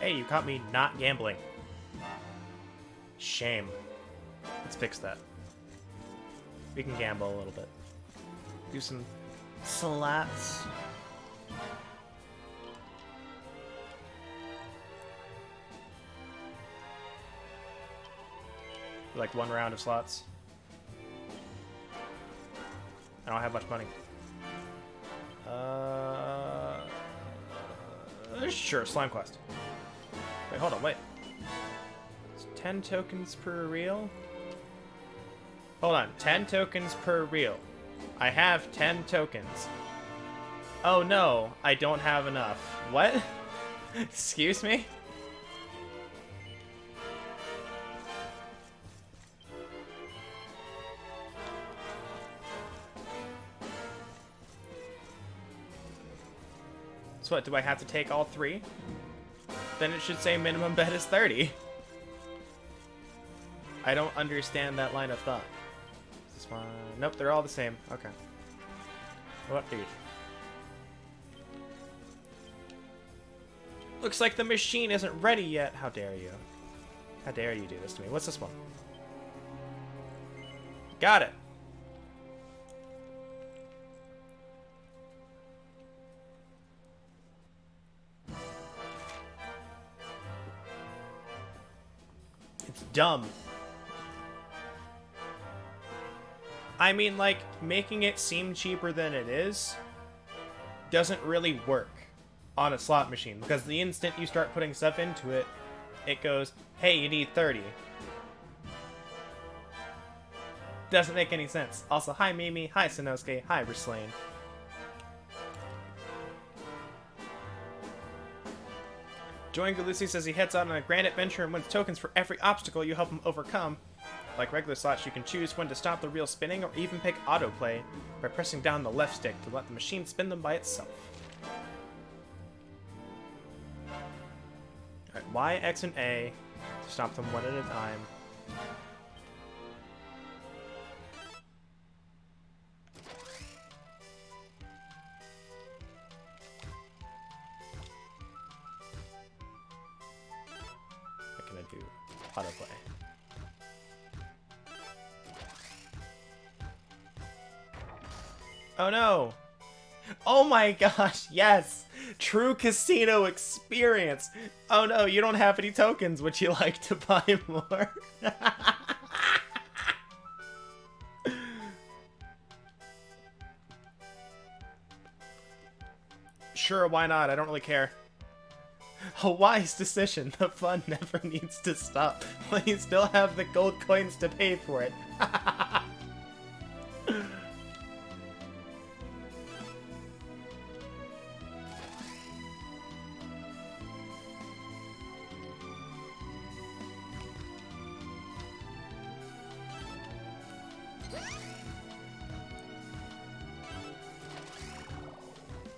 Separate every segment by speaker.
Speaker 1: Hey, you caught me not gambling. Shame. Let's fix that. We can gamble a little bit. Do some slots. Like one round of slots. I don't have much money. Sure, slime quest. Wait, hold on, wait. It's 10 tokens per reel? Hold on, 10 tokens per reel. I have 10 tokens. Oh no, I don't have enough. What? Excuse me? So what, do I have to take all 3? Then it should say minimum bet is 30. I don't understand that line of thought. Is this one? Nope, they're all the same. Okay. What, dude? Looks like the machine isn't ready yet. How dare you? How dare you do this to me? What's this one? Got it. It's dumb. I mean, like, making it seem cheaper than it is doesn't really work on a slot machine, because the instant you start putting stuff into it, it goes, hey, you need 30. Doesn't make any sense. Also, hi Mimi, hi Sanosuke, hi Rislaine. Join Galusi says he heads out on a grand adventure and wins tokens for every obstacle you help him overcome. Like regular slots, you can choose when to stop the reel spinning or even pick autoplay by pressing down the left stick to let the machine spin them by itself. Alright, Y, X, and A to stop them one at a time. What can I do? Autoplay. Oh no! Oh my gosh, yes! True casino experience! Oh no, you don't have any tokens. Would you like to buy more? Sure, why not? I don't really care. A wise decision. The fun never needs to stop. When you still have the gold coins to pay for it.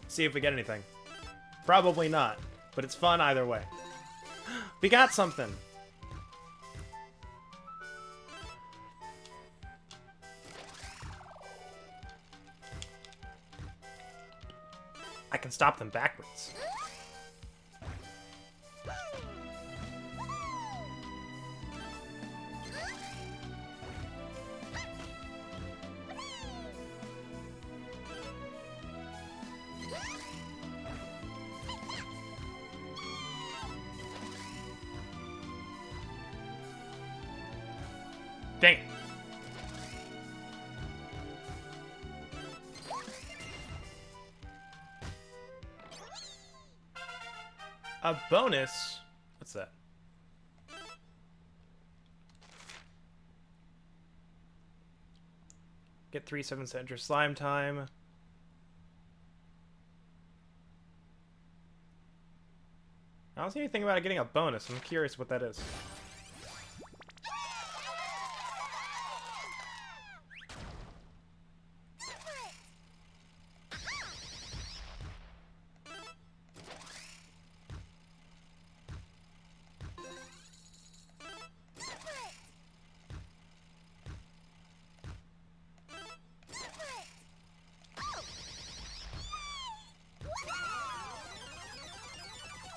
Speaker 1: See if we get anything. Probably not, but it's fun either way. We got something! I can stop them backwards. Dang it. A bonus? What's that? Get 3 7-center slime time. I don't see anything about it getting a bonus. I'm curious what that is.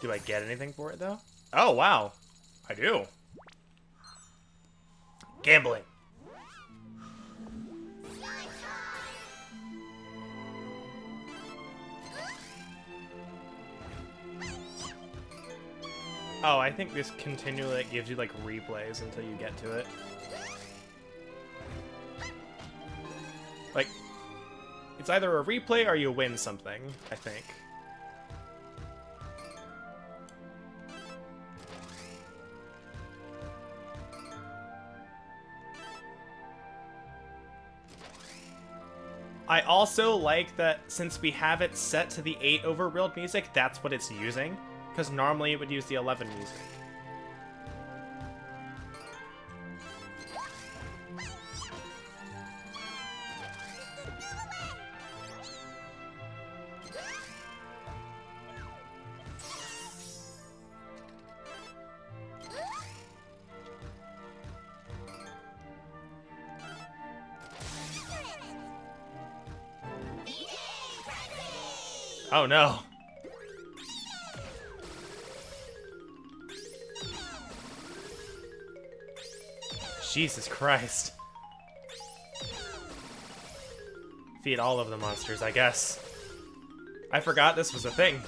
Speaker 1: Do I get anything for it, though? Oh, wow. I do. Gambling. Oh, I think this continually gives you, like, replays until you get to it. Like, it's either a replay or you win something, I think. I also like that since we have it set to the 8 overrilled music, that's what it's using. Because normally it would use the 11 music. Oh no. Jesus Christ. Feed all of the monsters, I guess. I forgot this was a thing.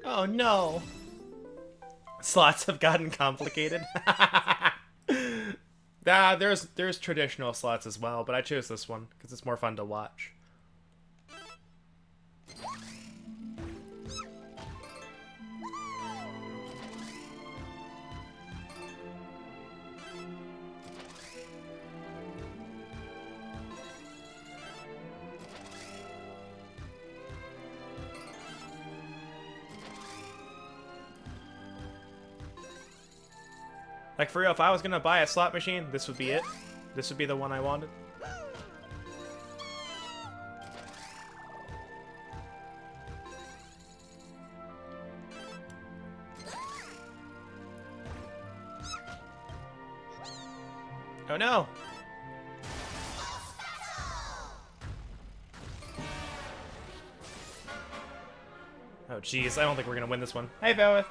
Speaker 1: Oh no. Slots have gotten complicated. There's traditional slots as well, but I chose this one because it's more fun to watch. Like, for real, if I was gonna buy a slot machine, this would be it. This would be the one I wanted. Oh no! Oh jeez, I don't think we're gonna win this one. Hey, Velvet!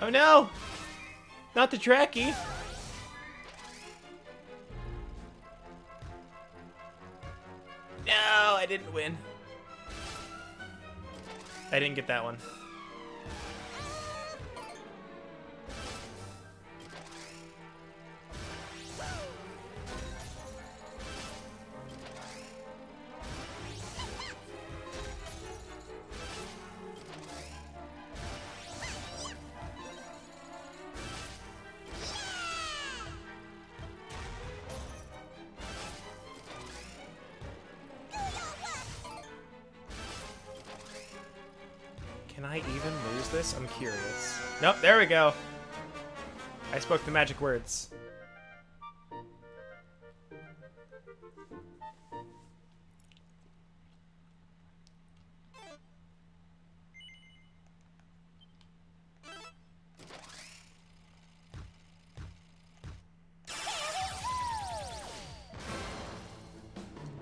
Speaker 1: Oh no! Not the tracky! No, I didn't win. I didn't get that one. Can I even lose this? I'm curious. Nope, there we go. I spoke the magic words.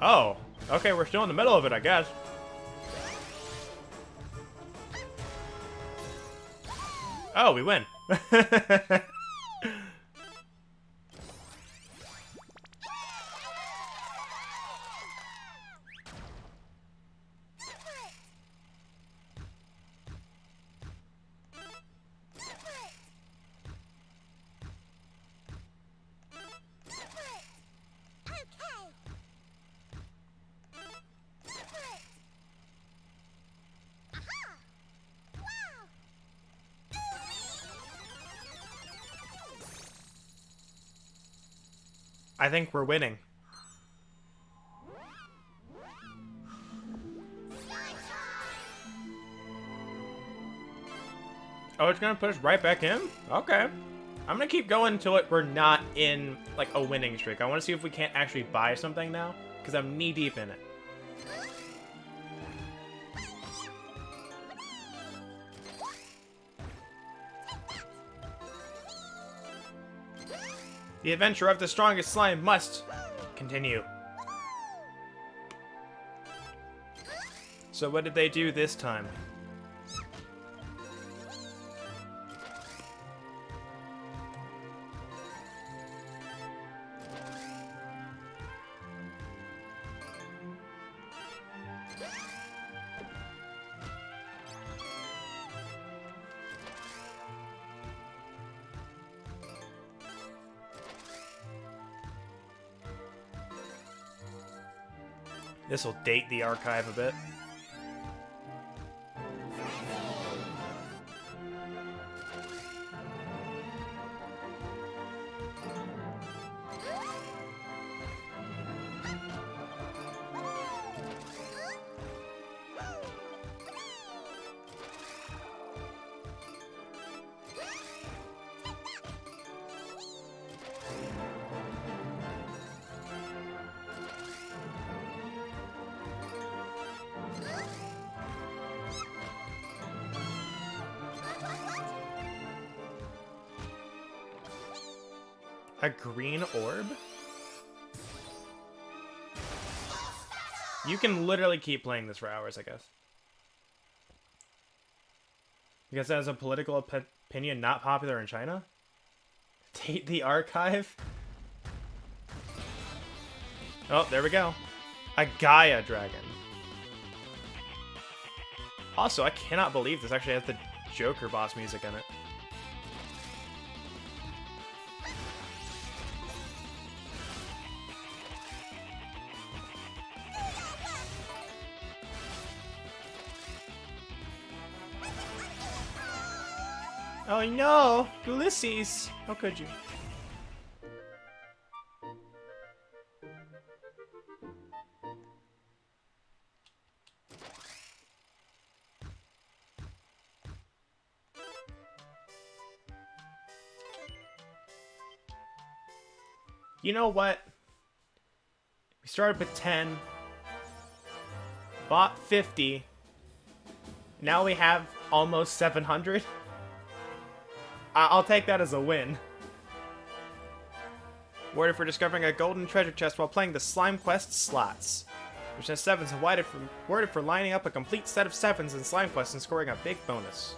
Speaker 1: Oh, okay, we're still in the middle of it, I guess. Oh, we win. I think we're winning. Oh, it's gonna put us right back in? Okay. I'm gonna keep going until we're not in, like, a winning streak. I want to see if we can't actually buy something now, because I'm knee-deep in it. The adventure of the strongest slime must continue. So what did they do this time? This will date the archive a bit. A green orb? You can literally keep playing this for hours, I guess. Because as a political opinion not popular in China? Date the archive? Oh, there we go. A Gaia dragon. Also, I cannot believe this actually has the Joker boss music in it. Oh no! Ulysses! How could you? You know what? We started with 10. Bought 50. Now we have almost 700. I'll take that as a win. Rewarded for discovering a golden treasure chest while playing the Slime Quest slots. Which has 7s and rewarded for lining up a complete set of 7s in Slime Quest and scoring a big bonus.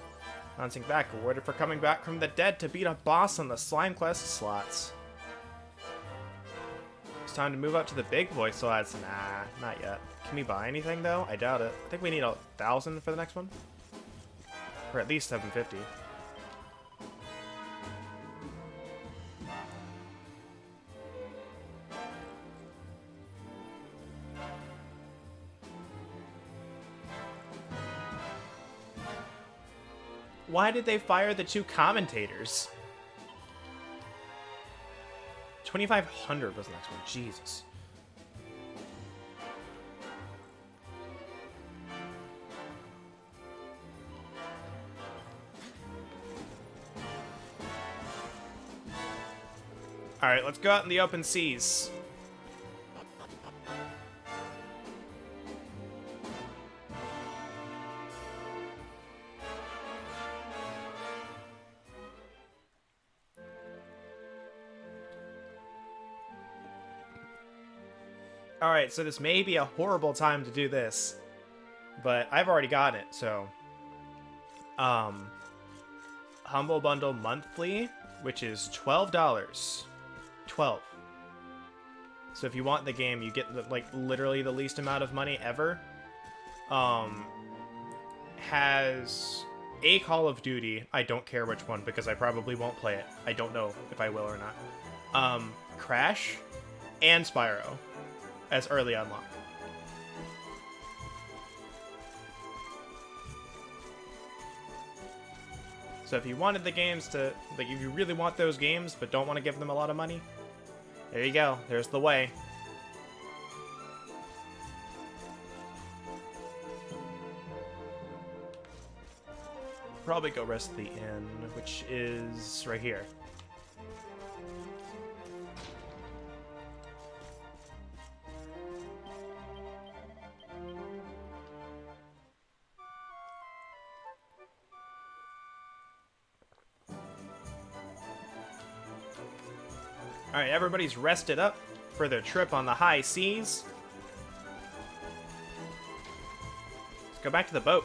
Speaker 1: Bouncing back, rewarded for coming back from the dead to beat a boss on the Slime Quest slots. It's time to move up to the big boy slots. Nah, not yet. Can we buy anything though? I doubt it. I think we need 1,000 for the next one. Or at least 750. Why did they fire the 2 commentators? 2,500 was the next one. Jesus. Alright, let's go out in the open seas. Alright, so this may be a horrible time to do this, but I've already got it, so... Humble Bundle Monthly, which is $12. 12. So if you want the game, you get, like, literally the least amount of money ever. Has a Call of Duty, I don't care which one, because I probably won't play it. I don't know if I will or not. Crash, and Spyro. As early unlock. So if you wanted the games to, like, if you really want those games but don't want to give them a lot of money, there you go. There's the way. probably go rest at the inn, which is right here. Alright, everybody's rested up for their trip on the high seas. Let's go back to the boat.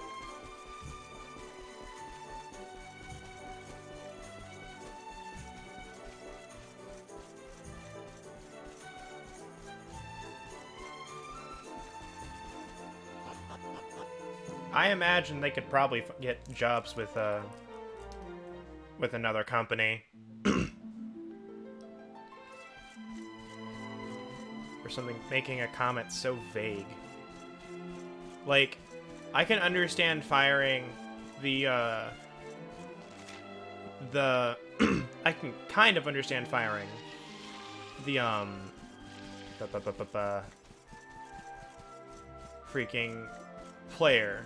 Speaker 1: I imagine they could probably get jobs with another company. Or something, making a comment so vague. Like, I can understand firing the I can kind of understand firing the freaking player.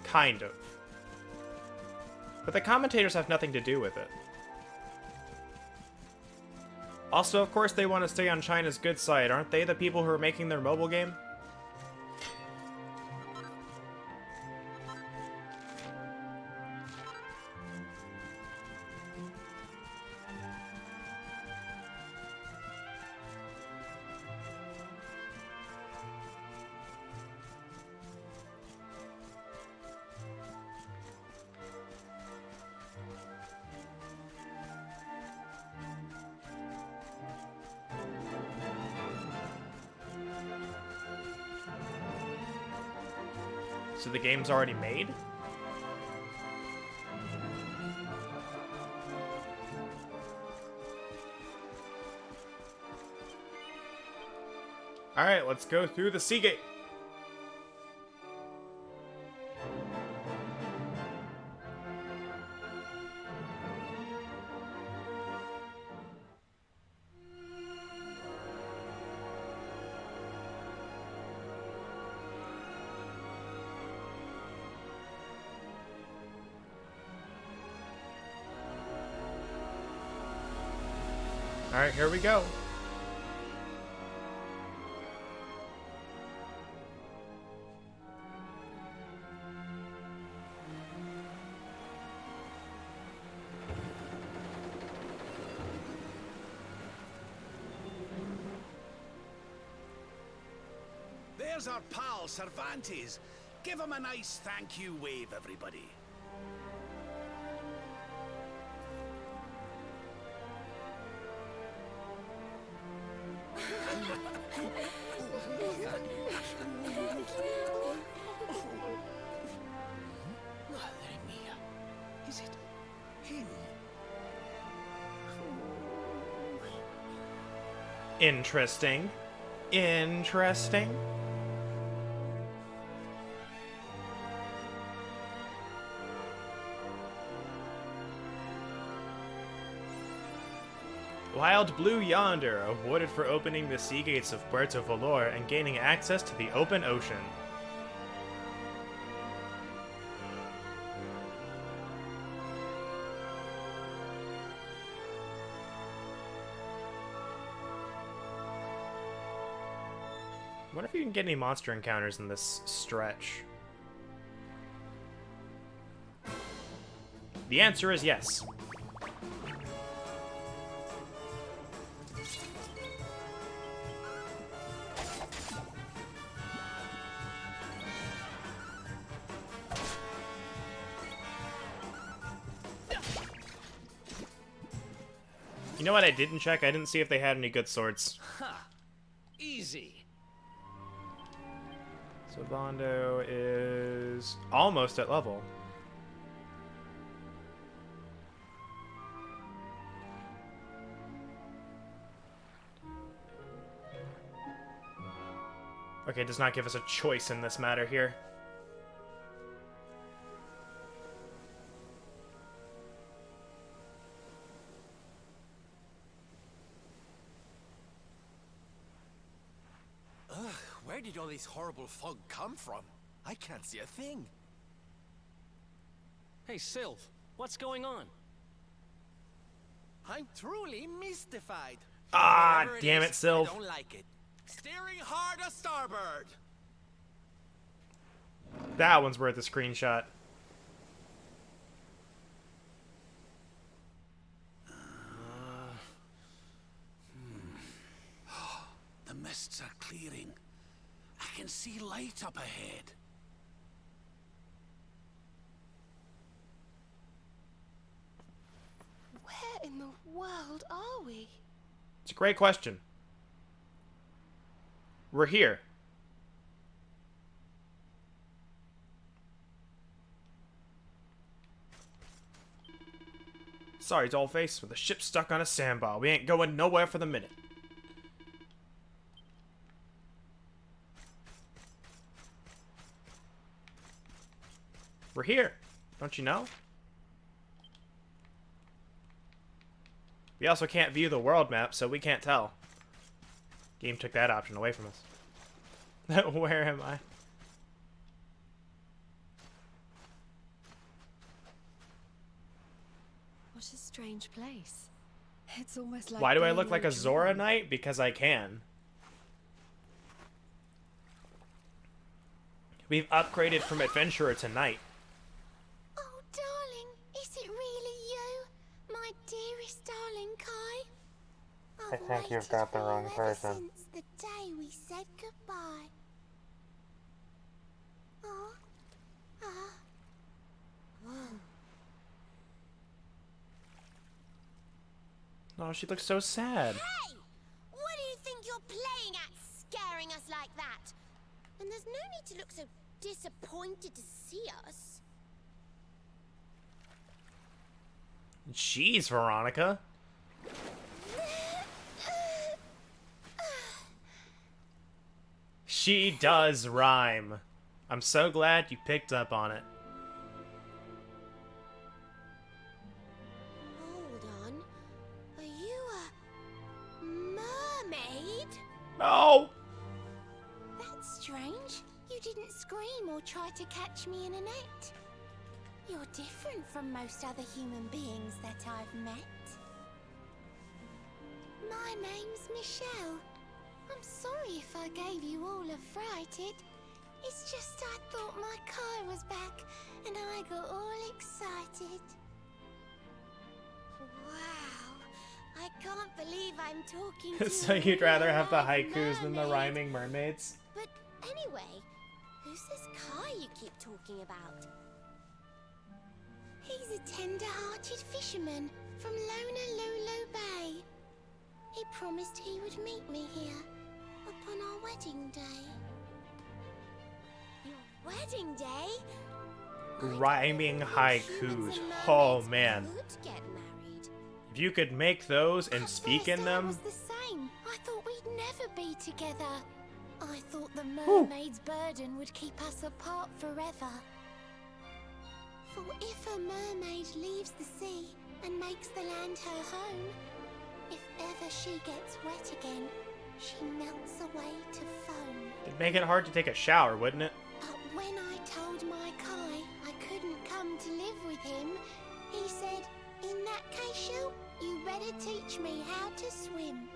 Speaker 1: Kind of. But the commentators have nothing to do with it. Also, of course, they want to stay on China's good side. Aren't they the people who are making their mobile game? So the game's already made? Alright, let's go through the sea gate. Alright, here we go.
Speaker 2: There's our pal, Cervantes. Give him a nice thank you wave, everybody. Madre mia. Is it him?
Speaker 1: Interesting. Interesting. Wild Blue Yonder, awarded for opening the sea gates of Puerto Valor and gaining access to the open ocean. I wonder if you can get any monster encounters in this stretch. The answer is yes. You know what I didn't check? I didn't see if they had any good swords.
Speaker 2: Ha! Easy.
Speaker 1: So Bondo is almost at level. Okay, it does not give us a choice in this matter here.
Speaker 2: Where did all this horrible fog come from? I can't see a thing.
Speaker 3: Hey, Sylv, what's going on?
Speaker 4: I'm truly mystified.
Speaker 1: Ah,
Speaker 4: Whatever
Speaker 1: damn it,
Speaker 4: is,
Speaker 1: Sylv.
Speaker 4: I don't like it. Steering hard a starboard.
Speaker 1: That one's worth a screenshot.
Speaker 2: The mists are clearing. I can see light up ahead.
Speaker 5: Where in the world are we?
Speaker 1: It's a great question. We're here. Sorry, Dollface, with the ship stuck on a sandbar. We ain't going nowhere for the minute. We're here. Don't you know? We also can't view the world map, so we can't tell. Game took that option away from us. Where am I?
Speaker 5: What a strange place. It's almost like
Speaker 1: Why do I
Speaker 5: being
Speaker 1: look
Speaker 5: in
Speaker 1: like a
Speaker 5: dream.
Speaker 1: Zora Knight? Because I can. We've upgraded from Adventurer to Knight.
Speaker 5: Oh, darling, is it really you? My dearest darling Kai? I've
Speaker 6: think you've
Speaker 5: waited
Speaker 6: got the
Speaker 5: for
Speaker 6: wrong
Speaker 5: you ever
Speaker 6: person.
Speaker 5: Since the day we said goodbye. Oh,
Speaker 1: Oh, she looks so sad.
Speaker 5: Hey! What do you think you're playing at, scaring us like that? And there's no need to look so disappointed to see us.
Speaker 1: Jeez, Veronica. She does rhyme. I'm so glad you picked up on it.
Speaker 5: Hold on. Are you a mermaid?
Speaker 1: No!
Speaker 5: That's strange. You didn't scream or try to catch me in a net. You're different from most other human beings that I've met. My name's Michelle. I'm sorry if I gave you all a fright. It's just I thought my Kai was back and I got all excited. Wow, I can't believe I'm talking to
Speaker 1: So
Speaker 5: a
Speaker 1: you'd rather have the
Speaker 5: real-life
Speaker 1: haikus than the
Speaker 5: mermaid.
Speaker 1: rhyming mermaids?
Speaker 5: But anyway, who's this Kai you keep talking about? He's a tender-hearted fisherman from Lulu Bay. He promised he would meet me here upon our wedding day. Your wedding day?
Speaker 1: Rhyming haikus. Oh man.
Speaker 5: Could get married.
Speaker 1: If you could make those and
Speaker 5: At
Speaker 1: speak
Speaker 5: first
Speaker 1: in
Speaker 5: I
Speaker 1: them,
Speaker 5: was the same. I thought we'd never be together. I thought the mermaid's burden would keep us apart forever. For if a mermaid leaves the sea and makes the land her home, if ever she gets wet again, she melts away to foam.
Speaker 1: it'd make it hard to take a shower, wouldn't it?
Speaker 5: But when I told my Kai I couldn't come to live with him, he said, in that case, Shell, you better teach me how to swim.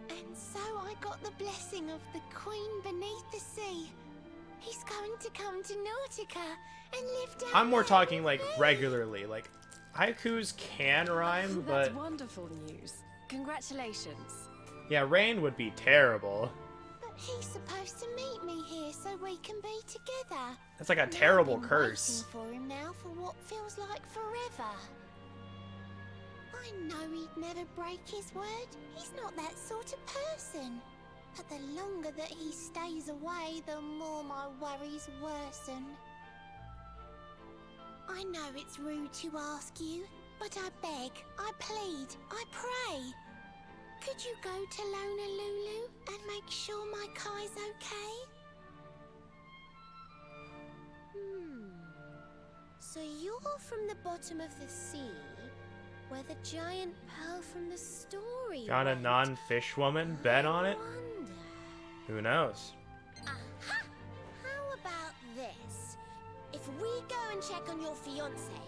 Speaker 5: And so I got the blessing of the Queen beneath the sea. He's going to come to Nautica and live down
Speaker 1: I'm more
Speaker 5: there
Speaker 1: talking
Speaker 5: with
Speaker 1: like
Speaker 5: me.
Speaker 1: regularly. Like, haikus can rhyme,
Speaker 7: That's
Speaker 1: but
Speaker 7: wonderful news. Congratulations.
Speaker 1: yeah, rain would be terrible.
Speaker 5: But he's supposed to meet me here so we can be together.
Speaker 1: That's like a
Speaker 5: And I've
Speaker 1: terrible
Speaker 5: been
Speaker 1: curse.
Speaker 5: waiting for him now for what feels like forever. I know he'd never break his word. He's not that sort of person. But the longer that he stays away, the more my worries worsen. I know it's rude to ask you, but I beg, I plead, I pray. Could you go to Lulu and make sure my Kai's okay? So you're from the bottom of the sea, where the giant pearl from the story
Speaker 1: Got a
Speaker 5: went.
Speaker 1: non-fish woman bet on it?
Speaker 5: Wonder.
Speaker 1: Who knows?
Speaker 5: Aha! How about this? If we go and check on your fiancé,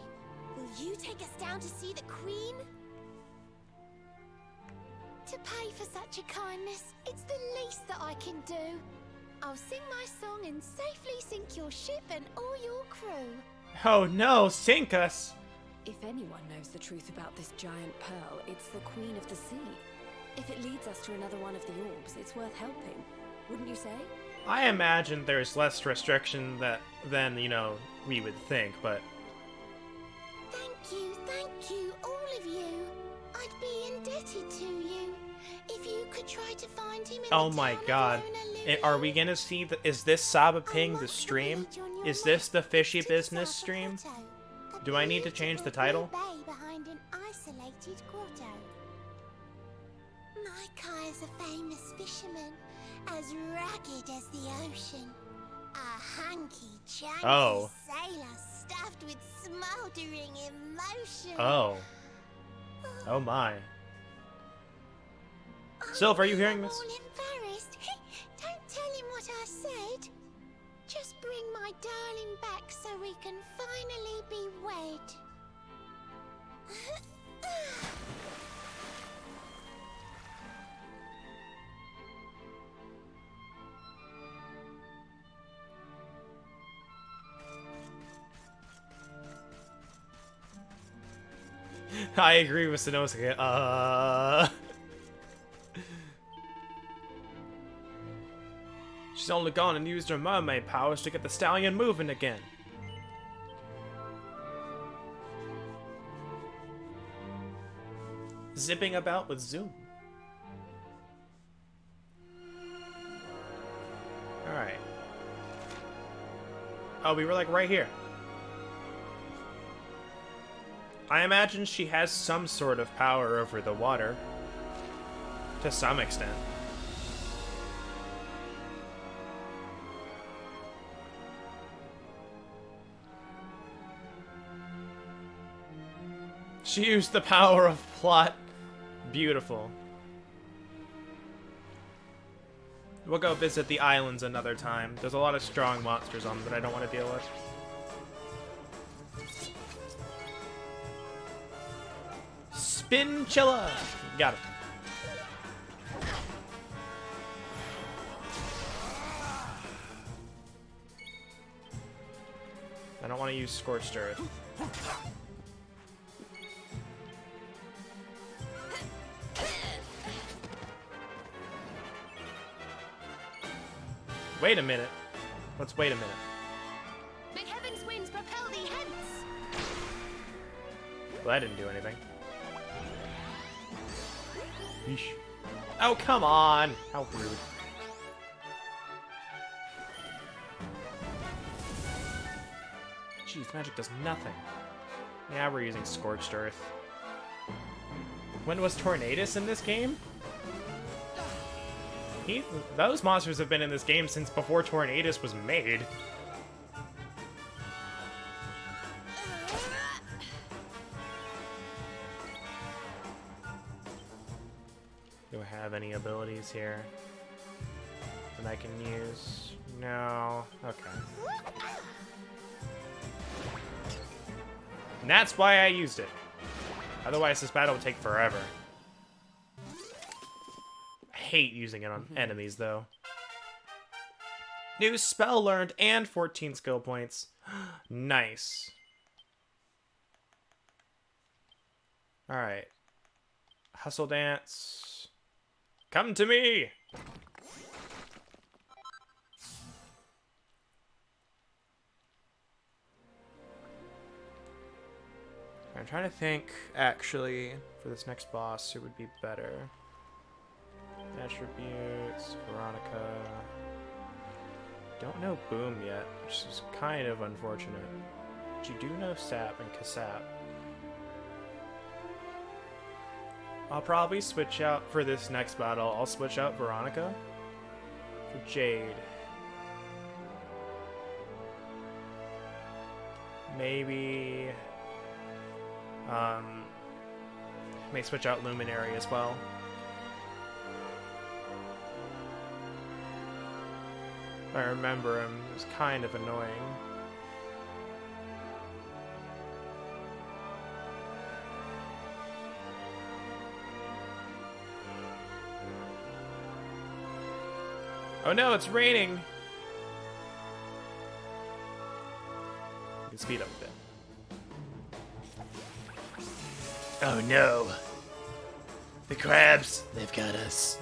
Speaker 5: will you take us down to see the Queen? To pay for such a kindness, it's the least that I can do. I'll sing my song and safely sink your ship and all your crew.
Speaker 1: Oh no, sink us!
Speaker 7: If anyone knows the truth about this giant pearl, it's the Queen of the Sea. If it leads us to another one of the orbs, it's worth helping. Wouldn't you say?
Speaker 1: I imagine there's less restriction than, you know, we would think, but...
Speaker 5: Thank you, all of you. I'd be indebted to you. If you could try to find him in
Speaker 1: Oh
Speaker 5: the
Speaker 1: my
Speaker 5: town of
Speaker 1: god.
Speaker 5: Honolulu.
Speaker 1: Are we gonna see is this Saba Ping
Speaker 5: I
Speaker 1: the
Speaker 5: want
Speaker 1: stream?
Speaker 5: to read on your
Speaker 1: Is this the
Speaker 5: way
Speaker 1: fishy
Speaker 5: to
Speaker 1: business
Speaker 5: South
Speaker 1: stream?
Speaker 5: Grotto, a
Speaker 1: Do I need to change the
Speaker 5: beautiful
Speaker 1: title?
Speaker 5: blue bay behind an isolated grotto. My Kai's a famous fisherman, as rugged as the ocean. A hanky-chanky
Speaker 1: Oh.
Speaker 5: sailor stuffed with smoldering emotion.
Speaker 1: Oh. Oh my. Sylph, are you hearing this?
Speaker 5: I'm all embarrassed. Don't tell him what I said. Just bring my darling back so we can finally be wed.
Speaker 1: I agree with Sanosuke. She's only gone and used her mermaid powers to get the stallion moving again. Zipping about with Zoom. Alright. Oh, we were like right here. I imagine she has some sort of power over the water. To some extent. She used the power of plot. Beautiful. We'll go visit the islands another time. There's a lot of strong monsters on them that I don't want to deal with. Spinchilla! Got it. I don't want to use Scorched Earth. Wait a minute. Let's wait a minute.
Speaker 5: May heaven's winds propel thee hence!
Speaker 1: Well, that didn't do anything. Yeesh. Oh, come on! How rude. Jeez, magic does nothing. Yeah, we're using Scorched Earth. When was Tornadus in this game? Those monsters have been in this game since before Tornadus was made. Do I have any abilities here that I can use? No. Okay. And that's why I used it. Otherwise, this battle would take forever. I hate using it on enemies, though. New spell learned and 14 skill points. Nice. Alright. Hustle dance. Come to me! I'm trying to think, actually, for this next boss, who would be better. Attributes, Veronica. Don't know Boom yet, which is kind of unfortunate. But you do know Sap and Kasap. I'll probably switch out for this next battle. I'll switch out Veronica for Jade. Maybe may switch out Luminary as well. I remember him. It was kind of annoying. Oh no, it's raining! You can speed up a bit. Oh no! The crabs, they've got us.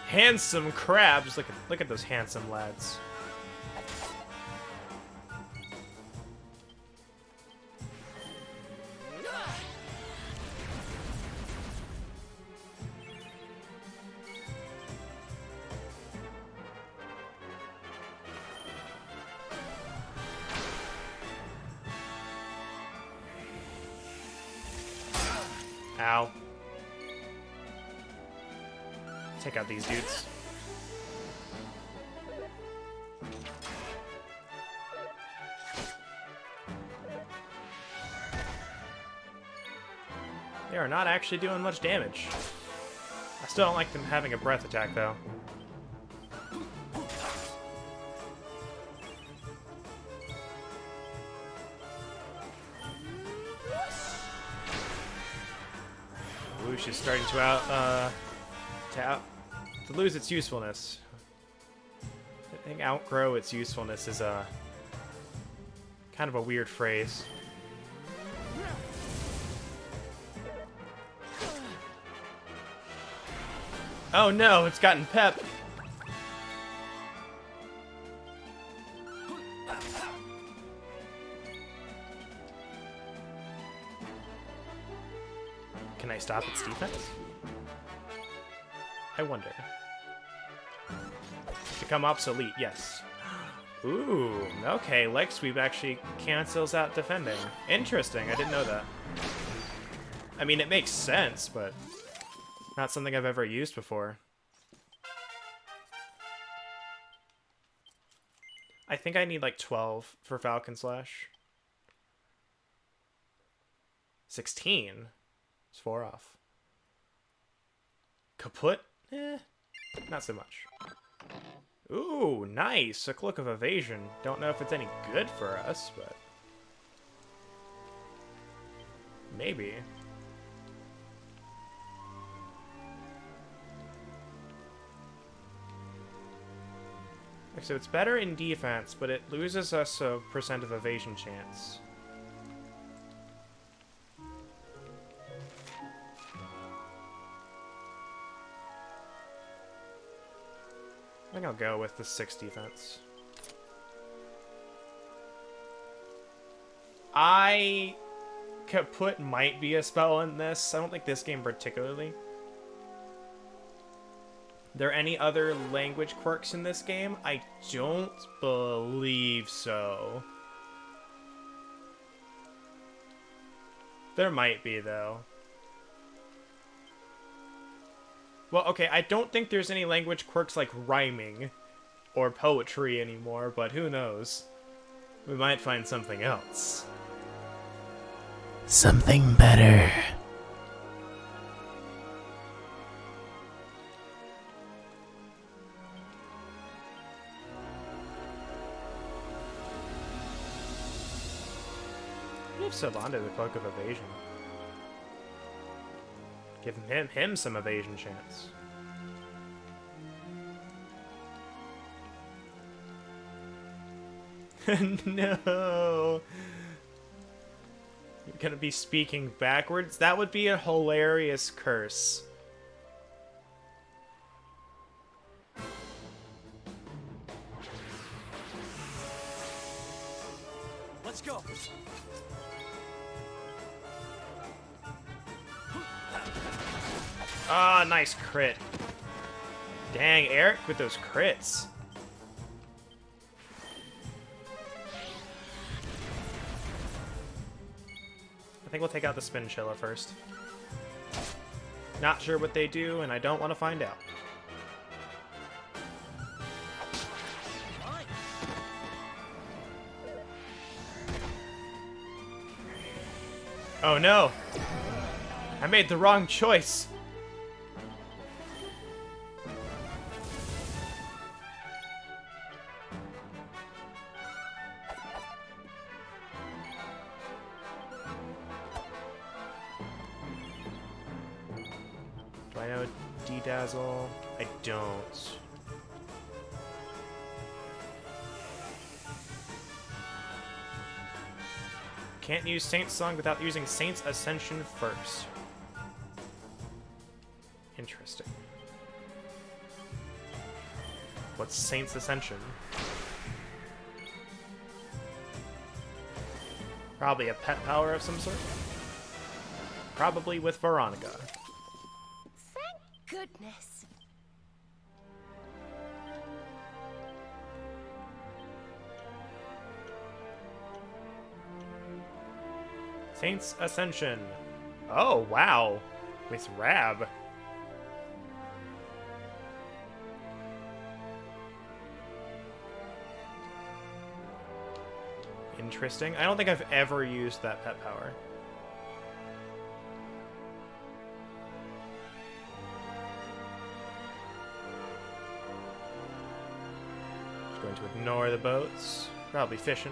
Speaker 1: Handsome crabs! Look at those handsome lads. Ow. Take out these dudes. They are not actually doing much damage. I still don't like them having a breath attack, though. Whoosh is starting to lose its usefulness. I think outgrow its usefulness is a kind of a weird phrase. Oh no, it's gotten pep. Can I stop its defense? I wonder. Become obsolete, yes. Ooh, okay, leg sweep actually cancels out defending. Interesting, I didn't know that. I mean, it makes sense, but not something I've ever used before. I think I need like 12 for Falcon Slash. 16? It's 4 off. Kaput? Not so much. Ooh, nice! A Cloak of Evasion. Don't know if it's any good for us, but maybe. So it's better in defense, but it loses us a % of evasion chance. I think I'll go with the 6 defense. Kaput might be a spell in this. I don't think this game particularly. There any other language quirks in this game? I don't believe so. There might be, though. Well, okay, I don't think there's any language quirks like rhyming or poetry anymore, but who knows? We might find something else. Something better. Give Sylvander the Cloak of Evasion. Give him some evasion chance. No! You're gonna be speaking backwards? That would be a hilarious curse.
Speaker 4: Let's go.
Speaker 1: Ah, nice crit. Dang, Eric with those crits. I think we'll take out the Spinchilla first. Not sure what they do, and I don't want to find out. Oh no! I made the wrong choice! Do I know D-Dazzle? I don't. Can't use Saint's Song without using Saint's Ascension first. Interesting. What's Saint's Ascension? Probably a pet power of some sort. Probably with Veronica.
Speaker 5: Thank goodness.
Speaker 1: Saint's Ascension. Oh, wow. With Rab. Interesting. I don't think I've ever used that pet power. Just going to ignore the boats. Probably fishing.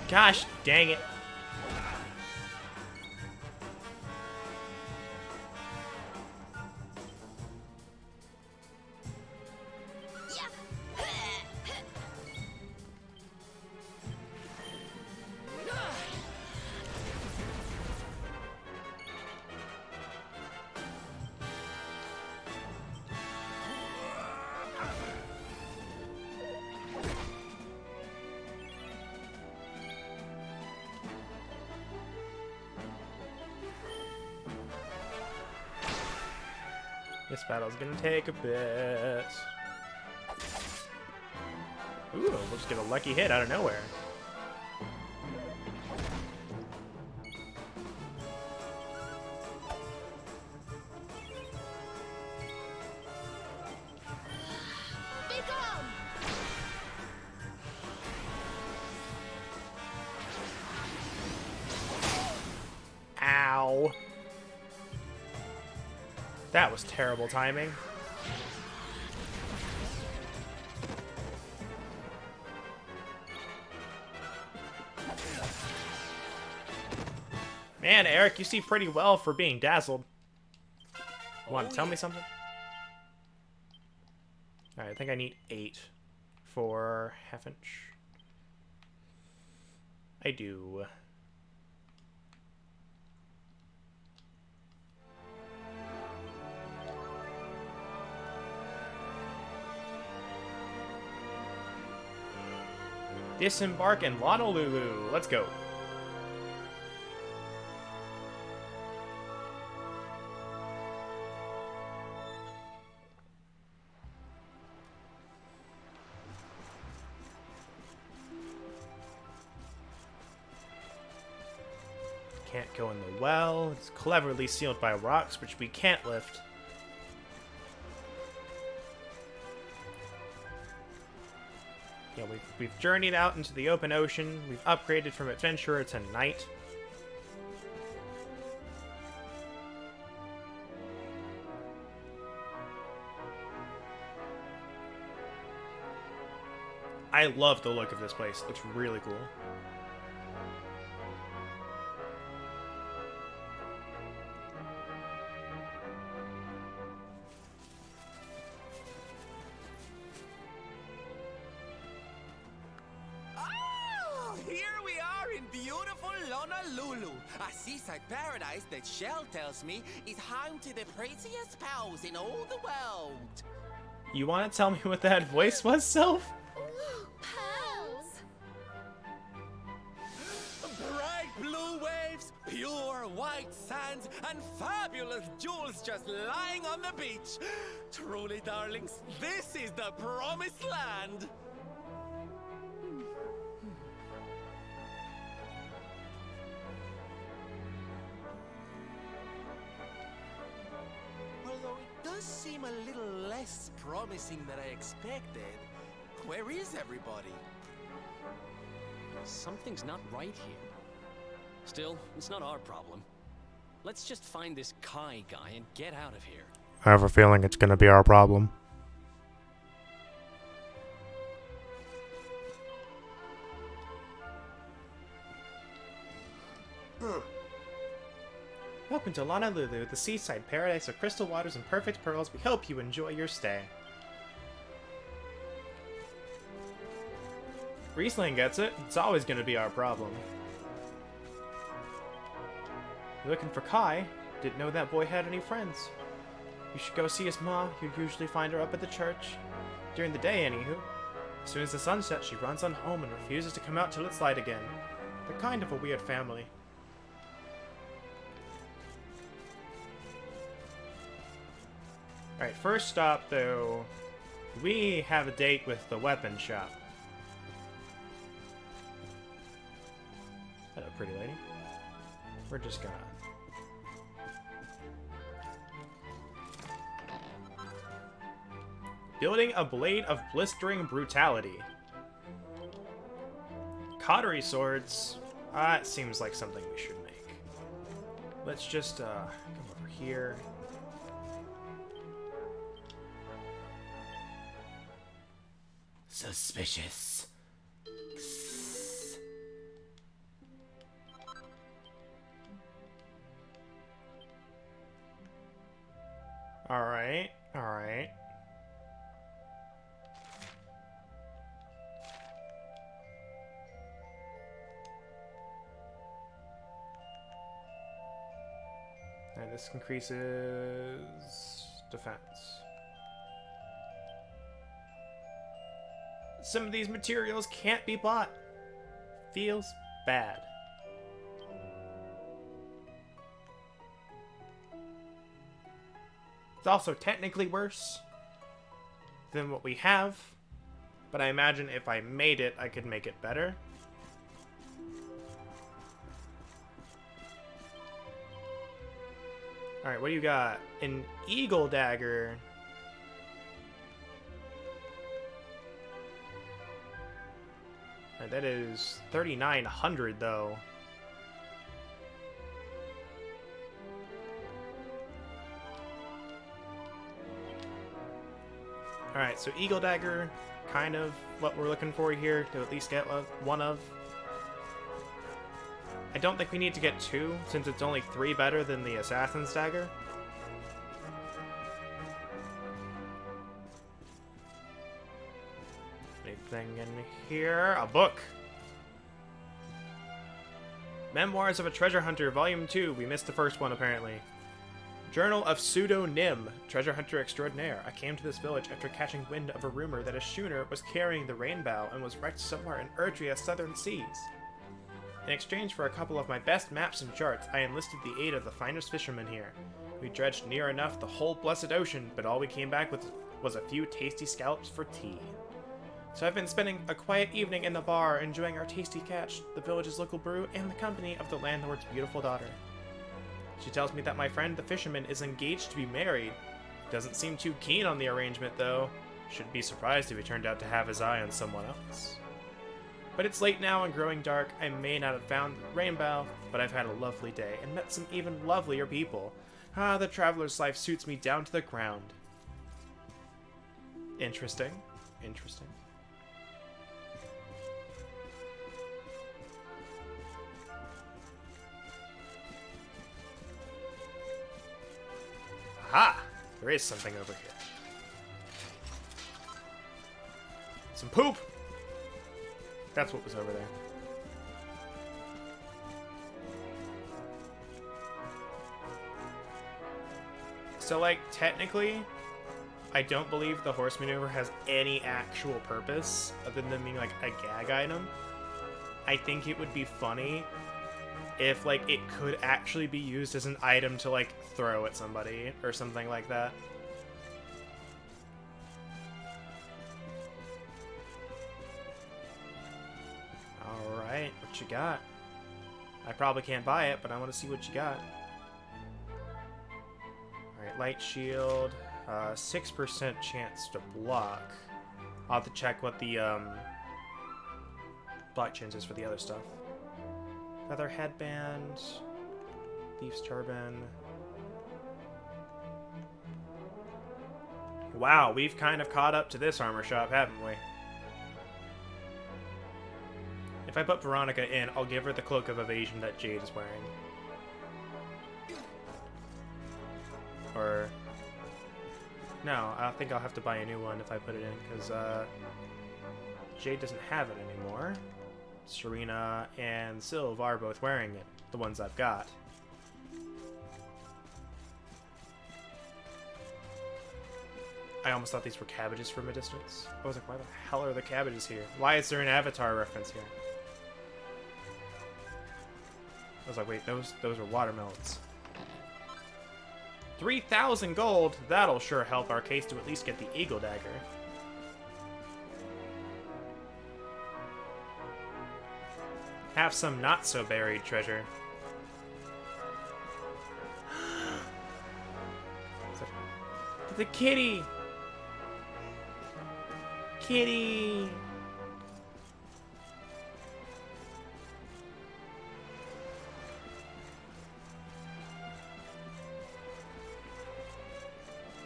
Speaker 1: Gosh, dang it. This battle's gonna take a bit. Ooh, we'll just get a lucky hit out of nowhere.
Speaker 5: Be gone!
Speaker 1: Ow. That was terrible timing. Man, Eric, you see pretty well for being dazzled. Want to tell me something? Alright, I think I need 8 for Half-Inch. I do. Disembark in Honolulu. Let's go. Can't go in the well. It's cleverly sealed by rocks, which we can't lift. Yeah, we've journeyed out into the open ocean. We've upgraded from adventurer to knight. I love the look of this place. It looks really cool.
Speaker 4: A seaside paradise that Shell tells me is home to the prettiest pearls in all the world.
Speaker 1: You want to tell me what that voice was, Sylph?
Speaker 5: Pearls!
Speaker 4: Bright blue waves, pure white sands, and fabulous jewels just lying on the beach. Truly, darlings, this is the promised land. Although it does seem a little less promising than I expected. Where is everybody?
Speaker 3: Something's not right here. Still, it's not our problem. Let's just find this Kai guy and get out of here.
Speaker 1: I have a feeling it's going to be our problem. to Honolulu, the seaside paradise of crystal waters and perfect pearls. We hope you enjoy your stay. Riesling gets it. It's always going to be our problem. You're looking for Kai? Didn't know that boy had any friends. You should go see his ma. You usually find her up at the church. During the day, anywho. As soon as the sun sets, she runs on home and refuses to come out till it's light again. They're kind of a weird family. Alright, first stop, though. We have a date with the weapon shop. Hello, pretty lady. We're just gonna... Building a blade of blistering brutality. Cautery swords. It seems like something we should make. Let's just come over here. Suspicious. Alright, alright. And this increases defense. Some of these materials can't be bought. Feels bad. It's also technically worse than what we have, but I imagine if I made it, I could make it better. Alright, what do you got? An eagle dagger. Alright, that is 3,900 though. Alright, so eagle dagger, kind of what we're looking for here, to at least get one of. I don't think we need to get two, since it's only 3 better than the assassin's dagger. Anything in here? A book! Memoirs of a Treasure Hunter, Volume 2. We missed the first one, apparently. Journal of Pseudo-Nim, Treasure Hunter Extraordinaire. I came to this village after catching wind of a rumor that a schooner was carrying the Rainbow and was wrecked somewhere in Erdria's southern seas. In exchange for a couple of my best maps and charts, I enlisted the aid of the finest fishermen here. We dredged near enough the whole blessed ocean, but all we came back with was a few tasty scallops for tea. So I've been spending a quiet evening in the bar, enjoying our tasty catch, the village's local brew, and the company of the landlord's beautiful daughter. She tells me that my friend the fisherman is engaged to be married. Doesn't seem too keen on the arrangement, though. Shouldn't be surprised if he turned out to have his eye on someone else. But it's late now and growing dark. I may not have found the rainbow, but I've had a lovely day and met some even lovelier people. The traveler's life suits me down to the ground. Interesting. Interesting. Aha! There is something over here. Some poop! That's what was over there. So, like, technically, I don't believe the horse maneuver has any actual purpose other than being, like, a gag item. I think it would be funny if, like, it could actually be used as an item to, like, throw at somebody or something like that. Alright, what you got? I probably can't buy it, but I want to see what you got. Alright, light shield. 6% chance to block. I'll have to check what the block chance is for the other stuff. Feather headband. Thief's turban. Wow, we've kind of caught up to this armor shop, haven't we? If I put Veronica in, I'll give her the cloak of evasion that Jade is wearing. Or... No, I think I'll have to buy a new one if I put it in, because Jade doesn't have it anymore. Serena and Sylve are both wearing it, the ones I've got. I almost thought these were cabbages from a distance. I was like, why the hell are the cabbages here? Why is there an Avatar reference here? I was like, wait, those are watermelons. 3,000 gold! That'll sure help our case to at least get the Eagle Dagger. Have some not-so-buried treasure. The kitty! Kitty!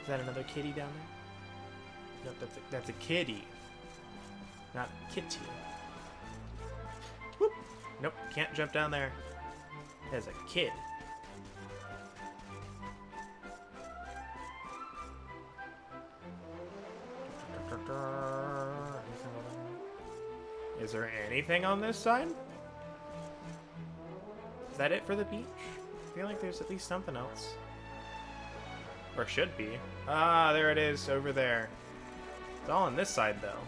Speaker 1: Is that another kitty down there? No, that's a kitty. Not kitty. Whoop! Nope, can't jump down there. There's a kid. Is there anything on this side? Is that it for the beach? I feel like there's at least something else. Or should be. Ah, there it is, over there. It's all on this side, though.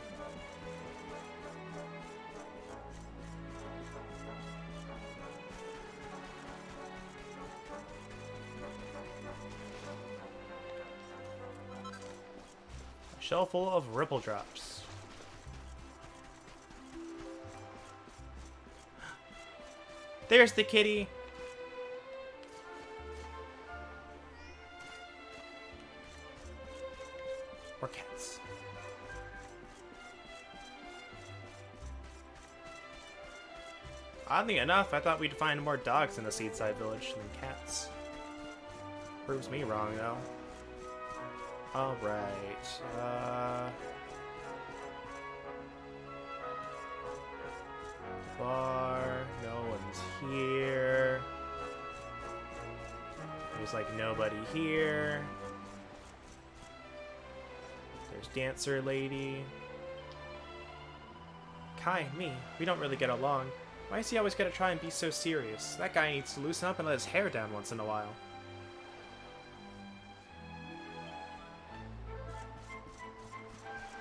Speaker 1: A shell full of ripple drops. There's the kitty. Or cats. Oddly enough, I thought we'd find more dogs in the Seedside Village than cats. Proves me wrong, though. Alright, bar, no one's here. There's like nobody here. There's Dancer Lady. Kai, me, we don't really get along. Why is he always gotta try and be so serious? That guy needs to loosen up and let his hair down once in a while.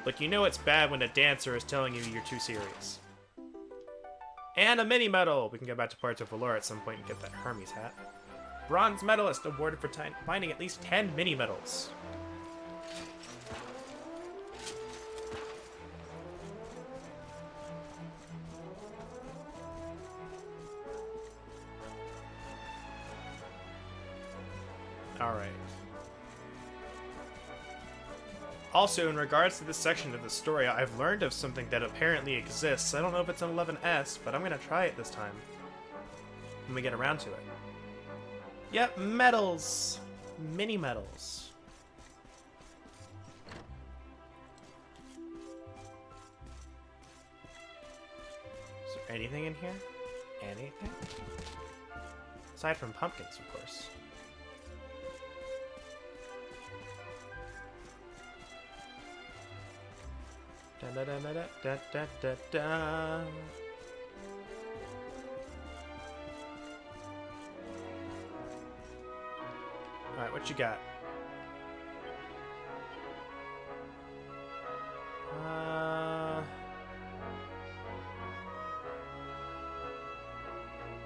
Speaker 1: Look, you know it's bad when a dancer is telling you you're too serious. And a mini medal! We can go back to Puerto Valor at some point and get that Hermes hat. Bronze medalist awarded for finding at least 10 mini medals. Alright. Also, in regards to this section of the story, I've learned of something that apparently exists. I don't know if it's an 11S, but I'm going to try it this time. When we get around to it. Yep, medals! Mini medals. Is there anything in here? Anything? Aside from pumpkins, of course. Da da da da da da da. Alright, what you got?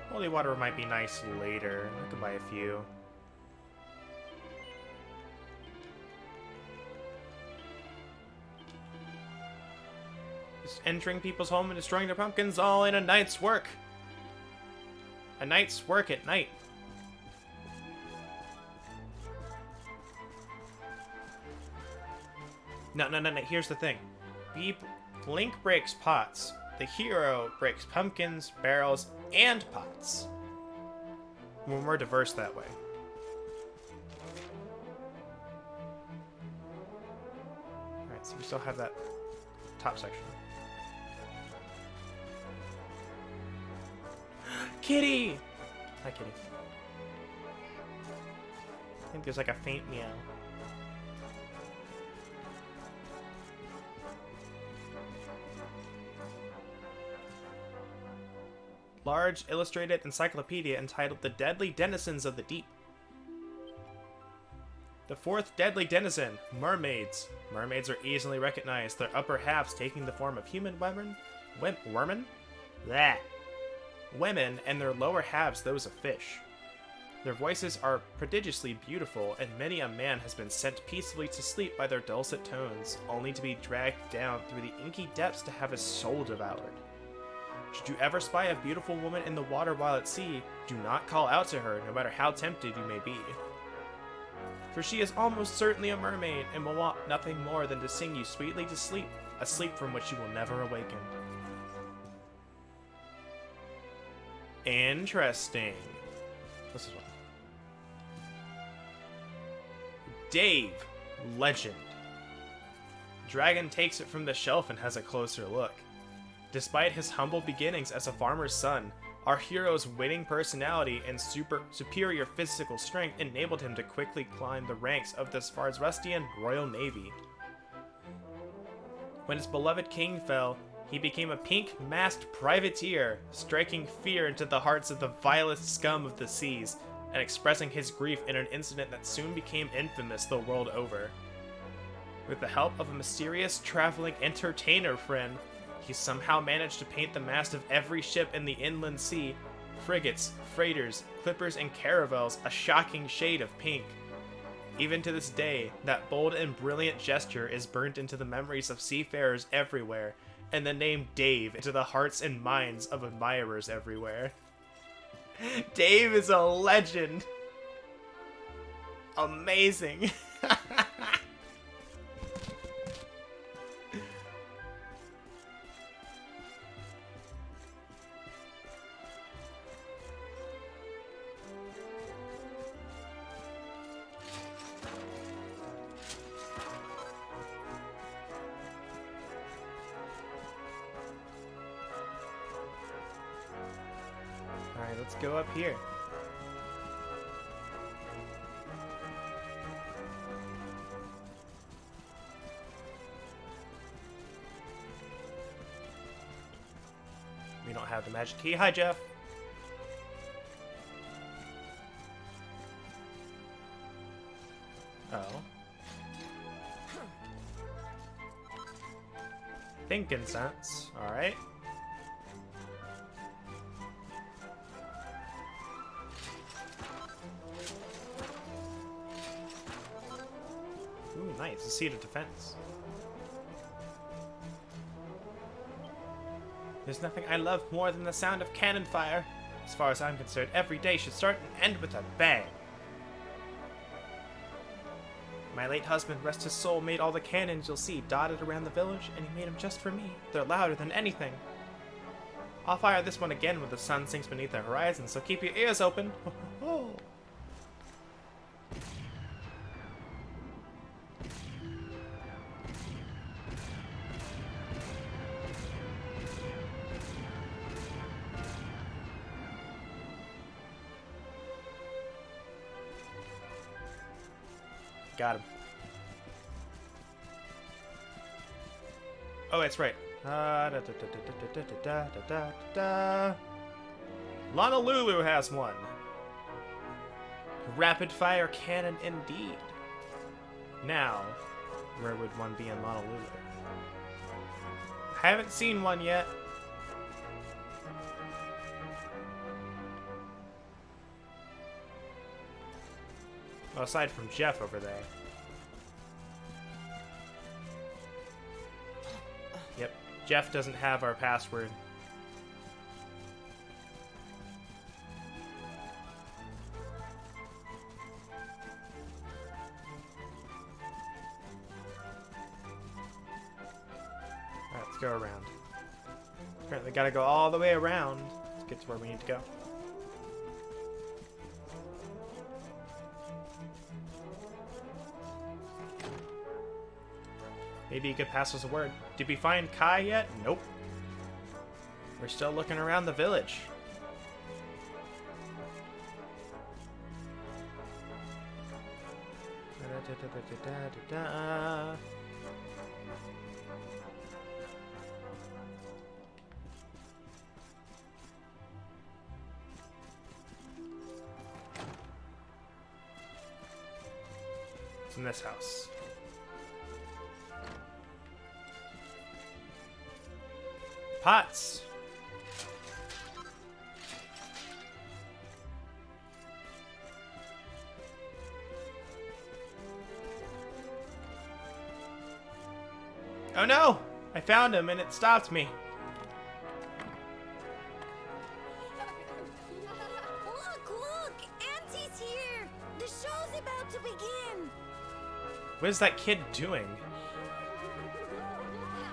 Speaker 1: Holy water might be nice later. I could buy a few. Just entering people's home and destroying their pumpkins all in a night's work. A night's work at night. No, here's the thing. Link breaks pots. The hero breaks pumpkins, barrels, and pots. We're more diverse that way. Alright, so we still have that top section. Kitty! Hi, Kitty. think there's like a faint meow. Large illustrated encyclopedia entitled The Deadly Denizens of the Deep. The fourth deadly denizen, mermaids. Mermaids are easily recognized, their upper halves taking the form of human women, women, and their lower halves those of fish. Their voices are prodigiously beautiful, and many a man has been sent peacefully to sleep by their dulcet tones, only to be dragged down through the inky depths to have his soul devoured. Should you ever spy a beautiful woman in the water while at sea, do not call out to her, no matter how tempted you may be. For she is almost certainly a mermaid, and will want nothing more than to sing you sweetly to sleep, a sleep from which you will never awaken. Interesting. This is one. Dave, legend. Dragon takes it from the shelf and has a closer look. Despite his humble beginnings as a farmer's son, our hero's winning personality and superior physical strength enabled him to quickly climb the ranks of the Svarzvestian Royal Navy. When his beloved king fell, he became a pink-masked privateer, striking fear into the hearts of the vilest scum of the seas, and expressing his grief in an incident that soon became infamous the world over. With the help of a mysterious traveling entertainer friend, he somehow managed to paint the mast of every ship in the inland sea, frigates, freighters, clippers, and caravels, a shocking shade of pink. Even to this day, that bold and brilliant gesture is burnt into the memories of seafarers everywhere, and the name Dave into the hearts and minds of admirers everywhere. Dave is a legend! Amazing! Alright, let's go up here. We don't have the magic key. Hi, Jeff. Oh. Thinking sense. Alright. Ooh, nice. A seat of defense. There's nothing I love more than the sound of cannon fire. As far as I'm concerned, every day should start and end with a bang. My late husband, rest his soul, made all the cannons you'll see dotted around the village, and he made them just for me. They're louder than anything. I'll fire this one again when the sun sinks beneath the horizon, so keep your ears open. Got him. Oh, that's right. Honolulu has one. Rapid fire cannon indeed. Now, where would one be in Honolulu? I haven't seen one yet. Well, aside from Jeff over there. Yep, Jeff doesn't have our password. Alright, let's go around. Apparently gotta go all the way around to get to where we need to go. Maybe you could pass us a word. Did we find Kai yet? Nope. We're still looking around the village. Da. It's in this house. Pots. Oh no! I found him and it stopped me.
Speaker 5: Look! Auntie's here! The show's about to begin!
Speaker 1: What is that kid doing?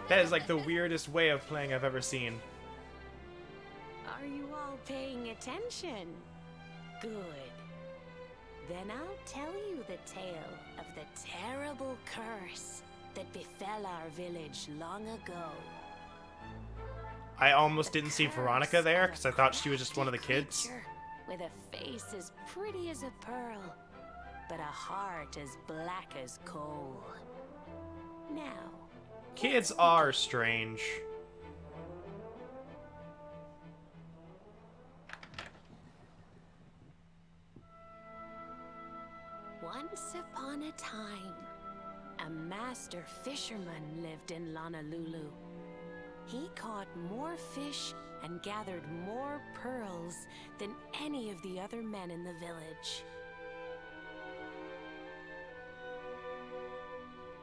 Speaker 1: That is like the weirdest way of playing I've ever seen.
Speaker 7: Are you all paying attention? Good. Then I'll tell you the tale of the terrible curse that befell our village long ago.
Speaker 1: I almost didn't see Veronica there because I thought she was just one of the kids.
Speaker 7: Creature with a face as pretty as a pearl, but a heart as black as coal. Now,
Speaker 1: Kids are strange.
Speaker 7: once upon a time, a master fisherman lived in Honolulu. He caught more fish and gathered more pearls than any of the other men in the village.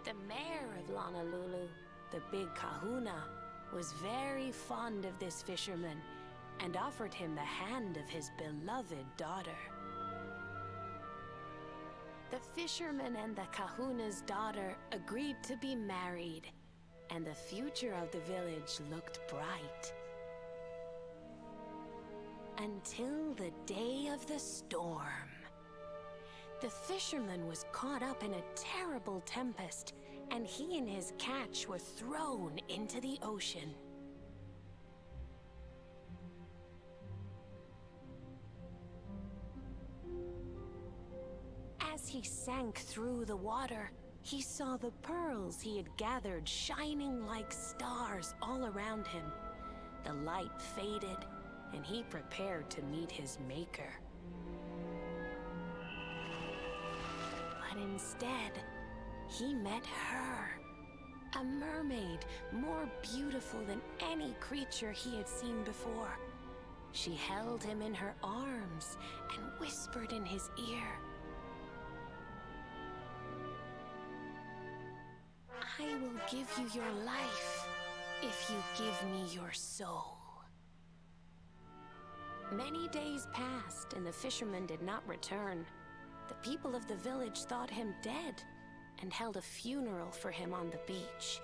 Speaker 7: The mayor of Honolulu, the big kahuna, was very fond of this fisherman and offered him the hand of his beloved daughter. The fisherman and the kahuna's daughter agreed to be married, and the future of the village looked bright. Until the day of the storm. The fisherman was caught up in a terrible tempest, and he and his catch were thrown into the ocean. As he sank through the water, he saw the pearls he had gathered shining like stars all around him. The light faded, and he prepared to meet his maker. But instead, he met her. A mermaid more beautiful than any creature he had seen before. She held him in her arms and whispered in his ear, "I will give you your life if you give me your soul." Many days passed and the fisherman did not return. The people of the village thought him dead and held a funeral for him on the beach.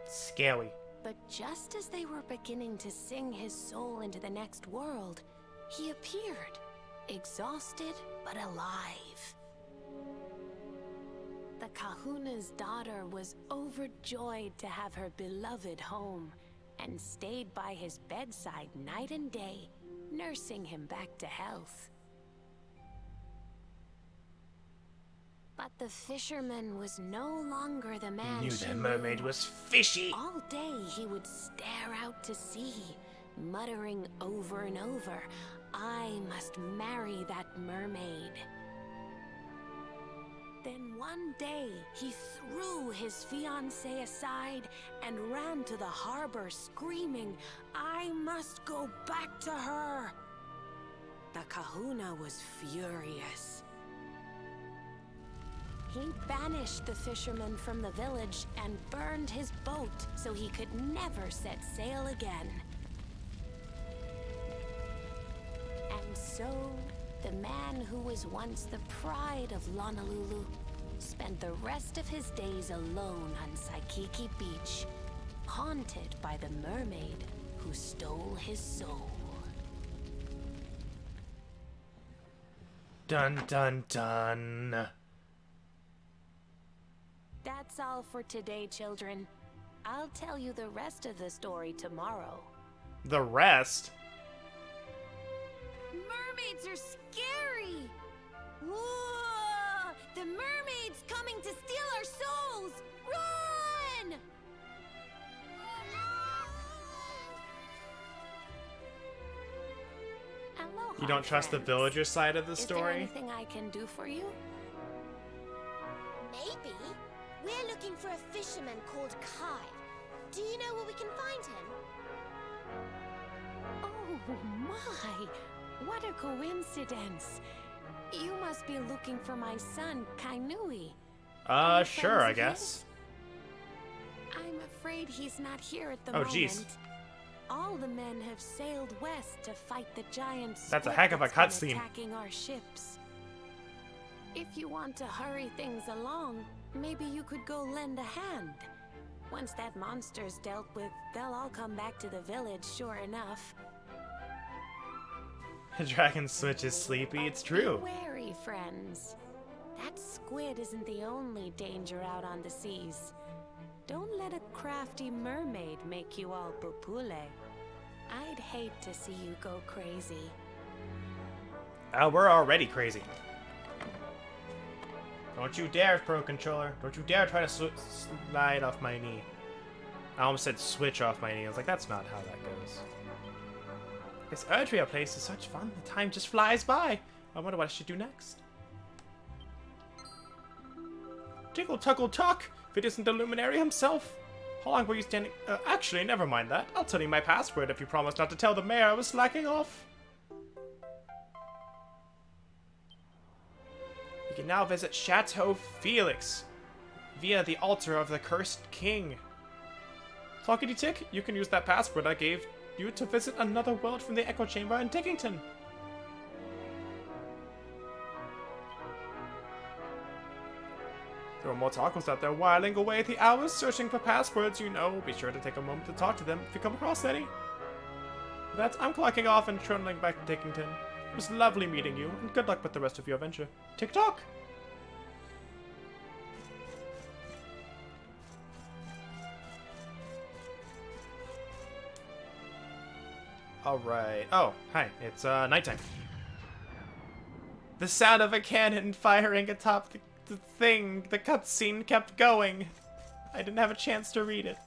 Speaker 1: Scary.
Speaker 7: But just as they were beginning to sing his soul into the next world, he appeared, exhausted but alive. The kahuna's daughter was overjoyed to have her beloved home and stayed by his bedside night and day, nursing him back to health. But the fisherman was no longer the man
Speaker 1: Knew
Speaker 7: she
Speaker 1: that mermaid
Speaker 7: knew.
Speaker 1: was fishy.
Speaker 7: All day he would stare out to sea, muttering over and over, "I must marry that mermaid." Then one day, he threw his fiancée aside and ran to the harbor screaming, "I must go back to her!" The kahuna was furious. He banished the fisherman from the village and burned his boat so he could never set sail again. And so, the man who was once the pride of Honolulu spent the rest of his days alone on Saikiki Beach, haunted by the mermaid who stole his soul.
Speaker 1: Dun dun dun.
Speaker 7: That's all for today, children. I'll tell you the rest of the story tomorrow.
Speaker 1: The rest?
Speaker 5: Mermaids are scary! Whoa! The mermaid mermaid's coming to steal our souls! Run!
Speaker 7: Aloha,
Speaker 1: You don't trust the
Speaker 7: friends.
Speaker 1: villager side of the
Speaker 7: Is there
Speaker 1: story?
Speaker 7: anything I can do for you?
Speaker 5: Maybe. We're looking for a fisherman called Kai. Do you know where we can find him?
Speaker 7: Oh my! What a coincidence! You must be looking for my son, Kainui. Are you
Speaker 1: Sure,
Speaker 7: friends
Speaker 1: I
Speaker 7: of
Speaker 1: guess.
Speaker 7: his? I'm afraid he's not here at the
Speaker 1: Oh,
Speaker 7: moment.
Speaker 1: jeez.
Speaker 7: All the men have sailed west to fight the giant
Speaker 1: That's a
Speaker 7: squid
Speaker 1: heck of a
Speaker 7: that's been
Speaker 1: cutscene.
Speaker 7: attacking our ships. If you want to hurry things along, maybe you could go lend a hand. Once that monster's dealt with, they'll all come back to the village, sure enough.
Speaker 1: Dragon Switch is sleepy, it's true.
Speaker 7: Be wary, friends. That squid isn't the only danger out on the seas. Don't let a crafty mermaid make you all pupule. I'd hate to see you go crazy.
Speaker 1: We're already crazy. Don't you dare, Pro Controller. Don't you dare try to slide off my knee. I almost said switch off my knee. I was like, that's not how that goes. This Erdrea place is such fun. The time just flies by. I wonder what I should do next. Tickle, tuckle, tuck! If it isn't the Luminary himself. How long were you standing? Actually, never mind that. I'll tell you my password if you promise not to tell the mayor I was slacking off. You can now visit Chateau Felix via the altar of the cursed king. Talkity Tick, you can use that password I gave you to visit another world from the Echo Chamber in Dickington. There are more tacos out there whiling away the hours searching for passwords, you know. Be sure to take a moment to talk to them if you come across any. With that, I'm clocking off and trundling back to Dickington. It was lovely meeting you, and good luck with the rest of your adventure. Tick-tock! Alright. Oh, hi. It's, nighttime. The sound of a cannon firing atop the thing, the cutscene kept going. I didn't have a chance to read it.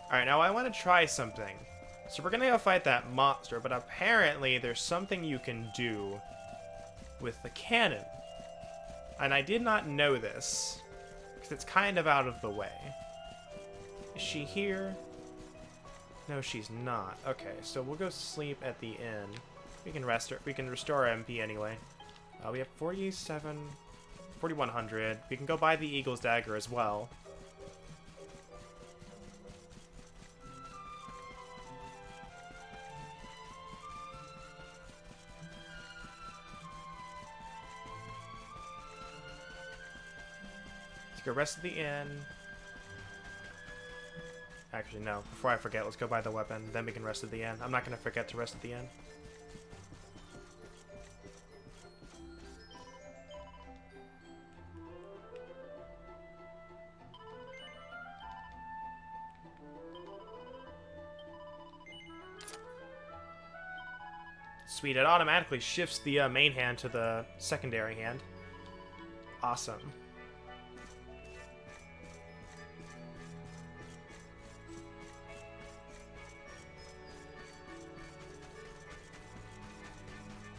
Speaker 1: Alright, now I want to try something. So we're gonna go fight that monster, but apparently there's something you can do with the cannon. And I did not know this, because it's kind of out of the way. Is she here? No, she's not. Okay, so we'll go sleep at the inn. We can rest her. We can restore our MP anyway. We have 4,100. We can go buy the Eagle's Dagger as well. Let's go rest at the inn. Actually, no. Before I forget, let's go buy the weapon. Then we can rest at the inn. I'm not going to forget to rest at the inn. Sweet. It automatically shifts the main hand to the secondary hand. Awesome.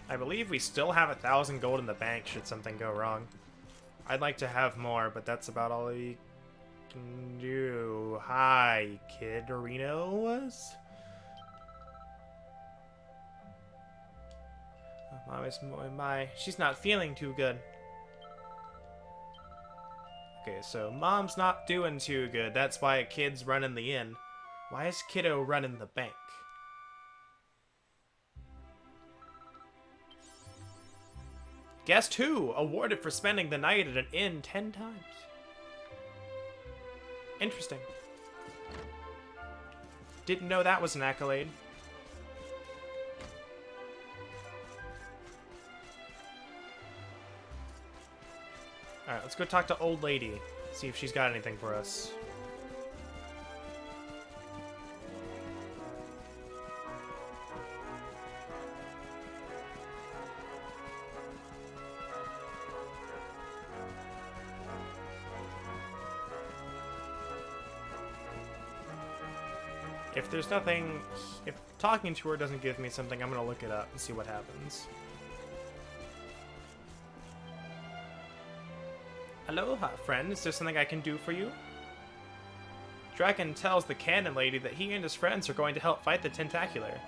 Speaker 1: I believe we still have 1,000 gold in the bank should something go wrong. I'd like to have more, but that's about all we can do. Hi, Kid Reno's? Mom is she's not feeling too good. Okay, so Mom's not doing too good. That's why Kid's running the inn. Why is Kiddo running the bank? Guess who? Awarded for spending the night at an inn 10 times. Interesting. Didn't know that was an accolade. Alright, let's go talk to Old Lady. See if she's got anything for us. If there's nothing... If talking to her doesn't give me something, I'm gonna look it up and see what happens. Aloha, friend. Is there something I can do for you? Dragon tells the cannon lady that he and his friends are going to help fight the Tentacular.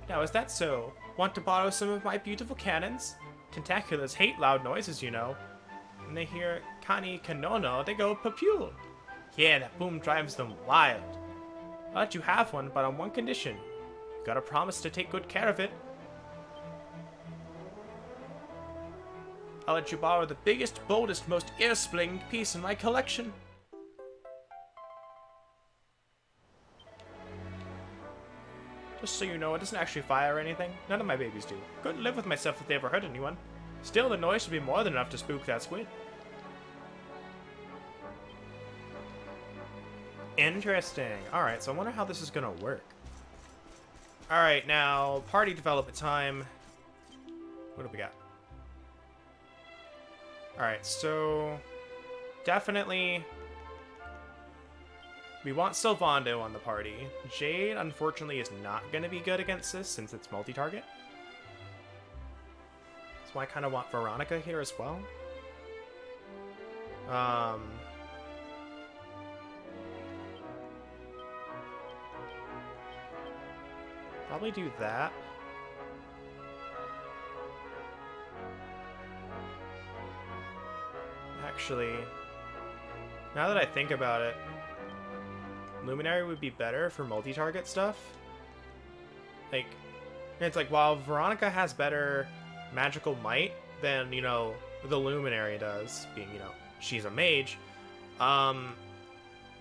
Speaker 1: Now, is that so? Want to borrow some of my beautiful cannons? Tentaculars hate loud noises, you know. When they hear Kani Kanono, they go papule. Yeah, that boom drives them wild. I'll let you have one, but on one condition. You gotta promise to take good care of it. I'll let you borrow the biggest, boldest, most ear-splitting piece in my collection. Just so you know, it doesn't actually fire or anything. None of my babies do. Couldn't live with myself if they ever hurt anyone. Still, the noise should be more than enough to spook that squid. Interesting. Alright, so I wonder how this is gonna work. Alright, now, party development time. What do we got? Alright, so... Definitely... We want Sylvando on the party. Jade, unfortunately, is not going to be good against this since it's multi-target. So I kind of want Veronica here as well. Probably do that. Actually, now that I think about it, Luminary would be better for multi-target stuff. Like, it's like, while Veronica has better magical might than, you know, the Luminary does, being, you know, she's a mage,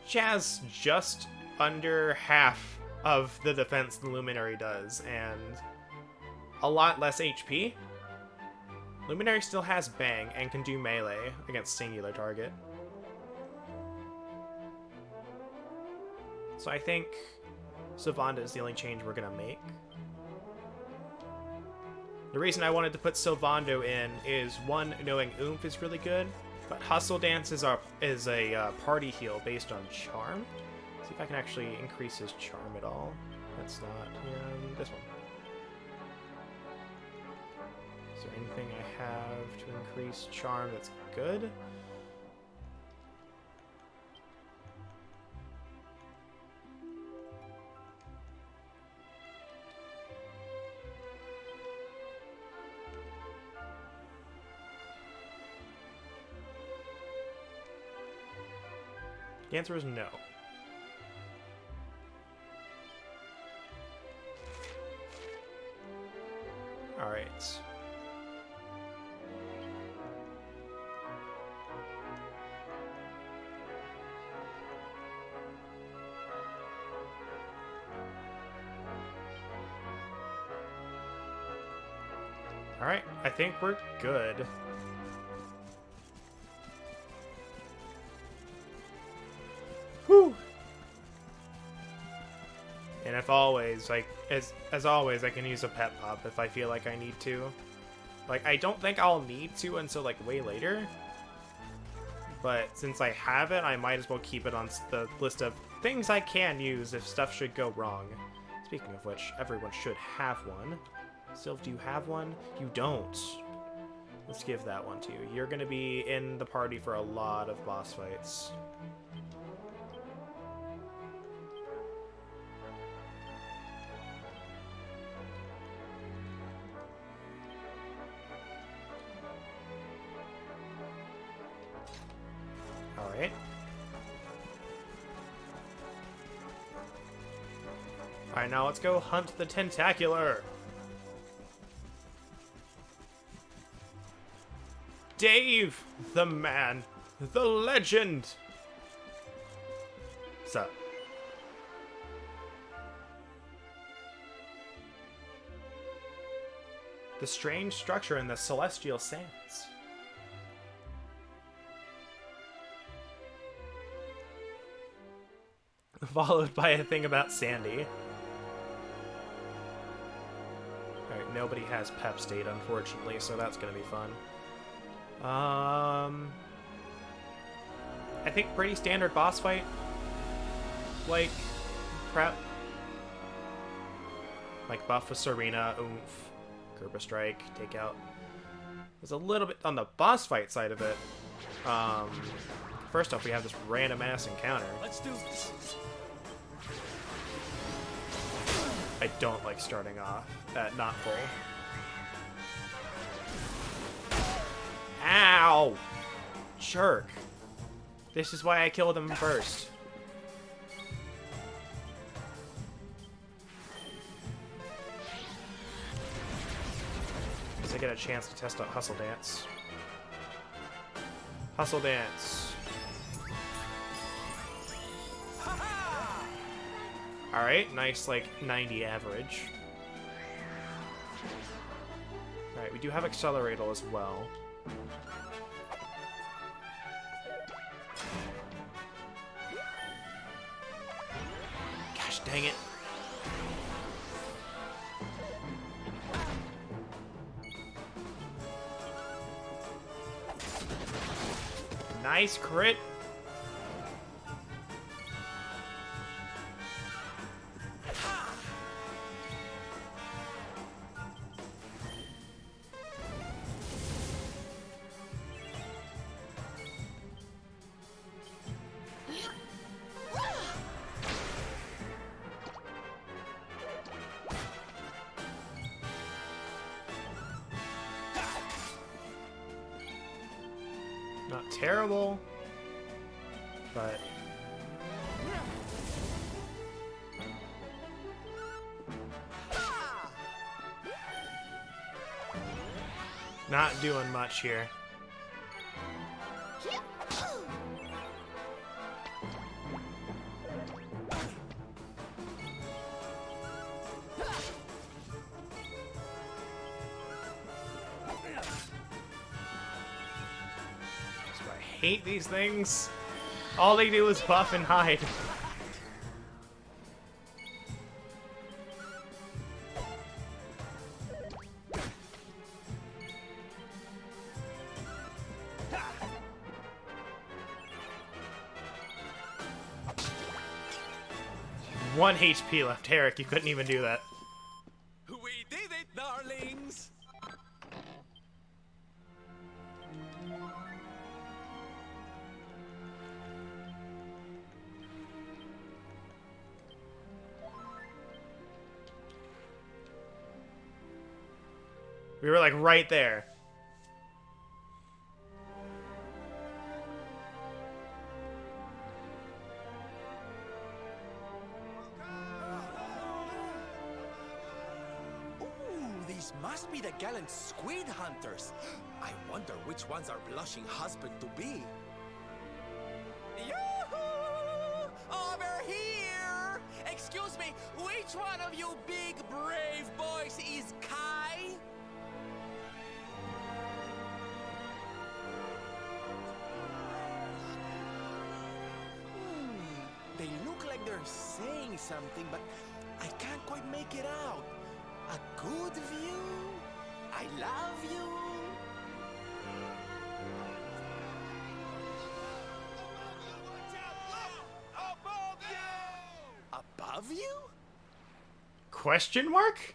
Speaker 1: she has just under half of the defense the Luminary does, and a lot less HP. Luminary still has Bang and can do melee against singular target. So I think Sylvanda is the only change we're going to make. The reason I wanted to put Sylvando in is, one, knowing Oomph is really good, but Hustle Dance is a party heal based on Charm. See if I can actually increase his Charm at all. That's not this one. Is there anything I have to increase Charm that's good? The answer is no. Alright. Alright, I think we're good. Whew. And if always, like, as always, I can use a pet pop if I feel like I need to. Like, I don't think I'll need to until, like, way later. But since I have it, I might as well keep it on the list of things I can use if stuff should go wrong. Speaking of which, everyone should have one. Sylv, do you have one? You don't. Let's give that one to you. You're going to be in the party for a lot of boss fights. Alright. Alright, now let's go hunt the Tentacular. Dave, the man, the legend. What's up? The strange structure in the celestial sands. Followed by a thing about Sandy. Alright, nobody has Pep State, unfortunately, so that's gonna be fun. I think pretty standard boss fight. Like, prep. Like buff with Serena, oomph, Gerber Strike, take out. There's a little bit on the boss fight side of it. First off, we have this random ass encounter.
Speaker 3: Let's do this.
Speaker 1: I don't like starting off at not full. Ow! Jerk. This is why I killed him first. Because I get a chance to test out Hustle Dance. Hustle Dance. Alright, nice, like, 90 average. Alright, we do have Accelerator as well. Gosh dang it. Nice crit. Not terrible, but not doing much here. I hate these things. All they do is buff and hide. One HP left, Eric. You couldn't even do that.
Speaker 4: We did it, darlings!
Speaker 1: We were like right there.
Speaker 4: Ooh, these must be the gallant squid hunters. I wonder which one's our blushing husband to be. Yoo-hoo! Over here! Excuse me, which one of you big brave boys is Kai? They look like they're saying something, but I can't quite make it out. A good view? I love you? Above you?
Speaker 1: Question mark?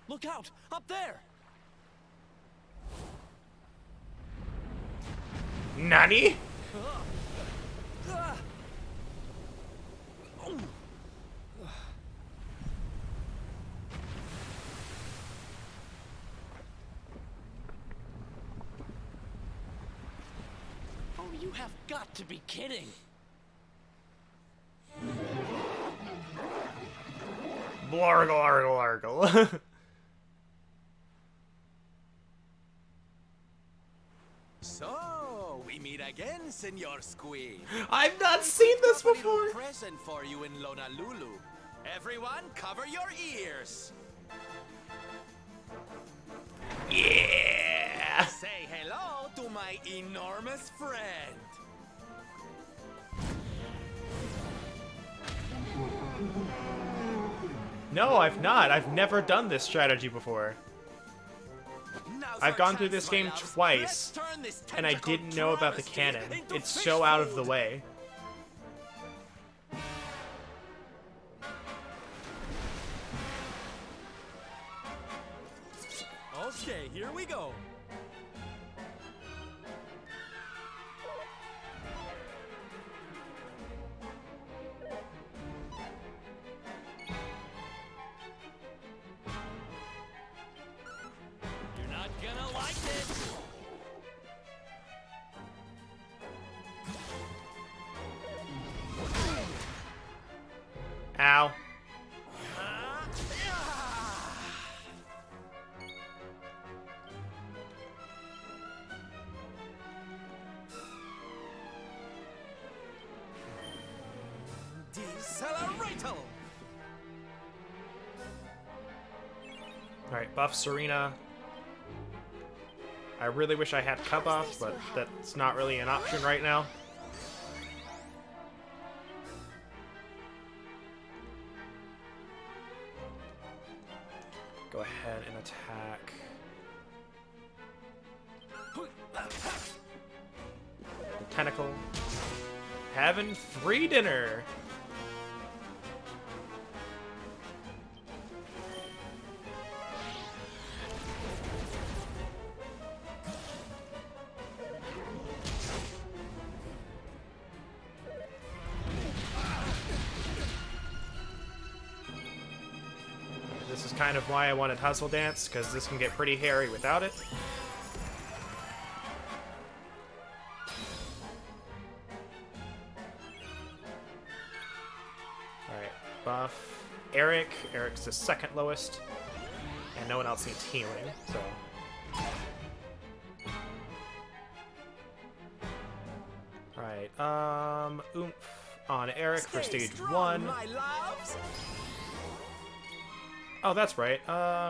Speaker 3: Look out! Up there!
Speaker 1: Nani?
Speaker 3: Oh, you have got to be kidding!
Speaker 1: Blargle, argle, argle.
Speaker 4: So, we meet again, Senor Squid.
Speaker 1: I've not seen this
Speaker 4: Got a little
Speaker 1: before.
Speaker 4: present for you in Honolulu. Everyone, cover your ears.
Speaker 1: Yeah.
Speaker 4: Say hello to my enormous friend.
Speaker 1: No, I've not. I've never done this strategy before.
Speaker 4: Now's
Speaker 1: I've
Speaker 4: our
Speaker 1: gone through
Speaker 4: chance,
Speaker 1: this
Speaker 4: my
Speaker 1: game
Speaker 4: loves.
Speaker 1: twice,
Speaker 4: Let's turn this
Speaker 1: and I
Speaker 4: tentacle
Speaker 1: didn't know about the
Speaker 4: travesty
Speaker 1: cannon.
Speaker 4: into
Speaker 1: It's
Speaker 4: fish
Speaker 1: so out of the
Speaker 4: food.
Speaker 1: way.
Speaker 4: Okay, here we go.
Speaker 3: You're not gonna like it.
Speaker 1: Ow.
Speaker 4: Decelerator!
Speaker 1: Alright, buff Serena. I really wish I had cut buff, but that's not really an option right now. Go ahead and attack. The tentacle. Having free dinner! This is kind of why I wanted Hustle Dance, because this can get pretty hairy without it. Alright, buff Eric. Eric's the second lowest, and no one else needs healing, so... Alright, oomph on Eric for stage 1.
Speaker 4: My loves.
Speaker 1: Oh, that's right.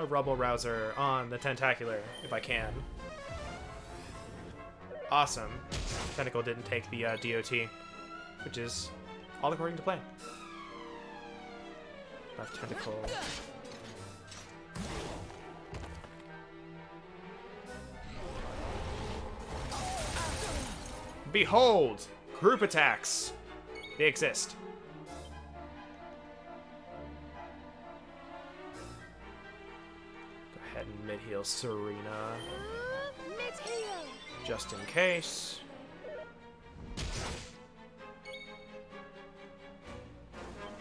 Speaker 1: Rubble Rouser on the Tentacular, if I can. Awesome. Tentacle didn't take the DOT, which is all according to plan. Left Tentacle. Behold! Group attacks! They exist. Go ahead and mid-heal Serena.
Speaker 5: Mid-heal.
Speaker 1: Just in case.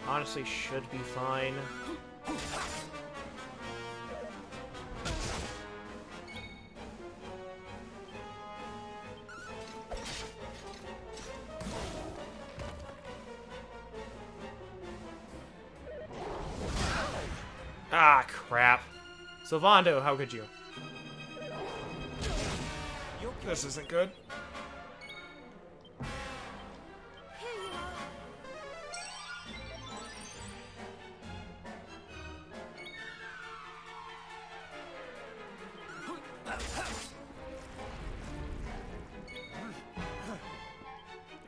Speaker 1: Honestly, should be fine. Ah, crap. Sylvando, how could you? This isn't good.
Speaker 5: Here you are.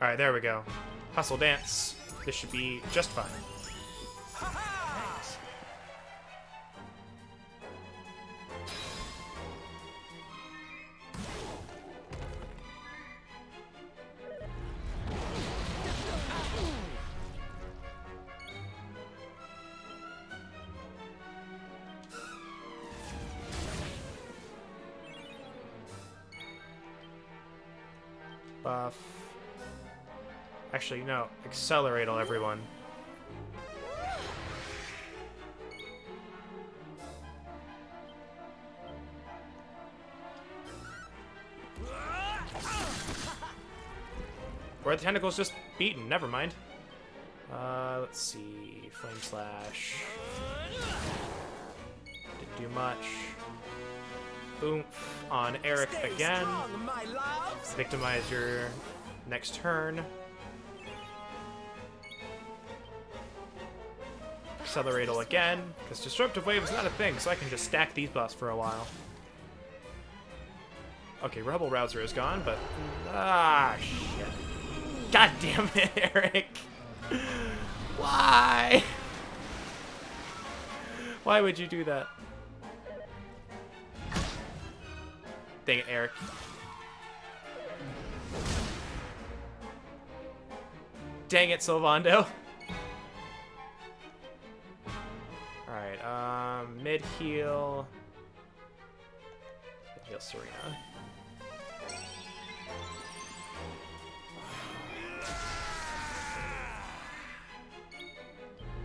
Speaker 1: Alright, there we go. Hustle Dance. This should be just fine. Buff. Actually, no. Accelerate'll everyone. Or the tentacle's just beaten. Never mind. Let's see. Flame Slash. Didn't do much. Oomph on Eric
Speaker 4: Stay
Speaker 1: again.
Speaker 4: strong, my loves.
Speaker 1: Victimize your next turn. Accelerate'll again, because Disruptive Wave is not a thing, so I can just stack these buffs for a while. Okay, Rebel Rouser is gone, but... Ah, shit. God damn it, Eric! Why? Why would you do that? Dang it, Eric. Dang it, Sylvando. Alright, mid-heal. heal Serena.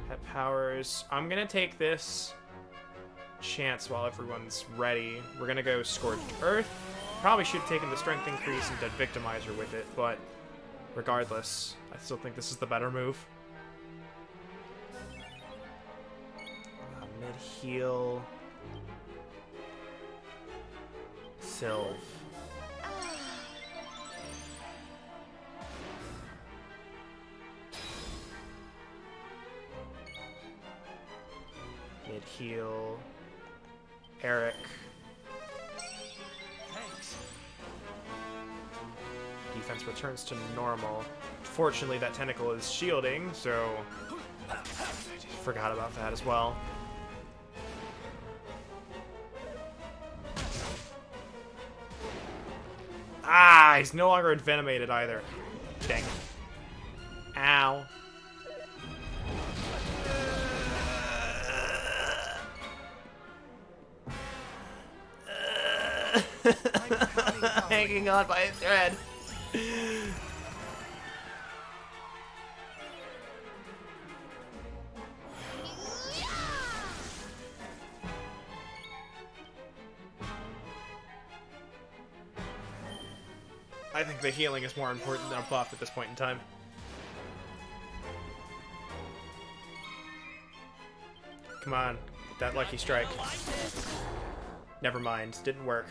Speaker 1: Pet powers. I'm gonna take this chance while everyone's ready. We're gonna go Scorched Earth. Probably should have taken the strength increase and done Victimizer with it, but regardless, I still think this is the better move. Mid-heal. Sylve. Mid-heal. Eric.
Speaker 2: Thanks.
Speaker 1: Defense returns to normal. Fortunately, that tentacle is shielding, so I forgot about that as well. Ah, he's no longer envenomated either. Dang it. Ow. Hanging on by a thread. I think the healing is more important than a buff at this point in time. Come on, get that lucky strike. Never mind, didn't work.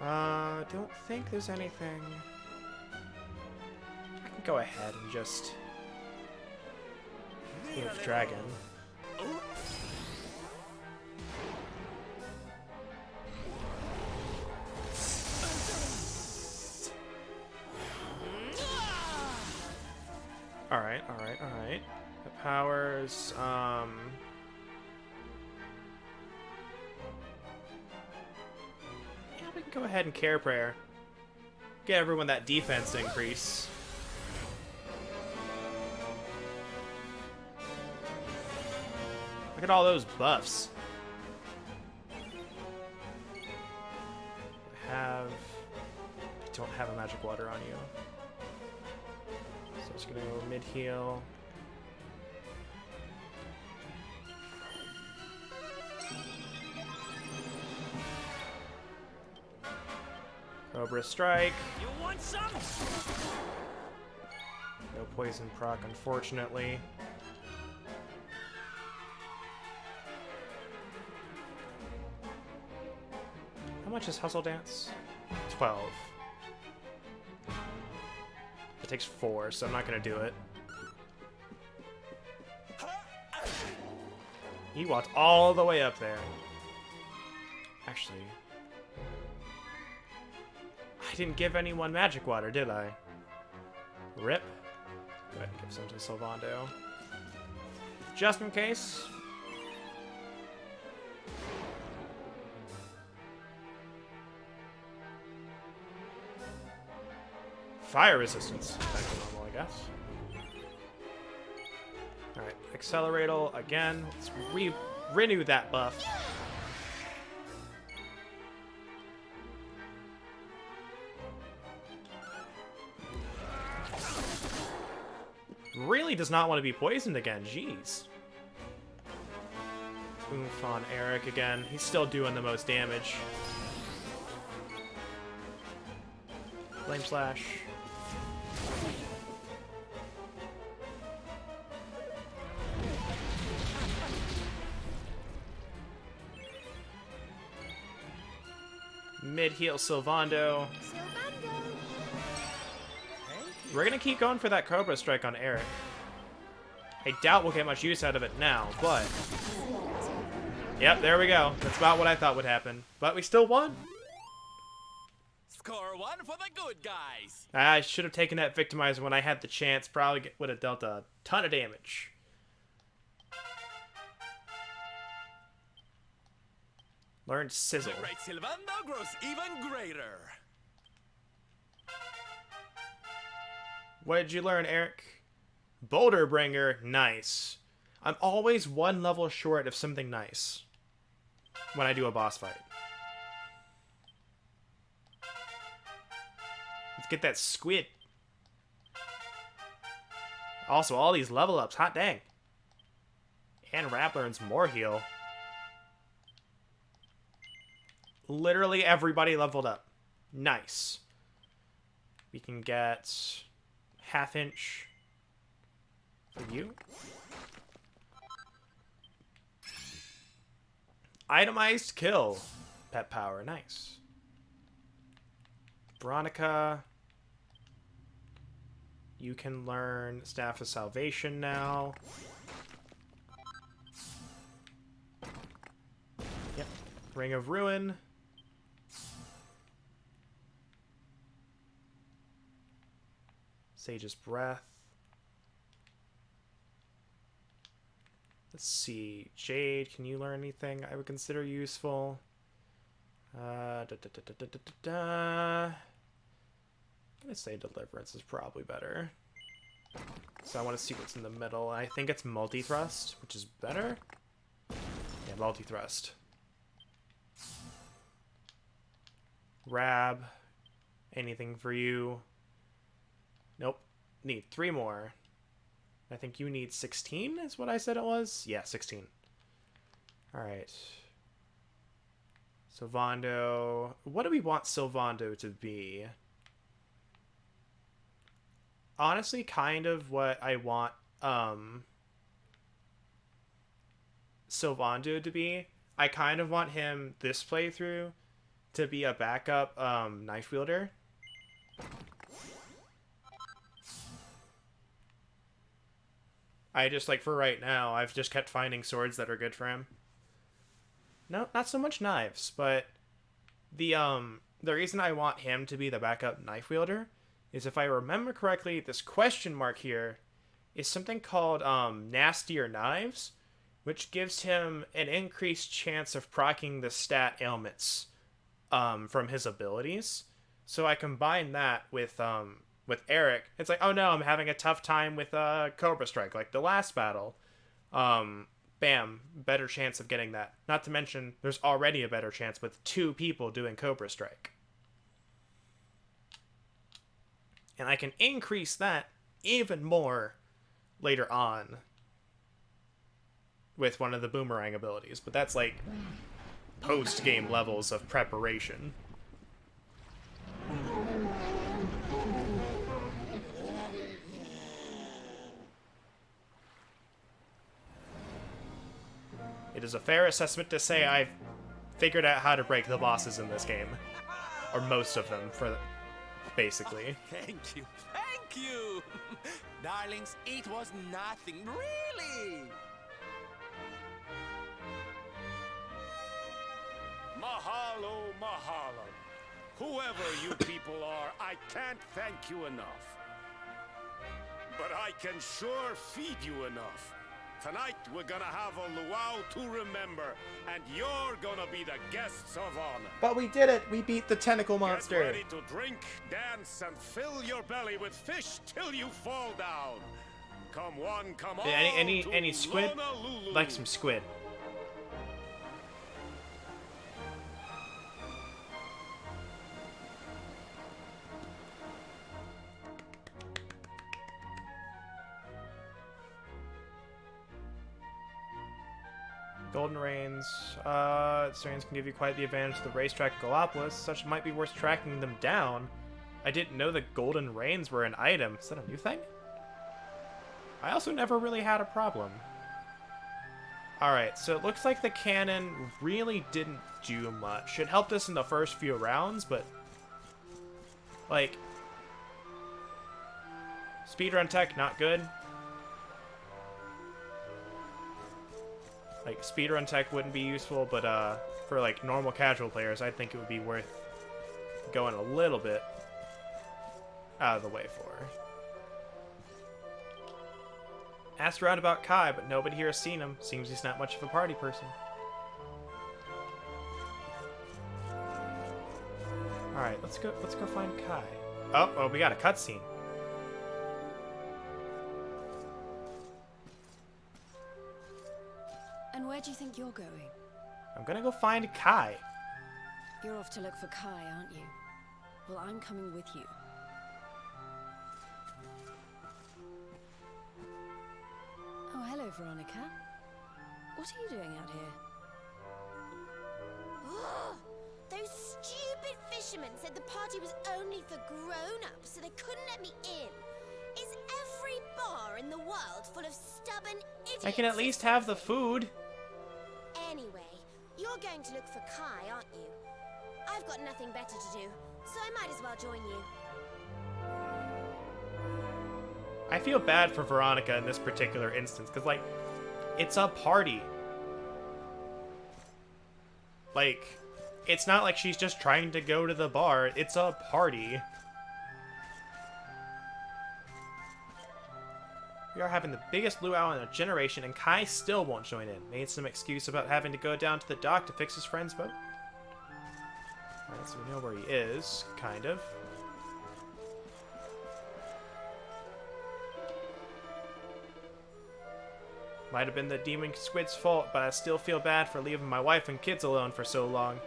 Speaker 1: Don't think there's anything. I can go ahead and just move dragon. Alright, alright, alright. The powers, yeah, we can go ahead and Care Prayer. Get everyone that defense increase. Look at all those buffs. I don't have a magic water on you. So it's gonna go mid-heal. Cobra Strike.
Speaker 4: You want some?
Speaker 1: No poison proc, unfortunately. How much is Hustle Dance? 12. It takes 4, so I'm not gonna do it. He walked all the way up there. Actually, I didn't give anyone magic water, did I? Rip. Go ahead and give some to Sylvando. Just in case. Fire resistance. Back to normal, I guess. Alright, Acceleratal again. Let's renew that buff. Really does not want to be poisoned again, jeez. Oomph on Eric again. He's still doing the most damage. Flame Slash. Mid-heal Sylvando. We're gonna keep going for that Cobra Strike on Eric. I doubt we'll get much use out of it now, but... Yep, there we go. That's about what I thought would happen. But we still won.
Speaker 4: Score one for the good guys.
Speaker 1: I should have taken that Victimizer when I had the chance. Probably would have dealt a ton of damage. Learned Sizzle.
Speaker 4: The great Sylvando grows even greater.
Speaker 1: What did you learn, Eric? Boulder Bringer, nice. I'm always one level short of something nice when I do a boss fight. Get that squid. Also, all these level ups. Hot dang. And Rap learns more heal. Literally everybody leveled up. Nice. We can get half inch for you. Itemized kill. Pet power. Nice. Veronica. You can learn Staff of Salvation now. Yep. Ring of Ruin. Sage's Breath. Let's see. Jade, can you learn anything I would consider useful? I'm gonna say Deliverance is probably better. So I want to see what's in the middle. I think it's Multi-Thrust, which is better. Yeah, Multi-Thrust. Rab. Anything for you? Nope. Need 3 more. I think you need 16 is what I said it was? Yeah, 16. Alright. Sylvando. What do we want Sylvando to be? Honestly, kind of what I want Sylvando to be. I kind of want him this playthrough to be a backup knife wielder. I just, like, for right now, I've just kept finding swords that are good for him. No, not so much knives, but the reason I want him to be the backup knife wielder is, if I remember correctly, this question mark here is something called Nastier Knives, which gives him an increased chance of proccing the stat ailments from his abilities. So I combine that with Eric. It's like, oh no, I'm having a tough time with Cobra Strike, like the last battle. Bam, better chance of getting that. Not to mention, there's already a better chance with 2 people doing Cobra Strike. And I can increase that even more later on with one of the boomerang abilities. But that's like post-game levels of preparation. It is a fair assessment to say I've figured out how to break the bosses in this game. Or most of them, basically.
Speaker 4: Thank you. Thank you. Darlings, it was nothing, really.
Speaker 2: Mahalo, mahalo. Whoever you people are, I can't thank you enough. But I can sure feed you enough. Tonight, we're gonna have a luau to remember, and you're gonna be the guests of honor.
Speaker 1: But we did it! We beat the tentacle monster!
Speaker 2: Get ready to drink, dance, and fill your belly with fish till you fall down. Come one, come all.
Speaker 1: Any squid?
Speaker 2: Honolulu.
Speaker 1: Like some squid. Golden Reins. Reins can give you quite the advantage to the racetrack at Gallipolis, such might be worth tracking them down. I didn't know that Golden Reins were an item. Is that a new thing? I also never really had a problem. Alright, so it looks like the cannon really didn't do much. It helped us in the first few rounds, but like, speedrun tech, not good. Like, speedrun tech wouldn't be useful, but for like normal casual players, I think it would be worth going a little bit out of the way for. Asked around about Kai, but nobody here has seen him. Seems he's not much of a party person. Alright, let's go find Kai. Oh, we got a cutscene.
Speaker 7: And where do you think you're going?
Speaker 1: I'm gonna go find Kai.
Speaker 7: You're off to look for Kai, aren't you? Well, I'm coming with you. Veronica. What are you doing out here?
Speaker 5: Ugh, those stupid fishermen said the party was only for grown-ups, so they couldn't let me in. Is every bar in the world full of stubborn idiots?
Speaker 1: I can at least have the food.
Speaker 5: Anyway, you're going to look for Kai, aren't you? I've got nothing better to do, so I might as well join you.
Speaker 1: I feel bad for Veronica in this particular instance, because, like, it's a party. Like, it's not like she's just trying to go to the bar. It's a party. We are having the biggest luau in a generation, and Kai still won't join in. Made some excuse about having to go down to the dock to fix his friend's boat. Alright, so we know where he is, kind of. Might have been the demon squid's fault, but I still feel bad for leaving my wife and kids alone for so long.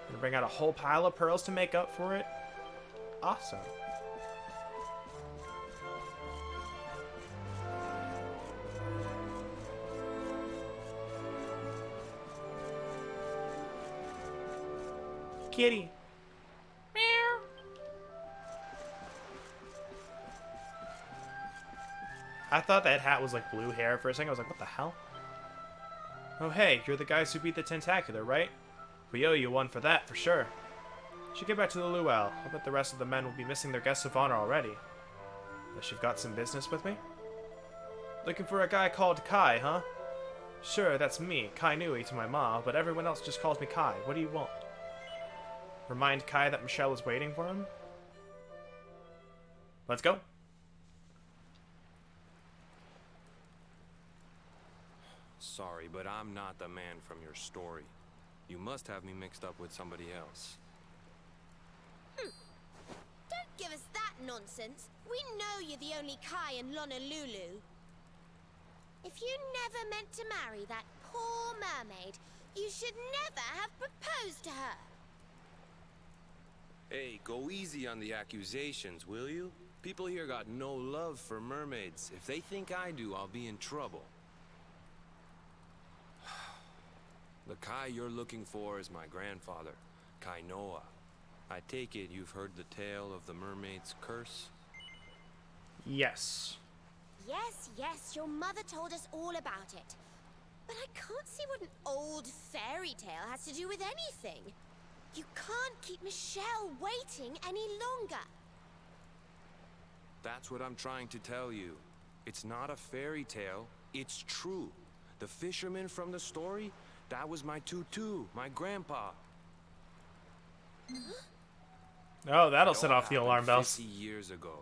Speaker 1: Gonna bring out a whole pile of pearls to make up for it. Awesome. Kitty. Meow. I thought that hat was like blue hair for a second. I was like, what the hell? Oh hey, you're the guys who beat the Tentacular, right? We owe you one for that, for sure. Should get back to the luau. I bet the rest of the men will be missing their guests of honor already. Unless you've got some business with me? Looking for a guy called Kai, huh? Sure, that's me, Kai Nui to my ma, but everyone else just calls me Kai. What do you want? Remind Kai that Michelle is waiting for him? Let's go.
Speaker 6: Sorry, but I'm not the man from your story. You must have me mixed up with somebody else.
Speaker 5: Don't give us that nonsense. We know you're the only Kai in Honolulu. If you never meant to marry that poor mermaid, you should never have proposed to her.
Speaker 6: Hey, go easy on the accusations, will you? People here got no love for mermaids. If they think I do, I'll be in trouble. The Kai you're looking for is my grandfather, Kai Noa. I take it you've heard the tale of the mermaid's curse?
Speaker 1: Yes.
Speaker 5: Yes, your mother told us all about it. But I can't see what an old fairy tale has to do with anything. You can't keep Michelle waiting any longer.
Speaker 6: That's what I'm trying to tell you. It's not a fairy tale, it's true. The fisherman from the story, that was my tutu, my grandpa.
Speaker 1: Oh, that'll
Speaker 6: It
Speaker 1: set
Speaker 6: all
Speaker 1: off the
Speaker 6: happened
Speaker 1: alarm bells.
Speaker 6: 50 years ago,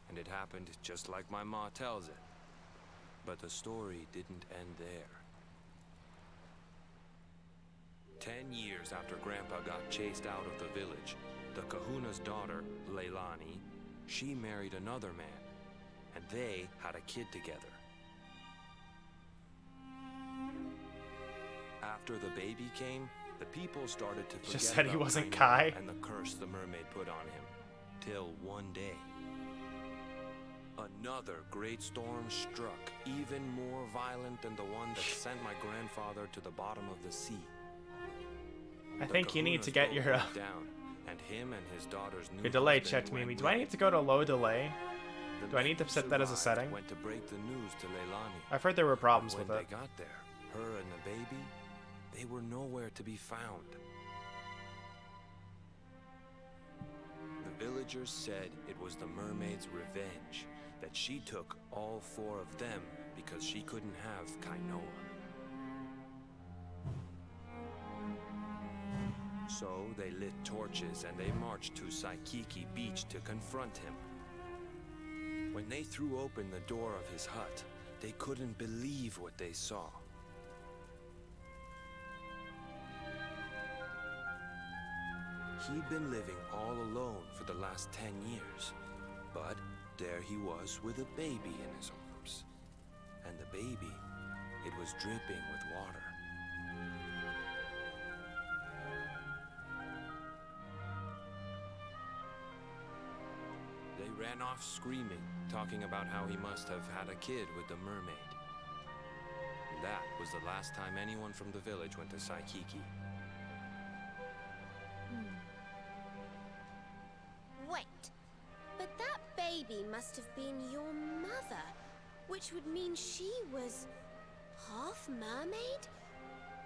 Speaker 6: and it happened just like my ma tells it. But the story didn't end there. 10 years after Grandpa got chased out of the village, the kahuna's daughter, Leilani, she married another man, and they had a kid together. After the baby came, the people started to forget
Speaker 1: Just said he
Speaker 6: about
Speaker 1: wasn't
Speaker 6: Kainoa
Speaker 1: Kai.
Speaker 6: and the curse the mermaid put on him, till one day. Another great storm struck, even more violent than the one that sent my grandfather to the bottom of the sea.
Speaker 1: I think you need to get your
Speaker 6: down, and him and his daughter's new
Speaker 1: your delay
Speaker 6: husband
Speaker 1: checked,
Speaker 6: went
Speaker 1: Mimi. Do I
Speaker 6: with
Speaker 1: need to go to low delay?
Speaker 6: the
Speaker 1: Do I need to
Speaker 6: men who
Speaker 1: set that as a
Speaker 6: survived
Speaker 1: setting?
Speaker 6: Went to break the news to Leilani.
Speaker 1: I've heard there were problems
Speaker 6: When
Speaker 1: with
Speaker 6: they
Speaker 1: it.
Speaker 6: got there, her and the baby, they were nowhere to be found. The villagers said it was the mermaid's revenge, that she took all 4 of them because she couldn't have Kainoa. So they lit torches and they marched to Saikiki Beach to confront him. When they threw open the door of his hut, they couldn't believe what they saw. He'd been living all alone for the last 10 years, but there he was with a baby in his arms. And the baby, it was dripping with water. They ran off screaming, talking about how he must have had a kid with the mermaid. And that was the last time anyone from the village went to Saikiki.
Speaker 5: Wait, but that baby must have been your mother, which would mean she was half mermaid,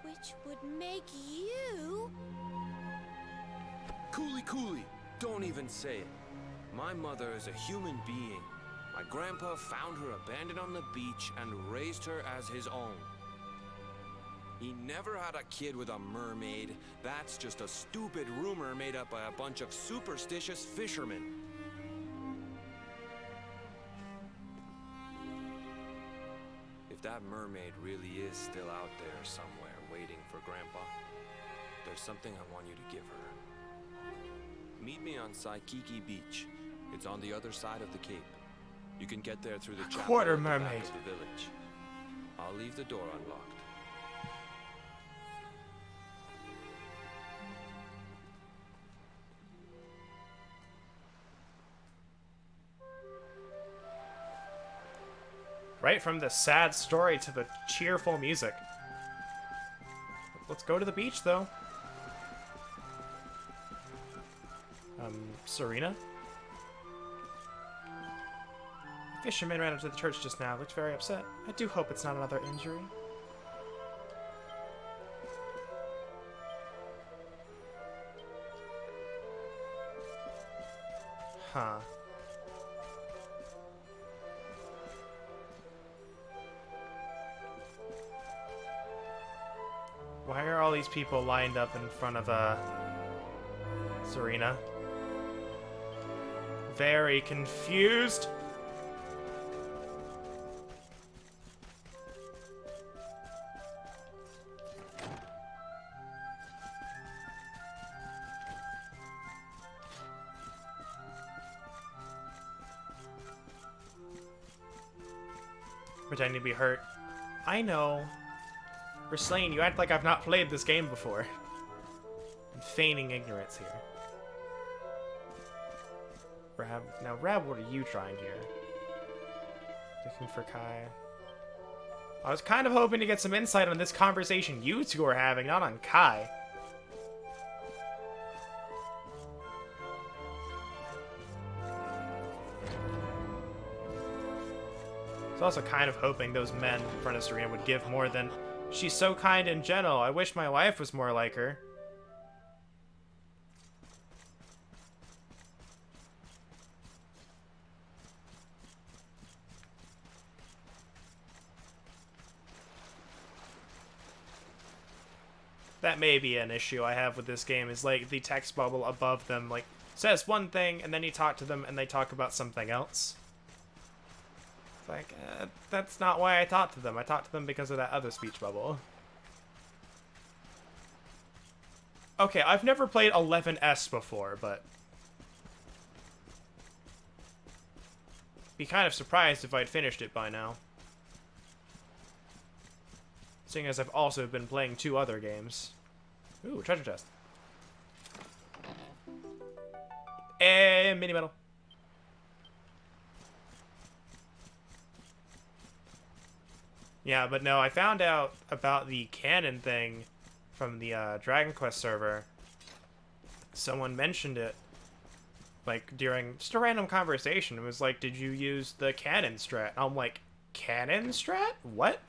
Speaker 5: which would make you...
Speaker 6: Cooley, don't even say it. My mother is a human being. My grandpa found her abandoned on the beach and raised her as his own. He never had a kid with a mermaid. That's just a stupid rumor made up by a bunch of superstitious fishermen. If that mermaid really is still out there somewhere waiting for Grandpa, there's something I want you to give her. Meet me on Saikiki Beach. It's on the other side of the cape. You can get there through the chapel
Speaker 1: quarter
Speaker 6: at the back
Speaker 1: mermaid.
Speaker 6: of the village. I'll leave the door unlocked.
Speaker 1: Right from the sad story to the cheerful music. Let's go to the beach, though. Serena? The fisherman ran up to the church just now. Looked very upset. I do hope it's not another injury. Huh. Why are all these people lined up in front of, Serena? Very confused. Pretending to be hurt. I know. Raslaine, you act like I've not played this game before. I'm feigning ignorance here. Rab, now Rab, what are you trying here? Looking for Kai. I was kind of hoping to get some insight on this conversation you two are having, not on Kai. I was also kind of hoping those men in front of Serena would give more than, "She's so kind and gentle. I wish my wife was more like her." That may be an issue I have with this game, is like the text bubble above them like says one thing and then you talk to them and they talk about something else. It's like, that's not why I talked to them. I talked to them because of that other speech bubble. Okay, I've never played 11S before, but be kind of surprised if I'd finished it by now. Seeing as I've also been playing 2 other games. Ooh, treasure chest. And mini medal. Yeah, but no, I found out about the canon thing from the Dragon Quest server. Someone mentioned it, like, during just a random conversation. It was like, did you use the canon strat? I'm like, canon strat? What?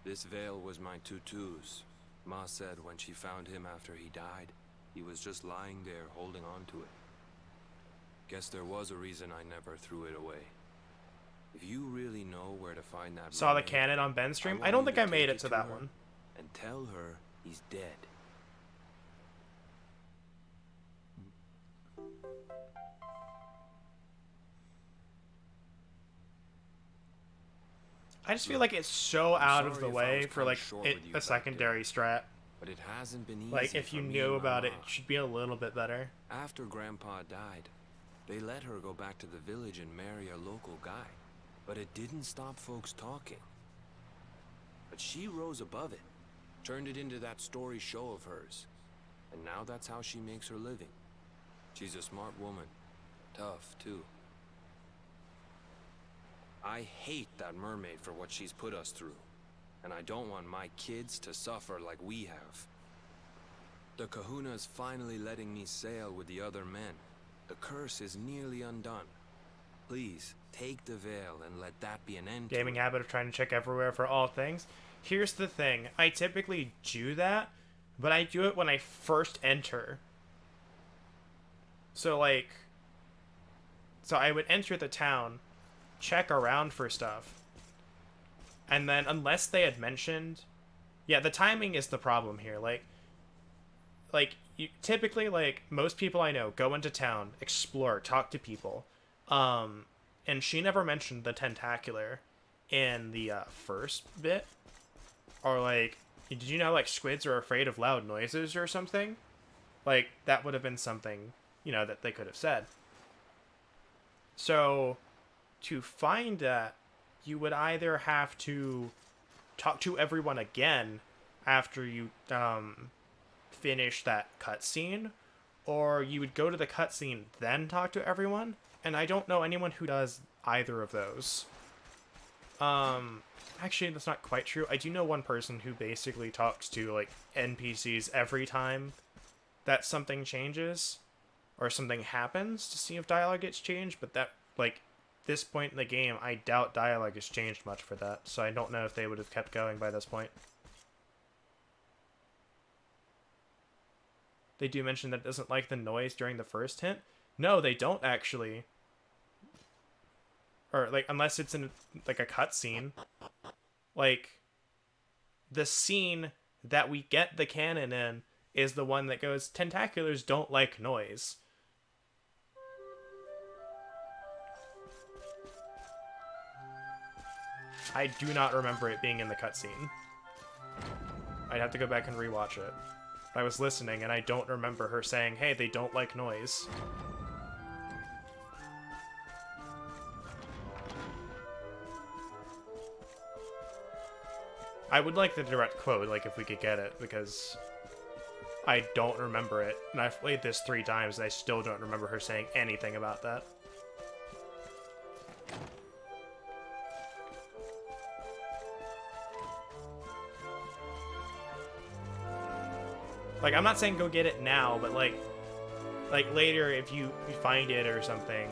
Speaker 6: This veil was my tutu's. Ma said when she found him after he died, he was just lying there holding on to it. Guess there was a reason I never threw it away. If you really know where to find that
Speaker 1: Saw the
Speaker 6: mermaid,
Speaker 1: canon on Ben's stream?
Speaker 6: want
Speaker 1: I don't
Speaker 6: you
Speaker 1: think
Speaker 6: to
Speaker 1: I made
Speaker 6: take
Speaker 1: it to that
Speaker 6: her
Speaker 1: one.
Speaker 6: And tell her he's dead.
Speaker 1: I just feel like it's so out of the
Speaker 6: sorry if I
Speaker 1: way
Speaker 6: was
Speaker 1: for
Speaker 6: kinda
Speaker 1: like
Speaker 6: short with you
Speaker 1: a
Speaker 6: back
Speaker 1: secondary strat.
Speaker 6: But it hasn't been easy.
Speaker 1: Like if you
Speaker 6: for me
Speaker 1: knew
Speaker 6: and
Speaker 1: about it,
Speaker 6: Ma.
Speaker 1: it should be a little bit better.
Speaker 6: After Grandpa died, they let her go back to the village and marry a local guy. But it didn't stop folks talking. But she rose above it, turned it into that story show of hers. And now that's how she makes her living. She's a smart woman. Tough, too. I hate that mermaid for what she's put us through. And I don't want my kids to suffer like we have. The Kahuna's finally letting me sail with the other men. The curse is nearly undone. Please, take the veil and let that be an end to
Speaker 1: Gaming
Speaker 6: it.
Speaker 1: habit of trying to check everywhere for all things. Here's the thing. I typically do that, but I do it when I first enter. So, like... So I would enter the town, check around for stuff, and then unless they had mentioned... Yeah, the timing is the problem here. You, typically, like, most people I know go into town, explore, talk to people. And she never mentioned the tentacular in the first bit. Or, like, did you know, like, squids are afraid of loud noises or something? Like, that would have been something, you know, that they could have said. So, to find that, you would either have to talk to everyone again after you finish that cutscene, or you would go to the cutscene, then talk to everyone. And I don't know anyone who does either of those. Actually, that's not quite true. I do know one person who basically talks to, like, NPCs every time that something changes or something happens to see if dialogue gets changed, but that, like, this point in the game, I doubt dialogue has changed much for that, so I don't know if they would have kept going by this point. They do mention that it doesn't like the noise during the first hint. No, they don't actually. Or, like, unless it's in, like, a cutscene. Like, the scene that we get the canon in is the one that goes, tentaculars don't like noise. I do not remember it being in the cutscene. I'd have to go back and rewatch it. I was listening, and I don't remember her saying, hey, they don't like noise. I would like the direct quote, like, if we could get it, because I don't remember it. And I've played this 3 times, and I still don't remember her saying anything about that. Like, I'm not saying go get it now, but, like later, if you find it or something,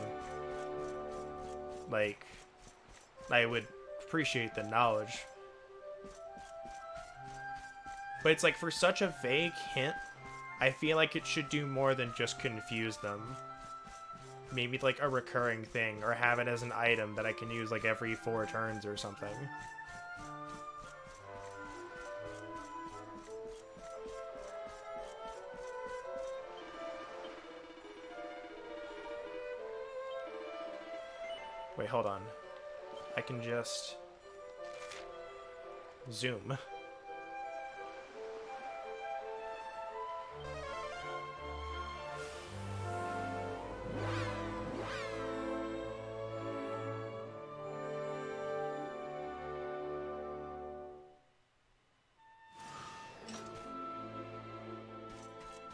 Speaker 1: like, I would appreciate the knowledge. But it's like, for such a vague hint, I feel like it should do more than just confuse them. Maybe like a recurring thing, or have it as an item that I can use like every 4 turns or something. Wait, hold on. I can just zoom.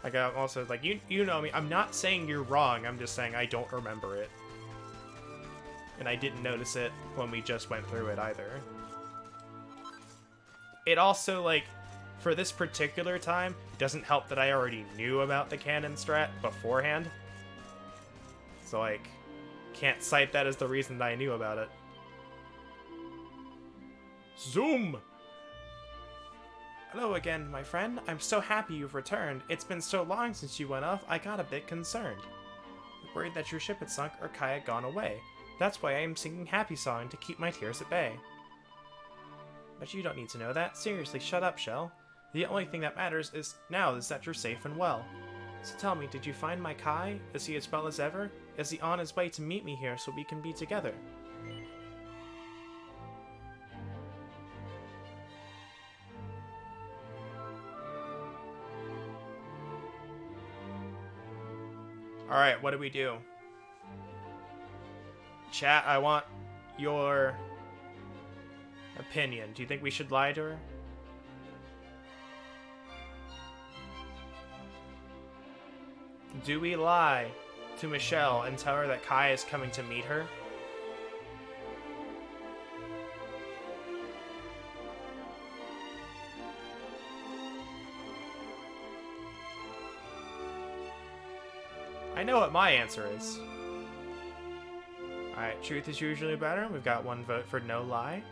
Speaker 1: Like, I'm also, like, you know me, I'm not saying you're wrong, I'm just saying I don't remember it. And I didn't notice it when we just went through it either. It also, like, for this particular time, it doesn't help that I already knew about the canon strat beforehand. So, like, can't cite that as the reason that I knew about it. Zoom! Hello again, my friend. I'm so happy you've returned. It's been so long since you went off, I got a bit concerned. Worried that your ship had sunk or Kai had gone away. That's why I am singing Happy Song to keep my tears at bay. But you don't need to know that. Seriously, shut up, Shell. The only thing that matters is that you're safe and well. So tell me, did you find my Kai? Is he as well as ever? Is he on his way to meet me here so we can be together? Alright, what do we do? Chat, I want your opinion. Do you think we should lie to her? Do we lie to Michelle and tell her that Kai is coming to meet her? I know what my answer is. Alright, truth is usually better. We've got 1 vote for no lie.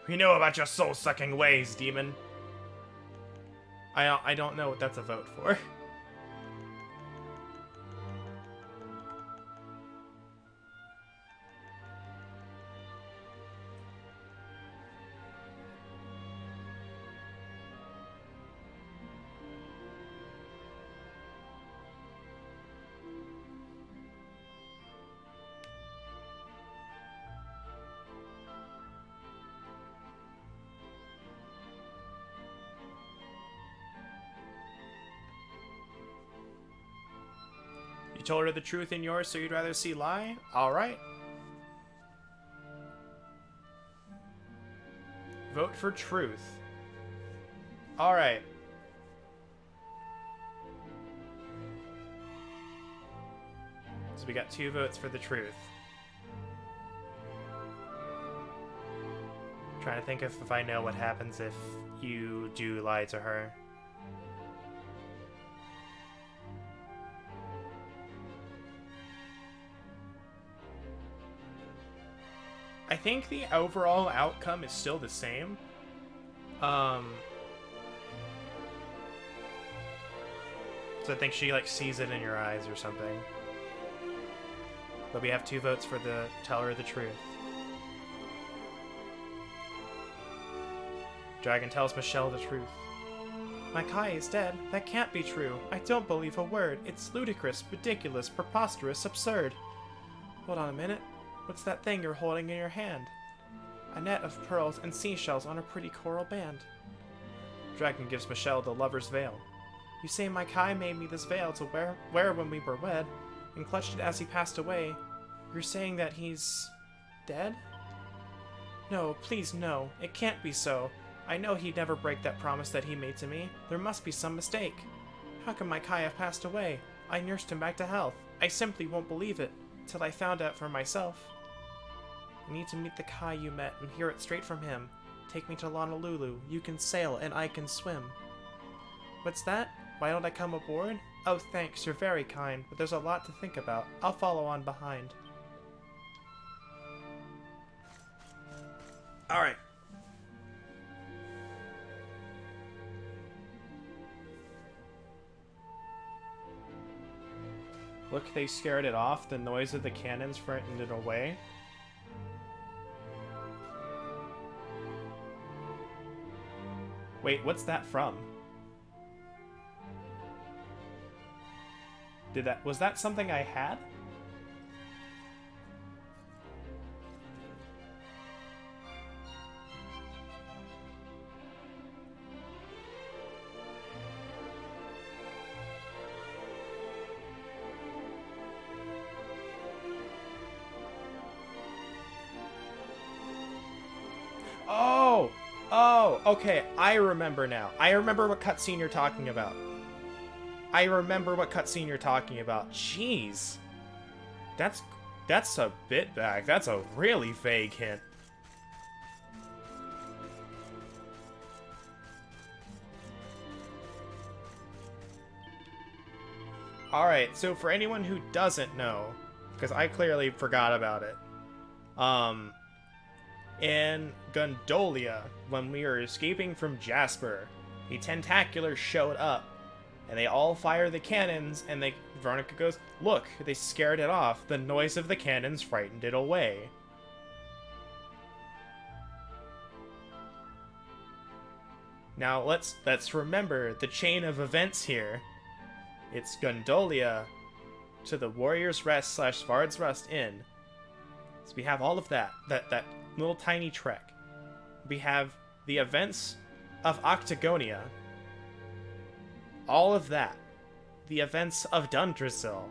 Speaker 1: We know about your soul-sucking ways, demon. I don't know what that's a vote for. You told her the truth in yours, so you'd rather see lie? Alright. Vote for truth. Alright. So we got 2 votes for the truth. Trying to think if I know what happens if you do lie to her. I think the overall outcome is still the same. So I think she like sees it in your eyes or something. But we have 2 votes for the tell her the truth. Dragon tells Michelle the truth. My Kai is dead. That can't be true. I don't believe a word. It's ludicrous, ridiculous, preposterous, absurd. Hold on a minute. What's that thing you're holding in your hand? A net of pearls and seashells on a pretty coral band. Dragon gives Michelle the lover's veil. You say my Kai made me this veil to wear when we were wed, and clutched it as he passed away. You're saying that he's... dead? No, please no. It can't be so. I know he'd never break that promise that he made to me. There must be some mistake. How can my Kai have passed away? I nursed him back to health. I simply won't believe it, till I found out for myself. I need to meet the Kai you met and hear it straight from him. Take me to Honolulu. You can sail and I can swim. What's that? Why don't I come aboard? Oh, thanks. You're very kind, but there's a lot to think about. I'll follow on behind. Alright. Look, they scared it off. The noise of the cannons frightened it away. Wait, what's that from? Was that something I had? Oh, okay, I remember now. I remember what cutscene you're talking about. Jeez. That's a bit back. That's a really vague hint. Alright, so for anyone who doesn't know, because I clearly forgot about it, in Gondolia, when we were escaping from Jasper, the Tentacular showed up, and they all fire the cannons, and Veronica goes, look, they scared it off. The noise of the cannons frightened it away. Now, let's remember the chain of events here. It's Gondolia to the Warrior's Rest / Svard's Rest Inn. So we have all of that little tiny trek. We have the events of Octagonia. All of that. The events of Dundrasil.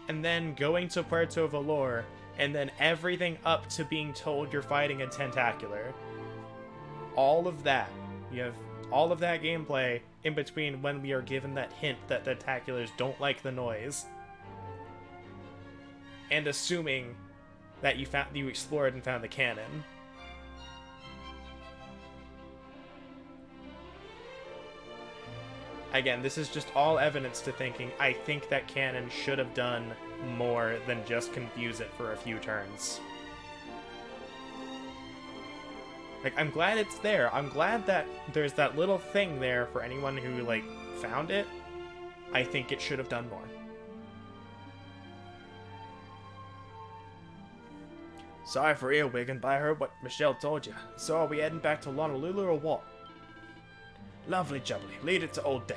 Speaker 1: And then going to Puerto Valor, and then everything up to being told you're fighting a Tentacular. All of that. You have all of that gameplay in between when we are given that hint that the Tentaculars don't like the noise. And assuming that you explored and found the cannon. Again, this is just all evidence to thinking I think that canon should have done more than just confuse it for a few turns. Like, I'm glad it's there. I'm glad that there's that little thing there for anyone who, like, found it. I think it should have done more. Sorry for earwigging, but I heard what Michelle told you. So are we heading back to Honolulu or what? Lovely jubbly. Lead it to old Dave.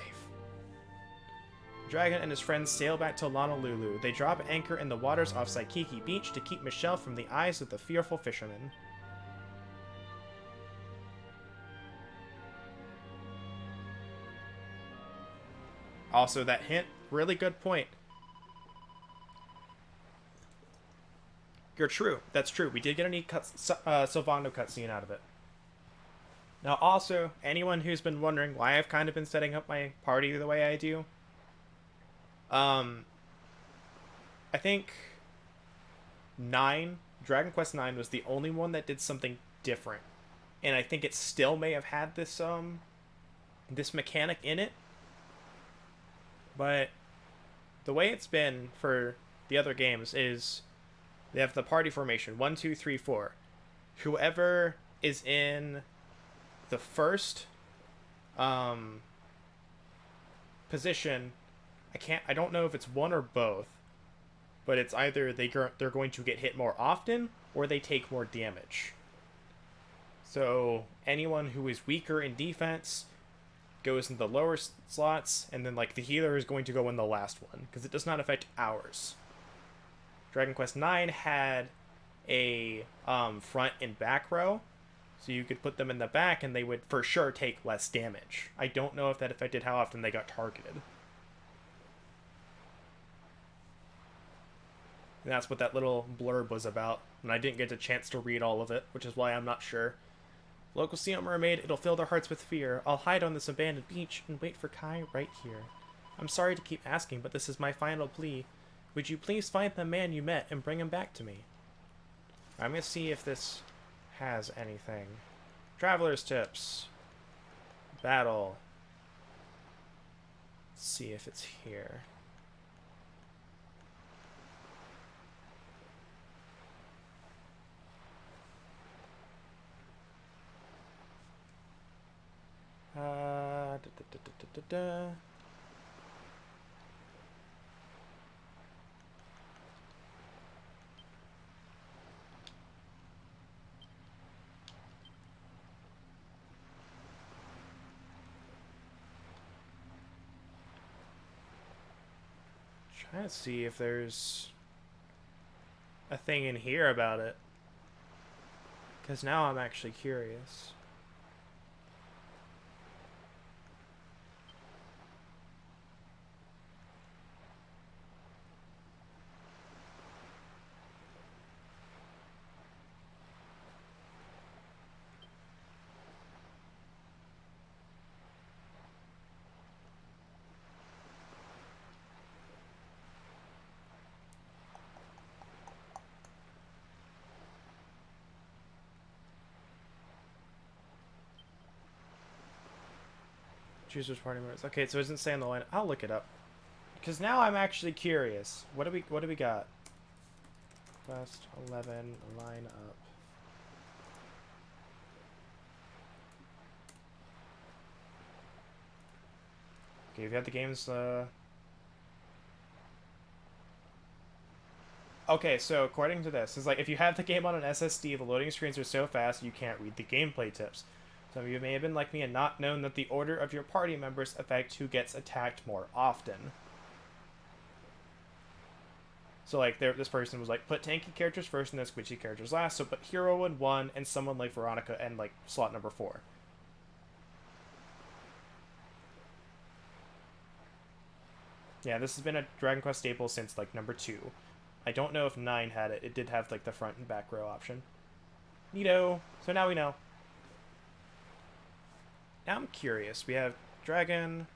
Speaker 1: Dragon and his friends sail back to Honolulu. They drop anchor in the waters off Saikiki Beach to keep Michelle from the eyes of the fearful fishermen. Also, that hint, really good point. You're true. That's true. We did get a neat Sylvando cutscene out of it. Now, also, anyone who's been wondering why I've kind of been setting up my party the way I do, I think Dragon Quest IX was the only one that did something different, and I think it still may have had this this mechanic in it, but the way it's been for the other games is they have the party formation 1, 2, 3, 4. Whoever is in the first position, I don't know if it's one or both, but it's either they're going to get hit more often or they take more damage. So anyone who is weaker in defense goes in the lower slots, and then like the healer is going to go in the last one because it does not affect ours. Dragon Quest IX had a front and back row, so you could put them in the back and they would for sure take less damage. I don't know if that affected how often they got targeted. And that's what that little blurb was about, and I didn't get a chance to read all of it, which is why I'm not sure. Locals see a mermaid, it'll fill their hearts with fear. I'll hide on this abandoned beach and wait for Kai right here. I'm sorry to keep asking, but this is my final plea. Would you please find the man you met and bring him back to me? I'm gonna see if this has anything. Traveler's tips. Battle. Let's see if it's here. Trying to see if there's a thing in here about it, because now I'm actually curious. Choose which party members. Okay, so it doesn't say on the line. I'll look it up, because now I'm actually curious. What do we got? Quest 11, line up. Okay, you've got the games. Okay, so according to this, it's like if you have the game on an SSD, the loading screens are so fast you can't read the gameplay tips. Some of you may have been like me and not known that the order of your party members affect who gets attacked more often. So like this person was like, put tanky characters first and then squishy characters last, so put hero in 1 and someone like Veronica and like slot number 4. Yeah, this has been a Dragon Quest staple since like number 2. I don't know if 9 had it. It did have like the front and back row option. Neato. So now we know. Now I'm curious. We have Dragon.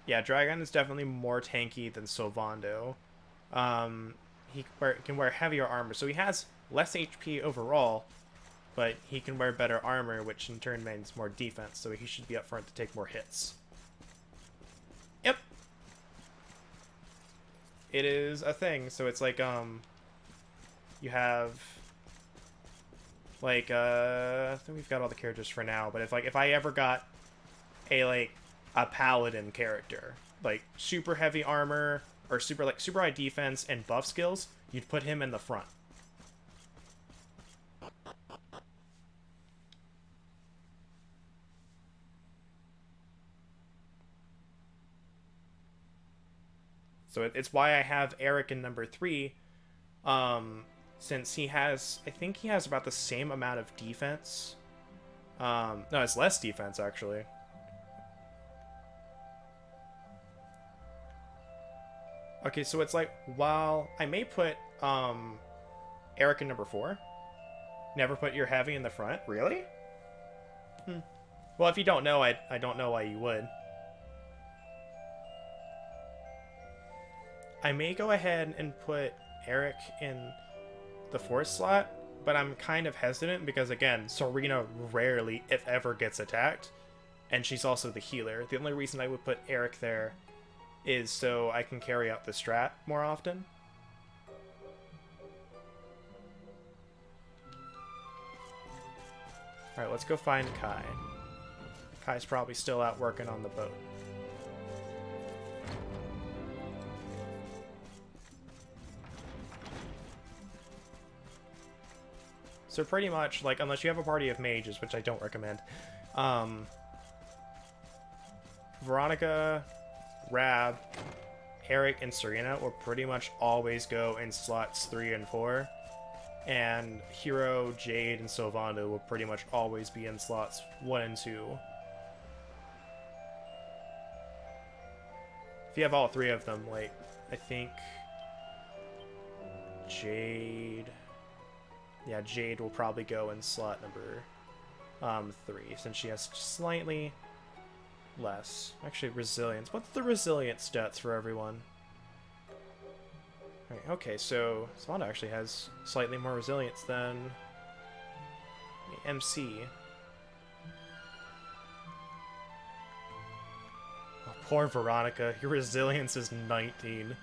Speaker 1: Yeah, Dragon is definitely more tanky than Sylvando. He can wear heavier armor, so he has less HP overall, but he can wear better armor, which in turn means more defense, so he should be up front to take more hits. it is a thing. So it's like you have like I think we've got all the characters for now, but if I ever got a paladin character, like super heavy armor or super high defense and buff skills, you'd put him in the front. So it's why I have Eric in number 3, since he has, I think he has about the same amount of defense. No, it's less defense, actually. Okay, so it's like, while I may put Eric in number 4, never put your heavy in the front. Really? Well, if you don't know, I don't know why you would. I may go ahead and put Eric in the 4th slot, but I'm kind of hesitant because, again, Serena rarely, if ever, gets attacked, and she's also the healer. The only reason I would put Eric there is so I can carry out the strat more often. Alright, let's go find Kai. Kai's probably still out working on the boat. So pretty much, like, unless you have a party of mages, which I don't recommend, Veronica, Rab, Eric, and Serena will pretty much always go in slots 3 and 4. And Hero, Jade, and Sylvando will pretty much always be in slots 1 and 2. If you have all 3 of them, like, I think Jade... Yeah, Jade will probably go in slot number 3, since she has slightly less. Actually, resilience. What's the resilience stats for everyone? Right, okay, so Sylvando actually has slightly more resilience than the MC. Oh, poor Veronica. Your resilience is 19.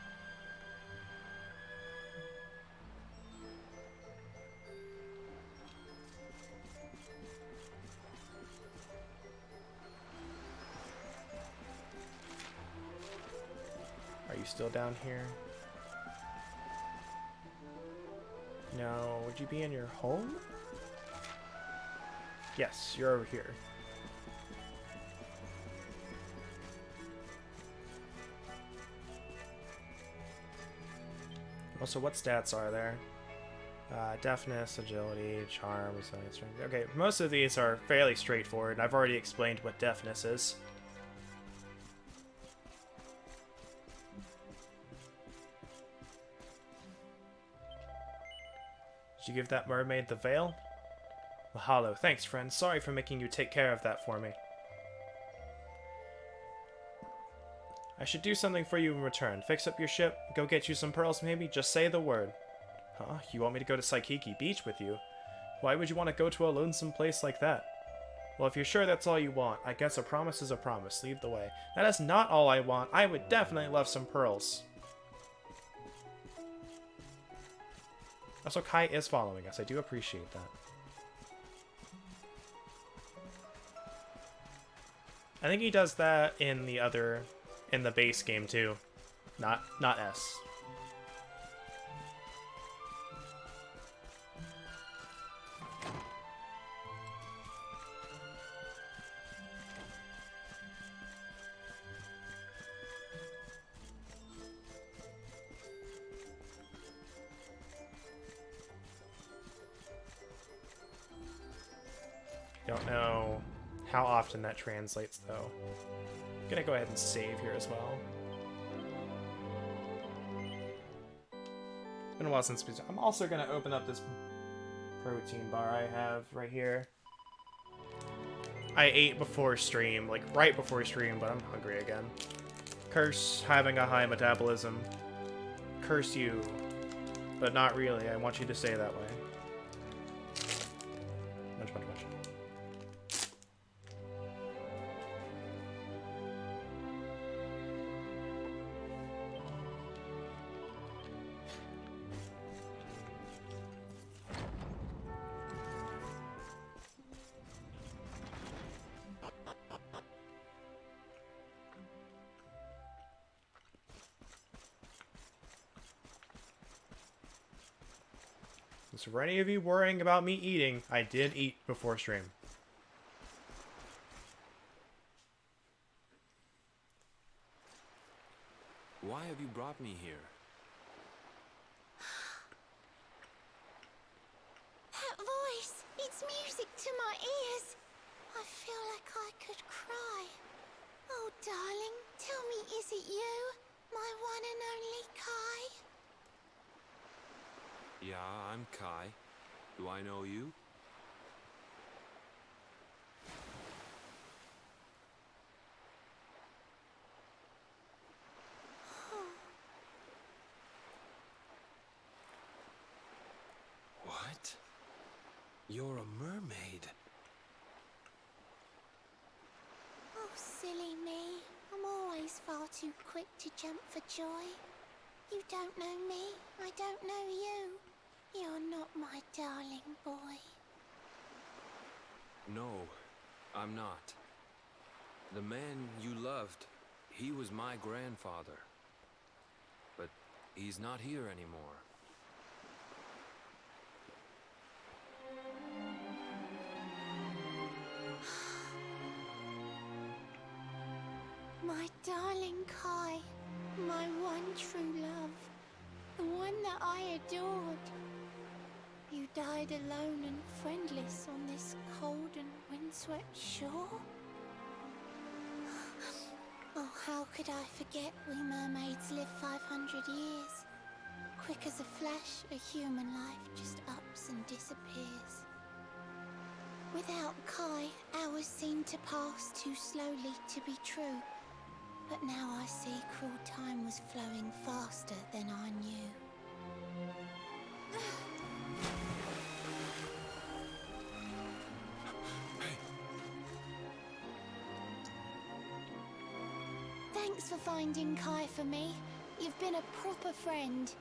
Speaker 1: Are you still down here? No, would you be in your home? Yes, you're over here. Also, what stats are there? Deafness, agility, charm, resilience, strength. Okay, most of these are fairly straightforward, and I've already explained what deafness is. Did you give that mermaid the veil? Mahalo. Thanks, friend. Sorry for making you take care of that for me. I should do something for you in return. Fix up your ship, go get you some pearls maybe? Just say the word. Huh? You want me to go to Saikiki Beach with you? Why would you want to go to a lonesome place like that? Well, if you're sure that's all you want, I guess a promise is a promise. Lead the way. That is not all I want. I would definitely love some pearls. Also, Kai is following us. I do appreciate that. I think he does that in the base game too. Not S. Don't know how often that translates, though. I'm gonna go ahead and save here as well. It's been a while since I'm also gonna open up this protein bar I have right here. I ate before stream, like right before stream, but I'm hungry again. Curse having a high metabolism. Curse you. But not really, I want you to stay that way. Munch, munch, munch. So for any of you worrying about me eating, I did eat before stream.
Speaker 6: Why have you brought me here?
Speaker 5: That voice! It's music to my ears! I feel like I could cry. Oh, darling, tell me, is it you? My one and only Kai?
Speaker 6: Yeah, I'm Kai. Do I know you? What? You're a mermaid.
Speaker 5: Oh, silly me. I'm always far too quick to jump for joy. You don't know me, I don't know you. You're not my darling boy.
Speaker 6: No, I'm not. The man you loved, he was my grandfather. But he's not here anymore.
Speaker 5: My darling Kai, my one true love, the one that I adored. You died alone and friendless on this cold and windswept shore? Oh, how could I forget we mermaids live 500 years? Quick as a flash, a human life just ups and disappears. Without Kai, hours seem to pass too slowly to be true. But now I see cruel time was flowing faster than I knew. Thanks for finding Kai for me. You've been a proper friend.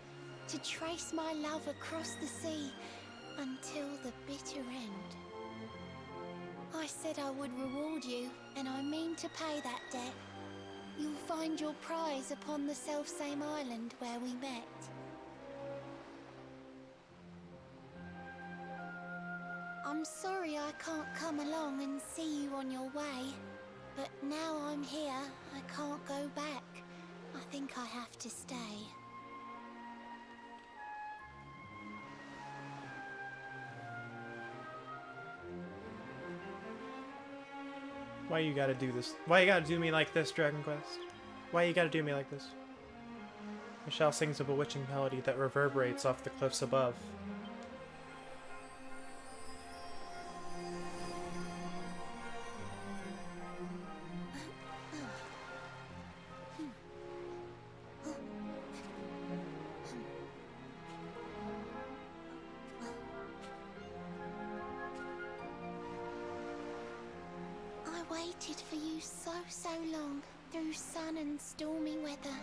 Speaker 5: To trace my love across the sea until the bitter end. I said I would reward you, and I mean to pay that debt. You'll find your prize upon the selfsame island where we met. I'm sorry I can't come along and see you on your way, but now I'm here, I can't go back. I think I have to stay.
Speaker 1: Why you gotta do this? Why you gotta do me like this, Dragon Quest? Why you gotta do me like this? Michelle sings a bewitching melody that reverberates off the cliffs above.
Speaker 5: I waited for you so long, through sun and stormy weather.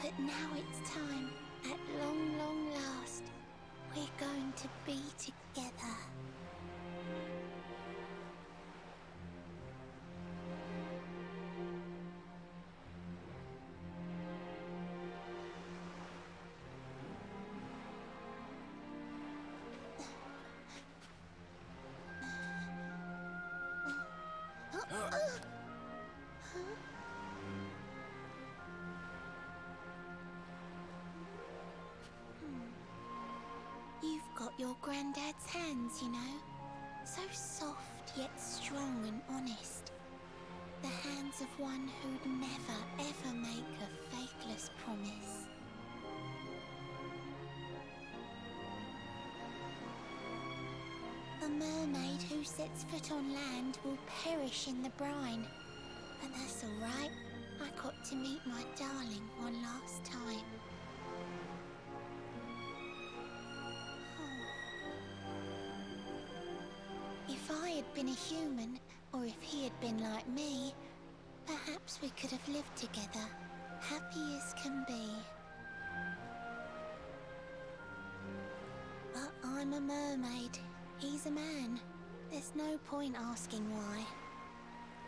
Speaker 5: But now it's time, at long last, we're going to be together. You've got your granddad's hands, you know. So soft yet strong and honest. The hands of one who'd never ever make a faithless promise. A mermaid who sets foot on land will perish in the brine. But that's alright. I got to meet my darling one last time. If I had been a human, or if he had been like me, perhaps we could have lived together, happy as can be. But I'm a mermaid, he's a man. There's no point asking why.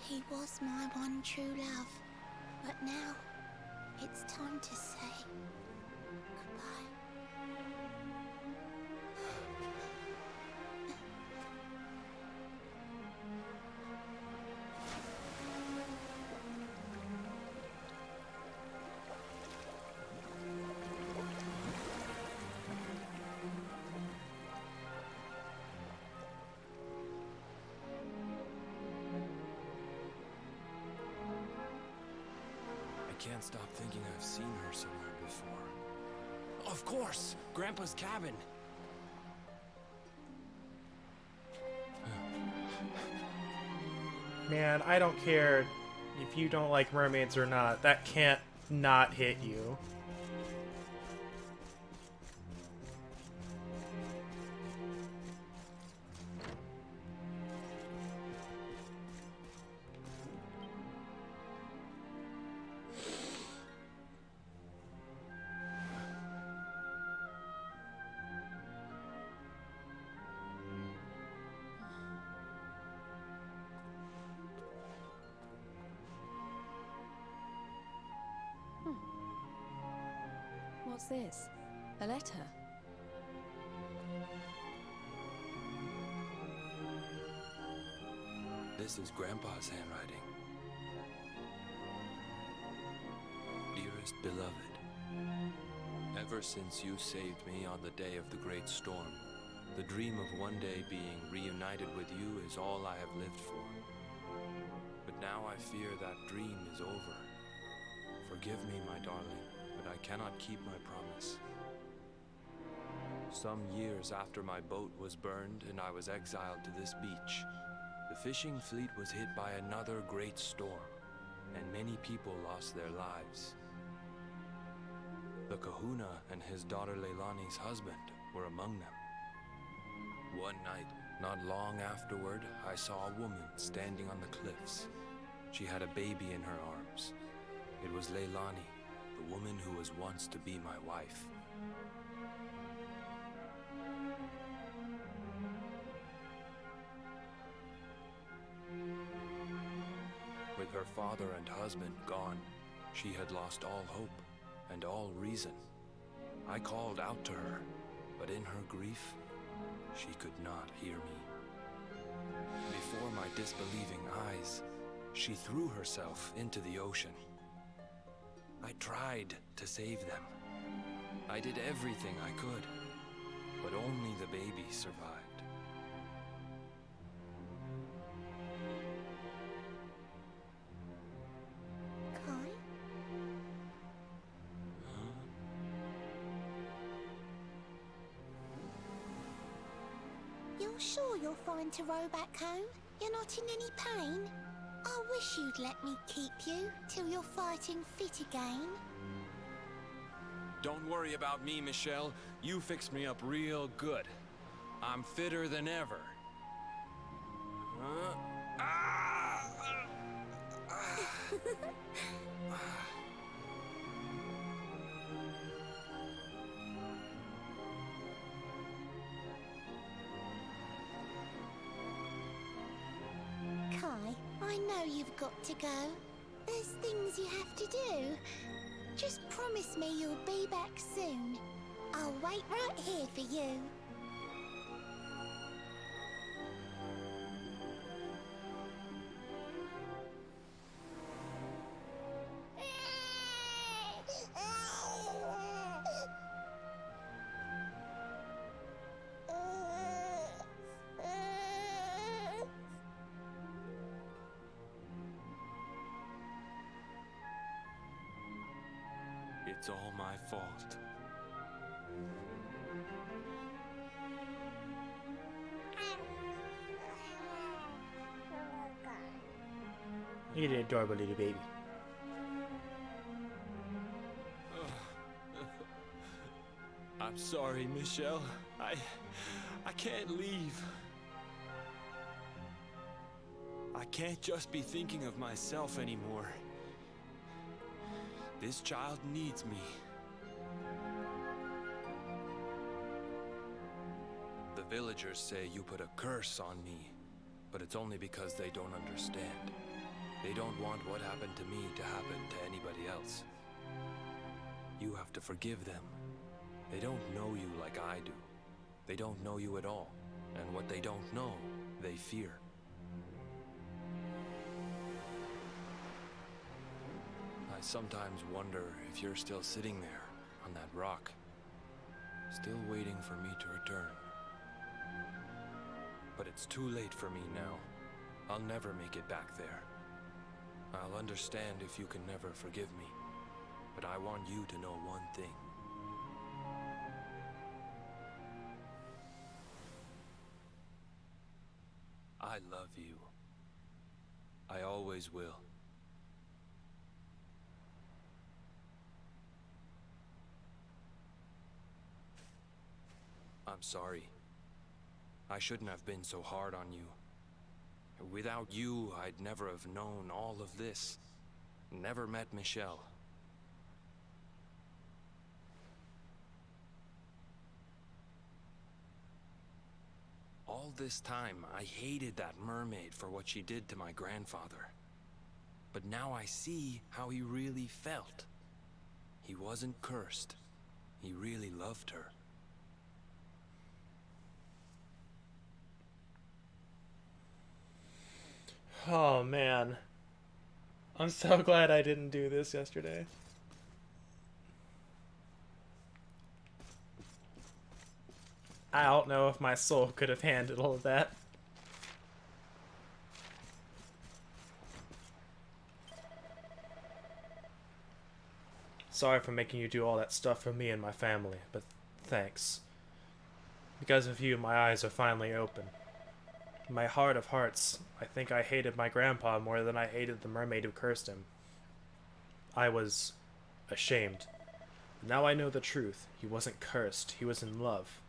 Speaker 5: He was my one true love, but now it's time to say goodbye.
Speaker 6: can't stop thinking I've seen her somewhere before.
Speaker 3: Of course! Grandpa's cabin!
Speaker 1: Man, I don't care if you don't like mermaids or not. That can't not hit you.
Speaker 7: What's this? A letter?
Speaker 6: This is Grandpa's handwriting. Dearest beloved, ever since you saved me on the day of the great storm, the dream of one day being reunited with you is all I have lived for. But now I fear that dream is over. Forgive me, my darling, but I cannot keep my promise. Some years after my boat was burned and I was exiled to this beach, the fishing fleet was hit by another great storm, and many people lost their lives. The kahuna and his daughter Leilani's husband were among them. One night, not long afterward, I saw a woman standing on the cliffs. She had a baby in her arms. It was Leilani, the woman who was once to be my wife. With her father and husband gone, she had lost all hope and all reason. I called out to her, but in her grief, she could not hear me. Before my disbelieving eyes, she threw herself into the ocean. I tried to save them. I did everything I could, but only the baby survived.
Speaker 5: Kai? You're sure you're fine to row back home? You're not in any pain? I wish you'd let me keep you till you're fighting fit again.
Speaker 6: Don't worry about me, Michelle. You fixed me up real good. I'm fitter than ever.
Speaker 5: Kai, I know you've got to go. There's things you have to do. Just promise me you'll be back soon. I'll wait right here for you.
Speaker 6: It's all my fault.
Speaker 1: You're an adorable little baby.
Speaker 6: I'm sorry, Michelle. I can't leave. I can't just be thinking of myself anymore. This child needs me. The villagers say you put a curse on me, but it's only because they don't understand. They don't want what happened to me to happen to anybody else. You have to forgive them. They don't know you like I do. They don't know you at all, and what they don't know, they fear. I sometimes wonder if you're still sitting there on that rock, still waiting for me to return. But it's too late for me now. I'll never make it back there. I'll understand if you can never forgive me. But I want you to know one thing. I love you. I always will. I'm sorry. I shouldn't have been so hard on you. Without you, I'd never have known all of this. Never met Michelle. All this time, I hated that mermaid for what she did to my grandfather. But now I see how he really felt. He wasn't cursed. He really loved her.
Speaker 1: Oh man. I'm so glad I didn't do this yesterday. I don't know if my soul could have handled all of that. Sorry for making you do all that stuff for me and my family, but thanks. Because of you, my eyes are finally open. In my heart of hearts, I think I hated my grandpa more than I hated the mermaid who cursed him. I was ashamed. Now I know the truth. He wasn't cursed. He was in love.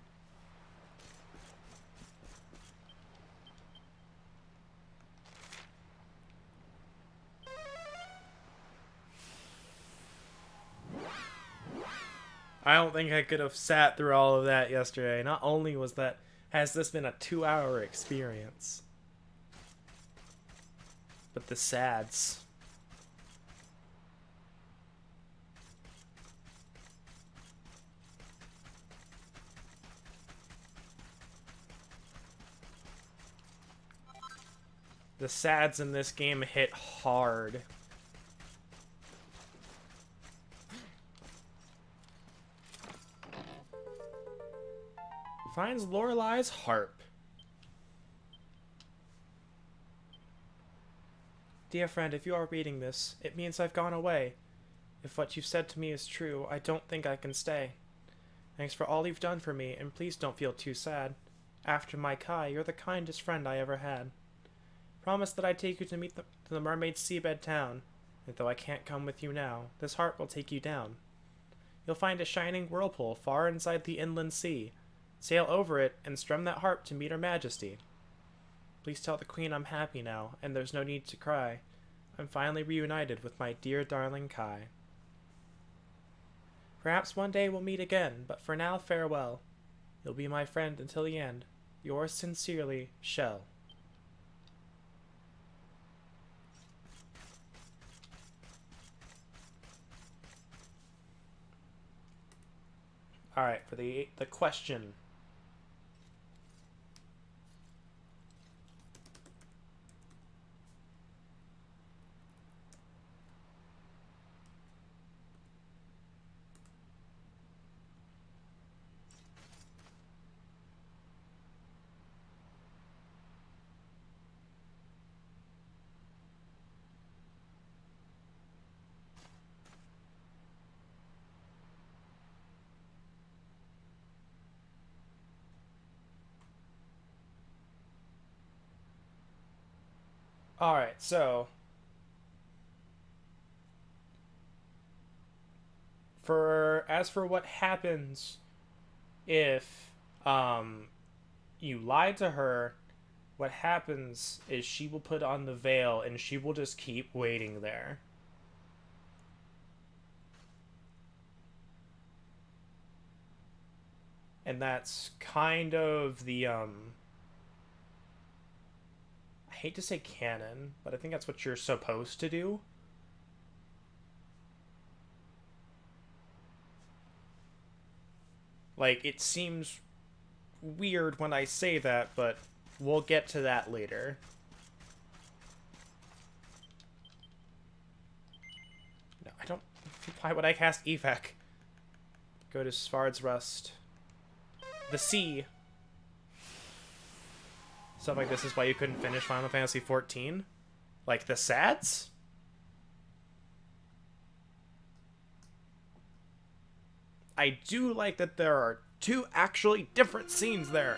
Speaker 1: I don't think I could have sat through all of that yesterday. Not only has this been a 2-hour experience, but the sads. The sads in this game hit hard. Finds Lorelai's harp. Dear friend, if you are reading this, it means I've gone away. If what you've said to me is true, I don't think I can stay. Thanks for all you've done for me, and please don't feel too sad. After my Kai, you're the kindest friend I ever had. Promise that I'd take you to meet the mermaid's seabed town. And though I can't come with you now, this harp will take you down. You'll find a shining whirlpool far inside the inland sea. Sail over it and strum that harp to meet her majesty. Please tell the queen I'm happy now, and there's no need to cry. I'm finally reunited with my dear darling Kai. Perhaps one day we'll meet again, but for now, farewell. You'll be my friend until the end. Yours sincerely, Shell. Alright, for the question. Alright, so as for what happens if you lie to her, what happens is she will put on the veil and she will just keep waiting there. And that's kind of the I hate to say canon, but I think that's what you're supposed to do. Like, it seems weird when I say that, but we'll get to that later. No, I don't... Why would I cast Evac? Go to Svard's Rust. The sea. Stuff like this is why you couldn't finish Final Fantasy XIV? Like, the sads? I do like that there are two actually different scenes there.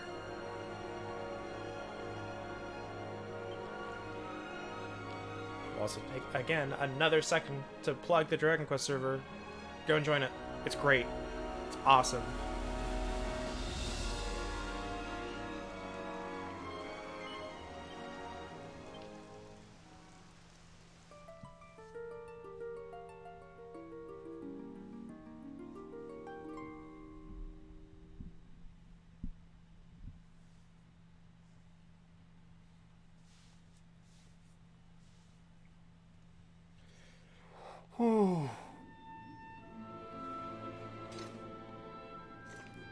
Speaker 1: We'll also take, again, another second to plug the Dragon Quest server. Go and join it. It's great. It's awesome.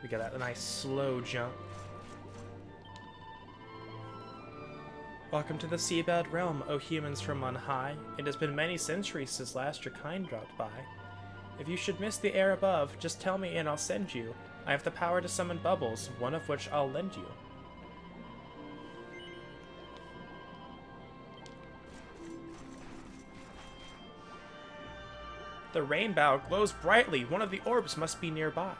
Speaker 1: We got that nice slow jump. Welcome to the Seabed Realm, O humans from on high. It has been many centuries since last your kind dropped by. If you should miss the air above, just tell me and I'll send you. I have the power to summon bubbles, one of which I'll lend you. The rainbow glows brightly. One of the orbs must be nearby.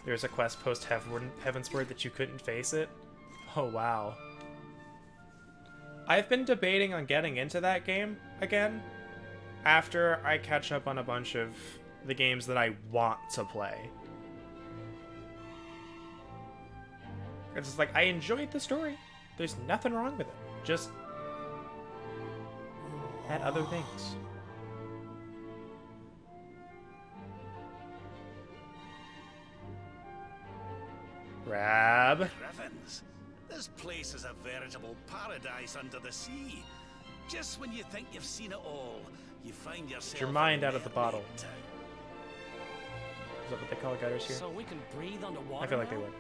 Speaker 1: There's a quest post Heavensward that you couldn't face it. Oh, wow. I've been debating on getting into that game again after I catch up on a bunch of the games that I want to play. It's just like, I enjoyed the story. There's nothing wrong with it. Just had other things. Grab.
Speaker 2: Heavens, this place is a veritable paradise under the sea. Just when you think you've seen it all, you find yourself.
Speaker 1: Get your mind
Speaker 2: in
Speaker 1: out of the bottle.
Speaker 2: Mermaid Town.
Speaker 1: Is that what they call gutters here?
Speaker 3: So we can breathe underwater.
Speaker 1: I feel like
Speaker 3: now?
Speaker 1: they would.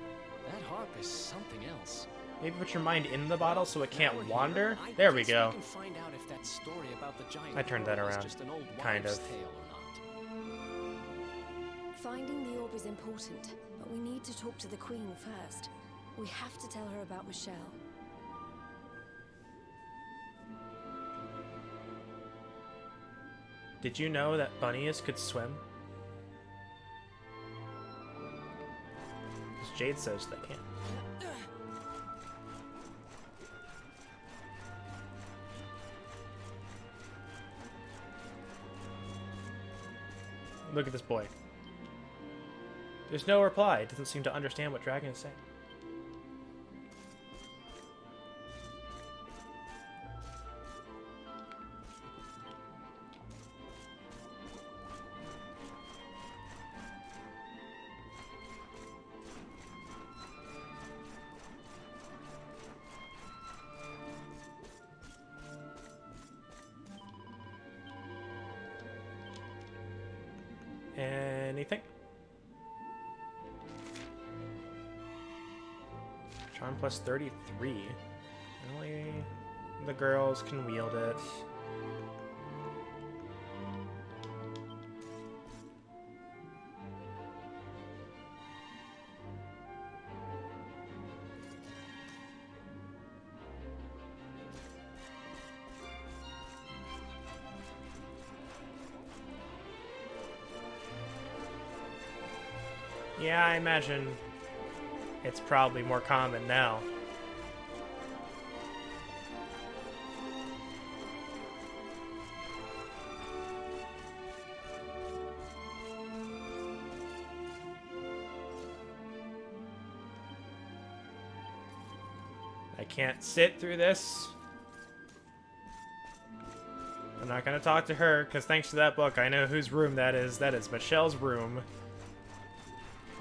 Speaker 3: That harp is something else.
Speaker 1: Maybe put your mind in the bottle so it
Speaker 3: Now
Speaker 1: can't
Speaker 3: we're here,
Speaker 1: wander.
Speaker 3: I
Speaker 1: There we
Speaker 3: guess
Speaker 1: go.
Speaker 3: We can find out if that story about the giant
Speaker 1: I turned that
Speaker 3: pearl is
Speaker 1: around.
Speaker 3: just an old
Speaker 1: Kind
Speaker 3: wives'
Speaker 1: of.
Speaker 3: tale or not.
Speaker 7: Finding the orb is important, but we need to talk to the Queen first. We have to tell her about Michelle.
Speaker 1: Did you know that bunnies could swim? Because Jade says they can't. Look at this boy. There's no reply. It doesn't seem to understand what Dragon is saying. Anything? Charm plus 33. Only the girls can wield it. Yeah, I imagine it's probably more common now. I can't sit through this. I'm not gonna talk to her, because thanks to that book, I know whose room that is. That is Michelle's room.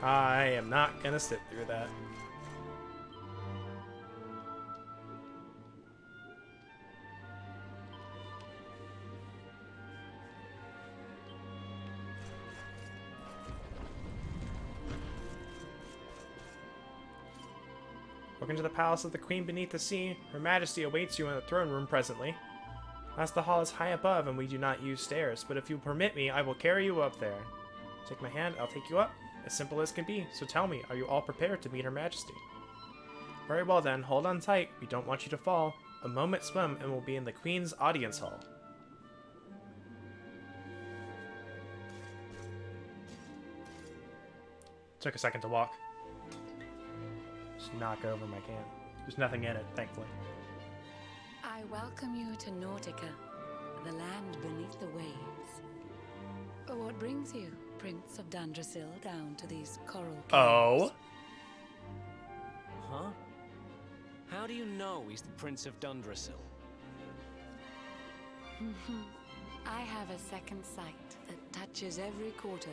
Speaker 1: I am not gonna sit through that. Welcome to the palace of the Queen beneath the sea. Her Majesty awaits you in the throne room presently. Master Hall is high above and we do not use stairs, but if you permit me, I will carry you up there. Take my hand, I'll take you up. As simple as can be, so tell me, are you all prepared to meet Her Majesty? Very well then, hold on tight, we don't want you to fall. A moment swim and we'll be in the Queen's audience hall. Took a second to walk. Just knock over my can. There's nothing in it, thankfully.
Speaker 7: I welcome you to Nautica, the land beneath the waves. What brings you, Prince of Dundrasil, down to these coral caves?
Speaker 1: Oh?
Speaker 3: Huh? How do you know he's the Prince of Dundrasil?
Speaker 7: I have a second sight that touches every quarter,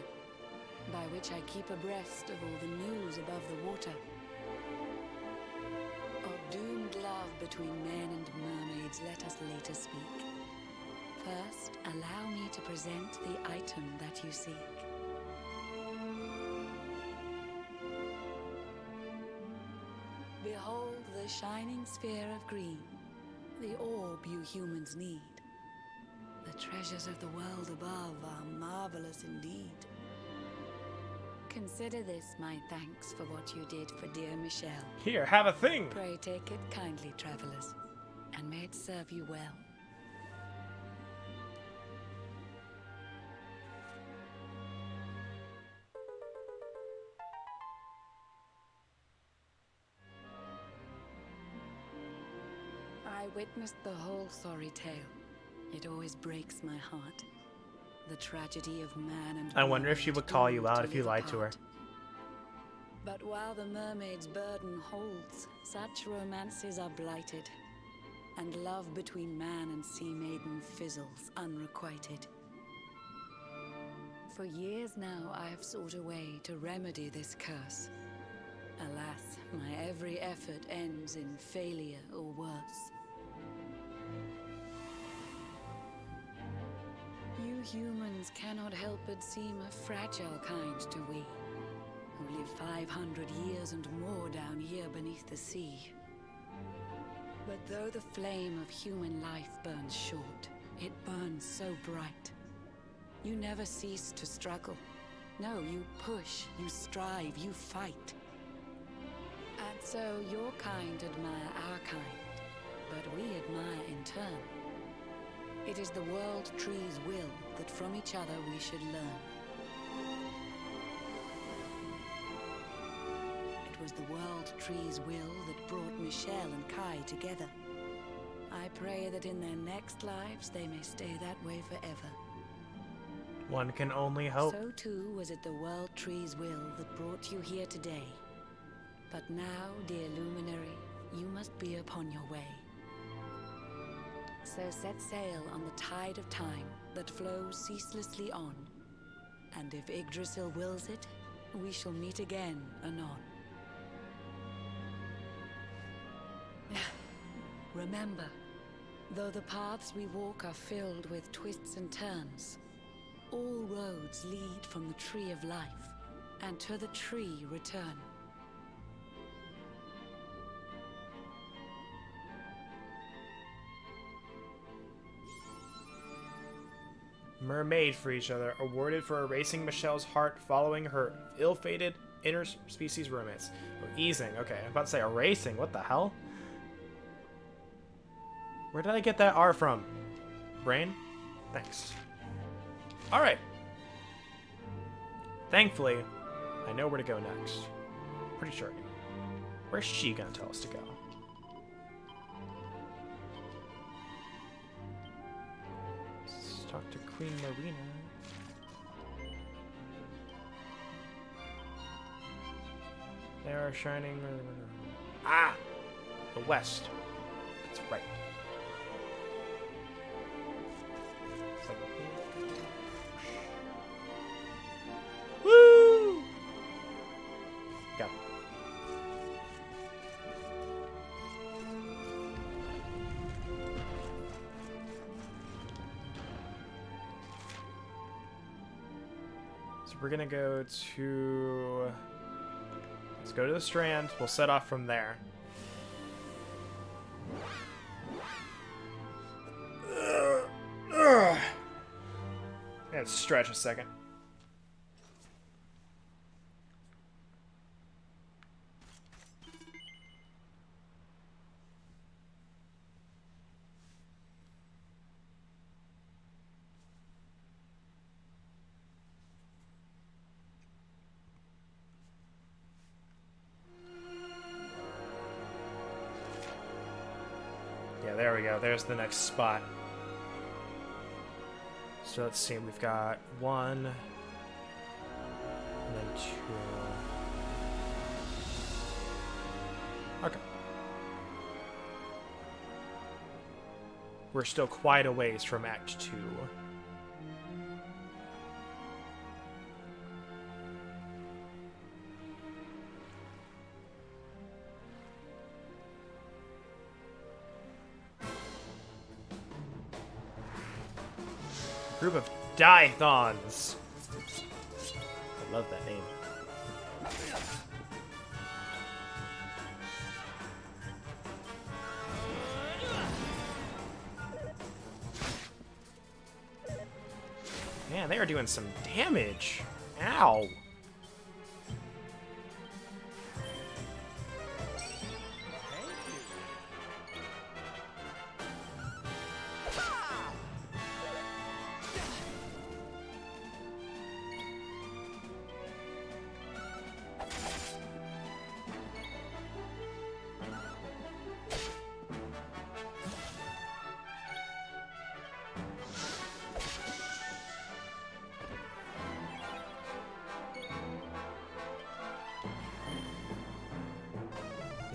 Speaker 7: by which I keep abreast of all the news above the water. Of doomed love between men and mermaids, let us later speak. First, allow me to present the item that you seek. Behold the shining sphere of green, the orb you humans need. The treasures of the world above are marvelous indeed. Consider this my thanks for what you did for dear Michelle.
Speaker 1: Here, have a thing!
Speaker 7: Pray take it kindly, travelers, and may it serve you well. I witnessed the whole sorry tale. It always breaks my heart. The tragedy of man and
Speaker 1: I wonder if she
Speaker 7: mermaid
Speaker 1: would call you
Speaker 7: doomed
Speaker 1: out
Speaker 7: to
Speaker 1: if you
Speaker 7: live
Speaker 1: lied to her.
Speaker 7: apart. But while the mermaid's burden holds, such romances are blighted, and love between man and sea maiden fizzles unrequited. For years now I have sought a way to remedy this curse. Alas, my every effort ends in failure or worse. You humans cannot help but seem a fragile kind to we, who live 500 years and more down here beneath the sea. But though the flame of human life burns short, it burns so bright. You never cease to struggle. No, you push, you strive, you fight. And so your kind admire our kind, but we admire in turn. It is the World Tree's will that from each other we should learn. It was the World Tree's will that brought Michelle and Kai together. I pray that in their next lives they may stay that way forever.
Speaker 1: One can only hope.
Speaker 7: So too was it the World Tree's will that brought you here today. But now, dear luminary, you must be upon your way. So set sail on the tide of time that flows ceaselessly on. And if Yggdrasil wills it, we shall meet again anon. Remember, though the paths we walk are filled with twists and turns, all roads lead from the Tree of Life, and to the tree return.
Speaker 1: Mermaid for each other, awarded for erasing Michelle's heart following her ill-fated interspecies romance. Oh, easing, okay. I'm about to say erasing, what the hell? Where did I get that R from? Brain? Thanks. Alright. Thankfully, I know where to go next. Pretty sure I do. Where's she gonna tell us to go? Let's talk to Queen Marina. They are shining. Ah! The west. That's right. It's like, woo! Go. So we're gonna go to... Let's go to the Strand. We'll set off from there. Let's stretch a second. there we go. There's the next spot. So let's see. We've got 1, and then 2. Okay. We're still quite a ways from Act 2. Group of Dythons. I love that name. Man, they are doing some damage. Ow.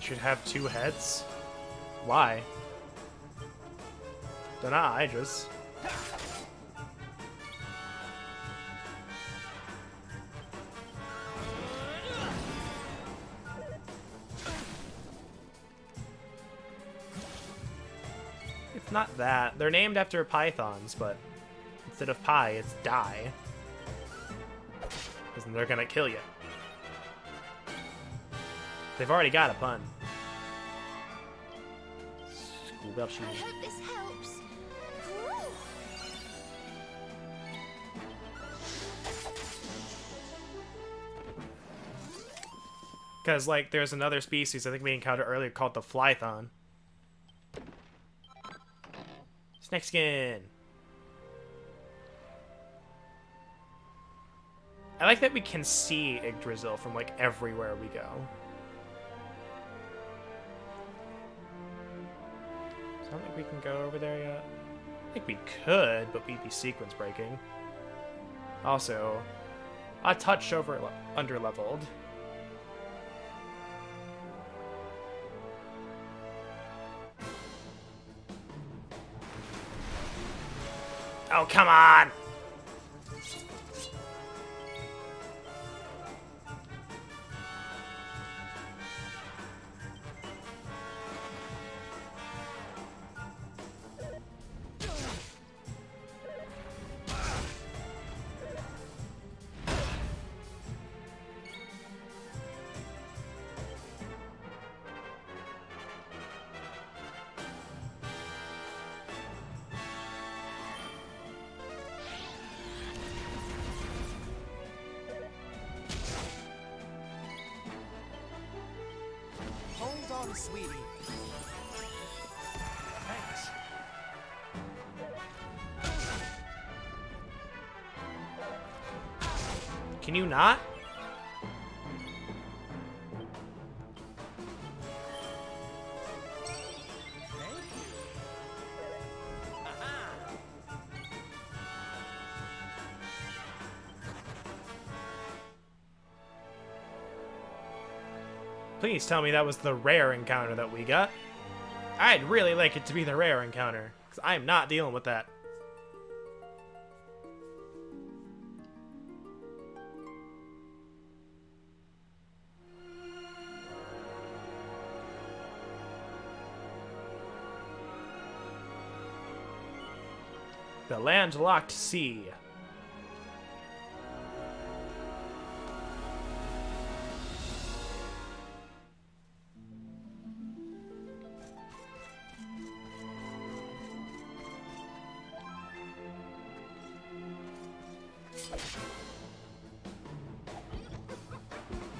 Speaker 1: Should have 2 heads? Why? They're not Hydras. It's not that. They're named after pythons, but instead of pie, it's die. Because they're gonna kill you. They've already got a pun. Schoolbell shoes.
Speaker 5: I hope this helps.
Speaker 1: Because, like, there's another species I think we encountered earlier called the Flython. Snake skin. I like that we can see Yggdrasil from, like, everywhere we go. So I don't think we can go over there yet. I think we could, but we'd be sequence breaking. Also, a touch under-leveled. Oh, come on!
Speaker 4: Hold on, sweetie. Thanks.
Speaker 1: Can you not? Please tell me that was the rare encounter that we got. I'd really like it to be the rare encounter, because I'm not dealing with that. The landlocked sea.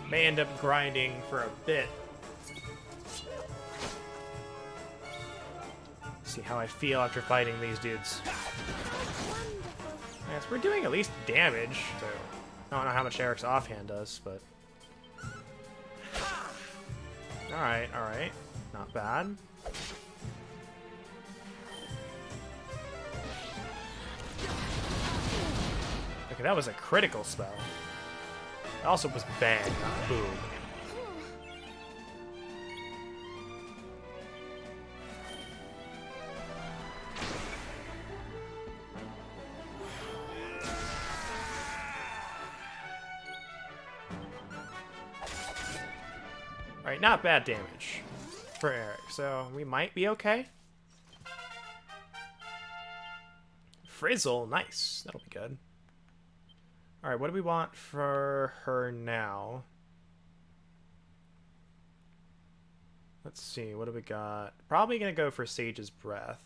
Speaker 1: May end up grinding for a bit. See how I feel after fighting these dudes. Yes, we're doing at least damage, so I don't know how much Eric's offhand does, but alright, alright. Not bad. Okay, that was a critical spell. It also was bang, not boom. Alright, not bad damage for Eric, so we might be okay. Frizzle, nice. That'll be good. Alright, what do we want for her now? Let's see, what do we got? Probably gonna go for Sage's Breath.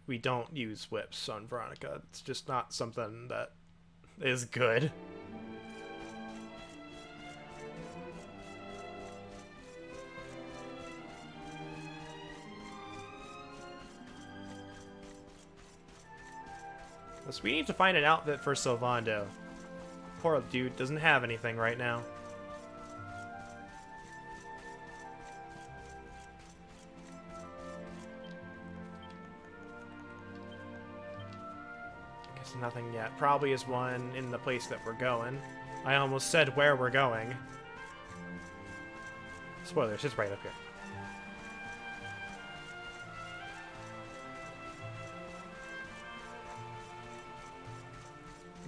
Speaker 1: We don't use whips on Veronica. It's just not something that is good. So we need to find an outfit for Sylvando. Poor dude doesn't have anything right now. Guess nothing yet. Probably is one in the place that we're going. I almost said where we're going. Spoilers, it's right up here.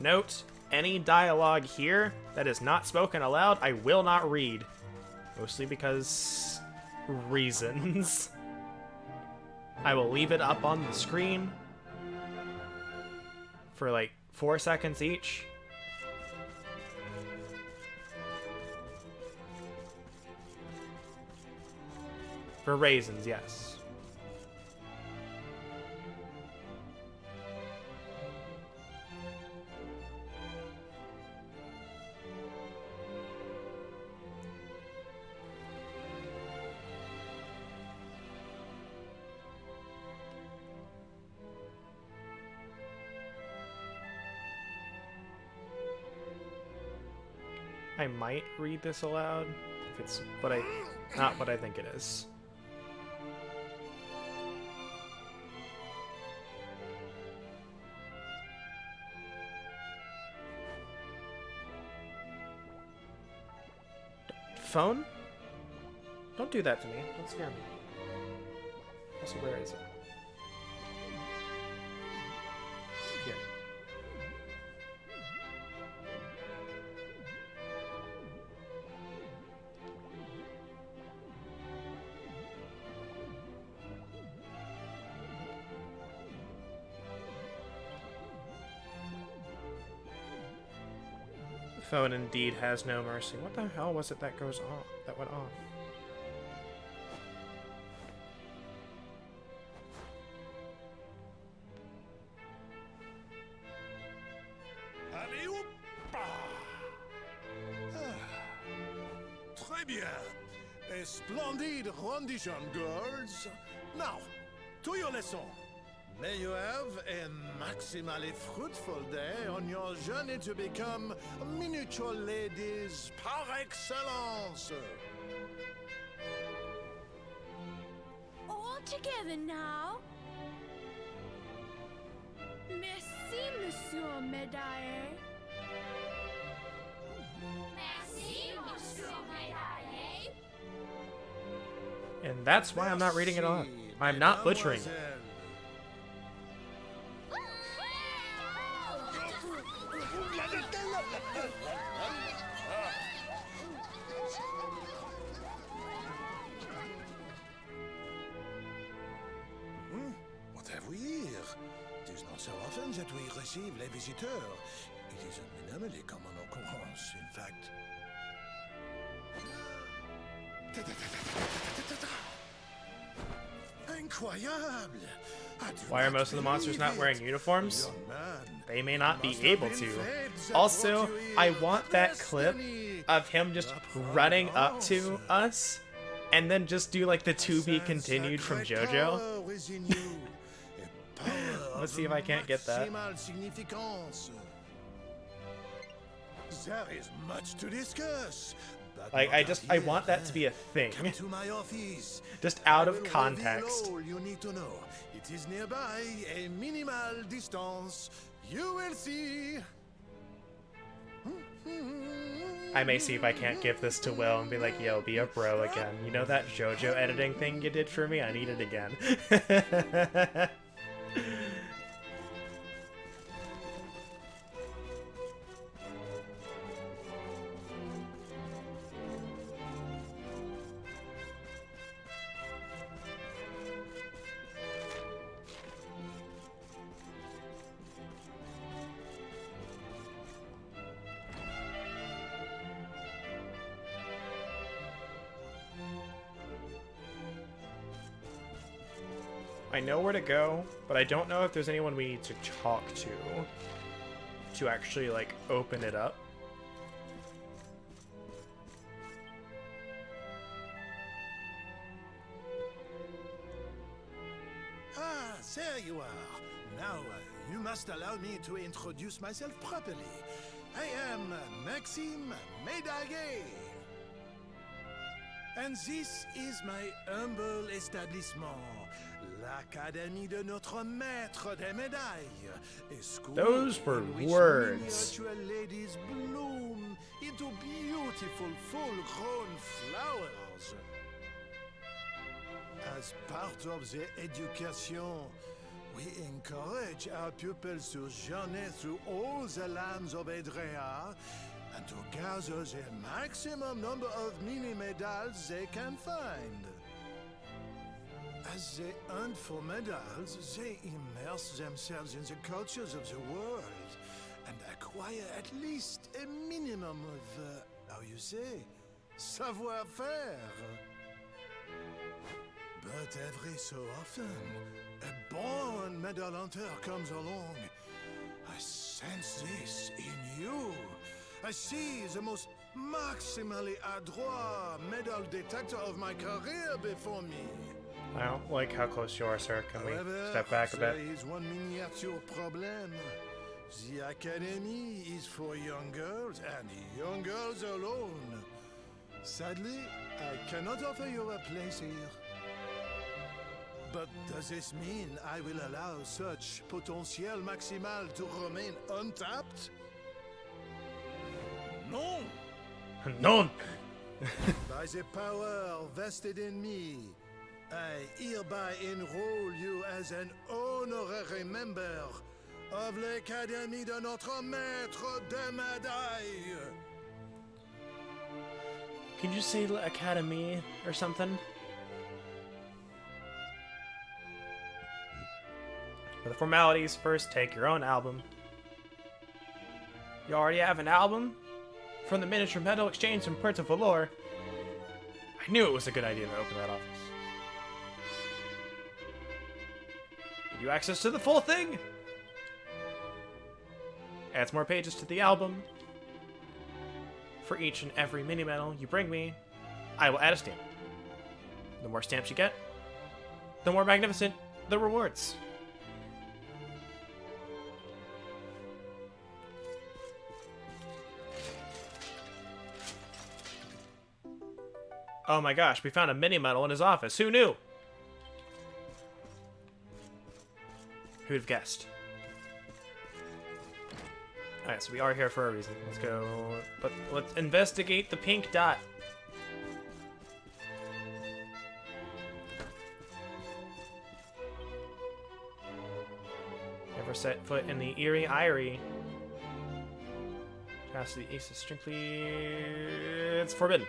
Speaker 1: Note, any dialogue here that is not spoken aloud, I will not read. Mostly because... reasons. I will leave it up on the screen for like 4 seconds each. For raisins, yes. I might read this aloud, if it's not what I think it is. Phone? Don't do that to me. Don't scare me. Also, where is it? It's here. Phone indeed has no mercy. What the hell was it that goes off? That went off.
Speaker 2: Allez, hop! Très bien. A splendid rendition, girls. Now, to your lesson. May you have a maximally fruitful day on your journey to become miniature ladies par excellence.
Speaker 7: All together now. Merci, Monsieur Médaille.
Speaker 5: Merci, Monsieur Médaille.
Speaker 1: And that's why I'm not reading it on. I'm not butchering it.
Speaker 2: What have we here? It is not so often that we receive les visiteurs. It is an anomaly comme en occurrence, in fact. Incroyable!
Speaker 1: Why are most of the monsters not wearing uniforms? They may not be able to. Also, I want that clip of him just running up to us and then just do like the to be continued from JoJo. Let's see if I can't get that.
Speaker 2: There is much to discuss.
Speaker 1: Like, I want that to be a thing.
Speaker 2: Come to my office.
Speaker 1: Just out
Speaker 2: I
Speaker 1: of
Speaker 2: will
Speaker 1: context.
Speaker 2: reveal all you need to know. It is nearby, a minimal distance.
Speaker 8: You will see.
Speaker 1: I may see if I can't give this to Will and be like, yo, be a bro again. You know that JoJo editing thing you did for me? I need it again. I know where to go, but I don't know if there's anyone we need to talk to actually, like, open it up.
Speaker 8: Ah, there you are. Now, you must allow me to introduce myself properly. I am Maxime Médaillé. And this is my humble establishment, l'Académie de notre Maître des Médailles, a school
Speaker 1: Those were
Speaker 8: in which
Speaker 1: words.
Speaker 8: miniature ladies bloom into beautiful, full-grown flowers. As part of the education, we encourage our pupils to journey through all the lands of Edrea and to gather the maximum number of mini-medals they can find. As they hunt for medals, they immerse themselves in the cultures of the world and acquire at least a minimum of, how you say, savoir-faire. But every so often, a born medal hunter comes along. I sense this in you. I see the most maximally adroit medal detector of my career before me.
Speaker 1: I don't like how close you are, sir. Can we
Speaker 8: However,
Speaker 1: step back a bit?
Speaker 8: there is one miniature problem. The academy is for young girls and young girls alone. Sadly, I cannot offer you a place here. But does this mean I will allow such potential maximal to remain untapped? No!
Speaker 1: None!
Speaker 8: By the power vested in me, I hereby enroll you as an honorary member of l'Académie de notre Maître des Médailles.
Speaker 1: Can you say Academy or something? For the formalities, first take your own album. You already have an album? From the Miniature Metal Exchange from Puerto Valor. I knew it was a good idea to open that office. Give you access to the full thing! Adds more pages to the album. For each and every mini medal you bring me, I will add a stamp. The more stamps you get, the more magnificent the rewards. Oh my gosh, we found a mini medal in his office. Who knew? Who'd have guessed? Alright, so we are here for a reason. Let's go. But let's investigate the pink dot. Never set foot in the Eerie Eyrie. Pass the ace is strictly. It's forbidden.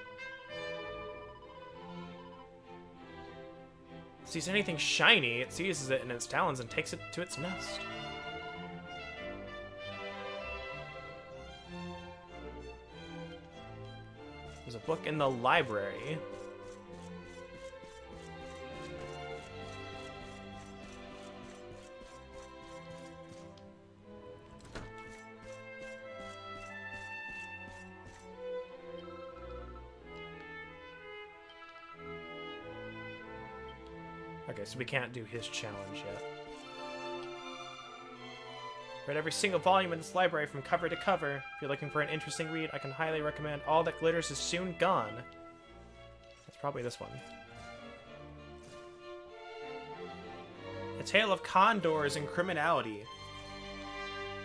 Speaker 1: Sees anything shiny, it seizes it in its talons and takes it to its nest. There's a book in the library. Okay, so we can't do his challenge yet. Read every single volume in this library from cover to cover. If you're looking for an interesting read, I can highly recommend All That Glitters Is Soon Gone. That's probably this one. A Tale of Condors and Criminality.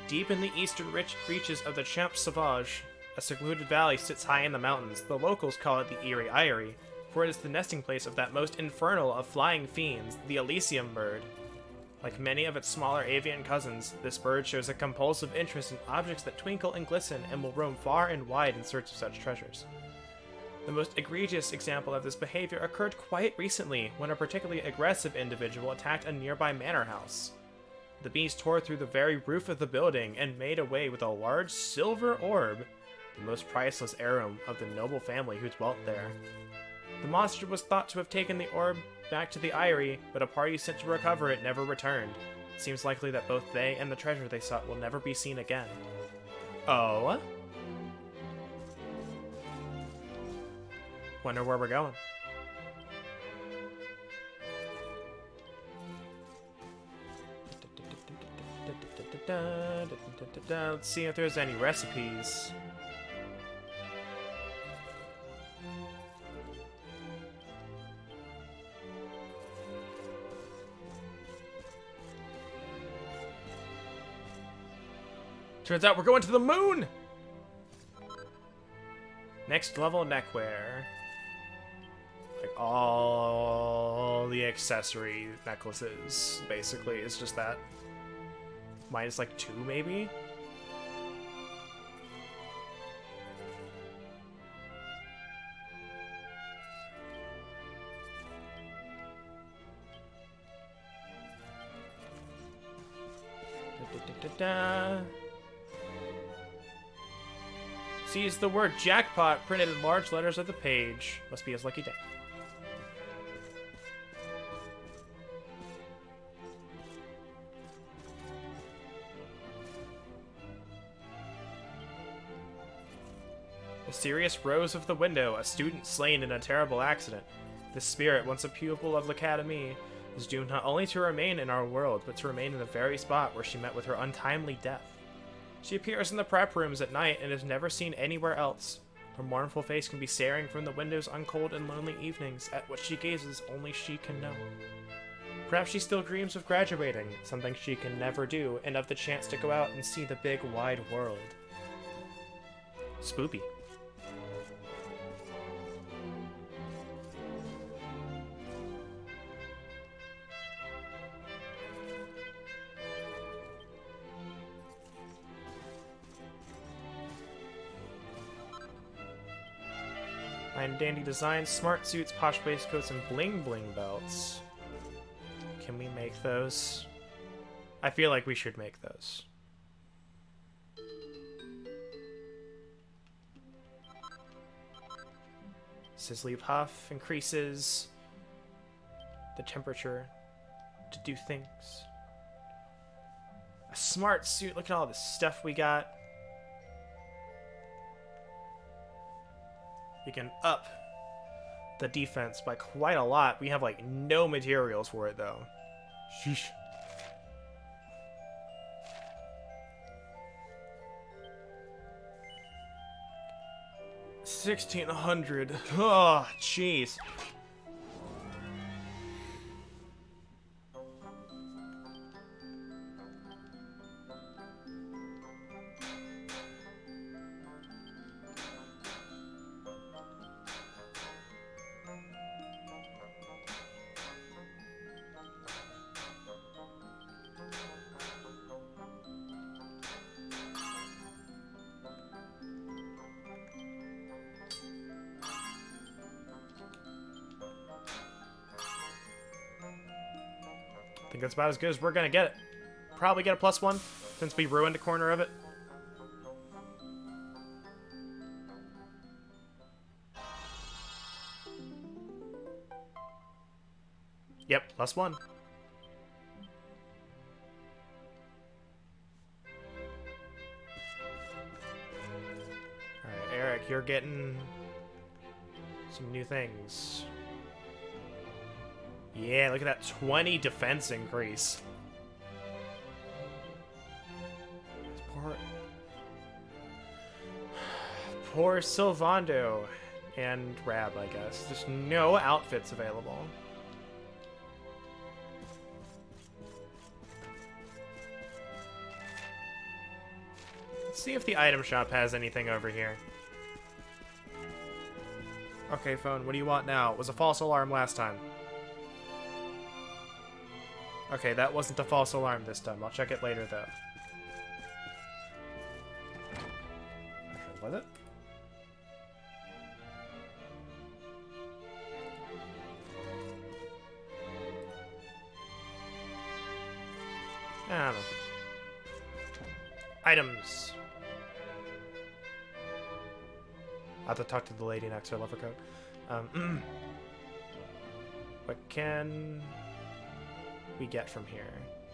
Speaker 1: Deep in the eastern reaches of the Champs Sauvage, a secluded valley sits high in the mountains. The locals call it the Eerie Eyrie, for it is the nesting place of that most infernal of flying fiends, the Elysium bird. Like many of its smaller avian cousins, this bird shows a compulsive interest in objects that twinkle and glisten and will roam far and wide in search of such treasures. The most egregious example of this behavior occurred quite recently when a particularly aggressive individual attacked a nearby manor house. The beast tore through the very roof of the building and made away with a large silver orb, the most priceless heirloom of the noble family who dwelt there. The monster was thought to have taken the orb back to the Eyrie, but a party sent to recover it never returned. It seems likely that both they and the treasure they sought will never be seen again. Oh? Wonder where we're going. Let's see if there's any recipes. Turns out we're going to the moon! Next level neckwear. Like all the accessory necklaces, basically. It's just that. Minus like 2, maybe? Sees the word jackpot printed in large letters of the page. Must be his lucky day. Sirius rose of the window, a student slain in a terrible accident. This spirit, once a pupil of l'Académie, is doomed not only to remain in our world, but to remain in the very spot where she met with her untimely death. She appears in the prep rooms at night and is never seen anywhere else. Her mournful face can be staring from the windows on cold and lonely evenings, at what she gazes only she can know. Perhaps she still dreams of graduating, something she can never do, and of the chance to go out and see the big wide world. Spoopy. Fine dandy designs, smart suits, posh waistcoats, and bling bling belts. Can we make those? I feel like we should make those. Sizzly puff increases the temperature to do things. A smart suit, look at all the stuff we got. We can up the defense by quite a lot. We have like no materials for it though. Sheesh. $1,600. Oh, jeez. I think that's about as good as we're gonna get it. Probably get a +1 since we ruined a corner of it. Yep, +1. Alright, Eric, you're getting some new things. Yeah, look at that 20 defense increase. Poor Sylvando and Rab, I guess. There's no outfits available. see if the item shop has anything over here. Okay, phone, what do you want now? It was a false alarm last time. Okay, that wasn't a false alarm this time. I'll check it later, though. Actually, was it? I don't know. Items. I'll have to talk to the lady next. I love her coat. What can we get from here?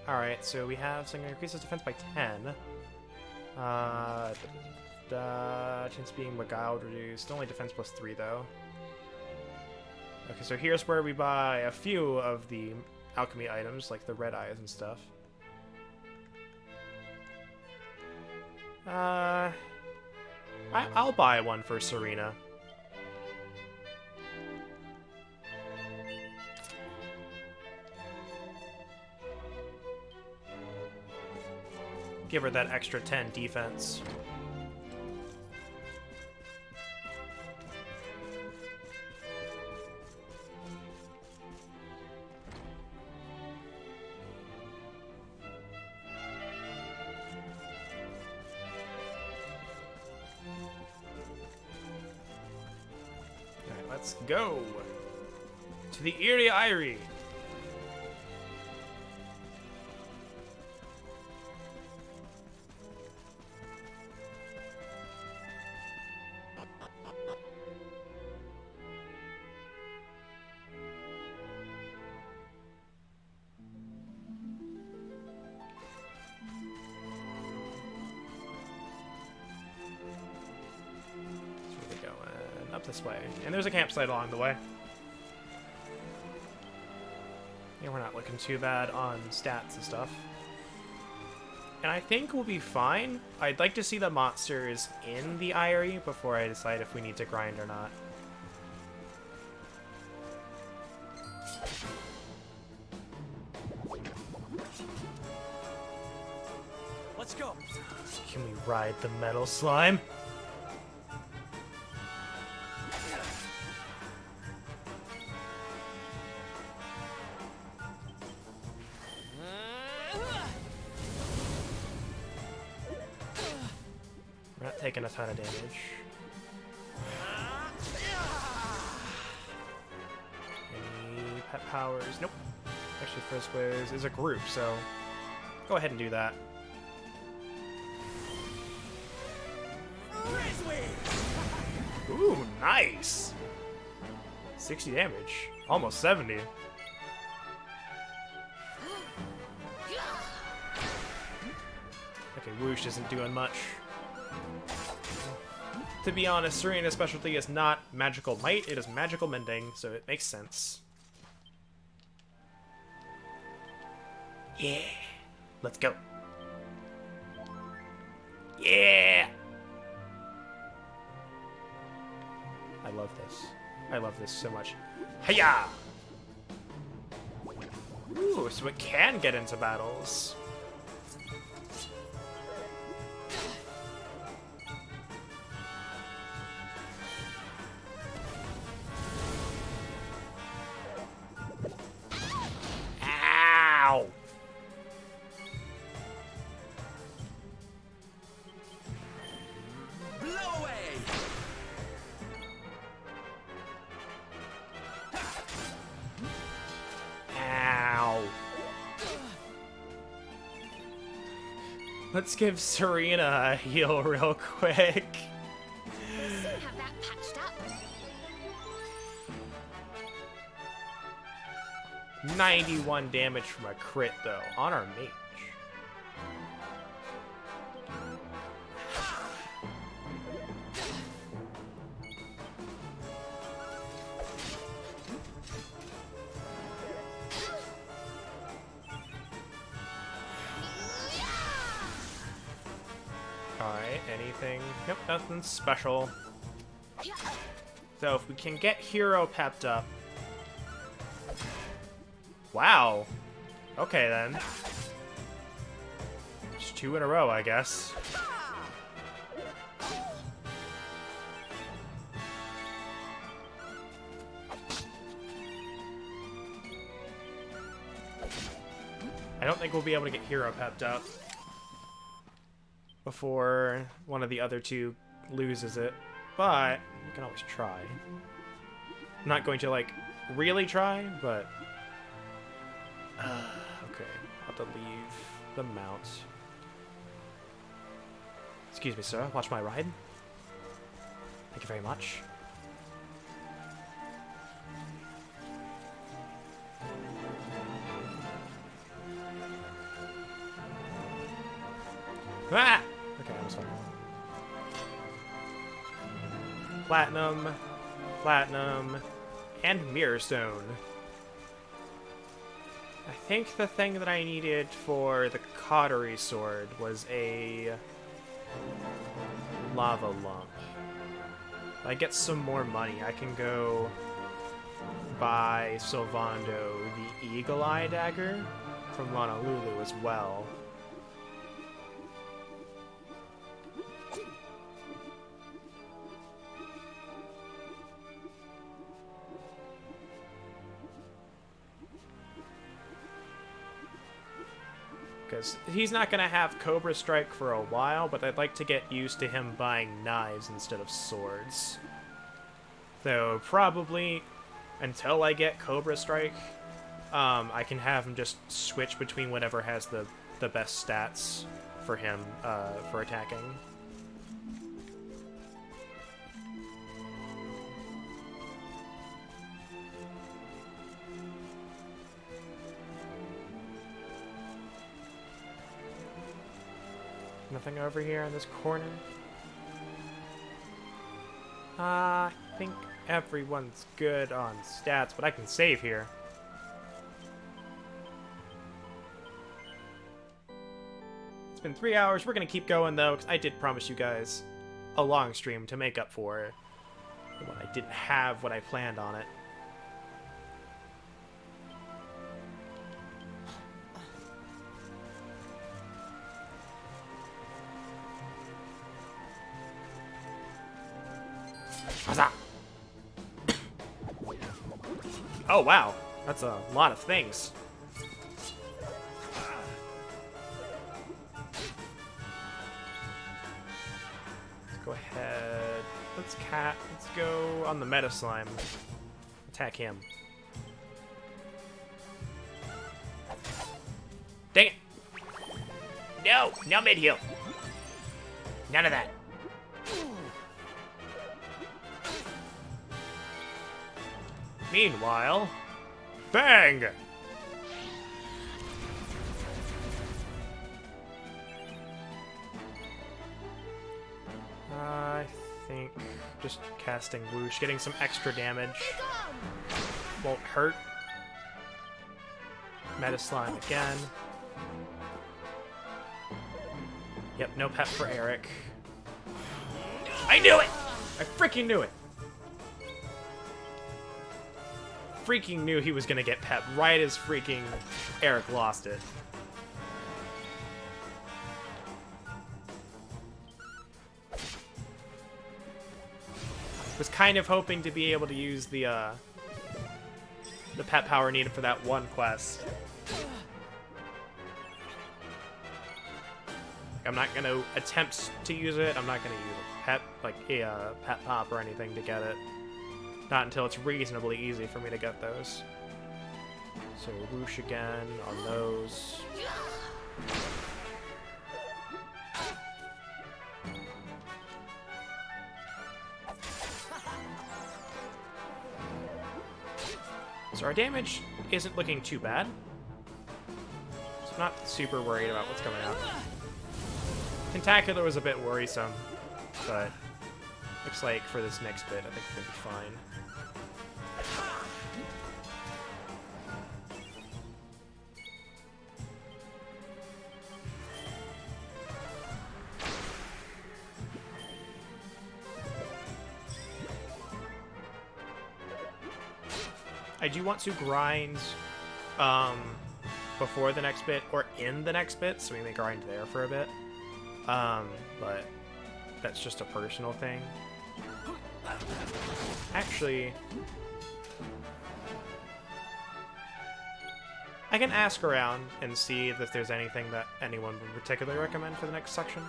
Speaker 1: Alright, so we have something that increases defense by 10. Chance of being beguiled reduced. Only defense plus 3, though. Okay, so here's where we buy a few of the alchemy items, like the red eyes and stuff. I'll buy one for Serena. Give her that extra 10 defense. Let's go to the Eerie Eyrie. This way, and there's a campsite along the way. Yeah, we're not looking too bad on stats and stuff, and I think we'll be fine. I'd like to see the monsters in the Eyrie before I decide if we need to grind or not.
Speaker 3: Let's go.
Speaker 1: Can we ride the metal slime? Taking a ton of damage. Any pet powers? Nope. Actually, first waves is a group, so go ahead and do that. Ooh, nice! 60 damage. Almost 70. Okay, Whoosh isn't doing much. To be honest, Serena's specialty is not magical might, it is magical mending, so it makes sense. Yeah! Let's go. Yeah! I love this. I love this so much. Hiya! Ooh, so it can get into battles. Let's give Serena a heal real quick.
Speaker 5: We'll soon have that patched up.
Speaker 1: 91 damage from a crit, though, on our mage. Alright, anything? Nope, nothing special. So if we can get Hero pepped up. Wow. Okay then. Just 2 in a row, I guess. I don't think we'll be able to get Hero pepped up before one of the other two loses it, but we can always try. I'm not going to, like, really try, but... okay, I'll have to leave the mount. Excuse me, sir. Watch my ride. Thank you very much. Ah! Okay, I was fine. Platinum, platinum, and mirror stone. I think the thing that I needed for the cautery sword was a lava lump. If I get some more money, I can go buy Sylvando the Eagle Eye dagger from Honolulu as well. Because he's not going to have Cobra Strike for a while, but I'd like to get used to him buying knives instead of swords. Though, probably, until I get Cobra Strike, I can have him just switch between whatever has the best stats for him for attacking. Nothing over here in this corner. I think everyone's good on stats, but I can save here. It's been 3 hours. We're going to keep going, though, because I did promise you guys a long stream to make up for when I didn't have what I planned on it. Oh, wow. That's a lot of things. Let's go ahead. Let's go on the Meta Slime. Attack him. Dang it. No, no mid-heal. None of that. Meanwhile, bang! I think just casting Whoosh, getting some extra damage won't hurt. Meta Slime again. Yep, no pep for Eric. I knew it! I freaking knew it! Freaking knew he was gonna get pep right as freaking Eric lost it. Was kind of hoping to be able to use the pep power needed for that one quest. I'm not gonna attempt to use it. I'm not gonna use a pep, like a pep pop or anything to get it. Not until it's reasonably easy for me to get those. So Whoosh again on those. So our damage isn't looking too bad. So I'm not super worried about what's coming out. Tentacular was a bit worrisome, but looks like for this next bit, I think we're gonna be fine. I do want to grind before the next bit or in the next bit, so we may grind there for a bit. But that's just a personal thing. Actually, I can ask around and see if there's anything that anyone would particularly recommend for the next section.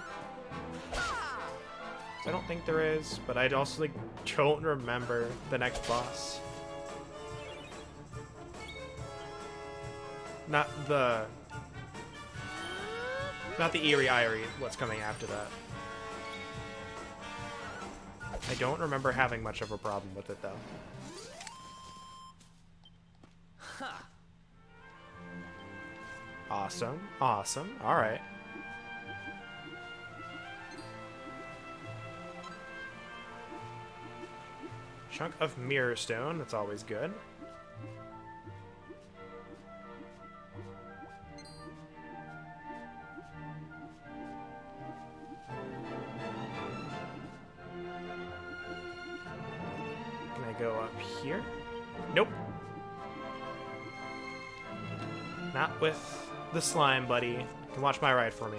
Speaker 1: I don't think there is, but I also like don't remember the next boss. Not the Eerie Irie, what's coming after that. I don't remember having much of a problem with it though. Awesome, awesome, alright. Chunk of mirror stone, that's always good. Can I go up here? Nope. Not with the slime, buddy. You can watch my ride for me.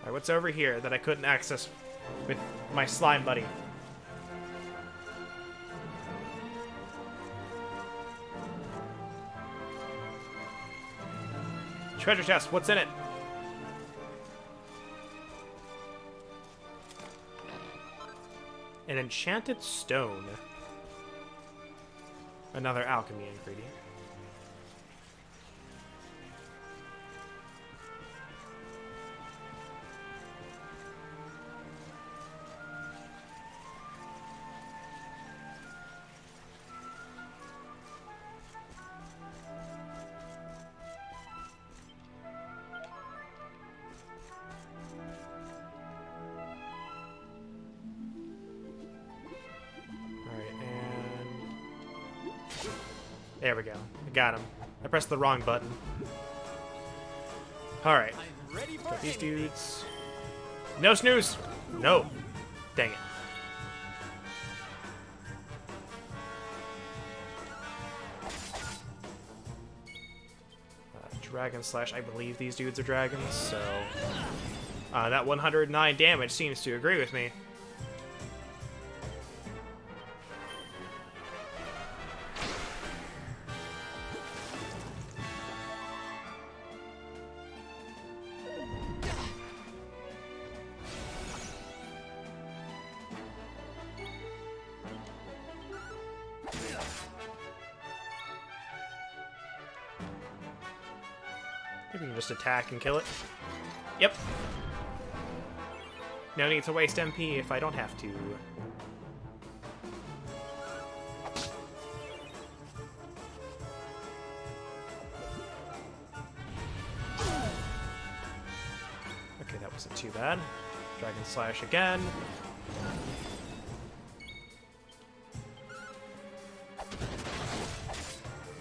Speaker 1: Alright, what's over here that I couldn't access with my slime buddy? Treasure chest, what's in it? An enchanted stone. Another alchemy ingredient. There we go. I got him. I pressed the wrong button. Alright. Got these dudes. No snooze! No. Dang it. Dragon Slash. I believe these dudes are dragons, so... that 109 damage seems to agree with me. We can just attack and kill it. Yep. No need to waste MP if I don't have to. Okay, that wasn't too bad. Dragon Slash again.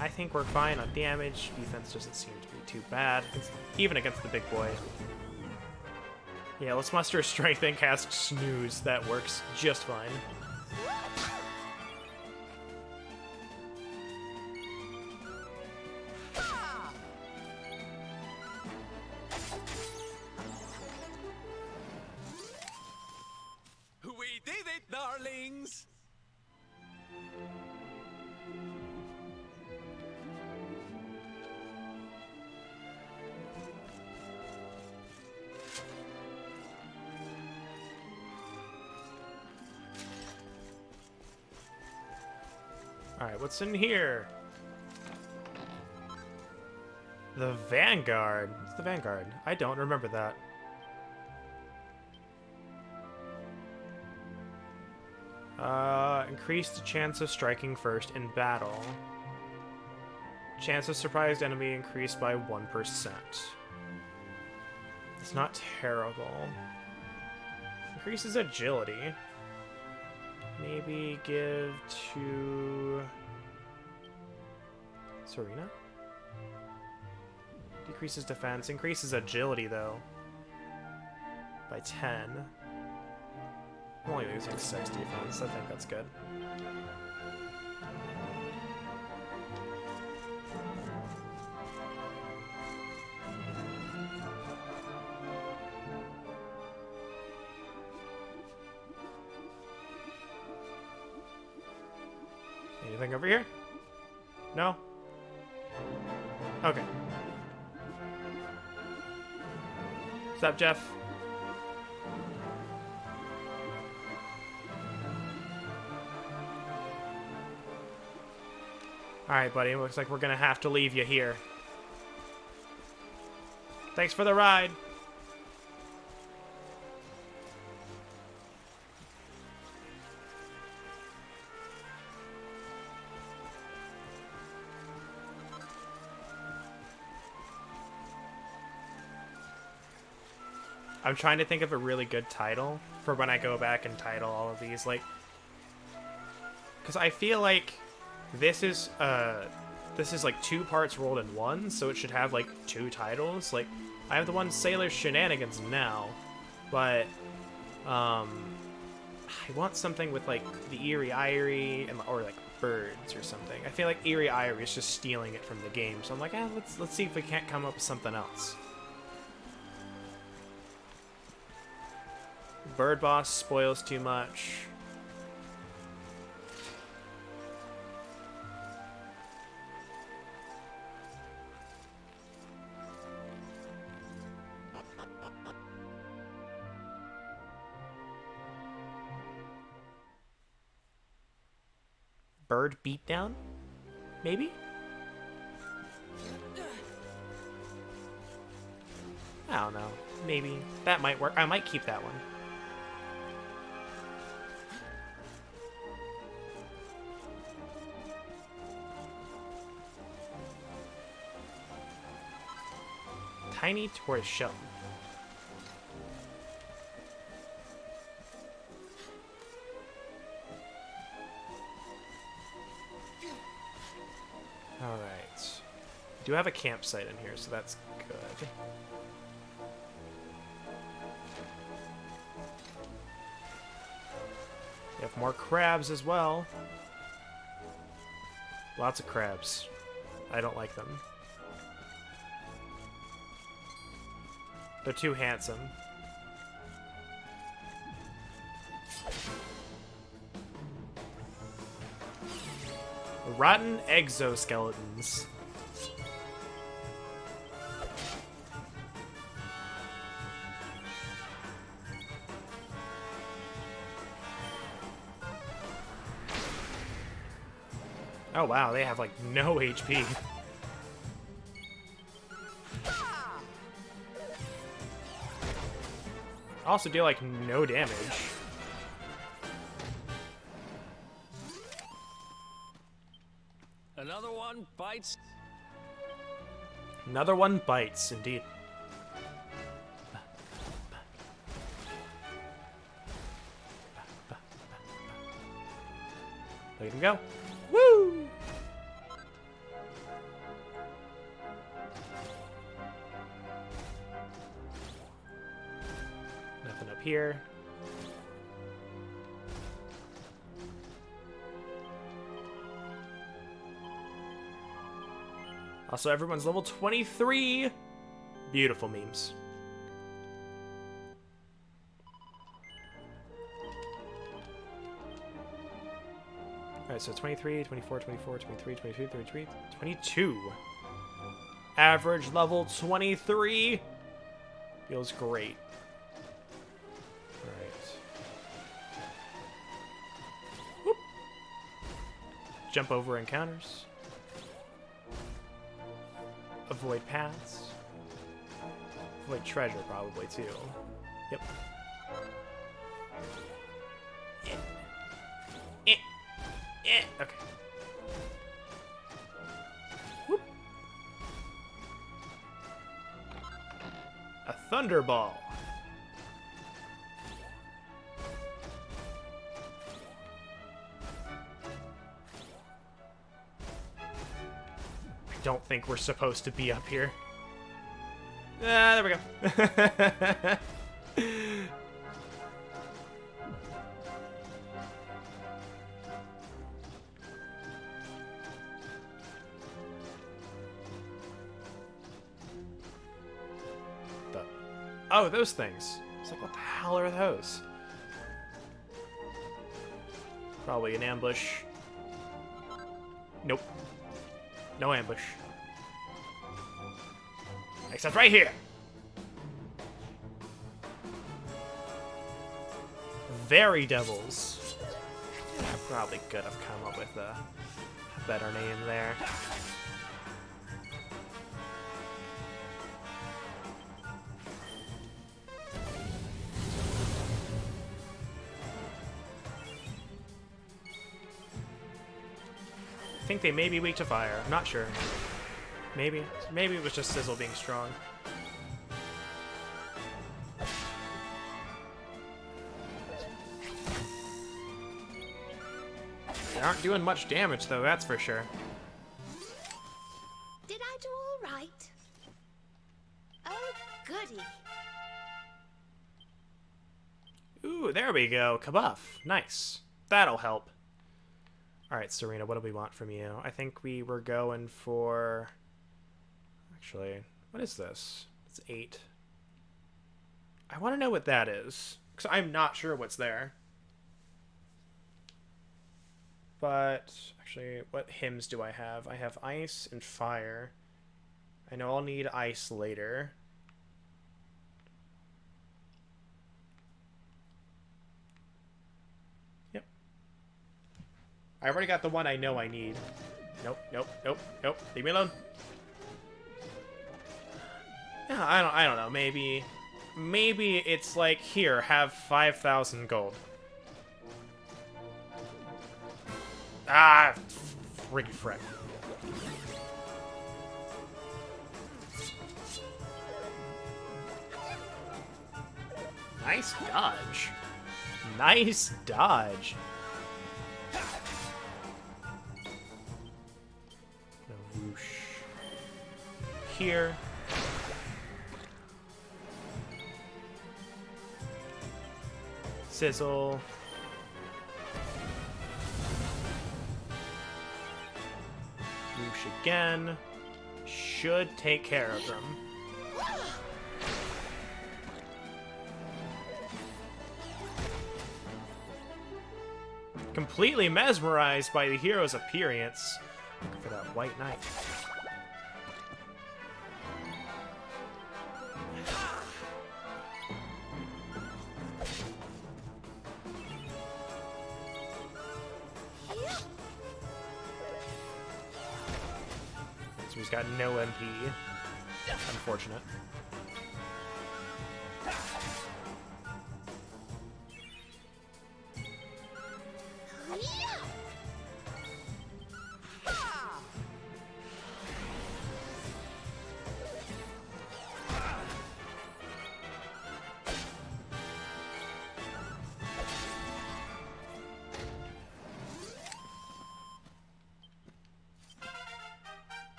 Speaker 1: I think we're fine on damage. Defense doesn't seem to be too bad, even against the big boy. Yeah, let's muster a strength and cast Snooze. That works just fine.
Speaker 4: We did it, darlings!
Speaker 1: Alright, what's in here? The Vanguard. What's the Vanguard? I don't remember that. Increase the chance of striking first in battle. Chance of surprised enemy increased by 1%. It's not terrible. Increases agility. Maybe give to Serena? Decreases defense. Increases agility, though. By 10. I'm only losing 6 defense. I think that's good. Anything over here? No? Okay. What's up, Jeff? Alright, buddy. Looks like we're gonna have to leave you here. Thanks for the ride. I'm trying to think of a really good title for when I go back and title all of these, like, because I feel like this is like 2 parts rolled in one, so it should have like 2 titles. Like, I have the one Sailor Shenanigans now, but I want something with like the Eerie Irie and or like birds or something. I feel like Eerie Irie is just stealing it from the game, so I'm like, let's see if we can't come up with something else. Bird Boss spoils too much. Bird Beatdown? Maybe? I don't know. Maybe. That might work. I might keep that one. Tiny tortoise shell. Alright. We do have a campsite in here, so that's good. We have more crabs as well. Lots of crabs. I don't like them. They're too handsome. Rotten exoskeletons. Oh wow, they have like no HP. Also deal like no damage.
Speaker 3: Another one bites.
Speaker 1: Another one bites, indeed. Look at him go. Woo! Nothing up here. Also, everyone's level 23. Beautiful memes. Alright, so 23, 24, 24, 23, 22, 23, 22. Average level 23. Feels great. Alright. Whoop. Jump over encounters. Avoid paths. Avoid treasure, probably, too. Yep. Okay. Whoop. A thunderball. I don't think we're supposed to be up here. Ah, there we go. Oh, those things. It's like, what the hell are those? Probably an ambush. Nope. No ambush. Except right here. Very Devils. I probably could have come up with a better name there. I think they may be weak to fire. I'm not sure. Maybe. Maybe it was just Sizzle being strong. They aren't doing much damage, though, that's for sure.
Speaker 5: Did I do all right? Oh, goody.
Speaker 1: Ooh, there we go. Kabuff. Nice. That'll help. Alright, Serena, what do we want from you? I think we were going for... Actually, what is this? It's 8. I want to know what that is, because I'm not sure what's there. But, actually, what hymns do I have? I have ice and fire. I know I'll need ice later. Yep. I already got the one I know I need. Nope, nope, nope, nope. Leave me alone. Yeah, I don't know. Maybe it's like, here, have 5,000 gold. Ah, fricky frick. Nice dodge. Nice dodge. No whoosh. Here. Sizzle. Whoosh again. Should take care of them. Completely mesmerized by the hero's appearance. Looking for that white knight. So he's got no MP. Unfortunate.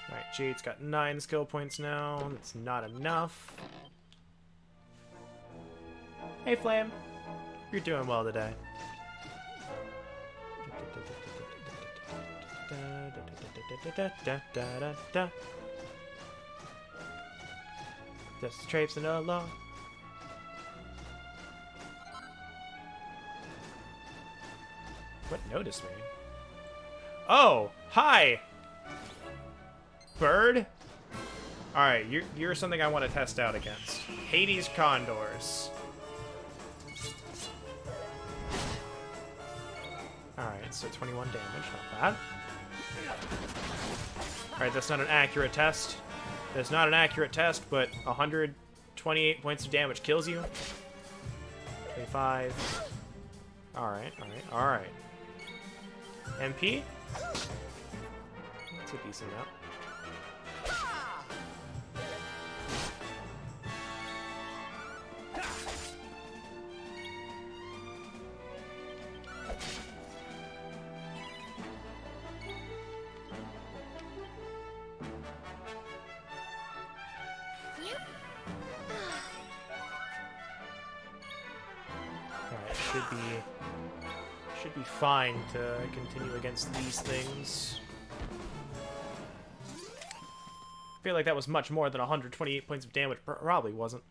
Speaker 1: Alright, Jade's got 9 skill points now. That's not enough. Hey, Flame. You're doing well today. Just traipsing along. What noticed me? Oh, hi! Bird? Alright, you're something I want to test out against. Hades Condors. Alright, so 21 damage, not bad. Alright, that's not an accurate test. That's not an accurate test, but 128 points of damage kills you. 25. Alright, alright, alright. MP? That's a decent amount. Should be fine to continue against these things. I feel like that was much more than 128 points of damage. Probably wasn't.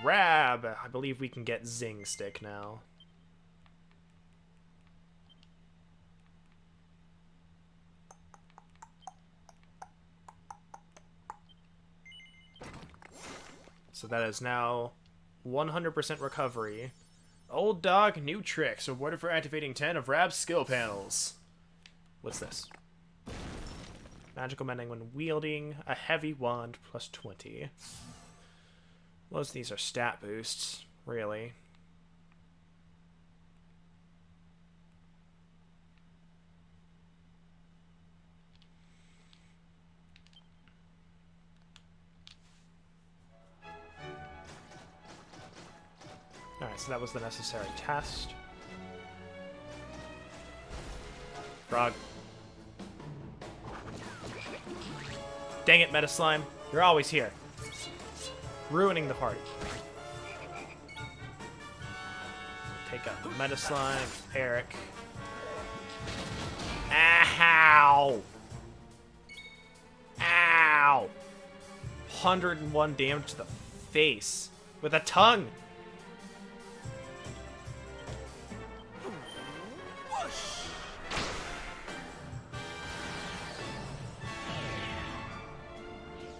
Speaker 1: Rab! I believe we can get Zing Stick now. So that is now 100% recovery. Old dog, new tricks. Rewarded for activating 10 of Rab's skill panels. What's this? Magical mending when wielding a heavy wand plus 20. Most of these are stat boosts, really. Alright, so that was the necessary test. Frog. Dang it, Meta Slime. You're always here. Ruining the party. Take out the Meta Slime. Eric. Ow! Ow! 101 damage to the face. With a tongue!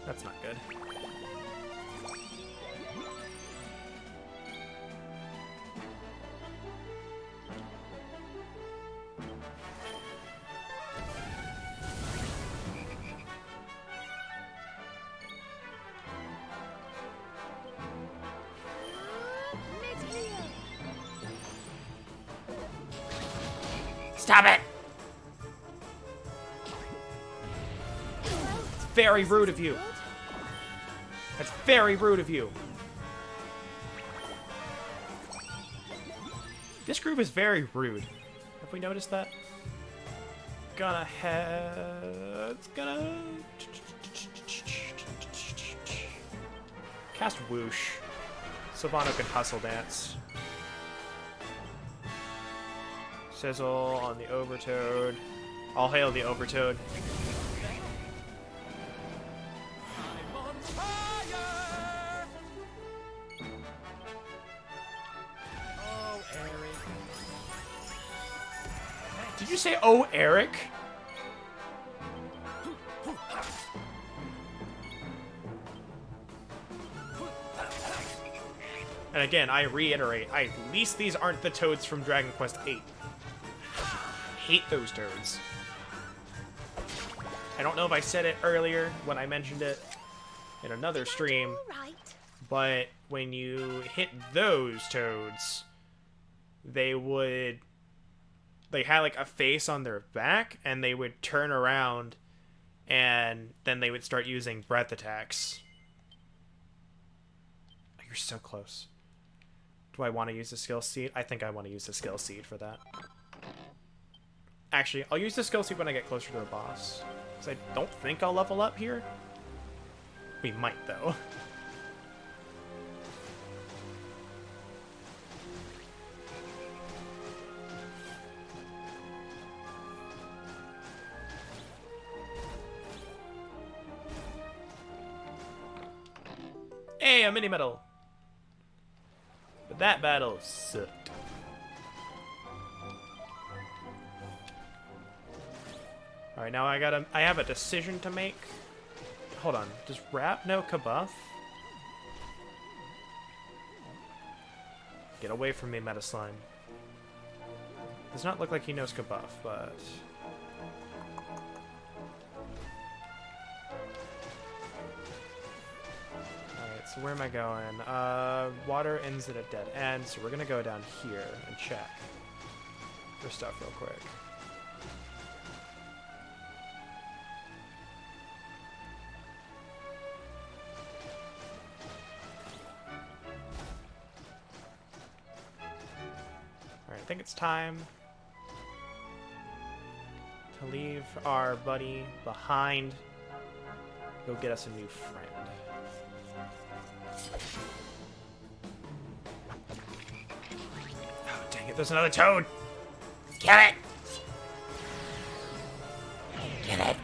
Speaker 1: That's not good. Stop it! It's very rude of you. That's very rude of you. This group is very rude. Have we noticed that? Gonna head... It's gonna... Cast Whoosh. Sylvano can hustle dance. Sizzle on the Overtoad. All hail the Overtoad. Did you say, oh, Eric? And again, I reiterate, at least these aren't the toads from Dragon Quest VIII. Hate those toads. I don't know if I said it earlier when I mentioned it in another stream, but when you hit those toads, they had like a face on their back, and they would turn around, and then they would start using breath attacks. Oh, you're so close. Do I want to use the skill seed? I think I want to use the skill seed for that. Actually, I'll use the skill seed when I get closer to the boss. Because I don't think I'll level up here. We might, though. Hey, a mini medal. But that battle sucked. Alright, now I have a decision to make. Hold on, does Rap know Kabuff? Get away from me, Meta Slime. Does not look like he knows Kabuff, but... Alright, so where am I going? Water ends at a dead end, so we're gonna go down here and check for stuff real quick. I think it's time to leave our buddy behind. Go get us a new friend. Oh, dang it, there's another toad! Kill it! Kill it!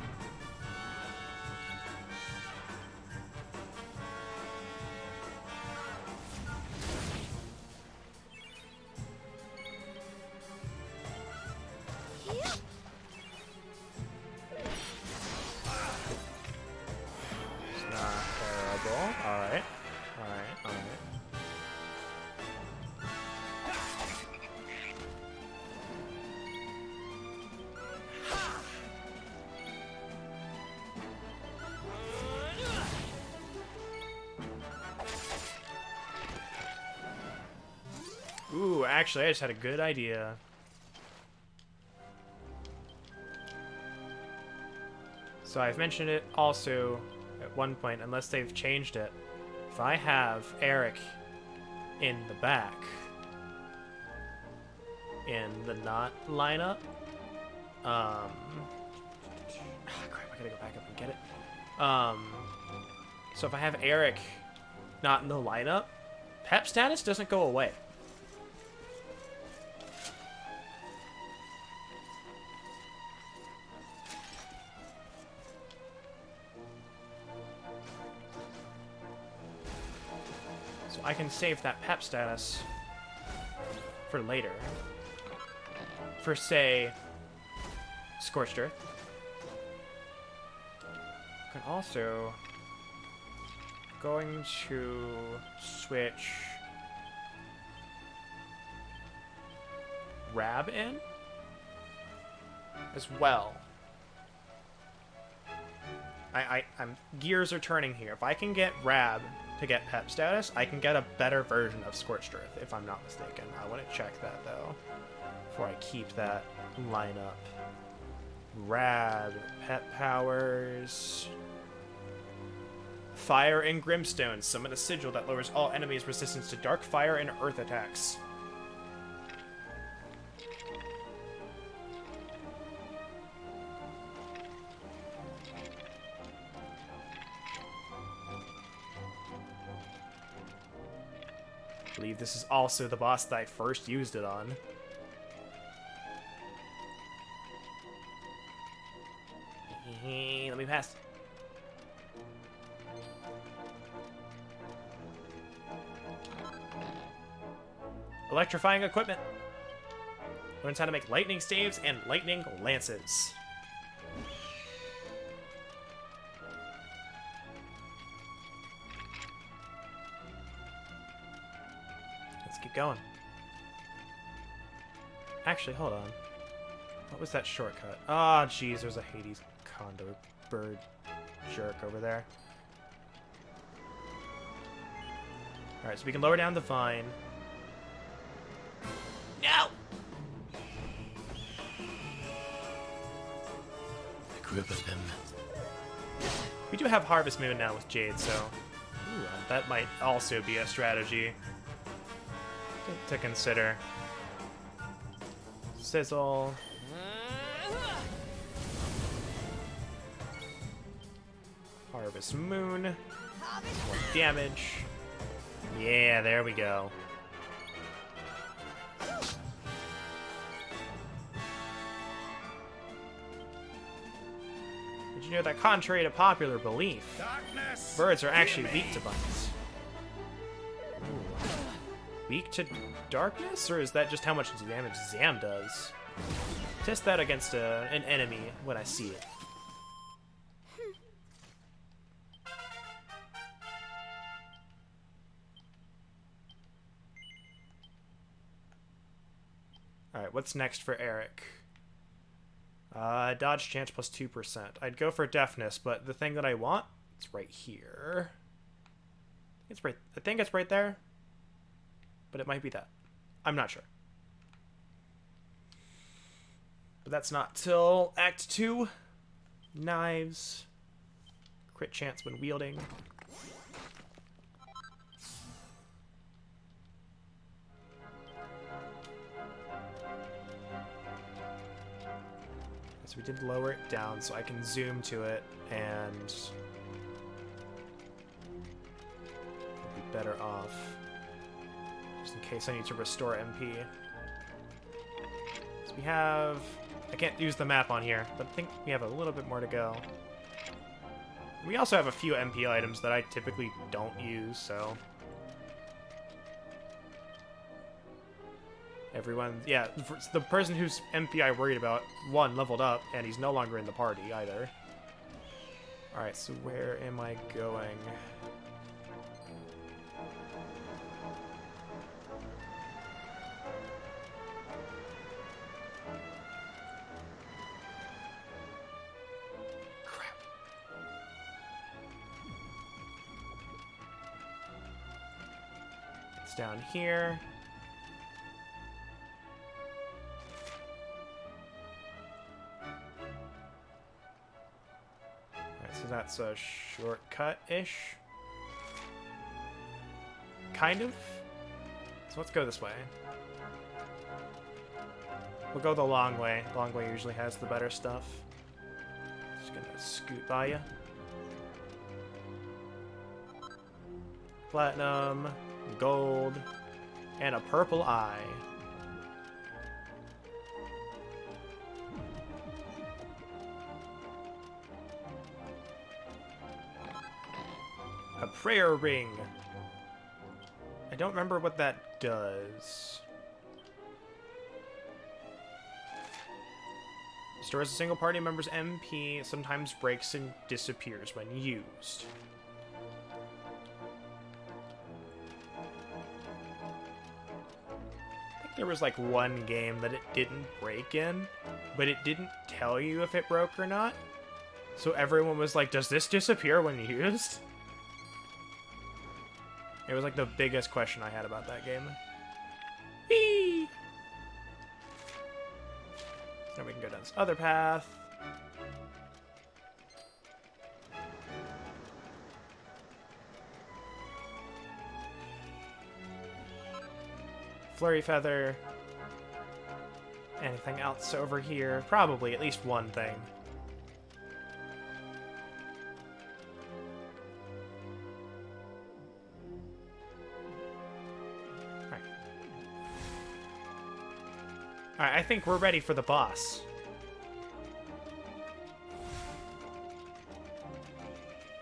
Speaker 1: Alright. Alright. Ooh, actually, I just had a good idea. So I've mentioned it also at one point, unless they've changed it. If I have Eric in the back, in the not lineup, crap, I gotta go back up and get it. So if I have Eric not in the lineup, pep status doesn't go away. So I can save that pep status for later. For, say, Scorched Earth. I can also going to switch Rab in as well. I'm gears are turning here. If I can get Rab to get pep status, I can get a better version of Scorched Earth, if I'm not mistaken. I want to check that though before I keep that lineup. Rab, pet powers. Fire and Grimstone. Summon a sigil that lowers all enemies' resistance to dark, fire, and earth attacks. I believe this is also the boss that I first used it on. Let me pass. Electrifying equipment. Learns how to make lightning staves and lightning lances. Let's get going. Actually, hold on. What was that shortcut? Ah, oh, jeez, there's a Hades Condor bird jerk over there. Alright, so we can lower down the vine. No!
Speaker 3: The grip of him.
Speaker 1: We do have Harvest Moon now with Jade, so that might also be a strategy to consider. Sizzle. Harvest Moon. More damage. Yeah, there we go. Did you know that contrary to popular belief, birds are actually weak to bugs? Weak to darkness? Or is that just how much damage Zam does? Test that against an enemy when I see it. Alright, what's next for Eric? Dodge chance plus 2%. I'd go for deafness, but the thing that I want, it's right here. I think it's right there. But it might be that. I'm not sure. But that's not till Act 2. Knives. Crit chance when wielding. So we did lower it down so I can zoom to it and I'll be better off. Just in case I need to restore MP. So we have... I can't use the map on here, but I think we have a little bit more to go. We also have a few MP items that I typically don't use, so... Everyone, yeah, the person whose MP I worried about, one, leveled up, and he's no longer in the party either. Alright, so where am I going? Crap. It's down here. that's a shortcut-ish. Kind of. So let's go this way. We'll go the long way. The long way usually has the better stuff. Just gonna scoot by you. Platinum, gold, and a purple eye. A prayer ring. I don't remember what that does. Restores a single party member's MP, sometimes breaks and disappears when used. I think there was like one game that it didn't break in, but it didn't tell you if it broke or not. So everyone was like, does this disappear when used? It was like the biggest question I had about that game. Whee! Now we can go down this other path. Flurry feather. Anything else over here? Probably at least one thing. Alright, I think we're ready for the boss.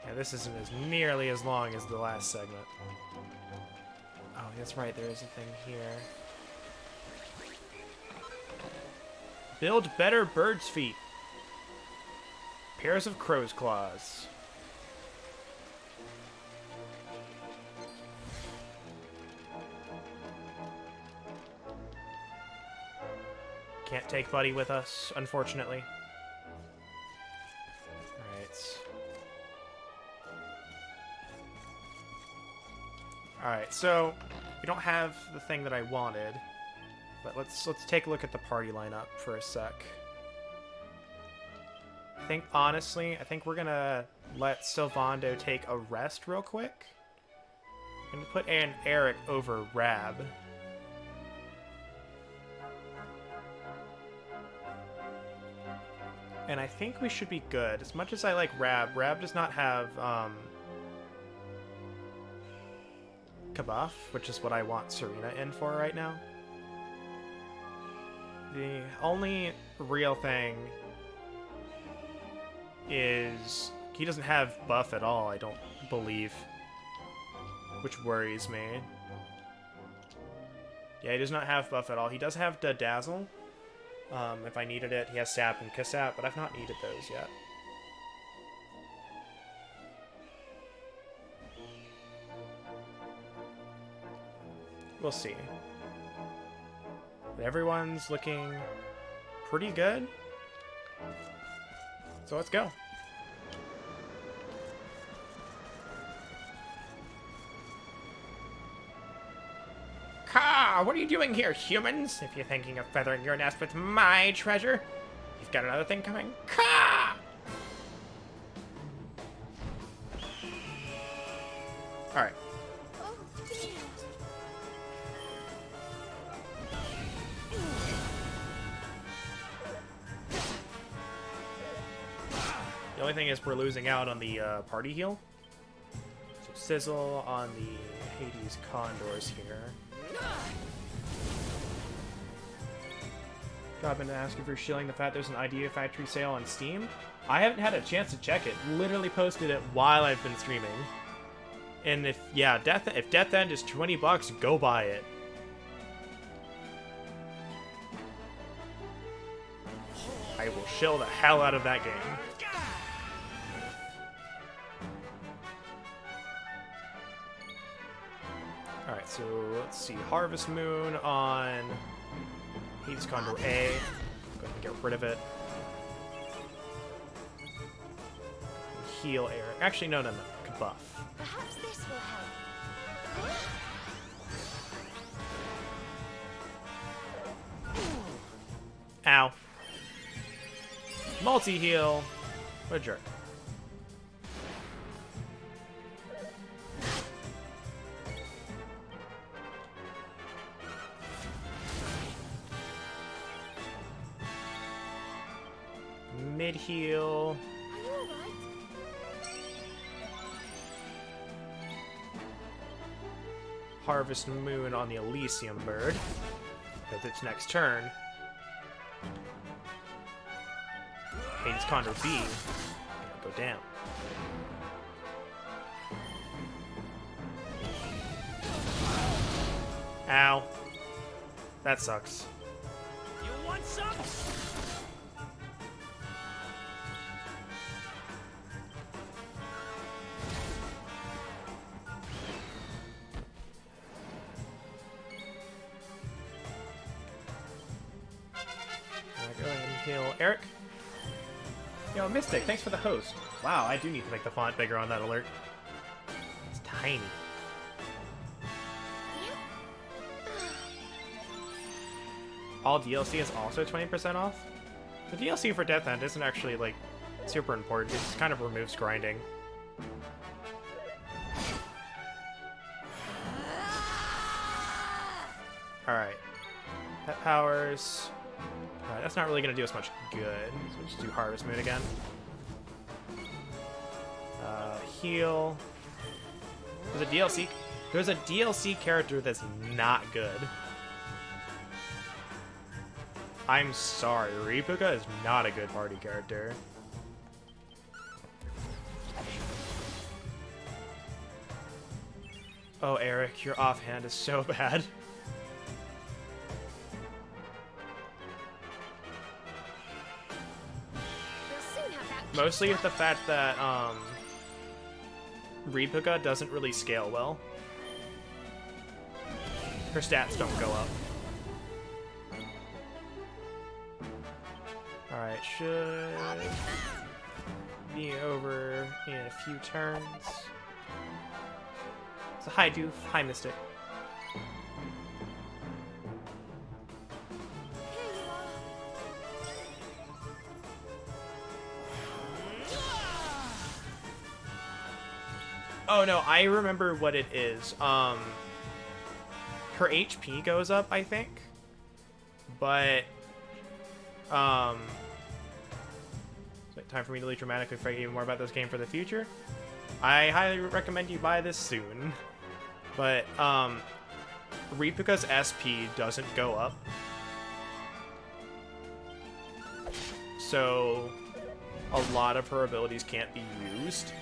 Speaker 1: Yeah, this isn't as nearly as long as the last segment. Oh, that's right, there is a thing here. Build better bird's feet. Pairs of crow's claws. Can't take Buddy with us, unfortunately. Alright, so we don't have the thing that I wanted, but let's take a look at the party lineup for a sec. I think, honestly, we're gonna let Sylvando take a rest real quick. I'm gonna put Eric over Rab. And I think we should be good. As much as I like Rab, Rab does not have Kabuff, which is what I want Serena in for right now. The only real thing is he doesn't have buff at all, I don't believe, which worries me. Yeah, he does not have buff at all. He does have Dazzle. If I needed it, he has Sap and Kissap, but I've not needed those yet. We'll see. But everyone's looking pretty good. So let's go. What are you doing here, humans? If you're thinking of feathering your nest with my treasure, you've got another thing coming. Alright.
Speaker 5: Oh, dear.
Speaker 1: The only thing is we're losing out on the party heal. So Sizzle on the Hades Condors here. I've been to ask if you're shilling the fact there's an Idea Factory sale on Steam. I haven't had a chance to check it. Literally posted it while I've been streaming. And if Death End is $20, go buy it. I will shill the hell out of that game. Alright, so let's see. Harvest Moon on Hades Condor A. Go ahead and get rid of it. Heal Eric. Actually, no. Kabuff.
Speaker 5: Perhaps this will help.
Speaker 1: Ow. Multi-heal. What a jerk. mid heal.
Speaker 5: Are you alright?
Speaker 1: Harvest Moon on the Elysium Bird. Because its next turn. Haynes Condor B. Go down. Ow. That sucks.
Speaker 3: You want some?
Speaker 1: Go ahead and heal Eric. Yo, Mystic, thanks for the host. Wow, I do need to make the font bigger on that alert. It's tiny. All DLC is also 20% off? The DLC for Death End isn't actually, like, super important. It just kind of removes grinding. Alright. Pet powers. Alright, that's not really going to do us much good. So we'll just do Harvest Moon again. Heal. There's a DLC character that's not good. I'm sorry, Repuka is not a good party character. Oh, Eric, your offhand is so bad. Mostly with the fact that, Repuka doesn't really scale well. Her stats don't go up. Alright, should be over in a few turns. It's a hi Doof, hi Mystic. Oh no, I remember what it is. Her HP goes up, I think. But so time for me to leave dramatically for even more about this game for the future. I highly recommend you buy this soon. But Repuka's SP doesn't go up. So a lot of her abilities can't be used.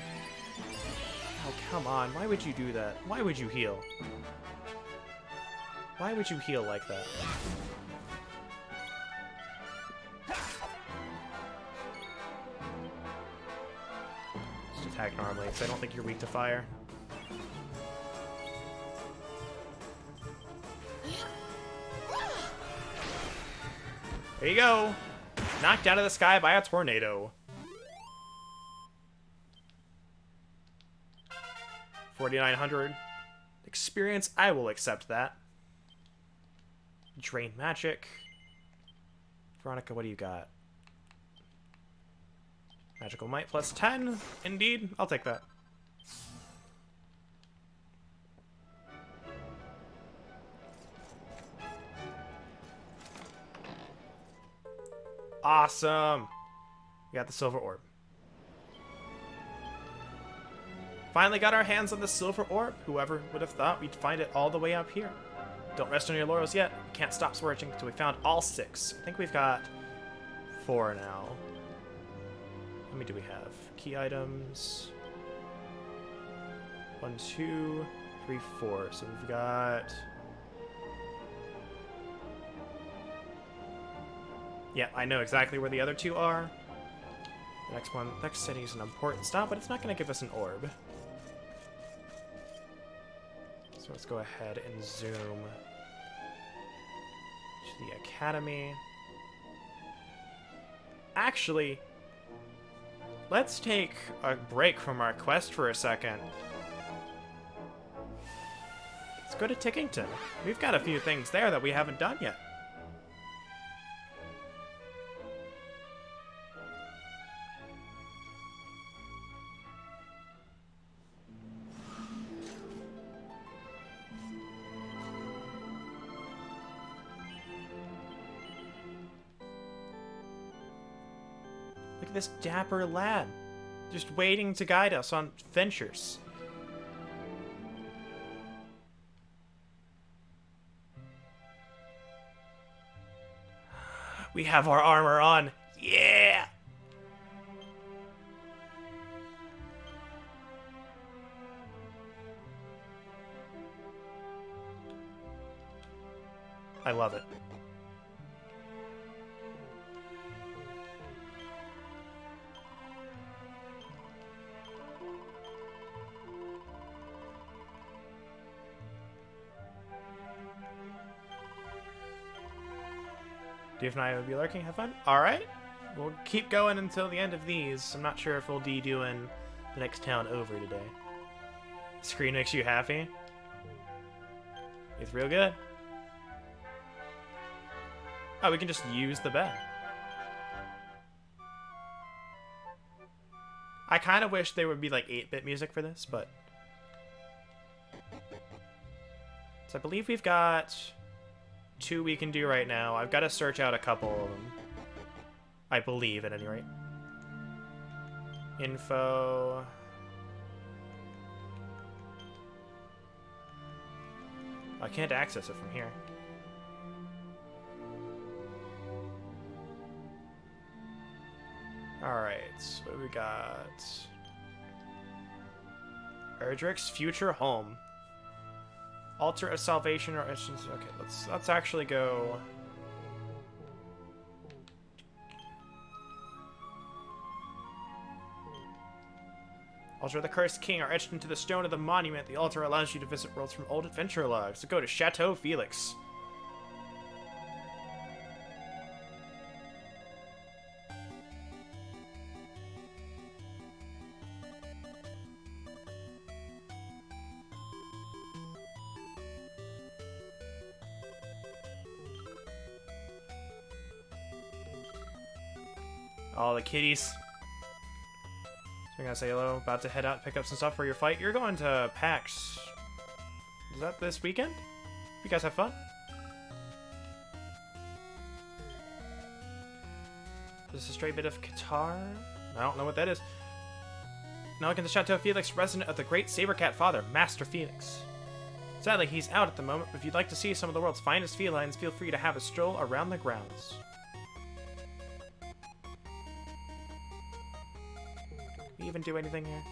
Speaker 1: Oh, come on. Why would you do that? Why would you heal? Why would you heal like that? Just attack normally, because I don't think you're weak to fire. There you go! Knocked out of the sky by a tornado. 4,900 experience, I will accept that. Drain magic. Veronica, what do you got? Magical might plus 10. Indeed, I'll take that. Awesome. We got the silver orb. Finally got our hands on the silver orb. Whoever would have thought we'd find it all the way up here. Don't rest on your laurels yet. We can't stop searching until we found all 6. I think we've got 4 now. How many do we have? Key items. 1, 2, 3, 4. So we've got... Yeah, I know exactly where the other 2 are. The next city is an important stop, but it's not going to give us an orb. So let's go ahead and zoom to the academy. Actually, let's take a break from our quest for a second. Let's go to Tickington. We've got a few things there that we haven't done yet. at this dapper lad, just waiting to guide us on ventures. We have our armor on. Yeah! I love it. Dave and I will be lurking. Have fun. Alright. We'll keep going until the end of these. I'm not sure if we'll be doing the next town over today. Screen makes you happy? It's real good. Oh, we can just use the bed. I kind of wish there would be like 8-bit music for this, but... So I believe we've got 2 we can do right now. I've got to search out a couple of them. I believe, at any rate. Info... I can't access it from here. Alright, what do we got? Erdrick's future home. Altar of salvation or essence. Okay, let's actually go. Altar of the Cursed King are etched into the stone of the monument. The altar allows you to visit worlds from old adventure logs. So go to Chateau Felix. All the kitties. So I'm gonna say hello. About to head out and pick up some stuff for your fight. You're going to PAX. Is that this weekend? You guys have fun? This is a straight bit of guitar. I don't know what that is. Now look in the Chateau Felix, resident of the great Sabercat father, Master Felix. Sadly, he's out at the moment, but if you'd like to see some of the world's finest felines, feel free to have a stroll around the grounds. Can we even do anything here?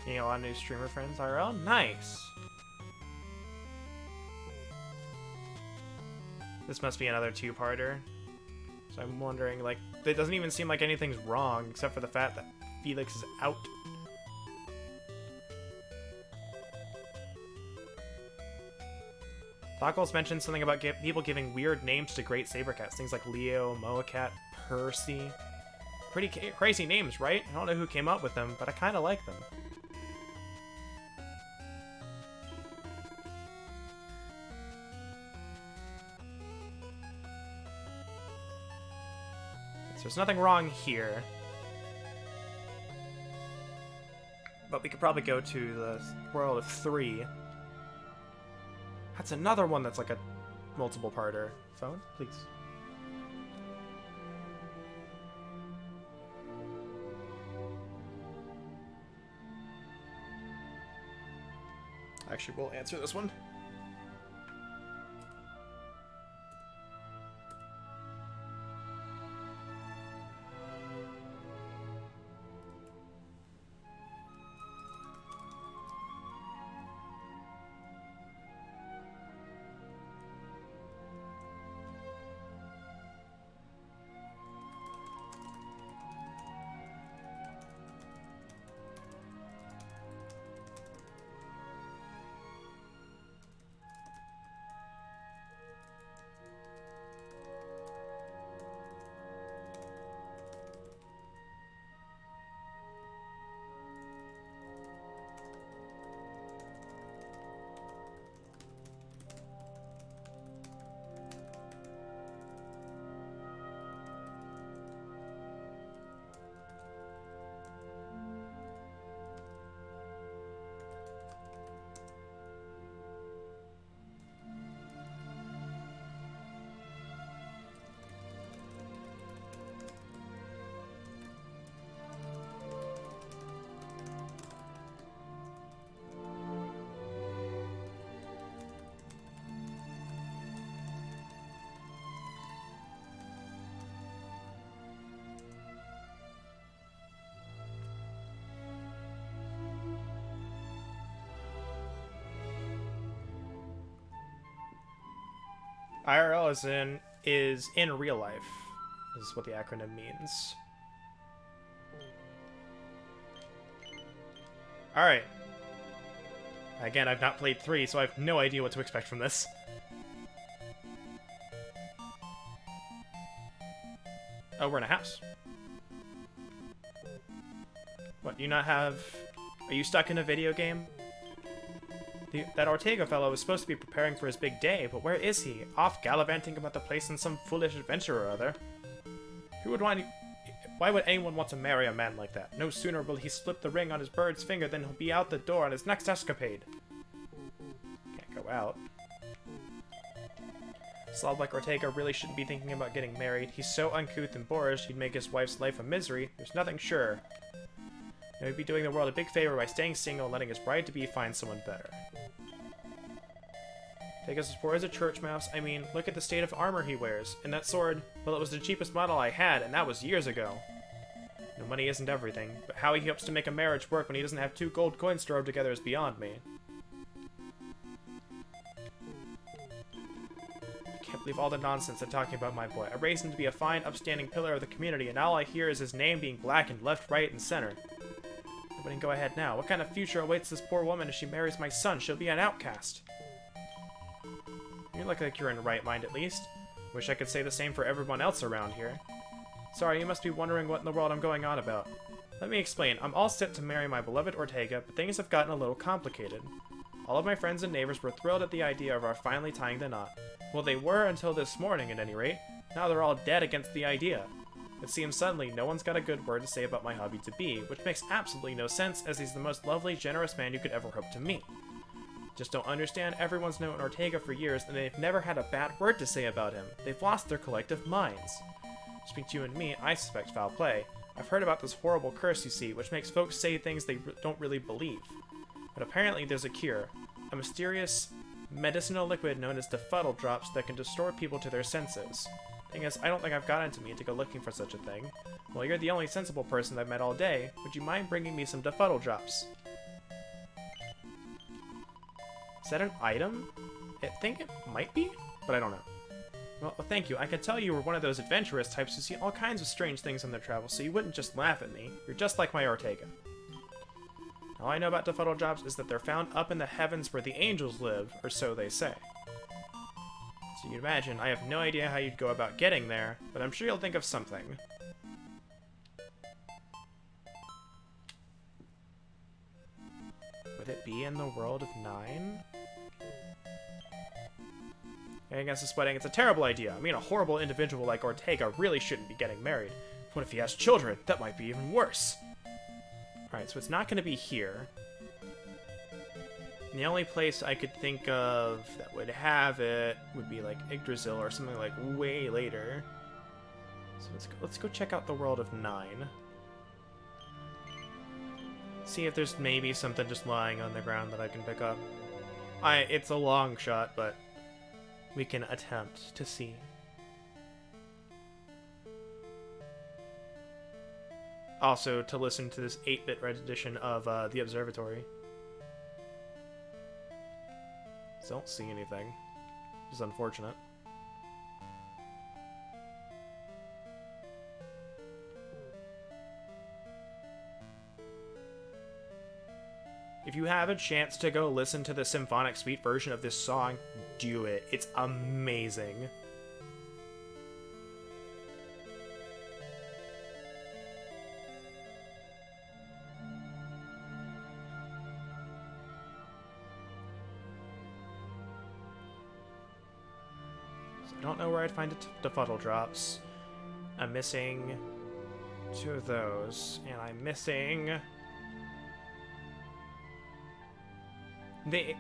Speaker 1: You know, a lot of new streamer friends IRL. Nice. This must be another two-parter. So I'm wondering, like, it doesn't even seem like anything's wrong, except for the fact that Felix is out. Thockles mentioned something about people giving weird names to great Sabercats. Things like Leo, Moacat, Percy. Pretty crazy names, right? I don't know who came up with them, but I kind of like them. There's nothing wrong here. But we could probably go to the world of 3. That's another one that's like a multiple-parter. Phone, please. Actually, we'll answer this one. IRL is in real life. This is what the acronym means. Alright. Again, I've not played 3, so I have no idea what to expect from this. Oh, we're in a house. What, do you not have... Are you stuck in a video game? That Ortega fellow was supposed to be preparing for his big day, but where is he? Off gallivanting about the place on some foolish adventure or other. Who would want... Why would anyone want to marry a man like that? No sooner will he slip the ring on his bird's finger than he'll be out the door on his next escapade. Can't go out. A slob like Ortega really shouldn't be thinking about getting married. He's so uncouth and boorish he'd make his wife's life a misery. There's nothing sure. He'd be doing the world a big favor by staying single and letting his bride-to-be find someone better. Ortega's as poor as a church mouse. I mean, look at the state of armor he wears. And that sword, well, it was the cheapest model I had, and that was years ago. No, money isn't everything, but how he hopes to make a marriage work when he doesn't have 2 gold coins to rub together is beyond me. I can't believe all the nonsense they're talking about my boy. I raised him to be a fine, upstanding pillar of the community, and all I hear is his name being blackened left, right, and center. But go ahead now. What kind of future awaits this poor woman if she marries my son? She'll be an outcast. You look like you're in the right mind, at least. Wish I could say the same for everyone else around here. Sorry, you must be wondering what in the world I'm going on about. Let me explain. I'm all set to marry my beloved Ortega, but things have gotten a little complicated. All of my friends and neighbors were thrilled at the idea of our finally tying the knot. Well, they were until this morning, at any rate. Now they're all dead against the idea. It seems suddenly no one's got a good word to say about my hubby-to-be, which makes absolutely no sense, as he's the most lovely, generous man you could ever hope to meet. Just don't understand, everyone's known Ortega for years, and they've never had a bad word to say about him. They've lost their collective minds. Between you and me, I suspect foul play. I've heard about this horrible curse, you see, which makes folks say things they don't really believe. But apparently there's a cure. A mysterious medicinal liquid known as Defuddle Drops that can distort people to their senses. Thing is, I don't think I've got it into me to go looking for such a thing. Well, you're the only sensible person I've met all day. Would you mind bringing me some Defuddle Drops? Is that an item? I think it might be, but I don't know. Well, thank you. I could tell you were one of those adventurous types who see all kinds of strange things on their travels, so you wouldn't just laugh at me. You're just like my Ortega. All I know about Defuddle Drops is that they're found up in the heavens where the angels live, or so they say. So you'd imagine, I have no idea how you'd go about getting there, but I'm sure you'll think of something. Would it be in the world of 9? Against this wedding, it's a terrible idea. I mean, a horrible individual like Ortega really shouldn't be getting married. What if he has children? That might be even worse. Alright, so it's not going to be here. And the only place I could think of that would have it would be like Yggdrasil or something like way later. So let's go check out the world of 9. See if there's maybe something just lying on the ground that I can pick up. It's a long shot, but we can attempt to see. Also, to listen to this 8-bit rendition of The Observatory. Don't see anything. Which is unfortunate. If you have a chance to go listen to the symphonic suite version of this song, do it. It's amazing. So I don't know where I'd find the Defuddle Drops. I'm missing 2 of those, and I'm missing...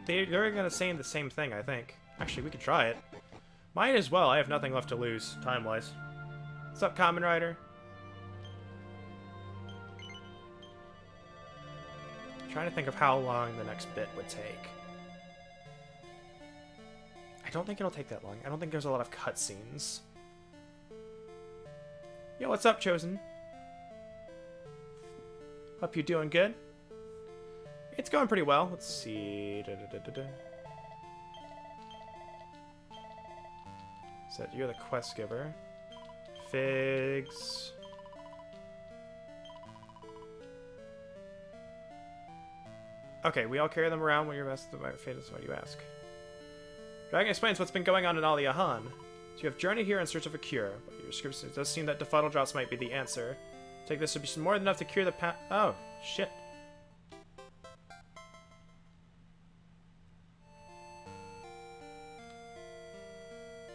Speaker 1: They're gonna say the same thing, I think. Actually, we could try it. Might as well. I have nothing left to lose, time-wise. What's up, Kamen Rider? Trying to think of how long the next bit would take. I don't think it'll take that long. I don't think there's a lot of cutscenes. Yo, what's up, Chosen? Hope you're doing good. It's going pretty well. Let's see. So you're the quest giver. Figs. Okay, we all carry them around when you're best. My fate is what you ask. Dragon explains what's been going on in Aliahan. So you have journeyed here in search of a cure, but your scripts it does seem that befuddle drops might be the answer. Take this to be more than enough to cure the oh, shit.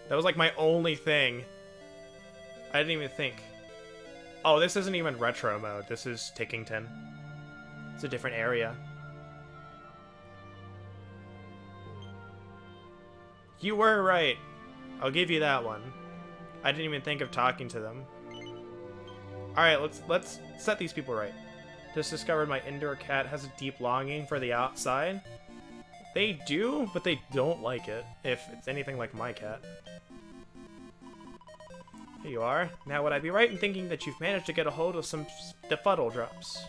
Speaker 1: That was like my only thing. I didn't even think. Oh, this isn't even retro mode. This is Tickington. It's a different area. You were right. I'll give you that one. I didn't even think of talking to them. Alright, let's set these people right. Just discovered my indoor cat has a deep longing for the outside. They do, but they don't like it, if it's anything like my cat. Here you are. Now would I be right in thinking that you've managed to get a hold of some befuddle drops?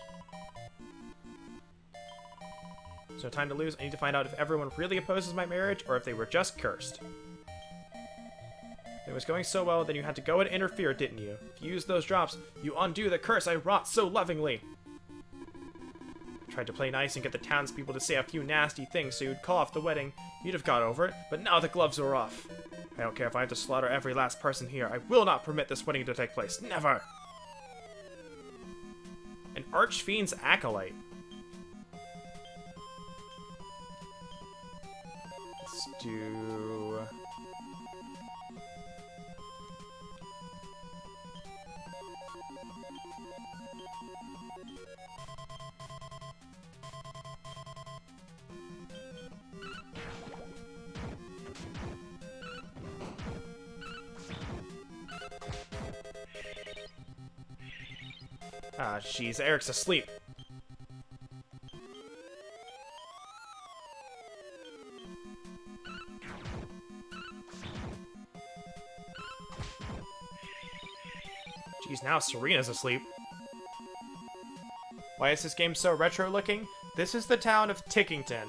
Speaker 1: There's no time to lose. I need to find out if everyone really opposes my marriage or if they were just cursed. It was going so well, then you had to go and interfere, didn't you? If you use those drops, you undo the curse I wrought so lovingly. I tried to play nice and get the townspeople to say a few nasty things so you'd call off the wedding. You'd have got over it, but now the gloves are off. I don't care if I have to slaughter every last person here. I will not permit this wedding to take place. Never! An Archfiend's Acolyte. Let's do... Ah, jeez, Eric's asleep. Jeez, now Serena's asleep. Why is this game so retro looking? This is the town of Tickington,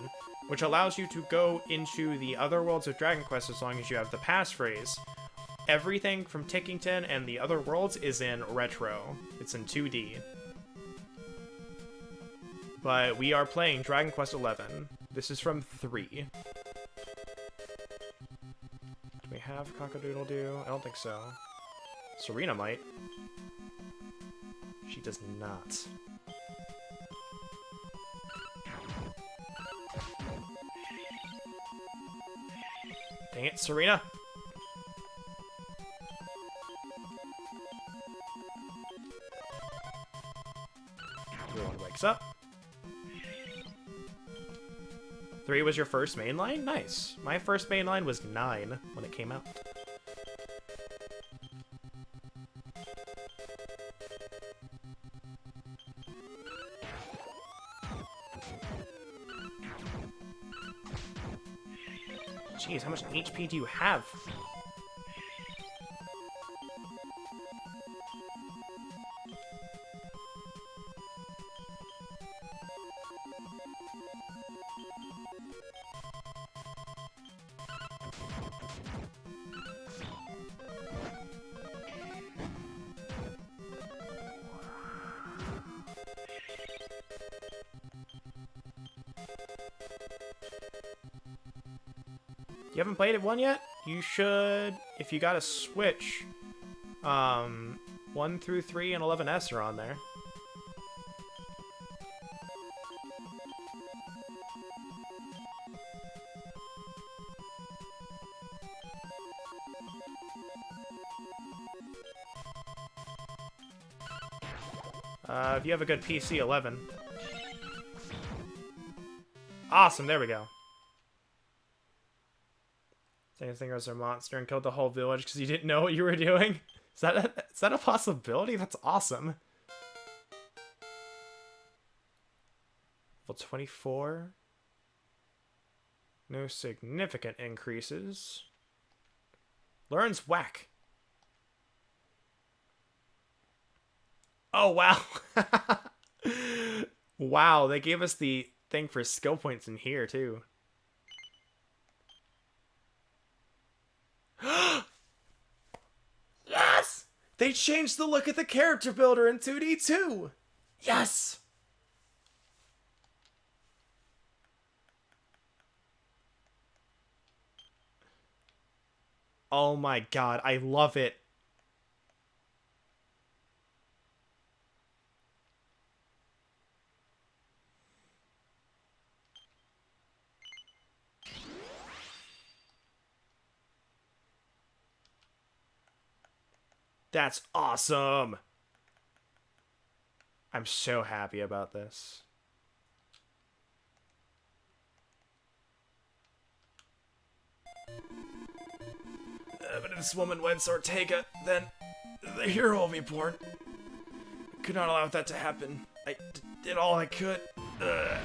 Speaker 1: which allows you to go into the other worlds of Dragon Quest as long as you have the passphrase. Everything from Tickington and the other worlds is in retro. It's in 2D. But we are playing Dragon Quest XI. This is from 3. Do we have Cock-a-doodle-doo? I don't think so. Serena might. She does not. Dang it, Serena! Everyone wakes up. 3 was your first main line? Nice. My first main line was 9 when it came out. Jeez, how much HP do you have? You haven't played it 1 yet? You should, if you got a Switch. 1 through 3 and 11S are on there. If you have a good PC, 11. Awesome, there we go. Same thing as a monster and killed the whole village because you didn't know what you were doing? Is that a possibility? That's awesome. Level 24. No significant increases. Learns whack. Oh, wow. Wow, they gave us the thing for skill points in here, too. They changed the look of the character builder in 2D too! Yes! Oh my god, I love it. That's awesome! I'm so happy about this. But if this woman weds Ortega, then the hero will be born. I could not allow that to happen. I did all I could. Ugh.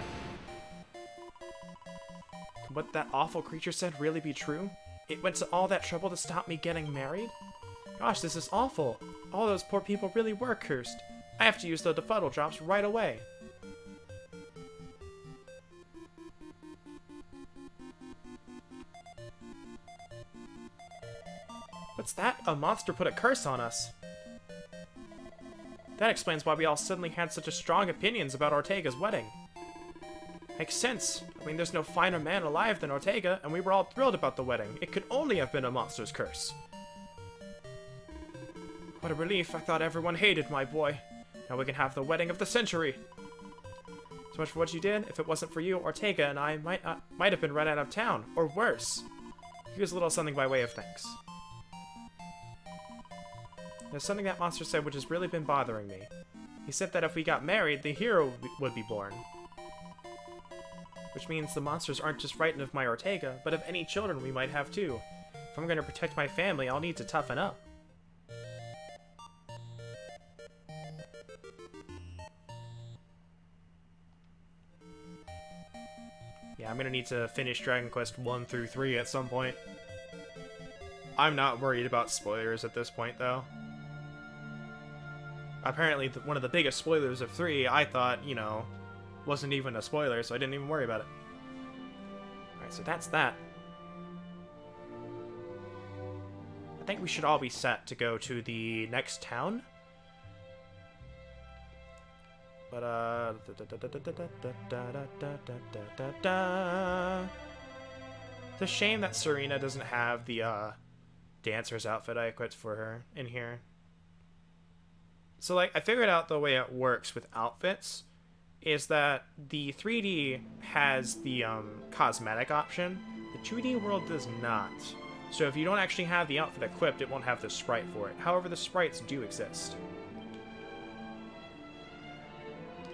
Speaker 1: Could what that awful creature said really be true? It went to all that trouble to stop me getting married? Gosh, this is awful. All those poor people really were cursed. I have to use the befuddle drops right away. What's that? A monster put a curse on us. That explains why we all suddenly had such a strong opinions about Ortega's wedding. Makes sense. I mean, there's no finer man alive than Ortega, and we were all thrilled about the wedding. It could only have been a monster's curse. What a relief. I thought everyone hated my boy. Now we can have the wedding of the century. So much for what you did. If it wasn't for you, Ortega and I might have been run out of town, or worse. Here's a little something by way of thanks. There's something that monster said which has really been bothering me. He said that if we got married, the hero would be born. Which means the monsters aren't just frightened of my Ortega, but of any children we might have too. If I'm going to protect my family, I'll need to toughen up. Yeah, I'm going to need to finish Dragon Quest 1 through 3 at some point. I'm not worried about spoilers at this point, though. Apparently, one of the biggest spoilers of 3, I thought, you know, wasn't even a spoiler, so I didn't even worry about it. Alright, so that's that. I think we should all be set to go to the next town. But, it's a shame that Serena doesn't have the, dancer's outfit I equipped for her in here. So, like, I figured out the way it works with outfits is that the 3D has the cosmetic option. The 2D world does not. So if you don't actually have the outfit equipped, it won't have the sprite for it. However, the sprites do exist.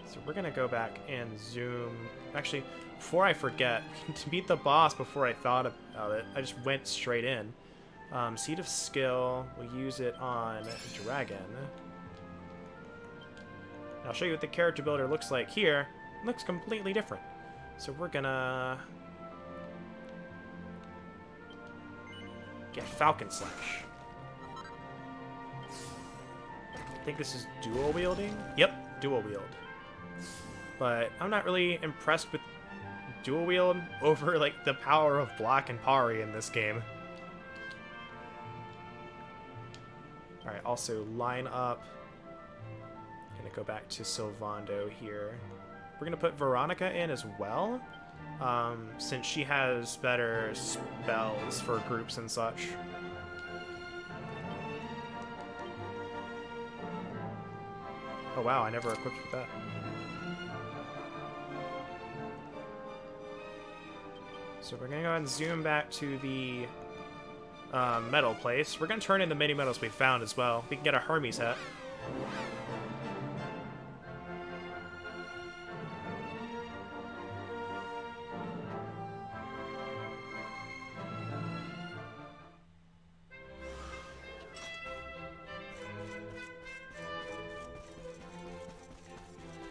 Speaker 1: So we're going to go back and zoom. Actually, before I forget, to beat the boss before I thought about it, I just went straight in. Seed of Skill, we'll use it on Dragon. I'll show you what the character builder looks like here. It looks completely different. So we're gonna get Falcon Slash. I think this is dual wielding? Yep, dual wield. But I'm not really impressed with dual wield over like the power of block and parry in this game. Alright, also line up. Gonna go back to Sylvando here. We're gonna put Veronica in as well, since she has better spells for groups and such. Oh wow, I never equipped with that. So we're gonna go ahead and zoom back to the metal place. We're gonna turn in the mini medals we found as well. We can get a Hermes hat.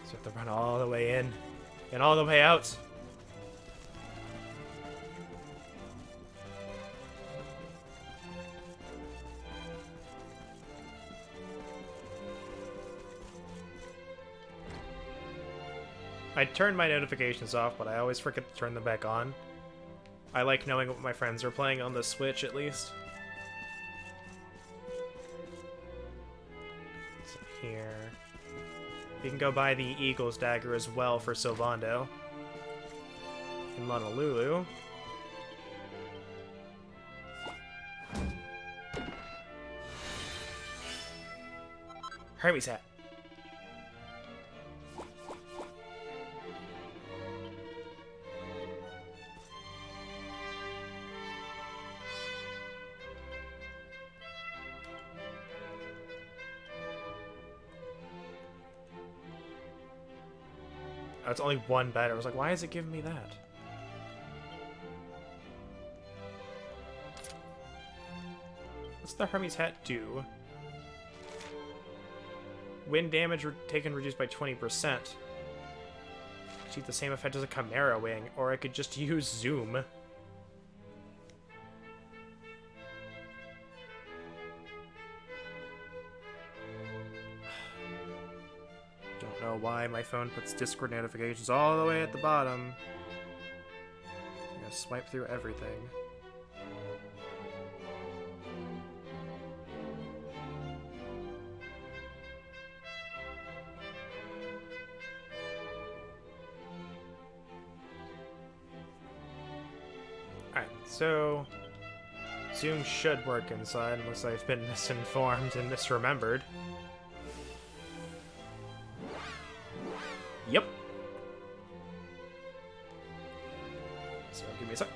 Speaker 1: So we have to run all the way in and all the way out. I turned my notifications off, but I always forget to turn them back on. I like knowing what my friends are playing on the Switch, at least. here. We can go buy the Eagle's Dagger as well for Sylvando. In Honolulu. Hermes hat. Oh, it's only one better. I was like, why is it giving me that? What's the Hermes hat do? Wind damage taken reduced by 20%. Achieve the same effect as a Chimera Wing, or I could just use Zoom. Don't know why my phone puts Discord notifications all the way at the bottom. I'm gonna swipe through everything. Alright, so Zoom should work inside unless I've been misinformed and misremembered. Yep. So give me a sec.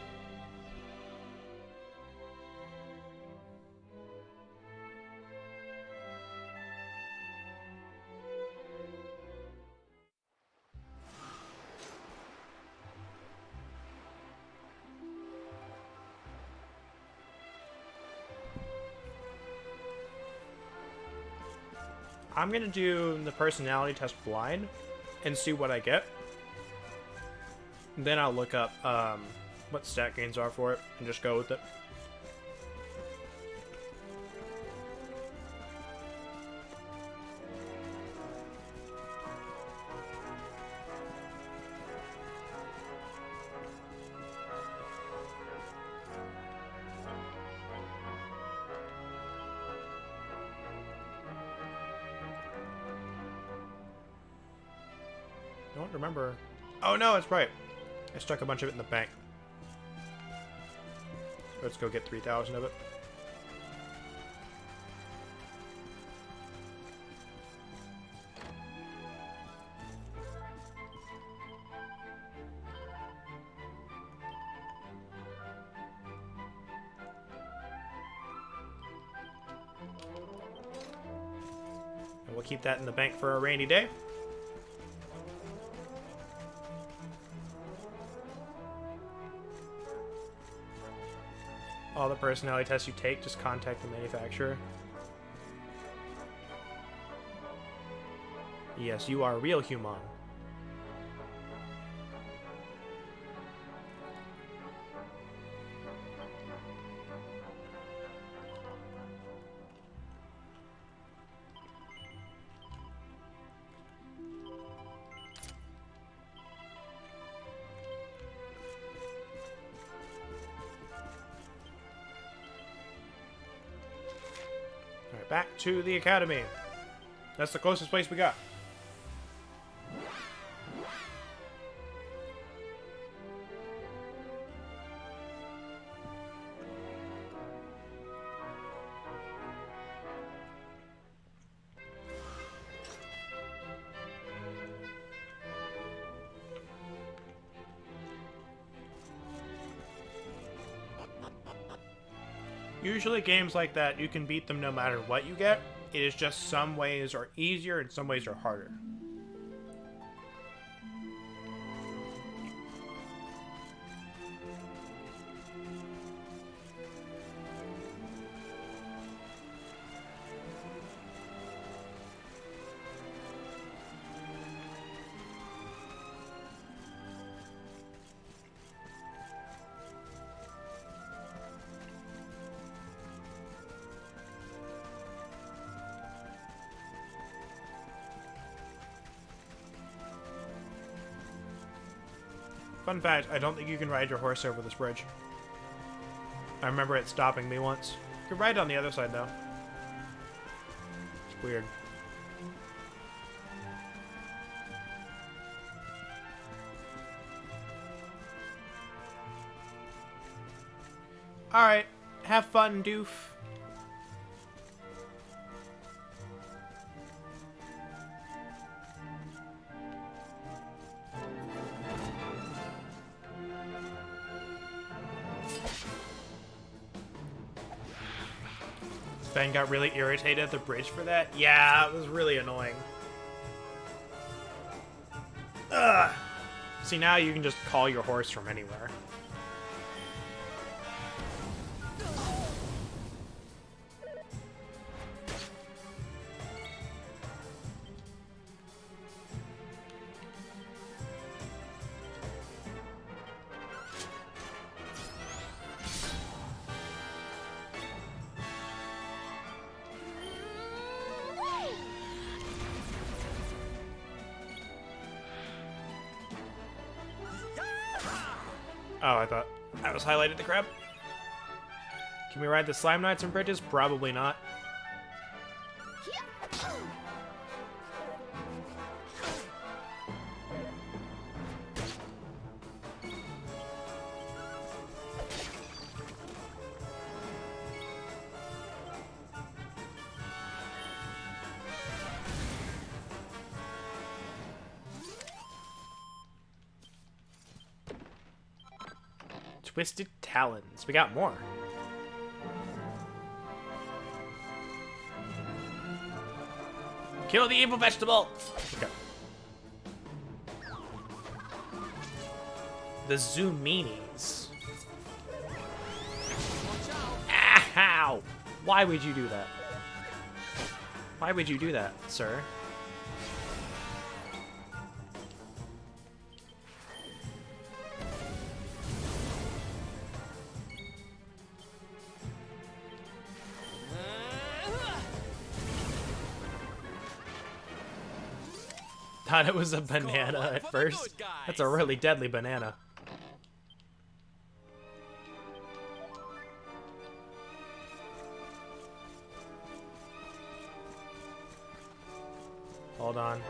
Speaker 1: I'm gonna do the personality test blind and see what I get. Then I'll look up what stat gains are for it and just go with it. I don't remember. Oh no, it's right. I stuck a bunch of it in the bank. Let's go get 3,000 of it. And we'll keep that in the bank for a rainy day. All the personality tests you take, just contact the manufacturer. Yes, you are a real human. Alright, back to the academy. That's the closest place we got. Usually games like that, you can beat them no matter what you get. It is just some ways are easier and some ways are harder. Fun fact, I don't think you can ride your horse over this bridge. I remember it stopping me once. You can ride on the other side, though. It's weird. Alright, have fun, doof. Ben got really irritated at the bridge for that? Yeah, it was really annoying. Ugh. See, now you can just call your horse from anywhere. Oh, I thought that was highlighted the crab. Can we ride the slime knights and bridges? Probably not. Twisted Talons. We got more. Kill the evil vegetable! Okay. The Zoominis. Ow! Why would you do that? Why would you do that, sir? Thought it was a banana at first. That's a really deadly banana. Hold on.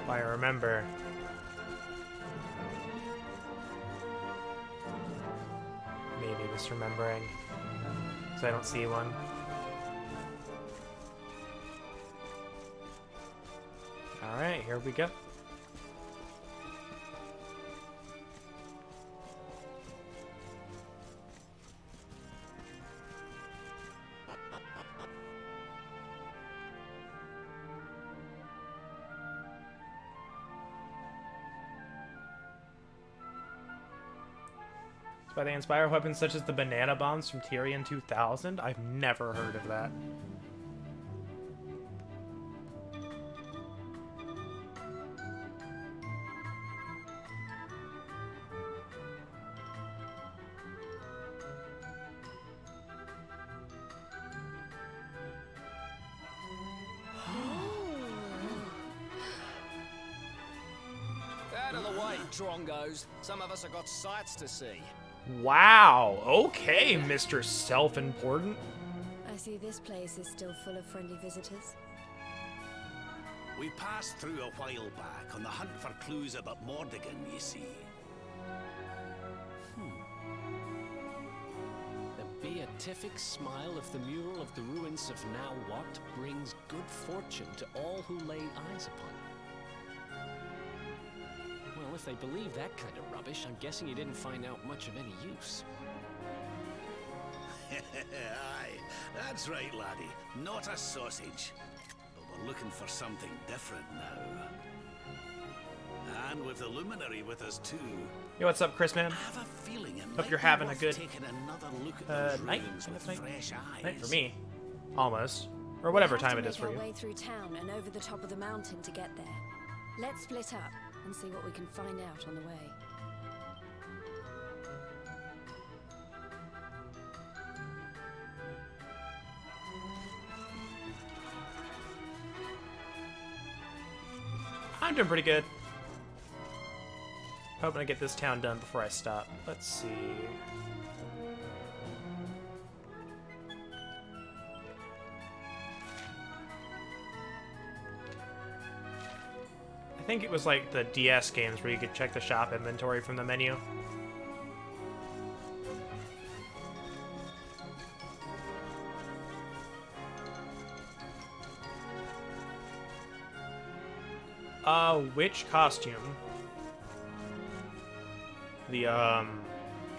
Speaker 1: If I remember. Maybe misremembering. Because I don't see one. Alright, here we go. By they inspire weapons such as the banana bombs from Tyrion 2000? I've never heard of that.
Speaker 3: Out of the way, Drongos. Some of us have got sights to see.
Speaker 1: Wow, okay, Mr. Self-Important.
Speaker 7: I see this place is still full of friendly visitors.
Speaker 9: We passed through a while back on the hunt for clues about Mordigan, you see.
Speaker 3: The beatific smile of the mural of the ruins of now what brings good fortune to all who lay eyes upon it. Well, if they believe that kind of rubbish, I'm guessing you didn't find out much of any use.
Speaker 9: Aye, that's right, laddie. Not a sausage. But we're looking for something different now. And with the luminary with us too.
Speaker 1: Yo, what's up, Chris, man?
Speaker 9: I have a feeling it
Speaker 1: Hope
Speaker 9: might
Speaker 1: you're
Speaker 9: be
Speaker 1: having a
Speaker 9: worth
Speaker 1: good
Speaker 9: taking another look at those
Speaker 1: night.
Speaker 9: ruins with
Speaker 1: Night.
Speaker 9: fresh eyes.
Speaker 1: Night for me. Almost. Or whatever
Speaker 7: We have
Speaker 1: time
Speaker 7: to
Speaker 1: it is
Speaker 7: make
Speaker 1: for
Speaker 7: our
Speaker 1: you.
Speaker 7: way through town and over the top of the mountain to get there. Let's split up and see what we can find out on the way.
Speaker 1: I'm doing pretty good. Hoping to get this town done before I stop. Let's see. I think it was like the DS games where you could check the shop inventory from the menu. Which costume? The, are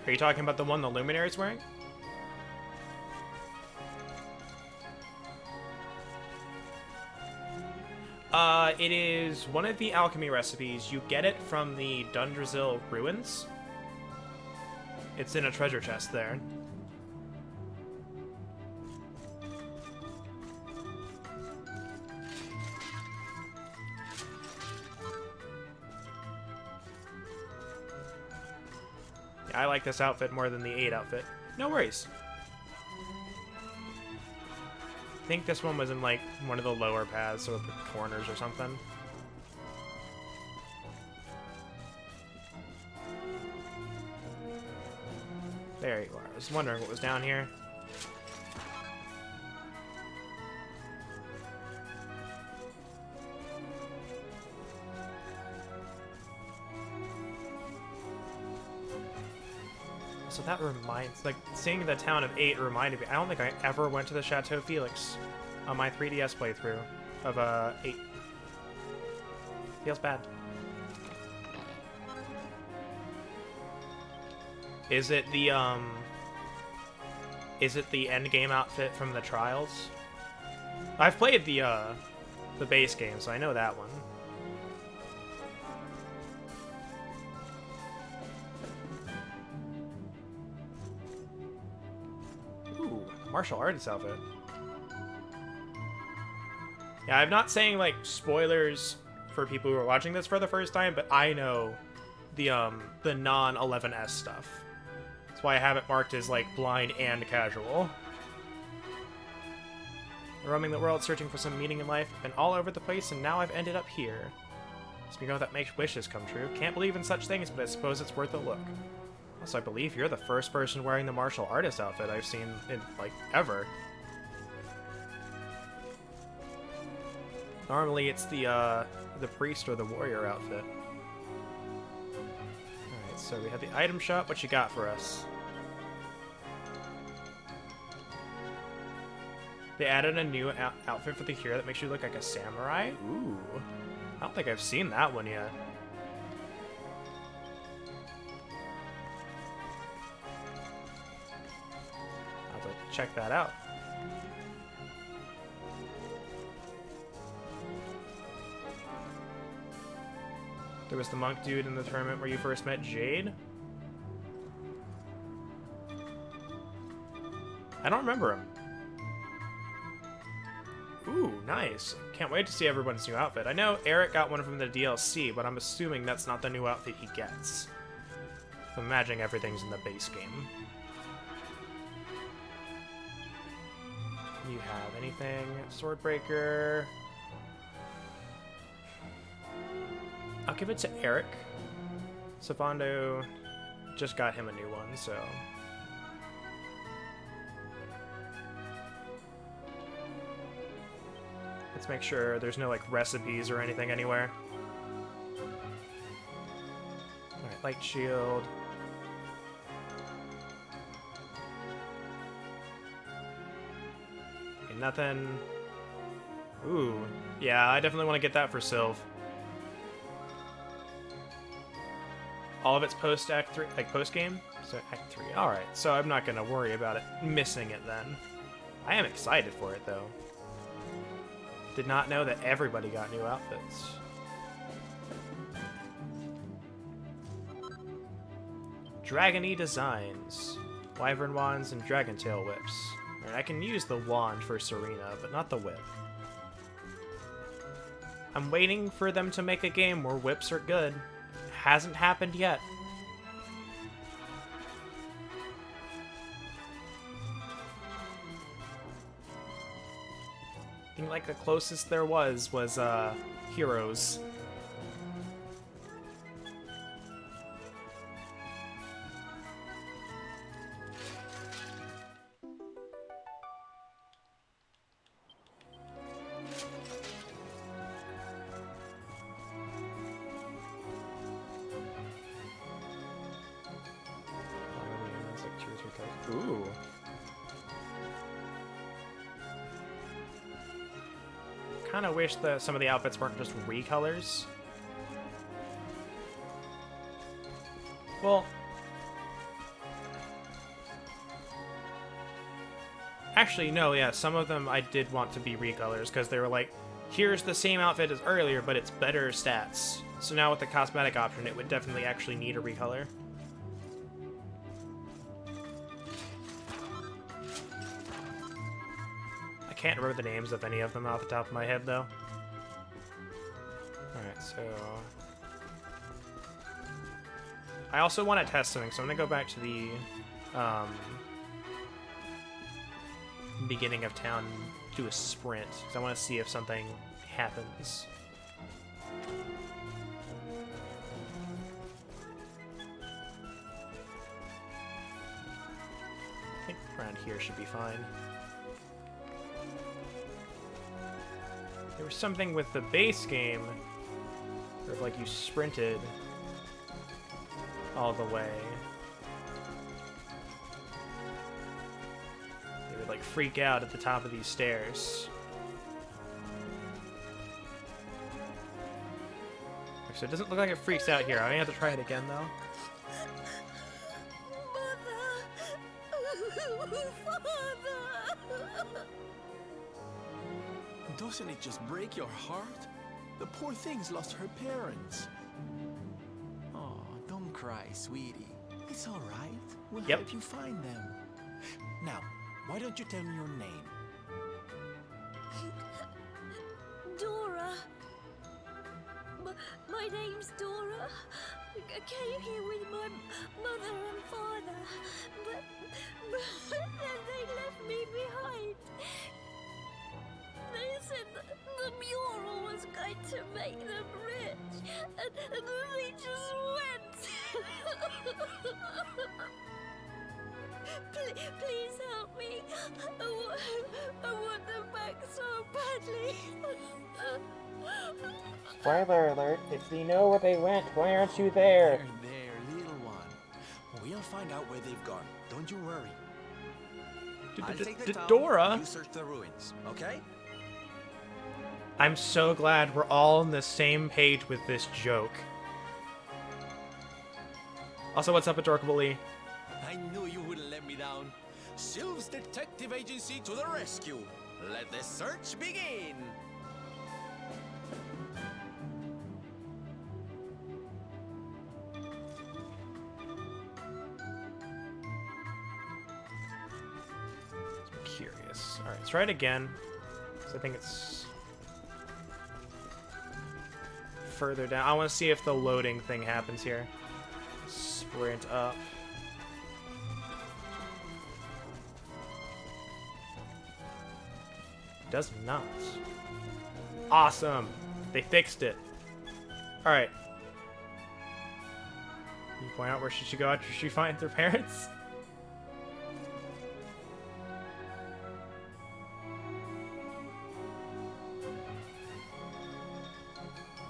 Speaker 1: you talking about the one the Luminary's wearing? It is one of the alchemy recipes. You get it from the Dundrazil ruins. It's in a treasure chest there. I like this outfit more than the 8 outfit. No worries. I think this one was in, like, one of the lower paths or the corners or something. There you are. I was wondering what was down here. So that reminds, like, seeing the town of 8 reminded me. I don't think I ever went to the Chateau Felix on my 3DS playthrough of 8. Feels bad. Is it the end game outfit from the Trials? I've played the base game, so I know that one. Martial artist outfit. Yeah, I'm not saying like spoilers for people who are watching this for the first time, but I know the non-11S stuff. That's why I have it marked as like blind and casual. Roaming the world searching for some meaning in life, been all over the place, and now I've ended up here. Speaking of that makes wishes come true. Can't believe in such things, but I suppose it's worth a look. Also, I believe you're the first person wearing the martial artist outfit I've seen in, like, ever. Normally, it's the priest or the warrior outfit. Alright, so we have the item shop. What you got for us? They added a new outfit for the hero that makes you look like a samurai? Ooh. I don't think I've seen that one yet. Check that out. There was the monk dude in the tournament where you first met Jade. I don't remember him. Ooh, nice. Can't wait to see everyone's new outfit. I know Eric got one from the DLC, but I'm assuming that's not the new outfit he gets. I'm imagining everything's in the base game. You have anything? Swordbreaker. I'll give it to Eric. Savando just got him a new one, so. Let's make sure there's no like recipes or anything anywhere. Alright, light shield. Nothing. Ooh. Yeah, I definitely want to get that for Sylv. All of it's post-Act 3, like post-game? So Act 3. Alright, so I'm not going to worry about it missing it then. I am excited for it, though. Did not know that everybody got new outfits. Dragon-y designs. Wyvern wands and dragon tail whips. I can use the wand for Serena, but not the whip. I'm waiting for them to make a game where whips are good. It hasn't happened yet. I think like the closest there was Heroes. Ooh. Kind of wish that some of the outfits weren't just recolors. Well, actually, no, yeah, some of them I did want to be recolors because they were like, here's the same outfit as earlier, but it's better stats. So now with the cosmetic option, it would definitely actually need a recolor. I can't remember the names of any of them off the top of my head, though. Alright, so... I also want to test something, so I'm going to go back to the beginning of town and do a sprint, because I want to see if something happens. I think around here should be fine. There was something with the base game where if, like, you sprinted all the way, they would, like, freak out at the top of these stairs. So it doesn't look like it freaks out here. I may have to try it again, though.
Speaker 4: Doesn't it just break your heart? The poor thing's lost her parents. Oh, don't cry, sweetie. It's all right. We'll help you find them. Now, why don't you tell me your name?
Speaker 5: Dora. My name's Dora. I came here with my mother and father, but then they left me behind. They said that the mural was going to make them rich, and then they just went. Please help me. I want them back so badly.
Speaker 1: Spoiler alert, if you know where they went, why aren't you there?
Speaker 4: There, little one. We'll find out where they've gone. Don't you worry. I'll take the town,
Speaker 1: Dora?
Speaker 4: you search the ruins, okay?
Speaker 1: I'm so glad we're all on the same page with this joke. Also, what's up, Adorkable Lee?
Speaker 4: I knew you wouldn't let me down. Sylph's Detective Agency to the rescue. Let the search begin.
Speaker 1: I'm curious. Alright, let's try it again. So I think it's further down. I want to see if the loading thing happens here. Sprint up. Does not. Awesome. They fixed it. Alright. Can you point out where she should go after she finds her parents?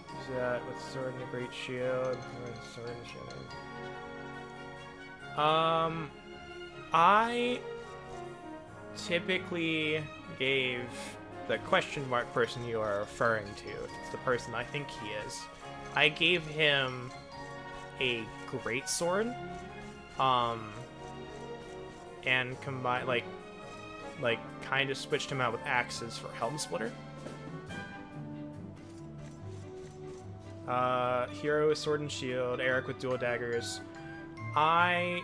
Speaker 1: Use that with sword and a great shield. Sword and shield. I typically gave the question mark person you are referring to, if it's the person I think he is, I gave him a great sword, and combined, like kind of switched him out with axes for Helm Splitter. Hero with sword and shield, Eric with dual daggers. I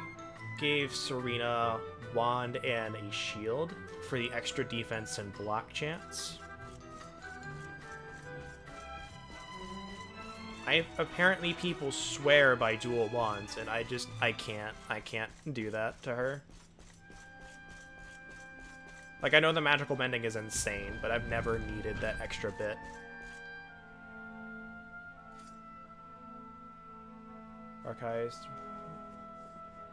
Speaker 1: gave Serena wand and a shield for the extra defense and block chance. Apparently people swear by dual wands, and I can't do that to her. Like, I know the magical bending is insane, but I've never needed that extra bit. Archives.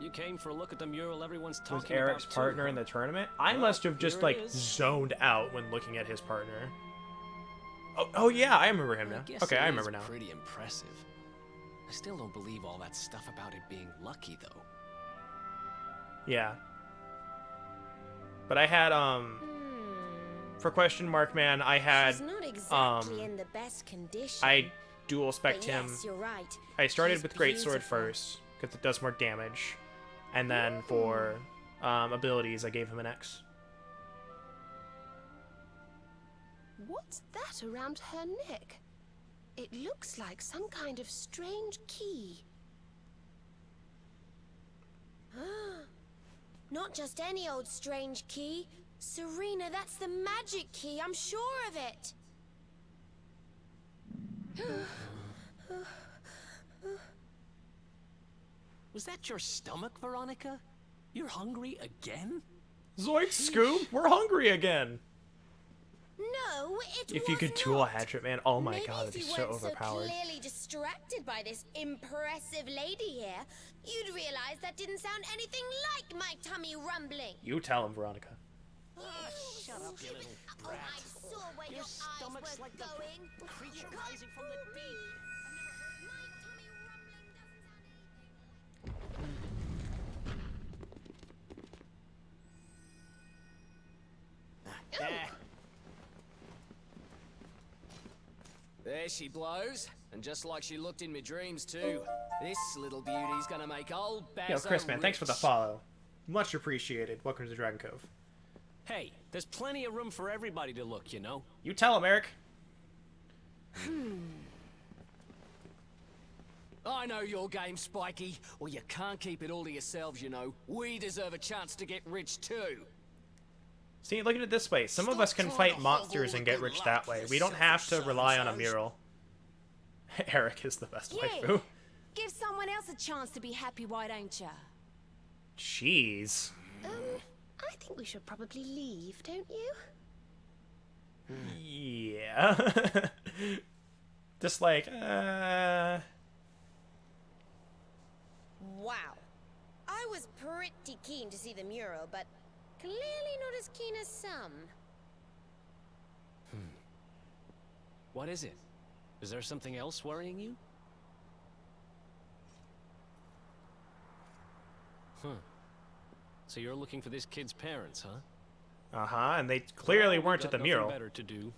Speaker 3: You came for a look at the mural everyone's talking
Speaker 1: Was
Speaker 3: about.
Speaker 1: Eric's partner in the tournament? I must have just, like, zoned out when looking at his partner. Oh yeah, I remember him now. Okay, I remember now.
Speaker 3: Pretty impressive. I still don't believe all that stuff about it being lucky, though.
Speaker 1: Yeah. But I had, for question mark man, I had,
Speaker 5: She's not exactly in the best condition.
Speaker 1: I dual spec'd
Speaker 5: But
Speaker 1: him.
Speaker 5: yes, you're right.
Speaker 1: I started
Speaker 5: She's
Speaker 1: with great sword
Speaker 5: beautiful.
Speaker 1: first, because it does more damage. And then for abilities, I gave him an X.
Speaker 7: What's that around her neck? It looks like some kind of strange key.
Speaker 5: Not just any old strange key. Serena, that's the magic key. I'm sure of it.
Speaker 3: Was that your stomach, Veronica? You're hungry again?
Speaker 1: Zoink, Scoop! We're hungry again!
Speaker 5: No, it
Speaker 1: If you could
Speaker 5: was
Speaker 1: dual
Speaker 5: not.
Speaker 1: hatchet, man, oh my
Speaker 5: Maybe
Speaker 1: god,
Speaker 5: if
Speaker 1: it'd be
Speaker 5: you
Speaker 1: so
Speaker 5: weren't
Speaker 1: overpowered.
Speaker 5: so clearly distracted by this impressive lady here, you'd realize that didn't sound anything like my tummy rumbling.
Speaker 1: You tell him, Veronica.
Speaker 3: Shut up, you little
Speaker 5: Oh,
Speaker 3: brat.
Speaker 5: I saw where
Speaker 3: Your
Speaker 5: your eyes
Speaker 3: stomach's
Speaker 5: were
Speaker 3: like the
Speaker 5: going.
Speaker 3: creature
Speaker 5: You can't
Speaker 3: rising from the
Speaker 5: fool me.
Speaker 3: deep.
Speaker 5: My tummy rumbling doesn't sound anything
Speaker 3: There she blows, and just like she looked in my dreams too. This little beauty's gonna make old Bazzo
Speaker 1: Yo, Chris, man, thanks for the
Speaker 3: rich.
Speaker 1: follow. Much appreciated. Welcome to Dragon Cove.
Speaker 3: Hey, there's plenty of room for everybody to look, you know?
Speaker 1: You tell him, Eric.
Speaker 3: I know your game, Spiky. Well, you can't keep it all to yourselves, you know. We deserve a chance to get rich too.
Speaker 1: See, look at it this way. Some of us can fight monsters and get rich that way. We don't have to rely on a mural. Eric is the best waifu.
Speaker 7: Give someone else a chance to be happy, why don't ya?
Speaker 1: Jeez.
Speaker 7: I think we should probably leave, don't you?
Speaker 1: Yeah. Just like,
Speaker 5: Wow. I was pretty keen to see the mural, but clearly not as keen as some.
Speaker 3: What is it? Is there something else worrying you? Huh. So you're looking for this kid's parents, huh?
Speaker 1: uh-huh, and they clearly
Speaker 3: Well, we
Speaker 1: weren't
Speaker 3: got
Speaker 1: at the
Speaker 3: nothing
Speaker 1: mural.
Speaker 3: better to do.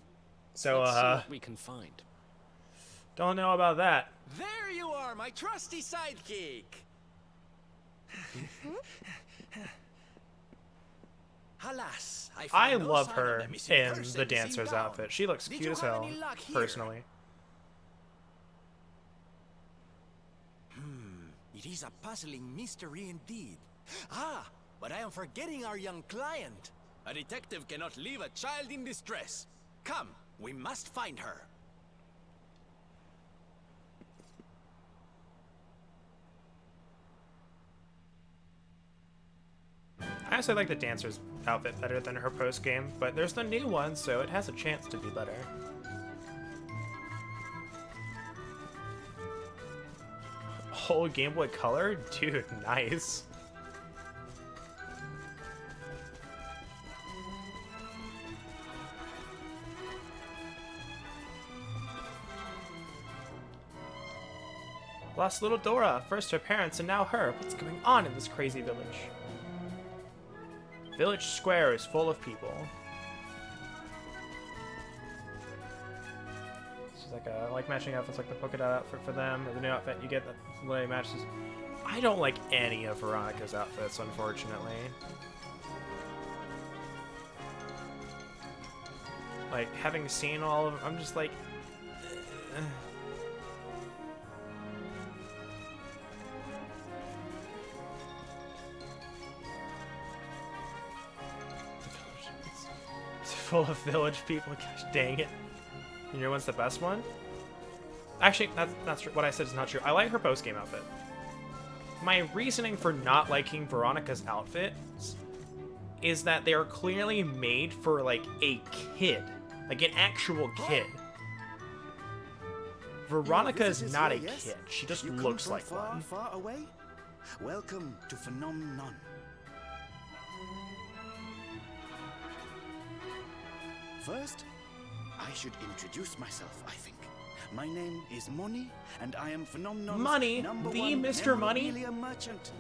Speaker 1: So,
Speaker 3: Let's see what we can find.
Speaker 1: don't know about that.
Speaker 4: There you are, my trusty sidekick. Alas, I
Speaker 1: I
Speaker 4: find no
Speaker 1: love
Speaker 4: sign
Speaker 1: her
Speaker 4: of the missing
Speaker 1: in
Speaker 4: person
Speaker 1: the
Speaker 4: seen
Speaker 1: dancer's
Speaker 4: down.
Speaker 1: outfit. She looks
Speaker 4: Did
Speaker 1: cute
Speaker 4: you
Speaker 1: as
Speaker 4: have
Speaker 1: hell,
Speaker 4: any luck here?
Speaker 1: personally.
Speaker 4: It is a puzzling mystery indeed. Ah, but I am forgetting our young client. A detective cannot leave a child in distress. Come, we must find her.
Speaker 1: I actually like the dancer's outfit better than her post-game, but there's the new one, so it has a chance to be better. Whole Game Boy Color? Dude, nice. Lost little Dora. First her parents and now her. What's going on in this crazy village? Village Square is full of people. This is like a like matching outfits, like the polka dot outfit for them, or the new outfit you get that really matches. I don't like any of Veronica's outfits, unfortunately. Like, having seen all of them, I'm just like... It's full of village people. Gosh dang it. And your one's the best one? Actually, that's true. What I said is not true. I like her post-game outfit. My reasoning for not liking Veronica's outfits is that they are clearly made for, like, a kid. Like, an actual kid. Veronica is not a kid. She just looks like one.
Speaker 10: Far away? Welcome to Phenomenon. First, I should introduce myself, I think. My name is Money, and I am Phenomenon's
Speaker 1: Money?
Speaker 10: number
Speaker 1: The
Speaker 10: one
Speaker 1: Mr. Money?
Speaker 10: memorabilia merchant.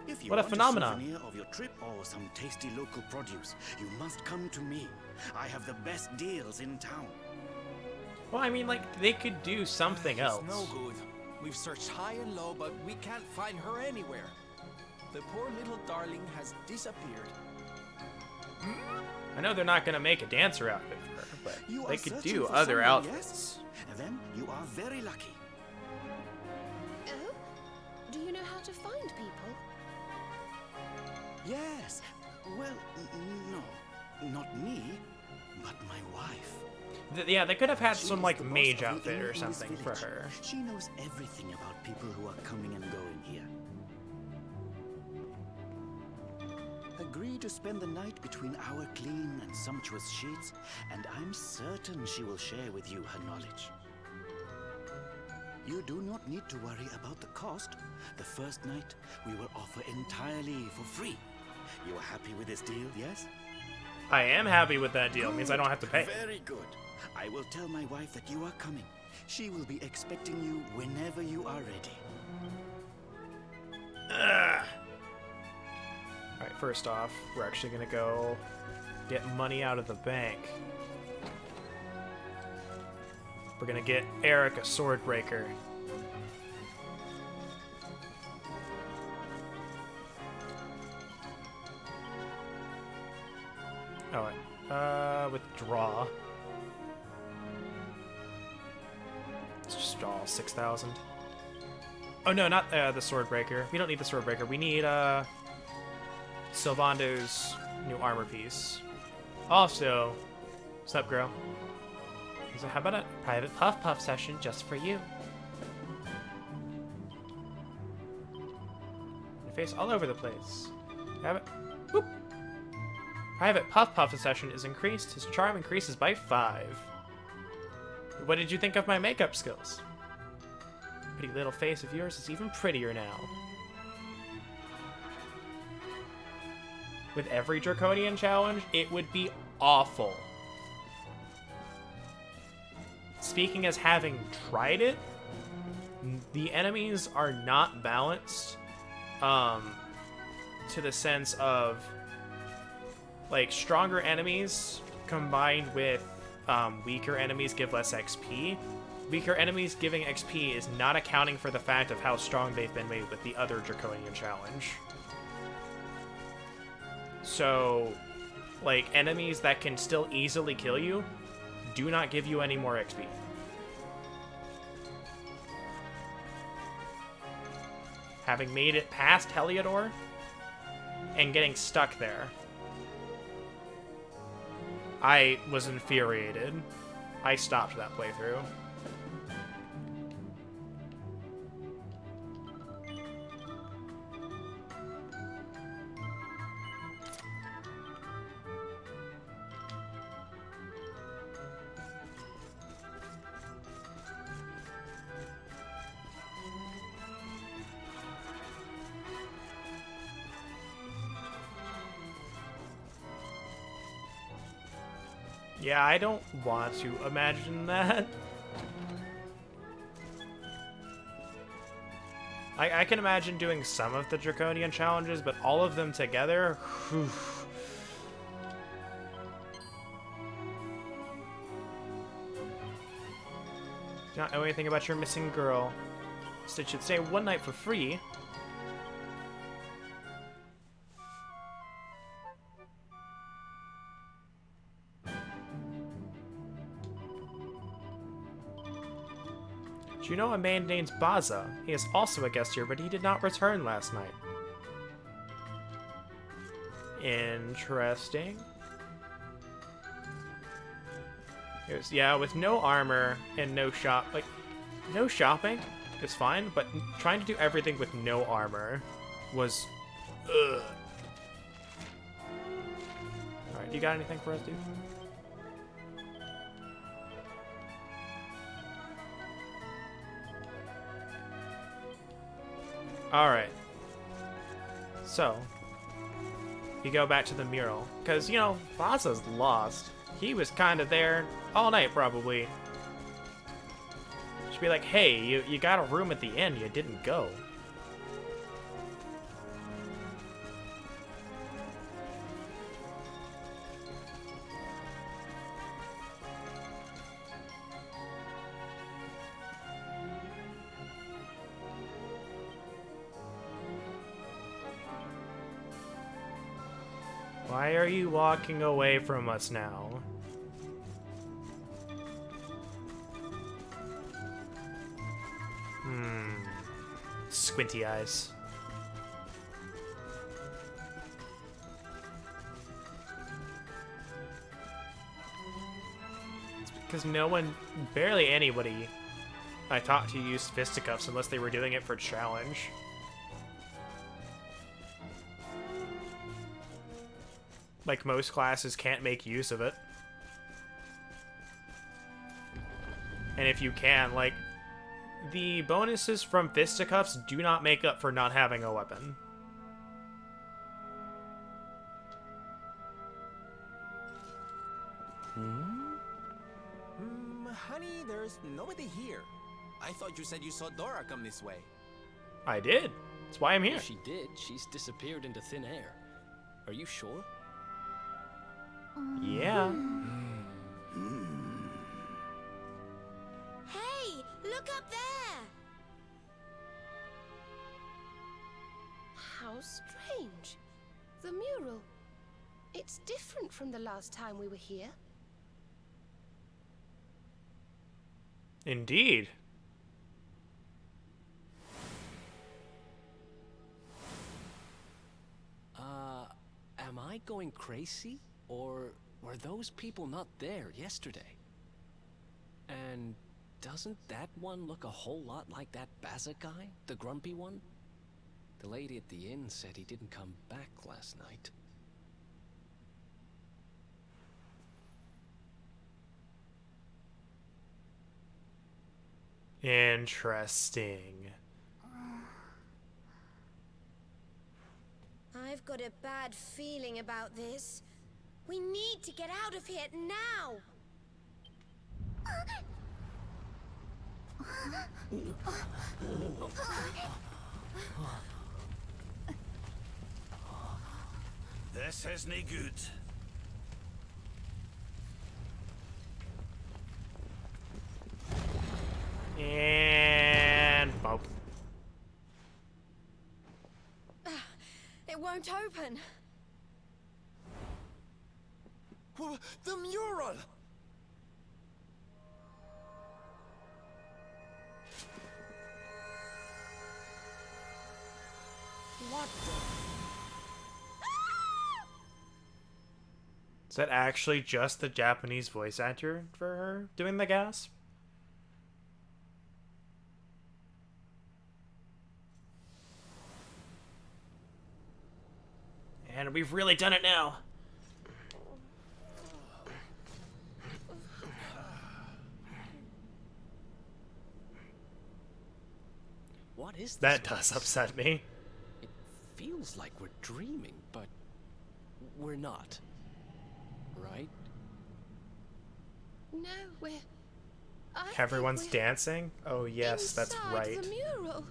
Speaker 10: If you
Speaker 1: What a
Speaker 10: want
Speaker 1: phenomenon.
Speaker 10: souvenir of your trip or some tasty local produce, you must come to me. I have the best deals in town.
Speaker 1: Well, I mean, like, they could do something else.
Speaker 4: No good. We've searched high and low, but we can't find her anywhere. The poor little darling has disappeared.
Speaker 1: I know they're not gonna make a dancer outfit for her, but
Speaker 10: You
Speaker 1: they
Speaker 10: are
Speaker 1: could
Speaker 10: searching
Speaker 1: do
Speaker 10: for
Speaker 1: other
Speaker 10: someone,
Speaker 1: outfits.
Speaker 10: Yes? Then you are very lucky.
Speaker 7: Oh? Do you know how to find people?
Speaker 10: Yes. Well, no. Not me, but my wife.
Speaker 1: Yeah, they could have had
Speaker 10: She
Speaker 1: some
Speaker 10: is
Speaker 1: like
Speaker 10: the boss
Speaker 1: mage
Speaker 10: of the
Speaker 1: outfit
Speaker 10: inn
Speaker 1: or
Speaker 10: in this
Speaker 1: something for
Speaker 10: village.
Speaker 1: her.
Speaker 10: She knows everything about people who are coming and going here. Agree to spend the night between our clean and sumptuous sheets, and I'm certain she will share with you her knowledge. You do not need to worry about the cost. The first night we will offer entirely for free. You are happy with this deal, yes?
Speaker 1: I am happy with that deal. It means I don't have to pay.
Speaker 10: Very good. I will tell my wife that you are coming. She will be expecting you whenever you are ready.
Speaker 1: Alright, first off, we're actually gonna go get money out of the bank. We're gonna get Eric a sword breaker. Oh, wait. Withdraw. Let's just draw 6,000. Oh, no, not the sword breaker. We don't need the sword breaker. We need, Sylvando's new armor piece. Also, what's up, girl? So how about a private puff session just for you? Your face all over the place. Have it. Whoop. Private puff session is increased. His charm increases by 5. What did you think of my makeup skills? Pretty little face of yours is even prettier now. With every Draconian challenge, it would be awful. Speaking as having tried it, the enemies are not balanced to the sense of like stronger enemies combined with weaker enemies give less XP. Weaker enemies giving XP is not accounting for the fact of how strong they've been made with the other Draconian challenge. So, like, enemies that can still easily kill you do not give you any more XP. Having made it past Heliodor and getting stuck there, I was infuriated. I stopped that playthrough. Yeah, I don't want to imagine that. I can imagine doing some of the Draconian challenges, but all of them together? Whew. Do not know anything about your missing girl. Stitch should stay one night for free. Do you know a man named Baza? He is also a guest here, but he did not return last night. Interesting. Yeah, with no armor and no no shopping is fine, but trying to do everything with no armor was, ugh. Alright, you got anything for us, dude? Alright. So, you go back to the mural. Because, you know, Baza's lost. He was kind of there all night, probably. Should be like, hey, you got a room at the inn, you didn't go. Why are you walking away from us now? Squinty eyes. It's because barely anybody I talked to used fisticuffs unless they were doing it for challenge. Like, most classes can't make use of it. And if you can, like, the bonuses from fisticuffs do not make up for not having a weapon.
Speaker 4: Honey, there's nobody here. I thought you said you saw Dora come this way.
Speaker 1: I did. That's why I'm here.
Speaker 3: If she did, she's disappeared into thin air. Are you sure?
Speaker 1: Yeah.
Speaker 5: Hey, look up there!
Speaker 11: How strange. The mural. It's different from the last time we were here.
Speaker 1: Indeed.
Speaker 3: Am I going crazy? Or were those people not there yesterday? And doesn't that one look a whole lot like that Baza guy? The grumpy one? The lady at the inn said he didn't come back last night.
Speaker 1: Interesting.
Speaker 5: I've got a bad feeling about this. We need to get out of here now!
Speaker 9: This isn't good.
Speaker 1: And bump.
Speaker 5: It won't open.
Speaker 4: The mural! What the?
Speaker 1: Is that actually just the Japanese voice actor for her doing the gasp? And we've really done it now.
Speaker 3: What is this
Speaker 1: That
Speaker 3: place?
Speaker 1: does upset me.
Speaker 3: It feels like we're dreaming, but we're not. Right?
Speaker 11: No, I think
Speaker 1: Everyone's
Speaker 11: we're
Speaker 1: dancing? Oh yes, that's
Speaker 11: inside
Speaker 1: right.
Speaker 11: the mural.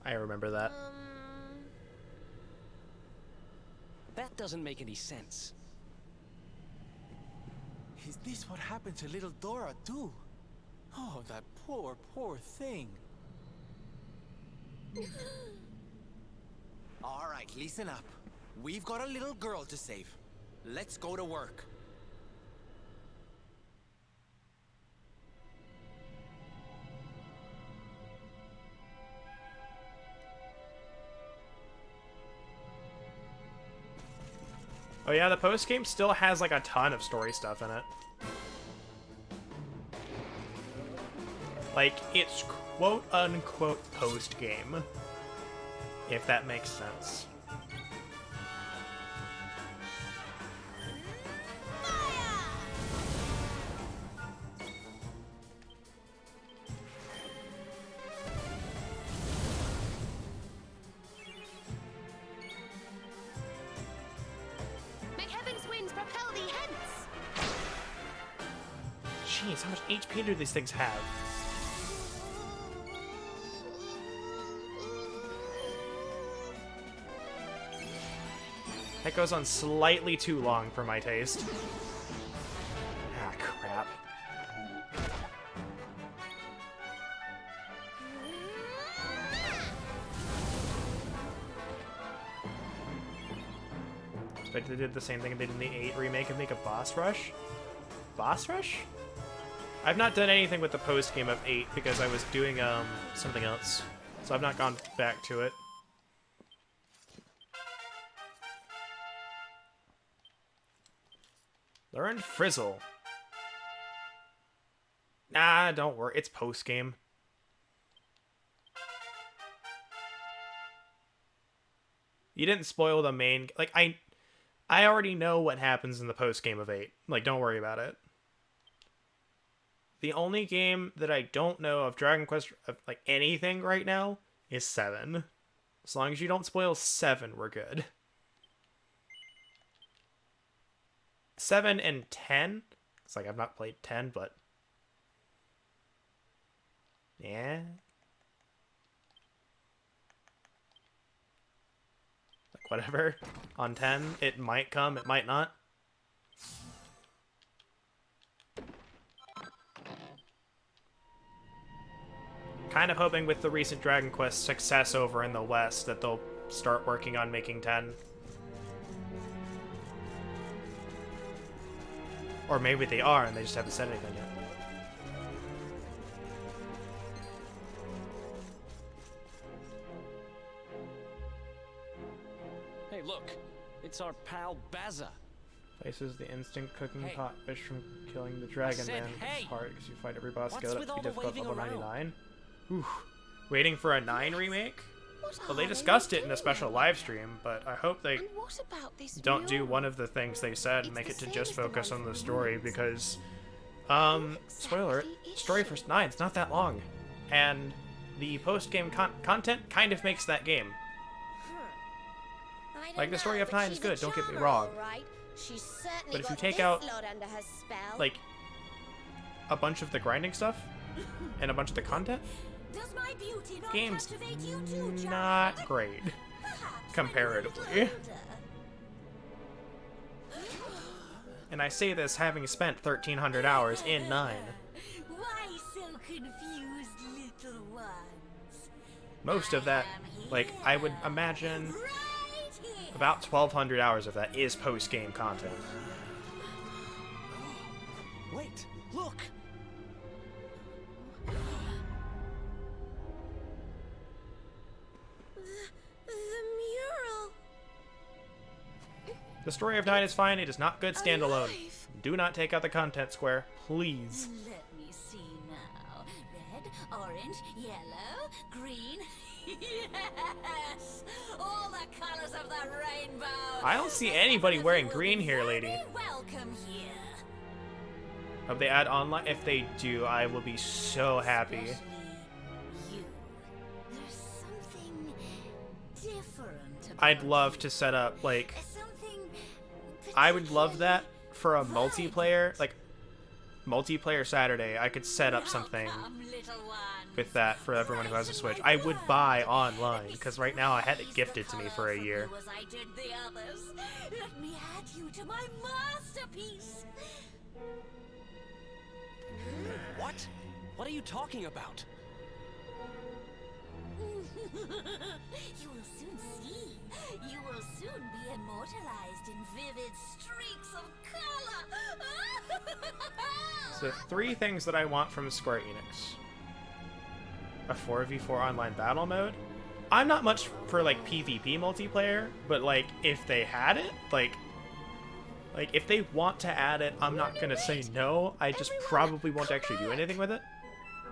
Speaker 1: I remember that.
Speaker 3: That doesn't make any sense.
Speaker 4: Is this what happened to little Dora too? Oh, that poor, poor thing. All right, listen up. We've got a little girl to save. Let's go to work.
Speaker 1: Oh yeah, the post-game still has like a ton of story stuff in it. Like, it's quote-unquote post-game. If that makes sense.
Speaker 11: May heaven's winds propel thee hence!
Speaker 1: Jeez, how much HP do these things have? That goes on slightly too long for my taste. Ah, crap. Like they did the same thing they did in the 8 remake and make a boss rush? Boss rush? I've not done anything with the post game of 8 because I was doing something else. So I've not gone back to it. Learn Frizzle. Nah, don't worry. It's post game. You didn't spoil the main... Like, I already know what happens in the post game of 8. Like, don't worry about it. The only game that I don't know of Dragon Quest, of, like, anything right now, is 7. As long as you don't spoil 7, we're good. 7 and 10? It's like, I've not played 10, but... Yeah... Whatever. On 10, it might come, it might not. Kind of hoping with the recent Dragon Quest success over in the West that they'll start working on making 10. Or maybe they are and they just haven't said anything yet.
Speaker 3: Look, it's our pal Bazza.
Speaker 1: Places the instant cooking
Speaker 3: Hey.
Speaker 1: pot fish from killing the dragon
Speaker 3: said
Speaker 1: man.
Speaker 3: hey.
Speaker 1: It's hard because you fight every boss
Speaker 3: What's
Speaker 1: skill
Speaker 3: with
Speaker 1: up
Speaker 3: all
Speaker 1: to be
Speaker 3: the
Speaker 1: difficult
Speaker 3: waving
Speaker 1: level
Speaker 3: around?
Speaker 1: 99. Ooh. Waiting for a 9 remake?
Speaker 11: What
Speaker 1: Well, they
Speaker 11: are
Speaker 1: discussed it in a
Speaker 11: doing
Speaker 1: special
Speaker 11: now?
Speaker 1: live stream, but I hope they
Speaker 11: And what about this
Speaker 1: don't do
Speaker 11: mural?
Speaker 1: one of the things they said and
Speaker 11: It's
Speaker 1: make
Speaker 11: the
Speaker 1: it to
Speaker 11: same
Speaker 1: just
Speaker 11: as the
Speaker 1: focus
Speaker 11: one
Speaker 1: on the
Speaker 11: from
Speaker 1: story
Speaker 11: Roots.
Speaker 1: because spoiler alert,
Speaker 11: exactly is
Speaker 1: story
Speaker 11: she?
Speaker 1: for 9 it's not that long, and the post-game content kind of makes that game. Like, the story of 9 is good, don't get me wrong. But if you take out, like, a bunch of the grinding stuff and a bunch of the content, game's not great comparatively. And I say this having spent 1,300 hours in 9.
Speaker 5: Why so confused, little ones?
Speaker 1: Most of that, like, I would imagine about 1,200 hours of that is post-game content.
Speaker 3: Wait, look!
Speaker 5: The mural.
Speaker 1: The story of 9 is fine, it is not good standalone.
Speaker 5: Alive.
Speaker 1: Do not take out the content square, please.
Speaker 5: Let me see now. Red, orange, yellow, green. Yes! All the colors of the rainbow.
Speaker 1: I don't see anybody wearing green here, lady.
Speaker 5: Very welcome here.
Speaker 1: Hope they add online. If they do, I will be so happy.
Speaker 5: Especially you. There's something different about
Speaker 1: I'd love to set up, like,
Speaker 5: something
Speaker 1: I would love that for a
Speaker 5: particularly
Speaker 1: multiplayer, like, multiplayer Saturday. I could set up something
Speaker 5: Welcome, little one.
Speaker 1: with that for everyone who has a Switch. I would buy online, because right now I had it gifted to me for a year.
Speaker 5: As I did the others. Let me add you to my masterpiece.
Speaker 3: What? What are you talking about?
Speaker 5: You will soon see. You will soon be immortalized in vivid streaks of color.
Speaker 1: So 3 things that I want from Square Enix. A 4v4 online battle mode. I'm not much for, like, PvP multiplayer, but, like, if they had it, like, if they want to add it, I'm not gonna say no. I just probably won't actually do anything with it.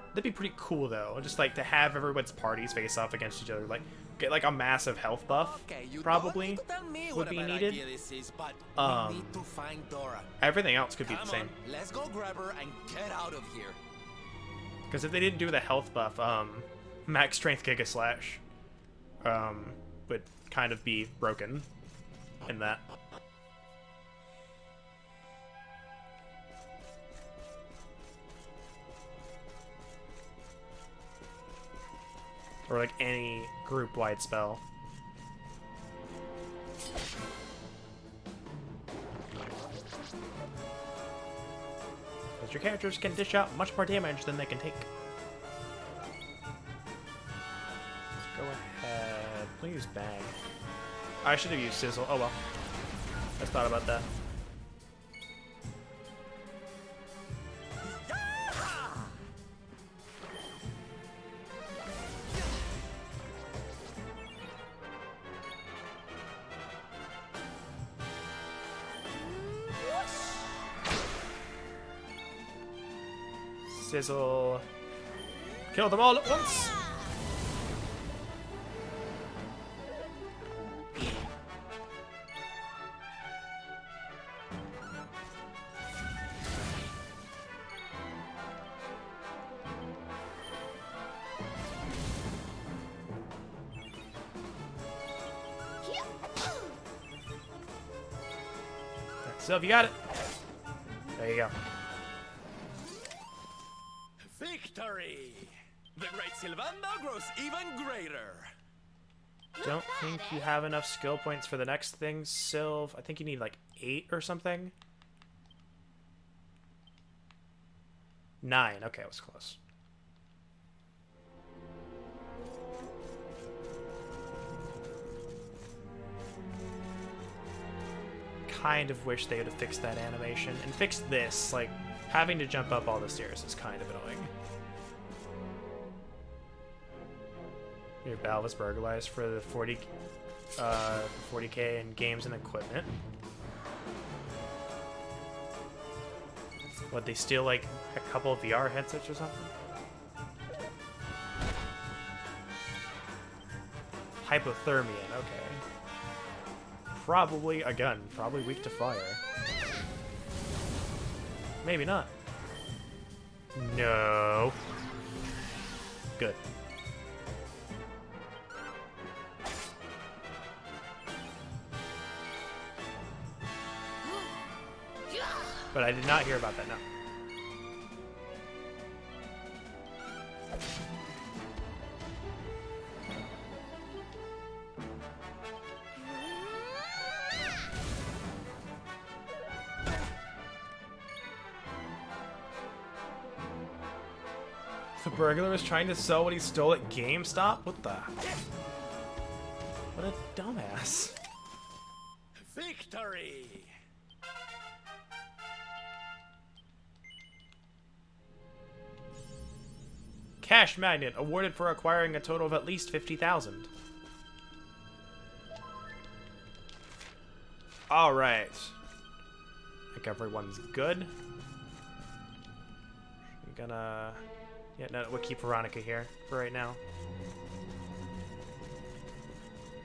Speaker 1: That'd be pretty cool, though. Just, like, to have everyone's parties face off against each other. Like, get, like, a massive health buff,
Speaker 4: Okay, you
Speaker 1: probably,
Speaker 4: don't need to tell me
Speaker 1: would
Speaker 4: what
Speaker 1: be
Speaker 4: a bad
Speaker 1: needed.
Speaker 4: idea this is, but we need to find Dora.
Speaker 1: Everything else could be
Speaker 4: Come
Speaker 1: the same.
Speaker 4: on, let's go grab her and get out of here.
Speaker 1: Because if they didn't do the health buff, Max Strength Giga Slash, would kind of be broken in that. Or like any group-wide spell. Because your characters can dish out much more damage than they can take. Let's go ahead. Please bang. I should have used Sizzle. Oh well. Just thought about that. Sizzle. Kill them all at once. Sylv, you got it. There you go.
Speaker 4: Victory! The great Sylvander grows even greater.
Speaker 1: Don't think you have enough skill points for the next thing, Sylv. I think you need like 8 or something. 9. Okay, it was close. Kind of wish they would have fixed that animation and fixed this. Like, having to jump up all the stairs is kind of annoying. Your valve was burglarized for the 40K in games and equipment. What, they steal like a couple of VR headsets or something? Hypothermia, okay. Probably a gun, probably weak to fire. Maybe not. No. Good. But I did not hear about that, no. The burglar was trying to sell what he stole at GameStop? What the? What a dumbass.
Speaker 4: Victory!
Speaker 1: Cash magnet awarded for acquiring a total of at least 50,000. All right. I think everyone's good. I'm gonna... Yeah, no, we'll keep Veronica here for right now.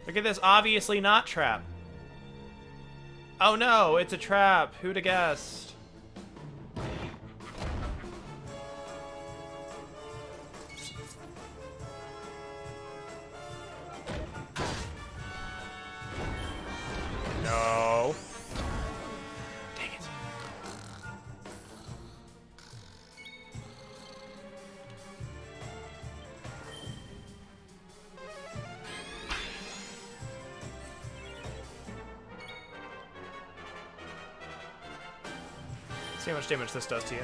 Speaker 1: Look at this, obviously not trap. Oh no, it's a trap. Who'da guessed? No. Dang it. See how much damage this does to you.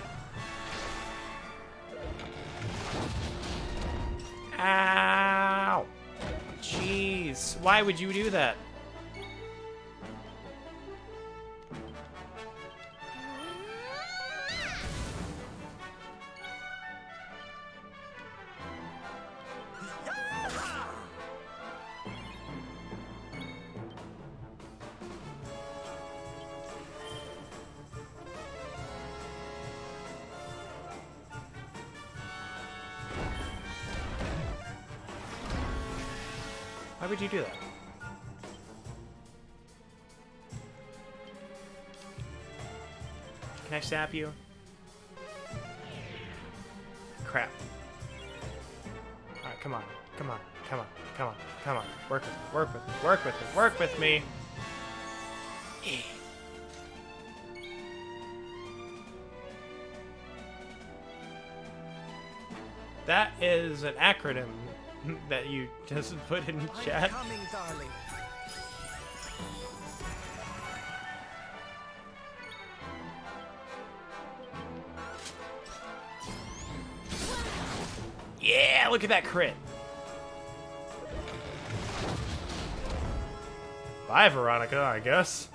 Speaker 1: Ow! Jeez, why would you do that? Why would you do that? Can I stab you? Crap. Alright, come on. Come on. Come on. Come on. Come on. Work with me. Work with me. Work with me. Work with me. That is an acronym that you just put in chat.
Speaker 4: Coming, darling.
Speaker 1: Yeah, look at that crit. Bye, Veronica, I guess.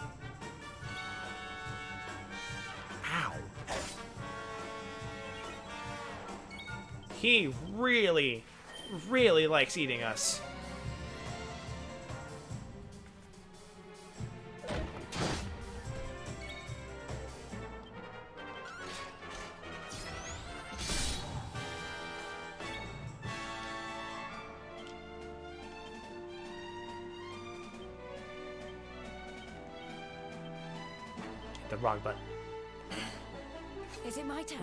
Speaker 1: He really, really likes eating us. The wrong button.
Speaker 7: Is it my turn?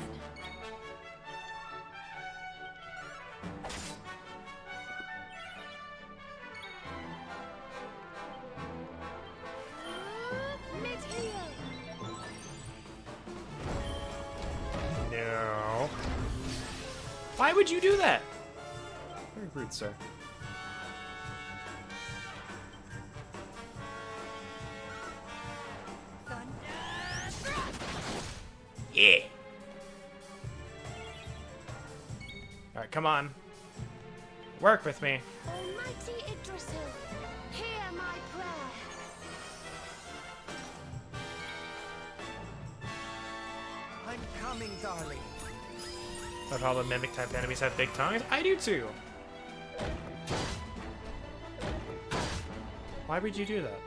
Speaker 1: No. Why would you do that? Very rude, sir. Yeah. Alright, come on. Work with me.
Speaker 11: Almighty Yggdrasil, hear my prayer.
Speaker 4: I'm coming, darling.
Speaker 1: But all the mimic type enemies have big tongues? I do too. Why would you do that?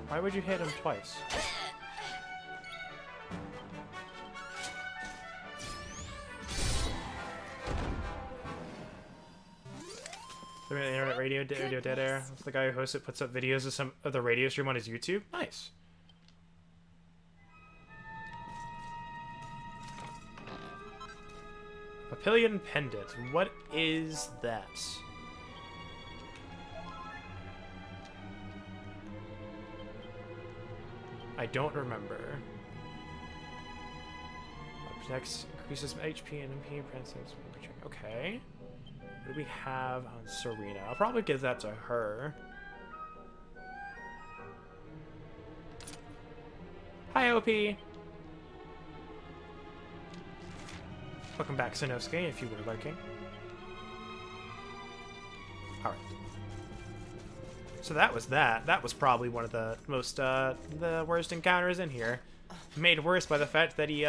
Speaker 1: Why would you hit him twice? The internet radio dead air. That's the guy who hosts it, puts up videos of some of the radio stream on his YouTube. Nice. Papillion pendant. What is that? I don't remember. Protects, increases HP and MP. Okay. What do we have on Serena? I'll probably give that to her. Hi, OP. Welcome back, Sanosuke, if you were lurking. Alright. So that was that. That was probably one of the most, the worst encounters in here. Made worse by the fact that he,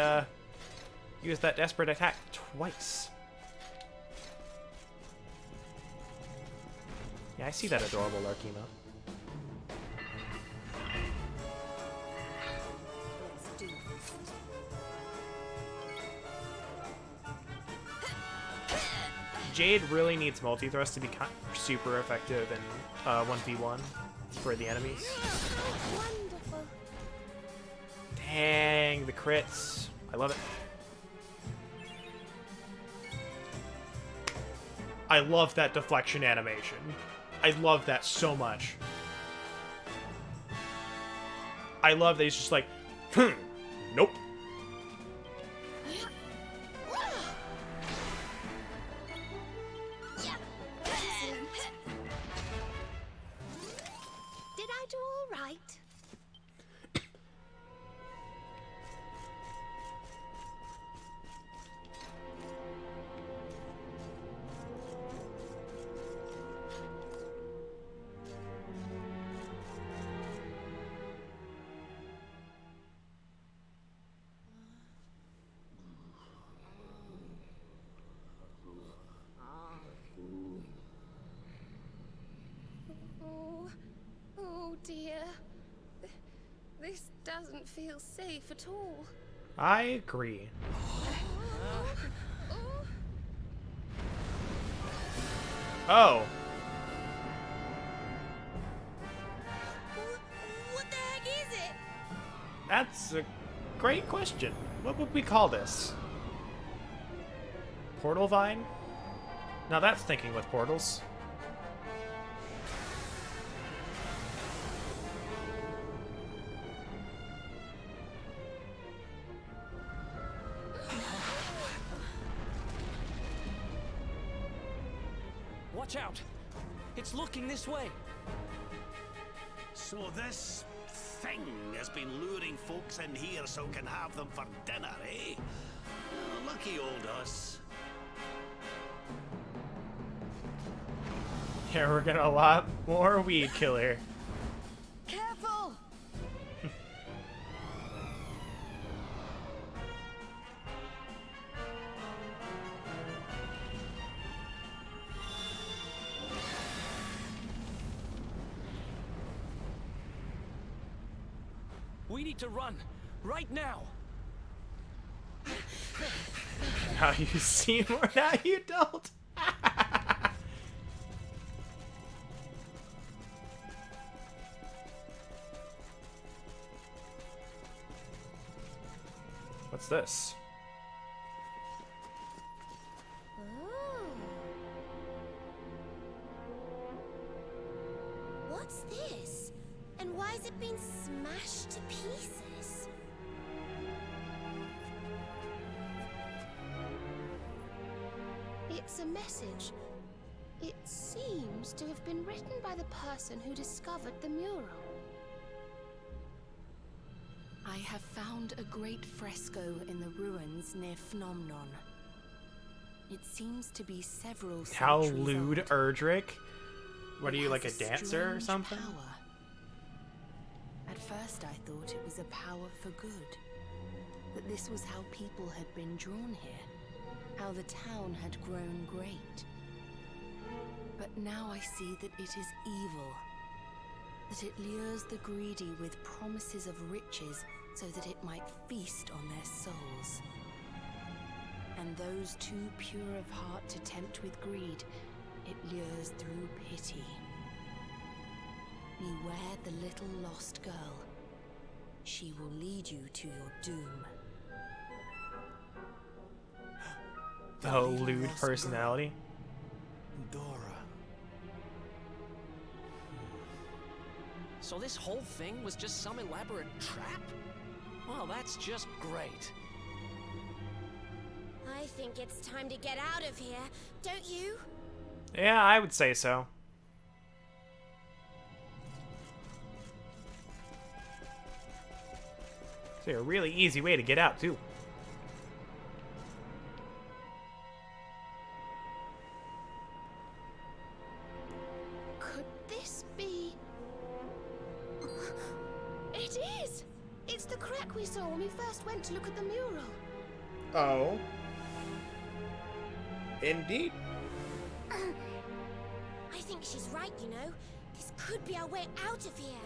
Speaker 1: used that desperate attack twice. Yeah, I see that adorable Larkima. Jade really needs multi-thrust to be super effective in 1v1 for the enemies.
Speaker 11: Wonderful.
Speaker 1: Dang, the crits. I love it. I love that deflection animation. I love that so much. I love that he's just like, nope.
Speaker 11: Did I do all right? Oh dear. This doesn't feel safe at all.
Speaker 1: I agree. Oh.
Speaker 11: What the heck is it?
Speaker 1: That's a great question. What would we call this? Portal Vine? Now that's thinking with portals.
Speaker 3: Watch out! It's looking this way.
Speaker 9: So this thing has been luring folks in here so can have them for dinner, eh? Oh, lucky old us.
Speaker 1: Yeah, we're getting a lot more weed killer.
Speaker 11: Careful!
Speaker 3: We need to run. Right now.
Speaker 1: Now you see more, now you don't. What's this?
Speaker 5: Oh. What's this? And why has it been smashed to pieces?
Speaker 11: It's a message. It seems to have been written by the person who discovered the mural.
Speaker 7: I have found a great fresco in the ruins near Phnomnon. It seems to be several
Speaker 1: How
Speaker 7: centuries
Speaker 1: lewd,
Speaker 7: old.
Speaker 1: Erdrick? What
Speaker 7: It
Speaker 1: are you, like a
Speaker 7: has
Speaker 1: dancer or
Speaker 7: strange
Speaker 1: something?
Speaker 7: Power. At first I thought it was a power for good. That this was how people had been drawn here. How the town had grown great. But now I see that it is evil. That it lures the greedy with promises of riches so that it might feast on their souls. And those too pure of heart to tempt with greed, it lures through pity. Beware the little lost girl. She will lead you to your doom.
Speaker 1: Oh, lewd personality.
Speaker 10: Dora.
Speaker 3: So this whole thing was just some elaborate trap? Well, that's just great.
Speaker 5: I think it's time to get out of here, don't you?
Speaker 1: Yeah, I would say so. It's a really easy way to get out, too.
Speaker 11: Could this be... It is! It's the crack we saw when we first went to look at the mural.
Speaker 1: Oh. Indeed.
Speaker 5: I think she's right, you know. This could be our way out of here.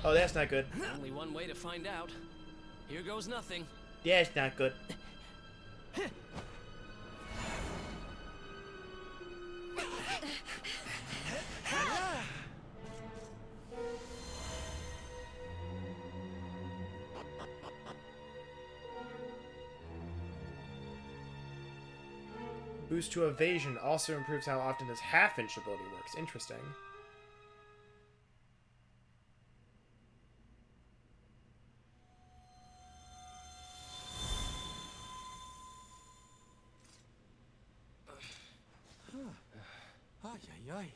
Speaker 1: Oh, that's not good.
Speaker 3: Only one way to find out. Here goes nothing.
Speaker 1: Yeah, it's not good. Boost to evasion also improves how often this half-inch ability works. Interesting.
Speaker 4: Ay, ay, ay.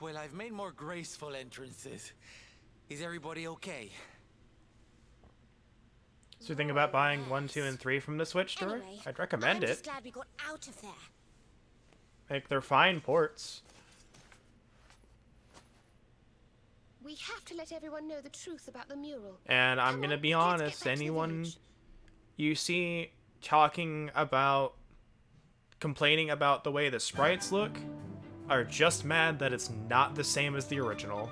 Speaker 4: Well, I've made more graceful entrances. Is everybody okay?
Speaker 1: So you think about buying 1, 2, and 3 from the Switch store?
Speaker 5: Anyway,
Speaker 1: I'd recommend
Speaker 5: I'm
Speaker 1: it.
Speaker 5: just glad we got out of there.
Speaker 1: Like, they're fine ports.
Speaker 11: We have to let everyone know the truth about the mural.
Speaker 1: And I'm
Speaker 11: Come
Speaker 1: gonna
Speaker 11: on,
Speaker 1: be
Speaker 11: let's get
Speaker 1: honest,
Speaker 11: back to the
Speaker 1: anyone
Speaker 11: village.
Speaker 1: you see talking about, complaining about the way the sprites look, are just mad that it's not the same as the original.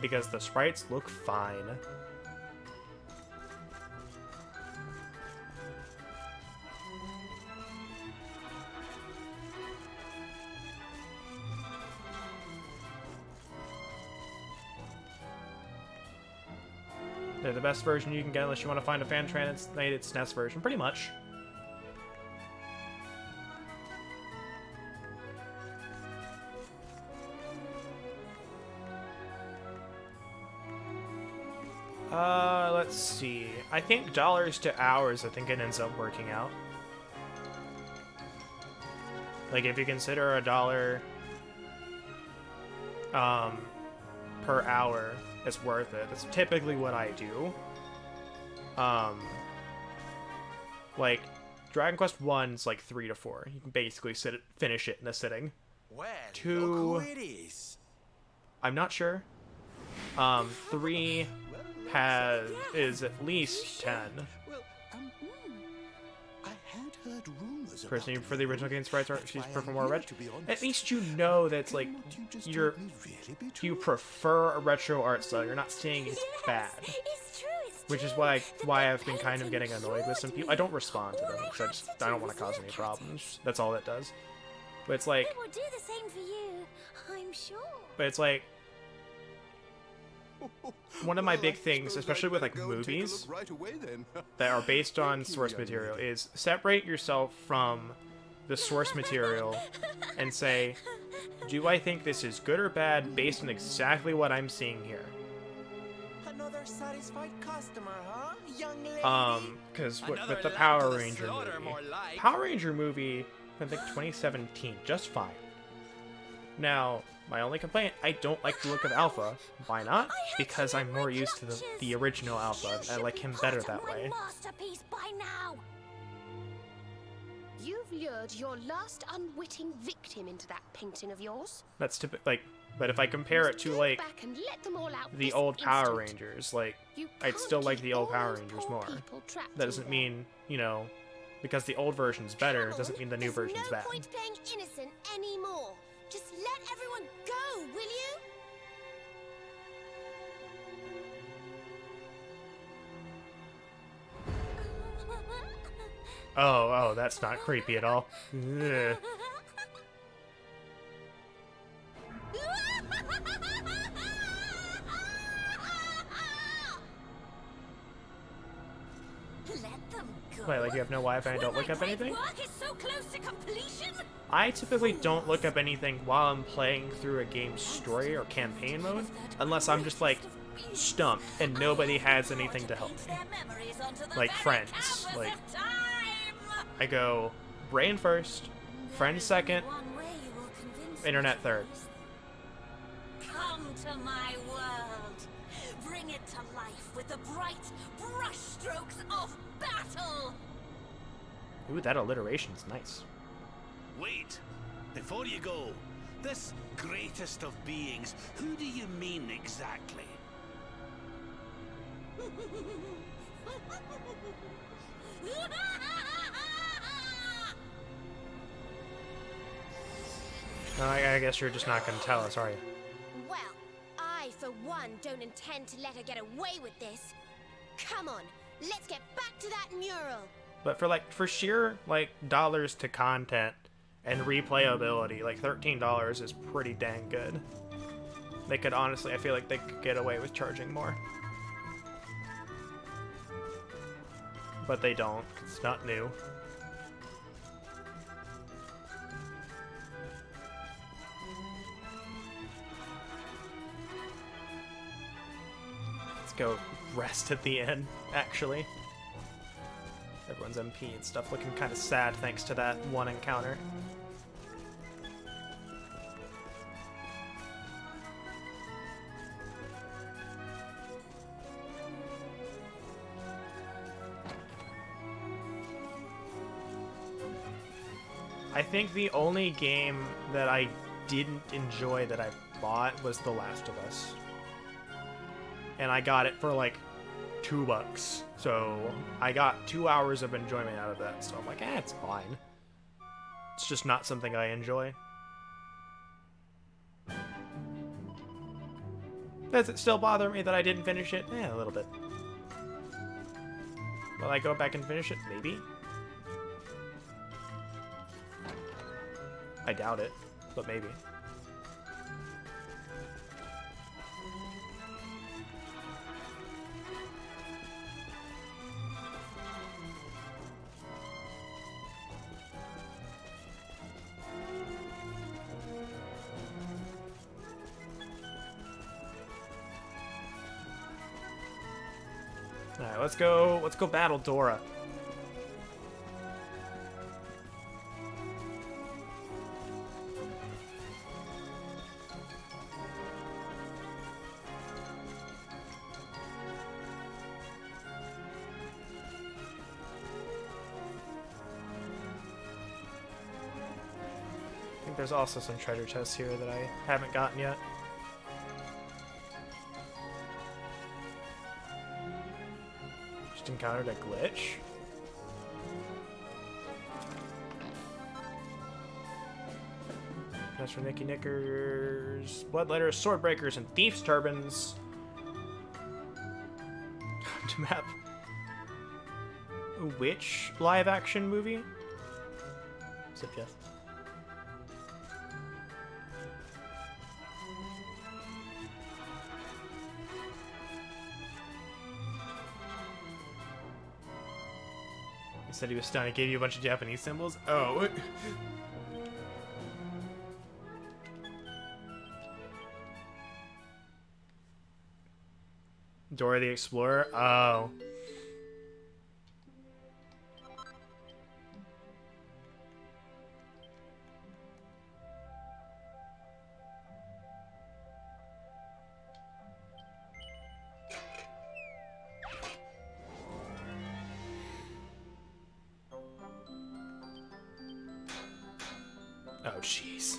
Speaker 1: Because the sprites look fine. They're the best version you can get unless you want to find a fan-translated SNES version, pretty much. Let's see. I think dollars to hours, I think it ends up working out. Like, if you consider $1 per hour, it's worth it. That's typically what I do. Like, Dragon Quest 1's like 3 to 4. You can basically finish it in a sitting.
Speaker 4: Well,
Speaker 1: 2,
Speaker 4: look who it is.
Speaker 1: I'm not sure. 3 is at least 10.
Speaker 10: Well, I had
Speaker 8: heard rumors
Speaker 1: Person
Speaker 8: about
Speaker 1: for the original game sprites are she's
Speaker 8: why I'm
Speaker 1: prefer more
Speaker 8: here,
Speaker 1: retro.
Speaker 8: to be honest.
Speaker 1: At least you know that's like
Speaker 8: Can what you just
Speaker 1: you're
Speaker 8: told me really be
Speaker 1: you
Speaker 8: true?
Speaker 1: prefer a retro art style. You're not saying it's bad.
Speaker 5: It's true, it's
Speaker 1: Which is
Speaker 5: true.
Speaker 1: why
Speaker 5: The
Speaker 1: I've been kind of
Speaker 5: painting
Speaker 1: getting annoyed with some
Speaker 5: cured
Speaker 1: people.
Speaker 5: me.
Speaker 1: I don't respond to
Speaker 5: All
Speaker 1: them
Speaker 5: I
Speaker 1: because
Speaker 5: had
Speaker 1: I
Speaker 5: to
Speaker 1: don't
Speaker 5: do
Speaker 1: want to
Speaker 5: was
Speaker 1: cause any
Speaker 5: look at
Speaker 1: problems. That's all it does. But it's like,
Speaker 5: It will do the same for you, I'm sure.
Speaker 1: but it's like one of my
Speaker 8: Well,
Speaker 1: big
Speaker 8: I
Speaker 1: things,
Speaker 8: suppose
Speaker 1: especially
Speaker 8: I'd
Speaker 1: with like
Speaker 8: better go and take a
Speaker 1: movies
Speaker 8: look right away then.
Speaker 1: that are based on
Speaker 8: Thank you,
Speaker 1: source
Speaker 8: young
Speaker 1: material,
Speaker 8: lady.
Speaker 1: is separate yourself from the source material and say, do I think this is good or bad based on exactly what I'm seeing here?
Speaker 4: Another satisfied customer, huh, young lady?
Speaker 1: Because
Speaker 4: Another
Speaker 1: with the
Speaker 4: lamb
Speaker 1: Power
Speaker 4: to the
Speaker 1: Ranger
Speaker 4: slaughter,
Speaker 1: movie,
Speaker 4: more like.
Speaker 1: Power Ranger movie, I think 2017, just fine. Now, my only complaint, I don't like the look of Alpha. Why not? Because I'm more used to the original Alpha. I like him better that way.
Speaker 5: Masterpiece by now.
Speaker 11: You've lured your last unwitting victim into that painting of yours.
Speaker 1: That's typical. Like, but if I compare it to
Speaker 11: Go
Speaker 1: like
Speaker 11: back and let them all out
Speaker 1: the
Speaker 11: this
Speaker 1: old Power
Speaker 11: instant.
Speaker 1: Rangers, like
Speaker 11: You
Speaker 1: I'd
Speaker 11: can't
Speaker 1: still like
Speaker 11: keep
Speaker 1: the old
Speaker 11: all
Speaker 1: Power
Speaker 11: those
Speaker 1: Rangers
Speaker 11: poor
Speaker 1: more.
Speaker 11: people trapped
Speaker 1: That
Speaker 11: in
Speaker 1: doesn't
Speaker 11: there.
Speaker 1: mean, you know, because the old version's better doesn't mean the new version's
Speaker 5: There's
Speaker 1: bad.
Speaker 5: no point playing innocent anymore. Just let everyone go, will you?
Speaker 1: Oh, that's not creepy at all. Ugh.
Speaker 5: Let them go.
Speaker 1: Wait, like you have no Wi-Fi and don't look up anything?
Speaker 5: Work is so close to completion.
Speaker 1: I typically don't look up anything while I'm playing through a game's story or campaign mode, unless I'm just like stumped and nobody has anything to help me. Like friends. Like I go brain first, friends second, internet third.
Speaker 5: Come to my world. Bring it to life with the bright brushstrokes of battle.
Speaker 1: Ooh, that alliteration's nice.
Speaker 9: Wait, before you go, this greatest of beings, who do you mean exactly?
Speaker 1: No, I guess you're just not gonna tell us, are you?
Speaker 5: Well, I, for one, don't intend to let her get away with this. Come on, let's get back to that mural.
Speaker 1: But for sheer like dollars to content and replayability, like $13 is pretty dang good. They could honestly, I feel like they could get away with charging more. But they don't, 'cause it's not new. Let's go rest at the end, actually. Everyone's MP and stuff looking kind of sad thanks to that one encounter. I think the only game that I didn't enjoy that I bought was The Last of Us. And I got it for like $2. So I got 2 hours of enjoyment out of that. So I'm like, it's fine. It's just not something I enjoy. Does it still bother me that I didn't finish it? Yeah, a little bit. Will I go back and finish it? Maybe. I doubt it, but maybe. All right, let's go battle Dora. I think there's also some treasure chests here that I haven't gotten yet. Just encountered a glitch. Test for Nicky Knickers, Bloodletters, Swordbreakers, and Thieves' Turbans. To map. Which live-action movie? What's up, Jeff? He said he was stunned. He gave you a bunch of Japanese symbols? Oh. Dora the Explorer? Oh. Oh, jeez.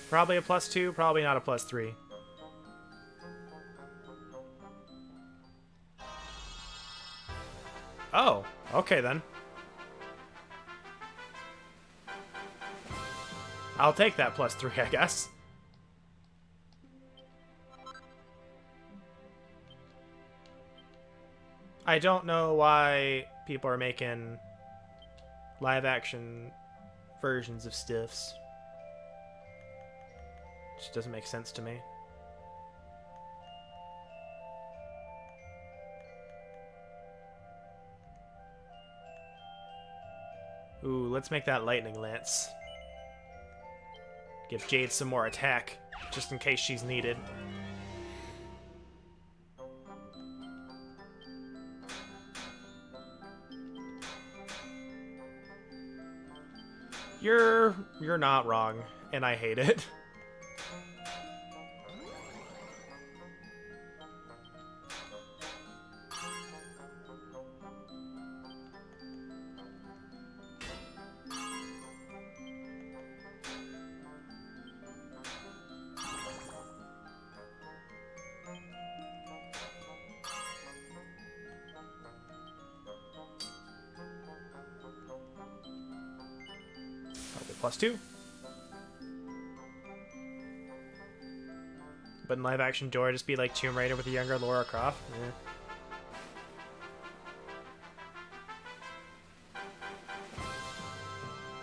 Speaker 1: Probably a +2, probably not a +3. Oh, okay then. I'll take that +3, I guess. I don't know why people are making live-action versions of stiffs. Just doesn't make sense to me. Ooh, let's make that Lightning Lance. Give Jade some more attack, just in case she's needed. You're not wrong, and I hate it. +2. But in live action, Dora just be like Tomb Raider with a younger Lara Croft.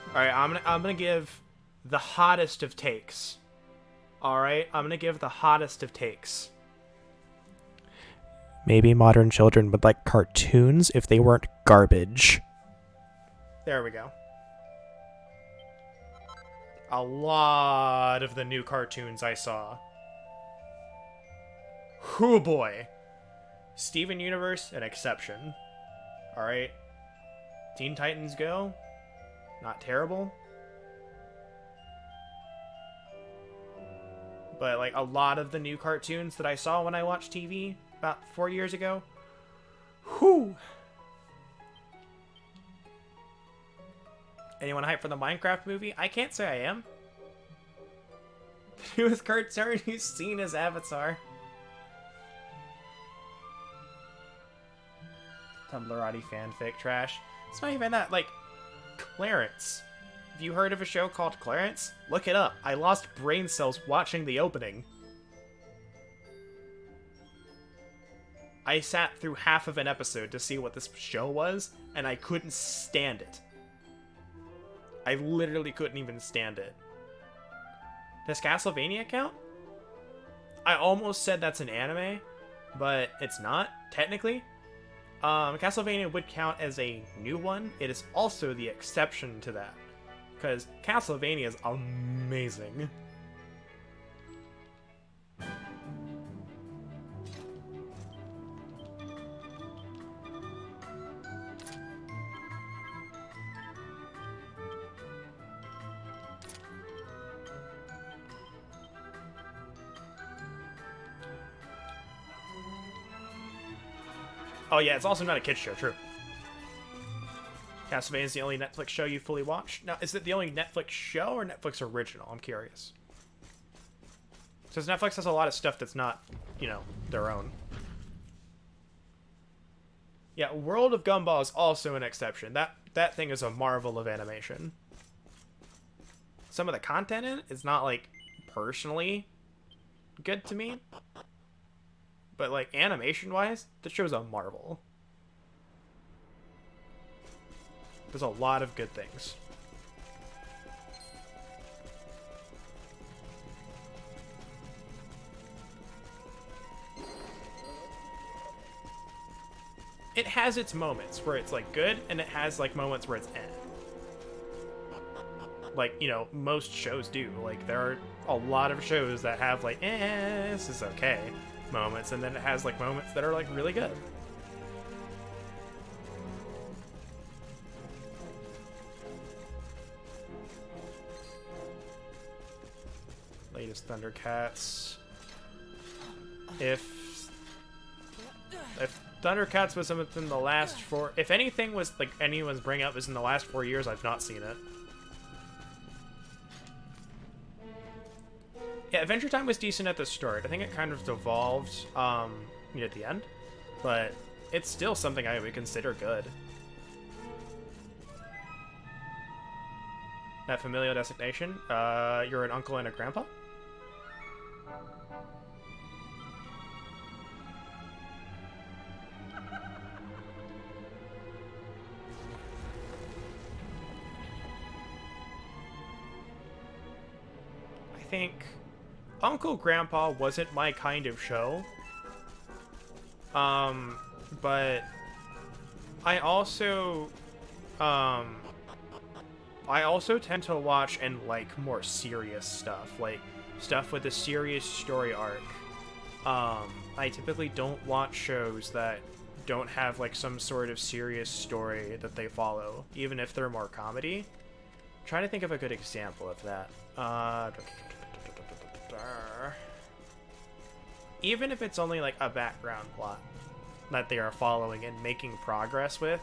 Speaker 1: All right, I'm gonna give the hottest of takes. All right, I'm gonna give the hottest of takes. Maybe modern children would like cartoons if they weren't garbage. There we go. A lot of the new cartoons I saw. Whoo boy. Steven Universe, an exception. Alright. Teen Titans Go. Not terrible. But like a lot of the new cartoons that I saw when I watched TV about 4 years ago. Whew. Anyone hyped for the Minecraft movie? I can't say I am. The newest cartoon you've seen is Avatar. Tumblrati fanfic trash. It's not even that, like, Clarence. Have you heard of a show called Clarence? Look it up. I lost brain cells watching the opening. I sat through half of an episode to see what this show was, and I couldn't stand it. I literally couldn't even stand it. Does Castlevania count? I almost said that's an anime, but it's not, technically. Castlevania would count as a new one. It is also the exception to that, because Castlevania is amazing. Oh yeah, it's also not a kids show. True. Castlevania is the only Netflix show you fully watch. Now, is it the only Netflix show or Netflix original? I'm curious. Because Netflix has a lot of stuff that's not, you know, their own. Yeah, World of Gumball is also an exception. That thing is a marvel of animation. Some of the content in it is not, like, personally good to me. But, like, animation-wise, the show's a marvel. There's a lot of good things. It has its moments where it's, like, good, and it has, like, moments where it's eh. Like, you know, most shows do. Like, there are a lot of shows that have, like, this is okay moments, and then it has, like, moments that are, like, really good. Latest Thundercats. If Thundercats was within the last 4... If anything was, like, anyone's bring up was in the last 4 years, I've not seen it. Yeah, Adventure Time was decent at the start. I think it kind of devolved, you know, at the end. But it's still something I would consider good. That familial designation. You're an uncle and a grandpa? I think Uncle Grandpa wasn't my kind of show. But I also tend to watch and like more serious stuff, like stuff with a serious story arc. I typically don't watch shows that don't have like some sort of serious story that they follow, even if they're more comedy. I'm trying to think of a good example of that. Even if it's only like a background plot that they are following and making progress with,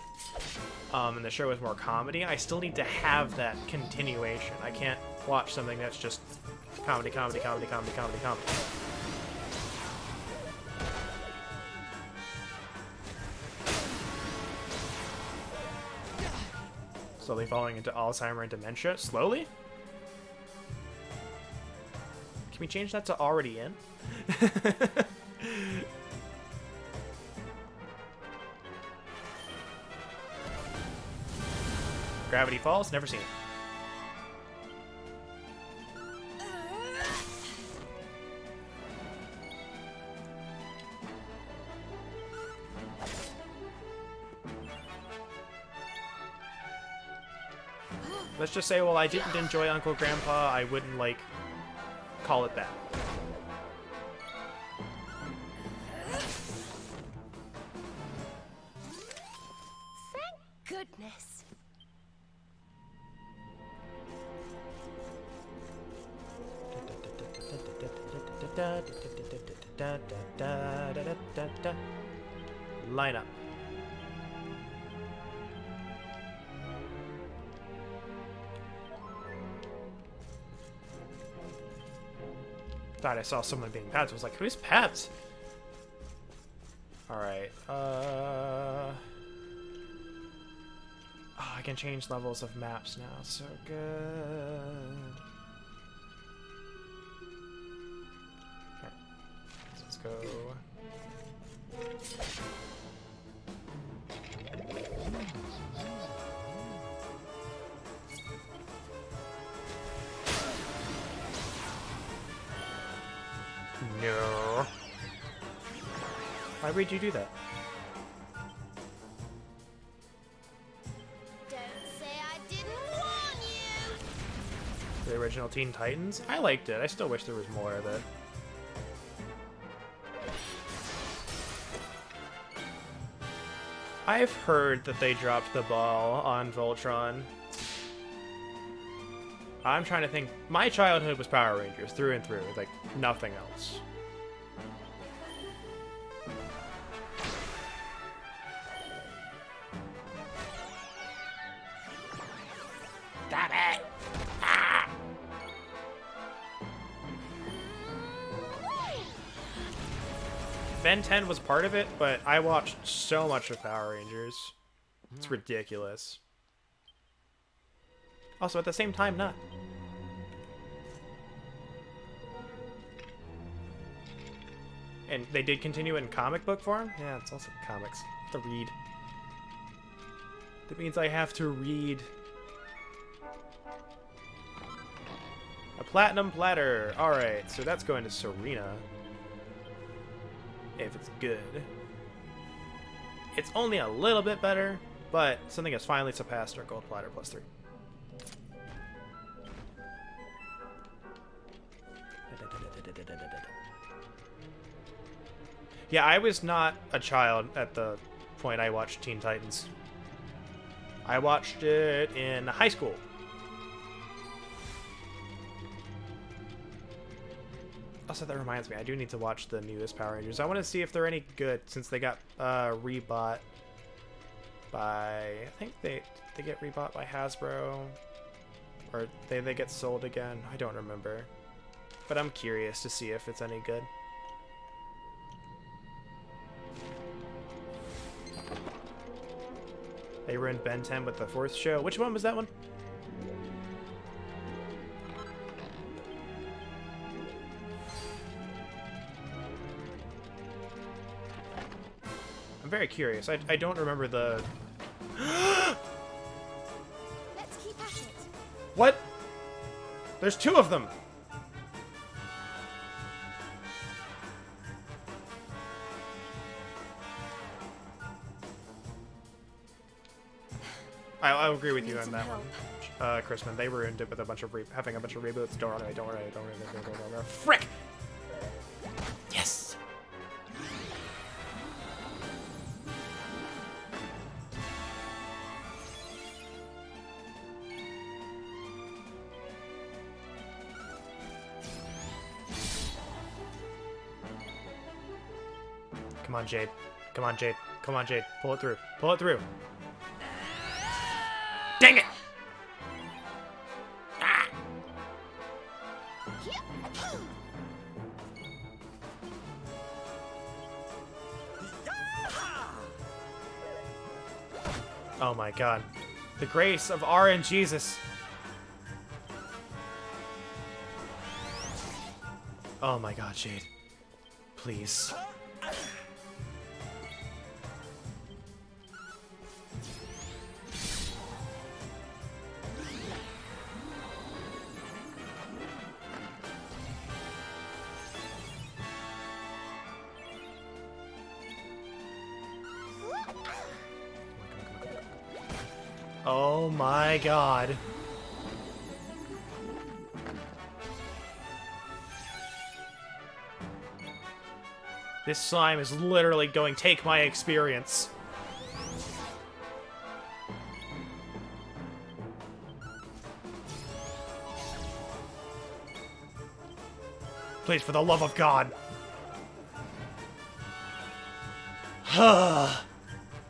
Speaker 1: and the show is more comedy, I still need to have that continuation. I can't watch something that's just comedy. Slowly falling into Alzheimer and dementia. Slowly? Can we change that to already in? Gravity Falls? Never seen it. Let's just say, well, I didn't enjoy Uncle Grandpa, I wouldn't, like, call it that.
Speaker 11: Thank goodness.
Speaker 1: Line up. Thought I saw someone being Pabs. I was like, who's Pabs? Alright, oh, I can change levels of maps now. So good. Okay. Let's go. No. Why would you do that?
Speaker 5: Don't say I didn't warn you.
Speaker 1: The original Teen Titans? I liked it. I still wish there was more of it. I've heard that they dropped the ball on Voltron. I'm trying to think. My childhood was Power Rangers through and through, like nothing else. Ben 10 was part of it, but I watched so much of Power Rangers. It's ridiculous. Also, at the same time, not. And they did continue in comic book form? Yeah, it's also comics. I have to read. That means I have to read. A platinum platter. Alright, so that's going to Serena. If it's good. It's only a little bit better, but something has finally surpassed our gold platter +3. Yeah, I was not a child at the point I watched Teen Titans. I watched it in high school. Also, that reminds me, I do need to watch the newest Power Rangers. I want to see if they're any good, since they got rebought by... I think they get rebought by Hasbro. Or they get sold again. I don't remember. But I'm curious to see if it's any good. They were in Ben 10 with the 4th show. Which one was that one? I'm very curious. I don't remember the...
Speaker 11: Let's keep at it.
Speaker 1: What? There's 2 of them! I'll agree with you on that one, Chrisman. They ruined it with a bunch of having a bunch of reboots. Don't worry. Frick! Yes! Come on, Jade. Come on, Jade. Come on, Jade. Pull it through. Pull it through. Dang it! Ah. Oh my god. The grace of RNGesus. Oh my god, Jade. Please. Oh my god. This slime is literally going to take my experience. Please, for the love of God.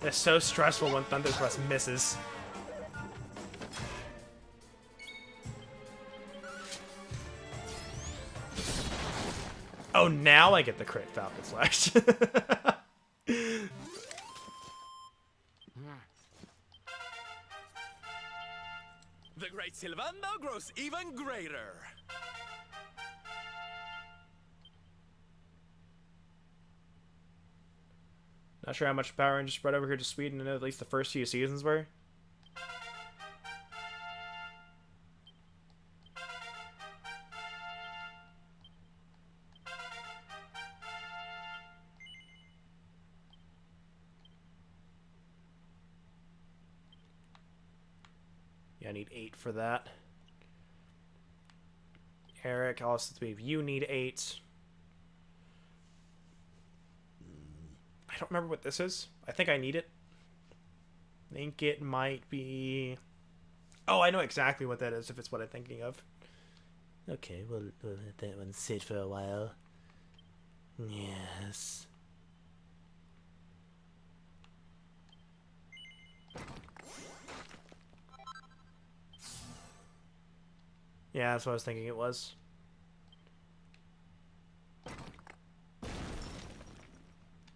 Speaker 1: It's so stressful when Thunder Thrust misses. Oh, now I get the crit Falcon Slash.
Speaker 4: The great Sylvando grows even greater.
Speaker 1: Not sure how much Power Rangers spread over here to Sweden, at least the first few seasons were. Yeah, I need 8 for that. Eric, also, you need 8. I don't remember what this is. I think I need it. I think it might be... Oh, I know exactly what that is, if it's what I'm thinking of. Okay, we'll let that one sit for a while. Yes. Yeah, that's what I was thinking it was.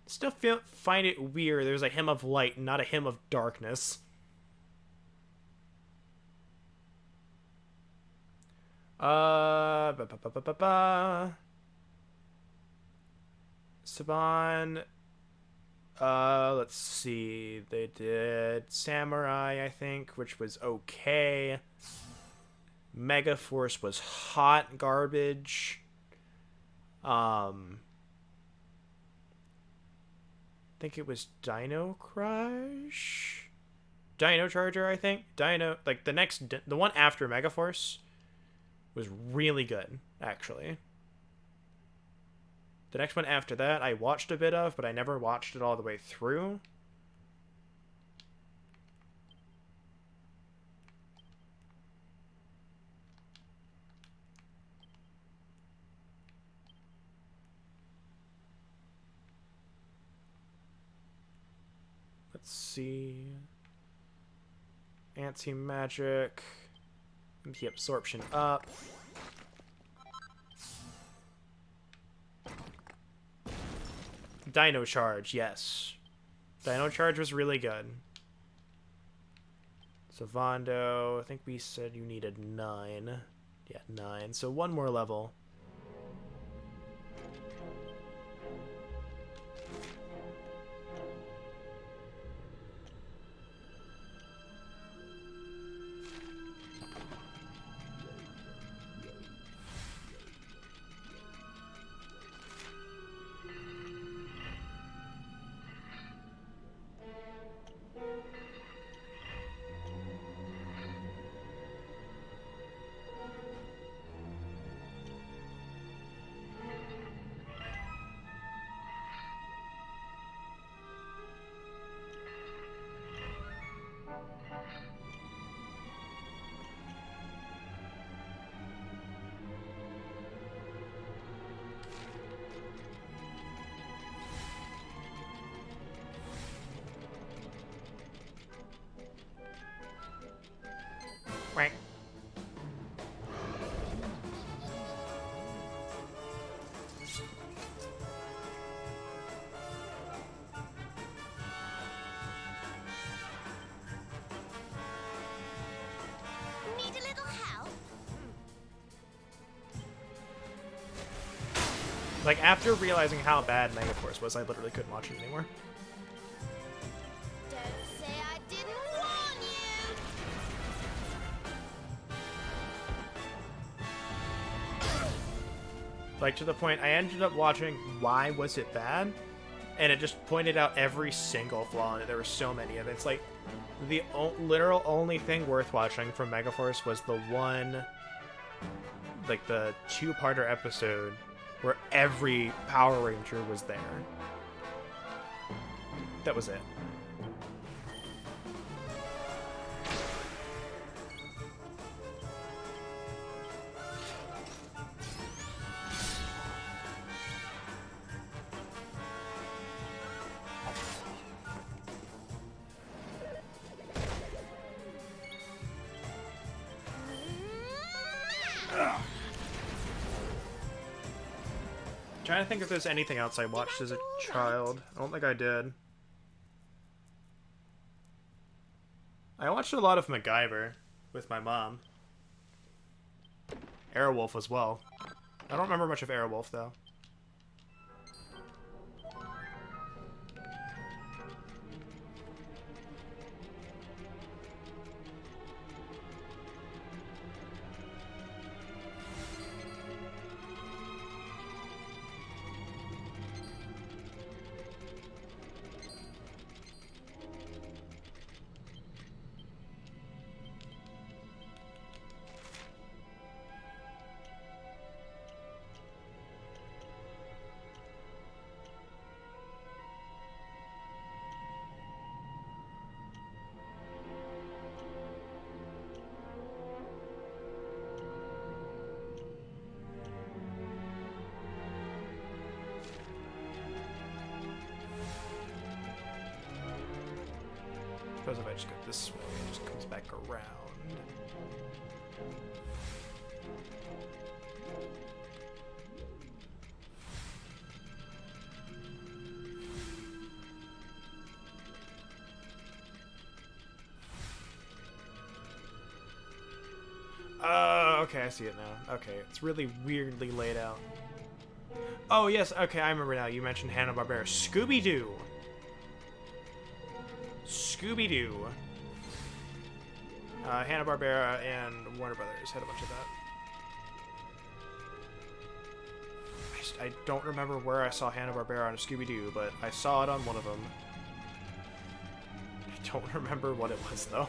Speaker 1: Still find it weird. There's a hymn of light, not a hymn of darkness. Saban. Let's see. They did Samurai, I think, which was okay. Megaforce was hot garbage. I think it was Dino Crush? Dino Charger, I think. Dino, like the one after Megaforce was really good, actually. The next one after that I watched a bit of, but I never watched it all the way through. Let's see. Anti-magic. The absorption up. Dino Charge, yes. Dino Charge was really good. Savando, I think we said you needed 9. Yeah, 9. So one more level. Right.
Speaker 5: Need a little help?
Speaker 1: Like, after realizing how bad Megaforce was, I literally couldn't watch it anymore.
Speaker 5: Don't say I didn't warn you!
Speaker 1: Like, to the point, I ended up watching Why Was It Bad? And it just pointed out every single flaw in it. There were so many of it. It's like, the literal only thing worth watching from Megaforce was the one, like, the two-parter episode where every Power Ranger was there. That was it. Trying to think if there's anything else I watched as a child. I don't think I did. I watched a lot of MacGyver with my mom. Airwolf as well. I don't remember much of Airwolf though. I suppose if I just go this way, it just comes back around. Okay, I see it now. Okay, it's really weirdly laid out. Oh, yes, okay, I remember now. You mentioned Hanna-Barbera. Scooby-Doo! Scooby-Doo. Hanna-Barbera and Warner Brothers had a bunch of that. I don't remember where I saw Hanna-Barbera on a Scooby-Doo, but I saw it on one of them. I don't remember what it was, though.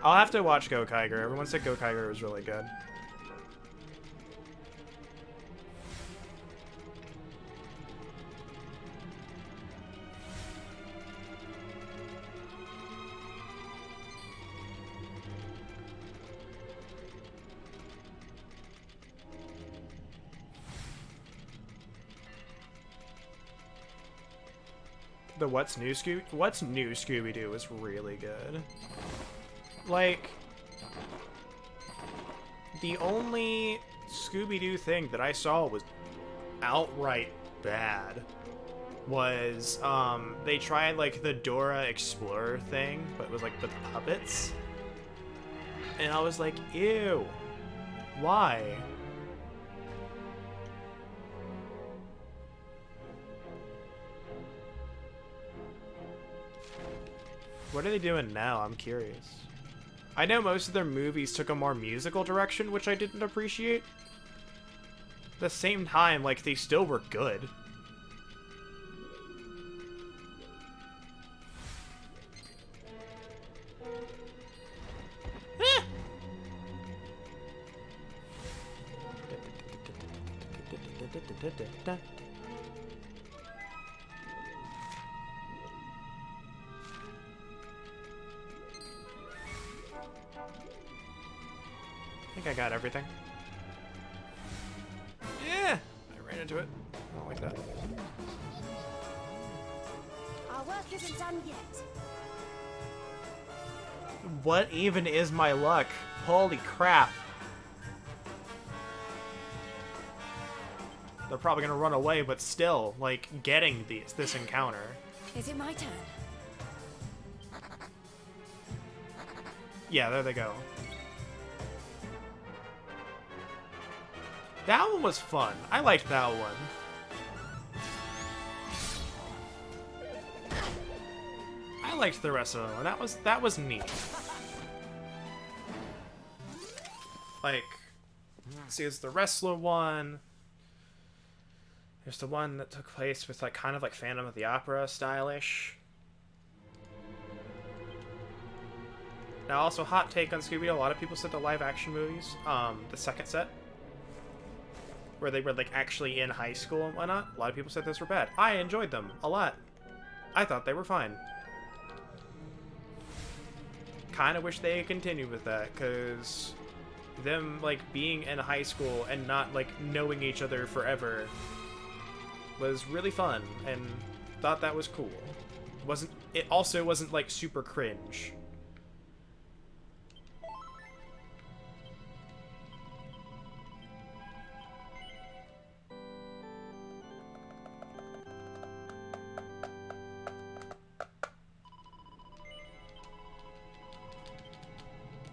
Speaker 1: I'll have to watch Go Kiger. Everyone said Go Kiger was really good. The What's New Scooby-Doo is really good. Like, the only Scooby-Doo thing that I saw was outright bad was, they tried, like, the Dora Explorer thing, but it was, like, with puppets. And I was like, ew. Why? What are they doing now? I'm curious. I know most of their movies took a more musical direction, which I didn't appreciate. At the same time, like, they still were good. I think I got everything. Yeah! I ran into it. I don't like that.
Speaker 11: Our work isn't done yet.
Speaker 1: What even is my luck? Holy crap. They're probably gonna run away, but still, like, getting this encounter.
Speaker 7: Is it my turn?
Speaker 1: Yeah, there they go. That one was fun. I liked that one. I liked the rest of them. That was neat. Like, see, it's the wrestler one. There's the one that took place with, like, kind of like Phantom of the Opera stylish. Now, also, hot take on Scooby-Doo. A lot of people said the live-action movies, the second set, where they were, like, actually in high school and whatnot, a lot of people said those were bad. I enjoyed them a lot. I thought they were fine. Kind of wish they had continued with that, because them, like, being in high school and not, like, knowing each other forever was really fun, and thought that was cool. It also wasn't, like, super cringe.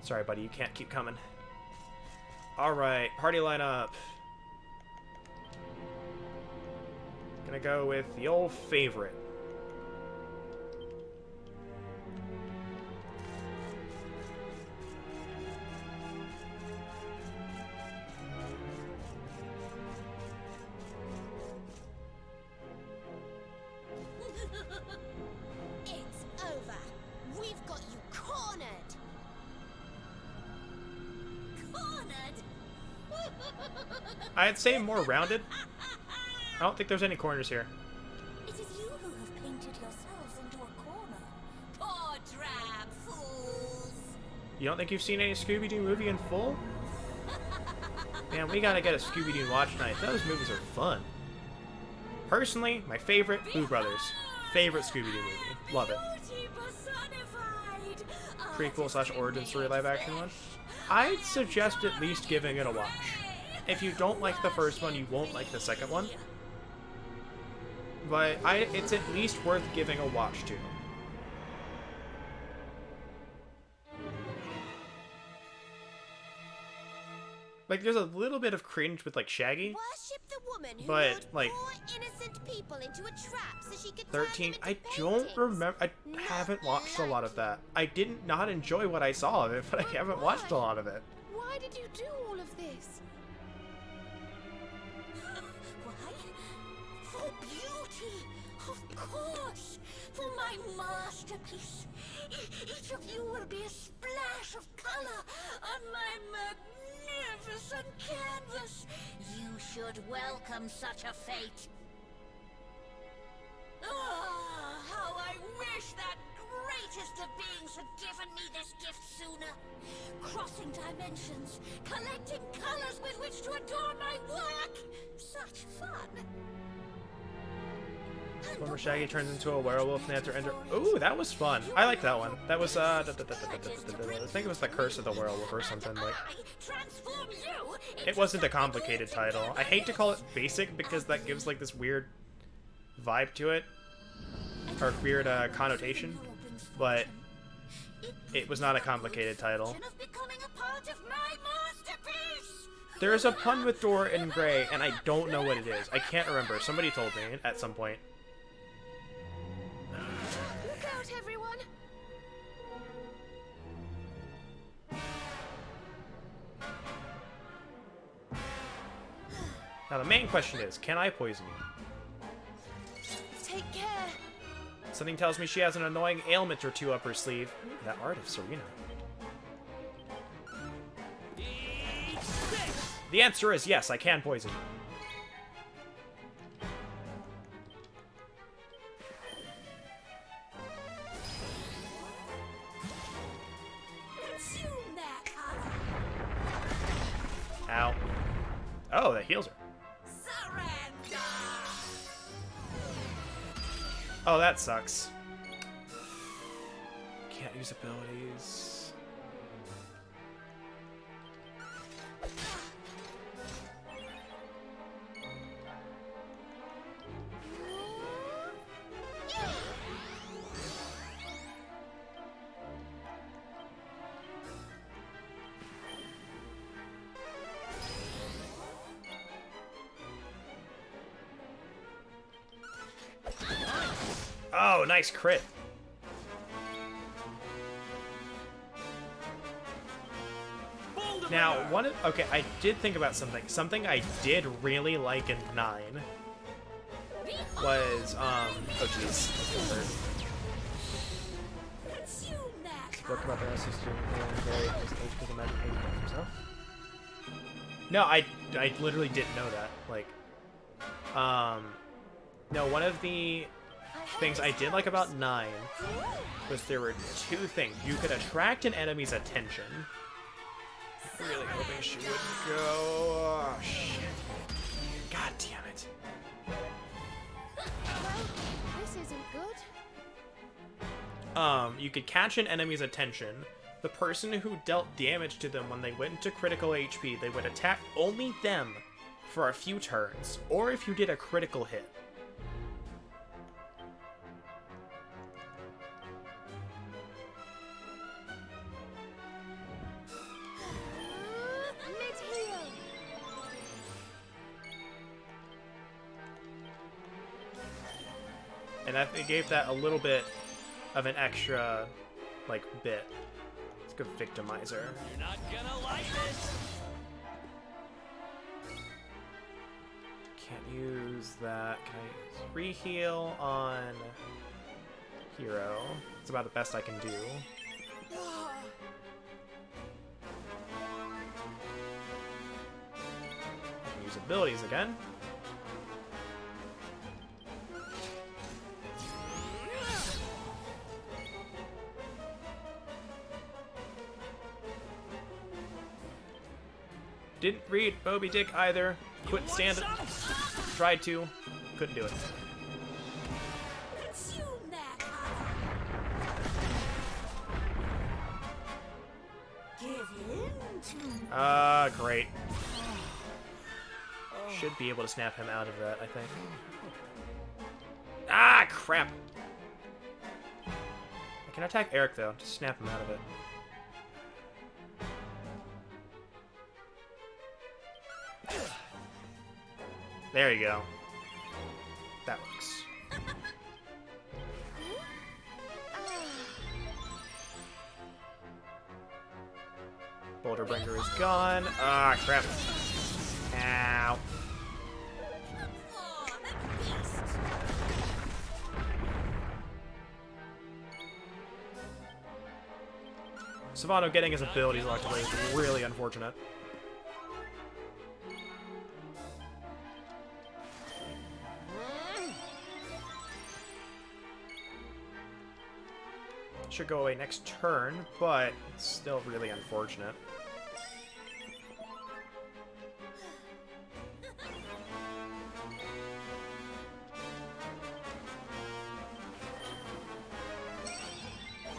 Speaker 1: Sorry, buddy, you can't keep coming. Alright, party lineup. Gonna go with the old favorite.
Speaker 5: It's over. We've got you cornered.
Speaker 1: I'd say more rounded. I don't think there's any corners here.
Speaker 5: It is you who have painted yourselves into a corner. Poor drab fools.
Speaker 1: You don't think you've seen any Scooby-Doo movie in full? Man, we gotta get a Scooby-Doo watch night. Those movies are fun. Personally, my favorite, Boo Brothers. Favorite Scooby-Doo movie. Love it. Prequel / origin story live action one. I'd suggest at least giving it a watch. if you don't like the first one, you won't like the second one. But it's at least worth giving a watch to. Like, there's a little bit of cringe with, like, Shaggy.
Speaker 5: Worship the woman who
Speaker 1: But,
Speaker 5: lured
Speaker 1: like,
Speaker 5: poor innocent people into a trap so she could
Speaker 1: 13,
Speaker 5: turn them
Speaker 1: I
Speaker 5: into
Speaker 1: don't
Speaker 5: paintings.
Speaker 1: remember. I haven't watched a lot of that. I did not enjoy what I saw of it, but I haven't watched a lot of it.
Speaker 11: Why did you do all of this?
Speaker 5: Why? For beauty, of course. For my masterpiece. Each of you will be a splash of color on my magnificent canvas. You should welcome such a fate. Ah, how I wish that greatest of beings had given me this gift sooner. Crossing dimensions, collecting colors with which to adorn my work. Such fun.
Speaker 1: When Shaggy turns into a werewolf and they have to enter. Ooh, that was fun. I like that one. That was I think it was the Curse of the Werewolf or something like. It wasn't a complicated title. I hate to call it basic because that gives like this weird vibe to it, or weird connotation. But it was not a complicated title. There is a pun with Dora and Gray, and I don't know what it is. I can't remember. Somebody told me at some point.
Speaker 11: Look out, everyone!
Speaker 1: Now the main question is, can I poison you?
Speaker 11: Take care.
Speaker 1: Something tells me she has an annoying ailment or two up her sleeve. That art of Serena. The answer is yes, I can poison you. Ow. Oh, that heals her.
Speaker 5: Surrender!
Speaker 1: Oh, that sucks. Can't use abilities. Oh, nice crit. Now, okay, I did think about something. Something I did really like in 9 was, oh jeez. Spoke about the rest of because imagine hating himself. No, I literally didn't know that. Like, no, one of the things I did like about 9 was there were 2 things. You could attract an enemy's attention. I'm really hoping she wouldn't go. Oh, shit. God damn it.
Speaker 11: Well, this isn't good.
Speaker 1: You could catch an enemy's attention. The person who dealt damage to them when they went into critical HP, they would attack only them for a few turns, or if you did a critical hit. And it gave that a little bit of an extra, like, bit. It's a good victimizer.
Speaker 4: You're not gonna like this.
Speaker 1: Can't use that. Can I use re-heal on Hero? It's about the best I can do. I can use abilities again. Didn't read Moby Dick either. Couldn't stand it. Tried to. Couldn't do it. Great. Should be able to snap him out of that, I think. Ah, crap! I can attack Eric, though, to snap him out of it. There you go. That works. Boulderbringer is gone. Ah, crap. Ow. Savano getting his abilities locked away is really unfortunate. Should go away next turn, but it's still really unfortunate.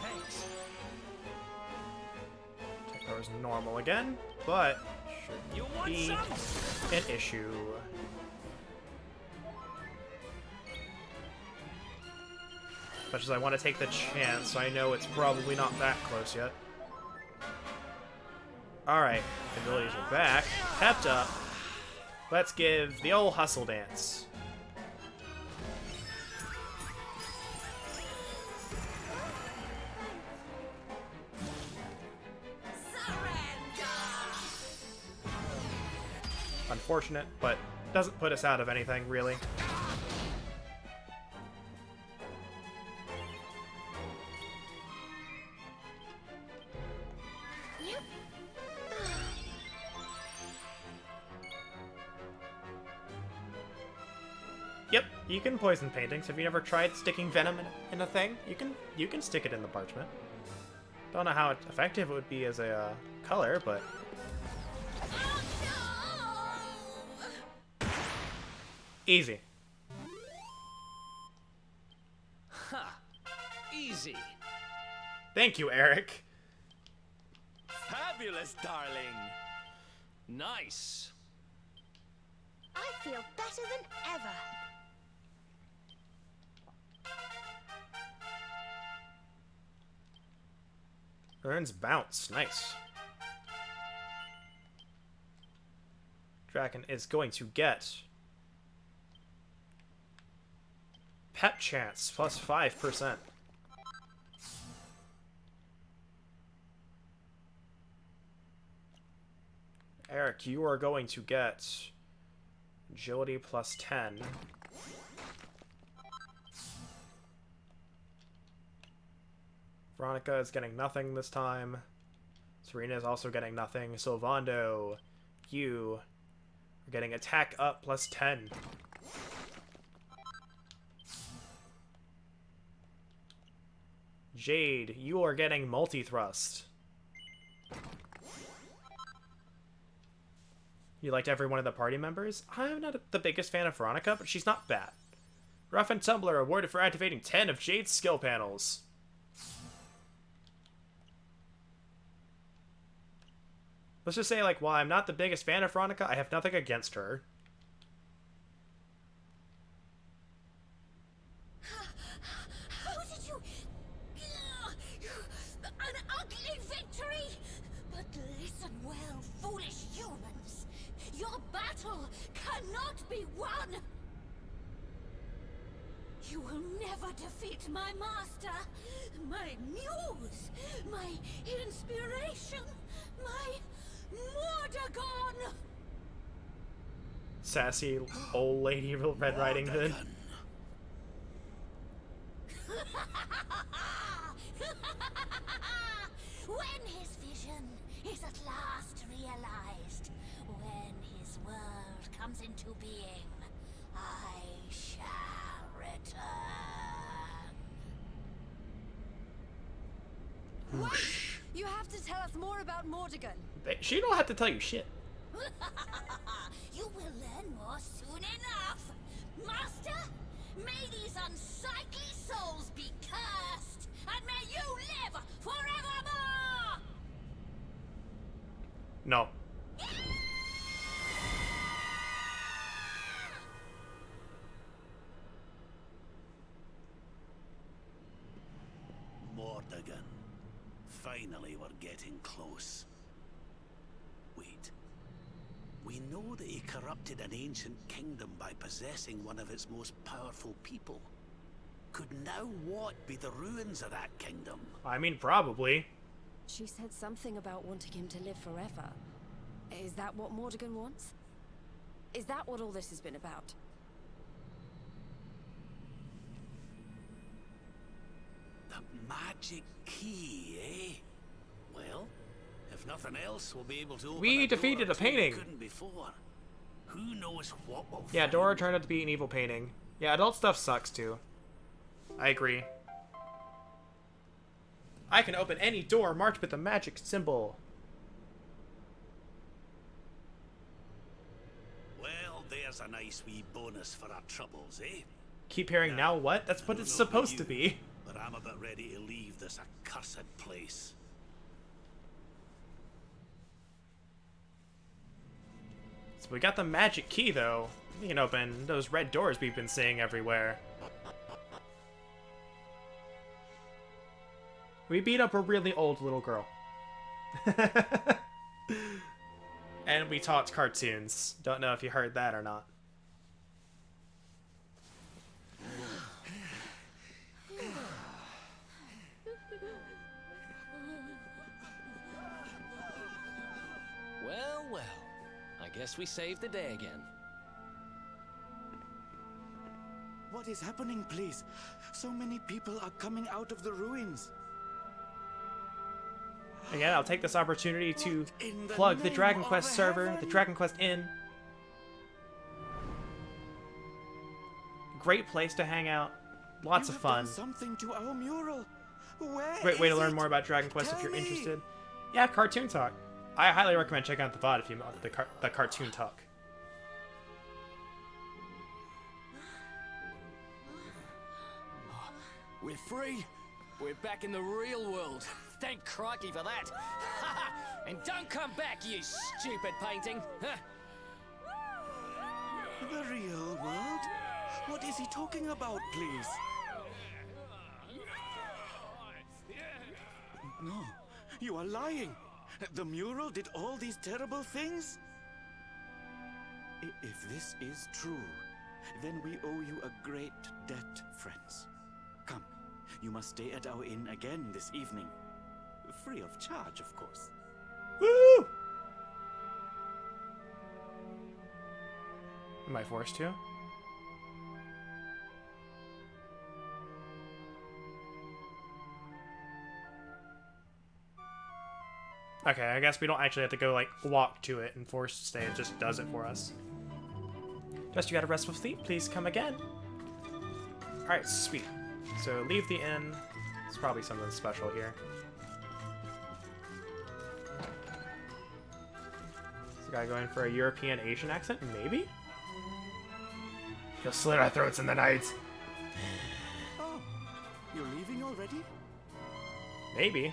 Speaker 3: Thanks.
Speaker 1: Attack power is normal again, but
Speaker 3: You
Speaker 1: should
Speaker 3: want
Speaker 1: be
Speaker 3: some?
Speaker 1: an issue. As much as I want to take the chance, I know it's probably not that close yet. Alright, abilities are back, pepped up. Let's give the old hustle dance. Unfortunate, but doesn't put us out of anything, really. Yep, you can poison paintings. Have you ever tried sticking venom in a thing? You can stick it in the parchment. Don't know how effective it would be as a color, but easy.
Speaker 3: Ha! Easy.
Speaker 1: Thank you, Eric.
Speaker 4: Fabulous, darling.
Speaker 3: Nice.
Speaker 11: I feel better than ever.
Speaker 1: Earns bounce. Nice. Draken is going to get pep chance plus 5%. Eric, you are going to get agility plus 10. Veronica is getting nothing this time. Serena is also getting nothing. So Vondo, you are getting attack up plus 10. Jade, you are getting multi-thrust. You liked every one of the party members? I'm not the biggest fan of Veronica, but she's not bad. Rough and Tumbler awarded for activating 10 of Jade's skill panels. Let's just say, like, while I'm not the biggest fan of Veronica, I have nothing against her.
Speaker 5: How did you... An ugly victory! But listen well, foolish humans. Your battle cannot be won! You will never defeat my master, my muse, my inspiration, my Mordagon!
Speaker 1: Sassy old lady Red Riding Hood.
Speaker 5: When his vision is at last realized, when his world comes into being, I shall return.
Speaker 12: What? You have to tell us more about Mordagon.
Speaker 1: She don't have to tell you shit.
Speaker 5: You will learn more soon enough. Master, may these unsightly souls be cursed, and may you live forevermore!
Speaker 1: No.
Speaker 9: Mordegon. Finally, we're getting close. Wait. We know that he corrupted an ancient kingdom by possessing one of its most powerful people. Could now what be the ruins of that kingdom?
Speaker 1: I mean, probably.
Speaker 12: She said something about wanting him to live forever. Is that what Mordegon wants? Is that what all this has been about?
Speaker 9: The magic key, eh? Well, if nothing else, we'll be able to open
Speaker 1: We
Speaker 9: a door
Speaker 1: defeated
Speaker 9: or
Speaker 1: a
Speaker 9: two
Speaker 1: painting.
Speaker 9: we couldn't before. Who knows what we'll
Speaker 1: Yeah,
Speaker 9: find?
Speaker 1: Dora turned out to be an evil painting. Yeah, adult stuff sucks too. I agree. I can open any door marked with the magic symbol.
Speaker 9: Well, there's a nice wee bonus for our troubles, eh?
Speaker 1: Keep hearing now what? That's what it's supposed to be.
Speaker 9: But I'm about ready to leave this accursed place.
Speaker 1: So we got the magic key though. We can open those red doors we've been seeing everywhere. We beat up a really old little girl. And we taught cartoons. Don't know if you heard that or not.
Speaker 3: Well, well. I guess we saved the day again.
Speaker 10: What is happening, please? So many people are coming out of the ruins.
Speaker 1: Again, I'll take this opportunity to plug the Dragon Quest server, the Dragon Quest Inn. Great place to hang out. Lots of fun.
Speaker 10: Something to our mural.
Speaker 1: Great way to learn more about Dragon Quest if you're interested. Yeah, Cartoon Talk. I highly recommend checking out the VOD if you want the Cartoon Talk.
Speaker 3: We're free. We're back in the real world. Thank crikey for that. And don't come back, you stupid painting.
Speaker 10: The real world? What is he talking about, please? No, you are lying. The mural did all these terrible things? If this is true, then we owe you a great debt, friends. Come, you must stay at our inn again this evening. Free of charge, of course.
Speaker 1: Woo! Am I forced to? Okay, I guess we don't actually have to go, like, walk to it and force to stay. It just does it for us. Just you got a restful sleep. Please come again. Alright, sweet. So leave the inn. It's probably something special here. Is the guy going for a European Asian accent? Maybe? He'll slit our throats in the night.
Speaker 10: Oh, you're leaving already?
Speaker 1: Maybe.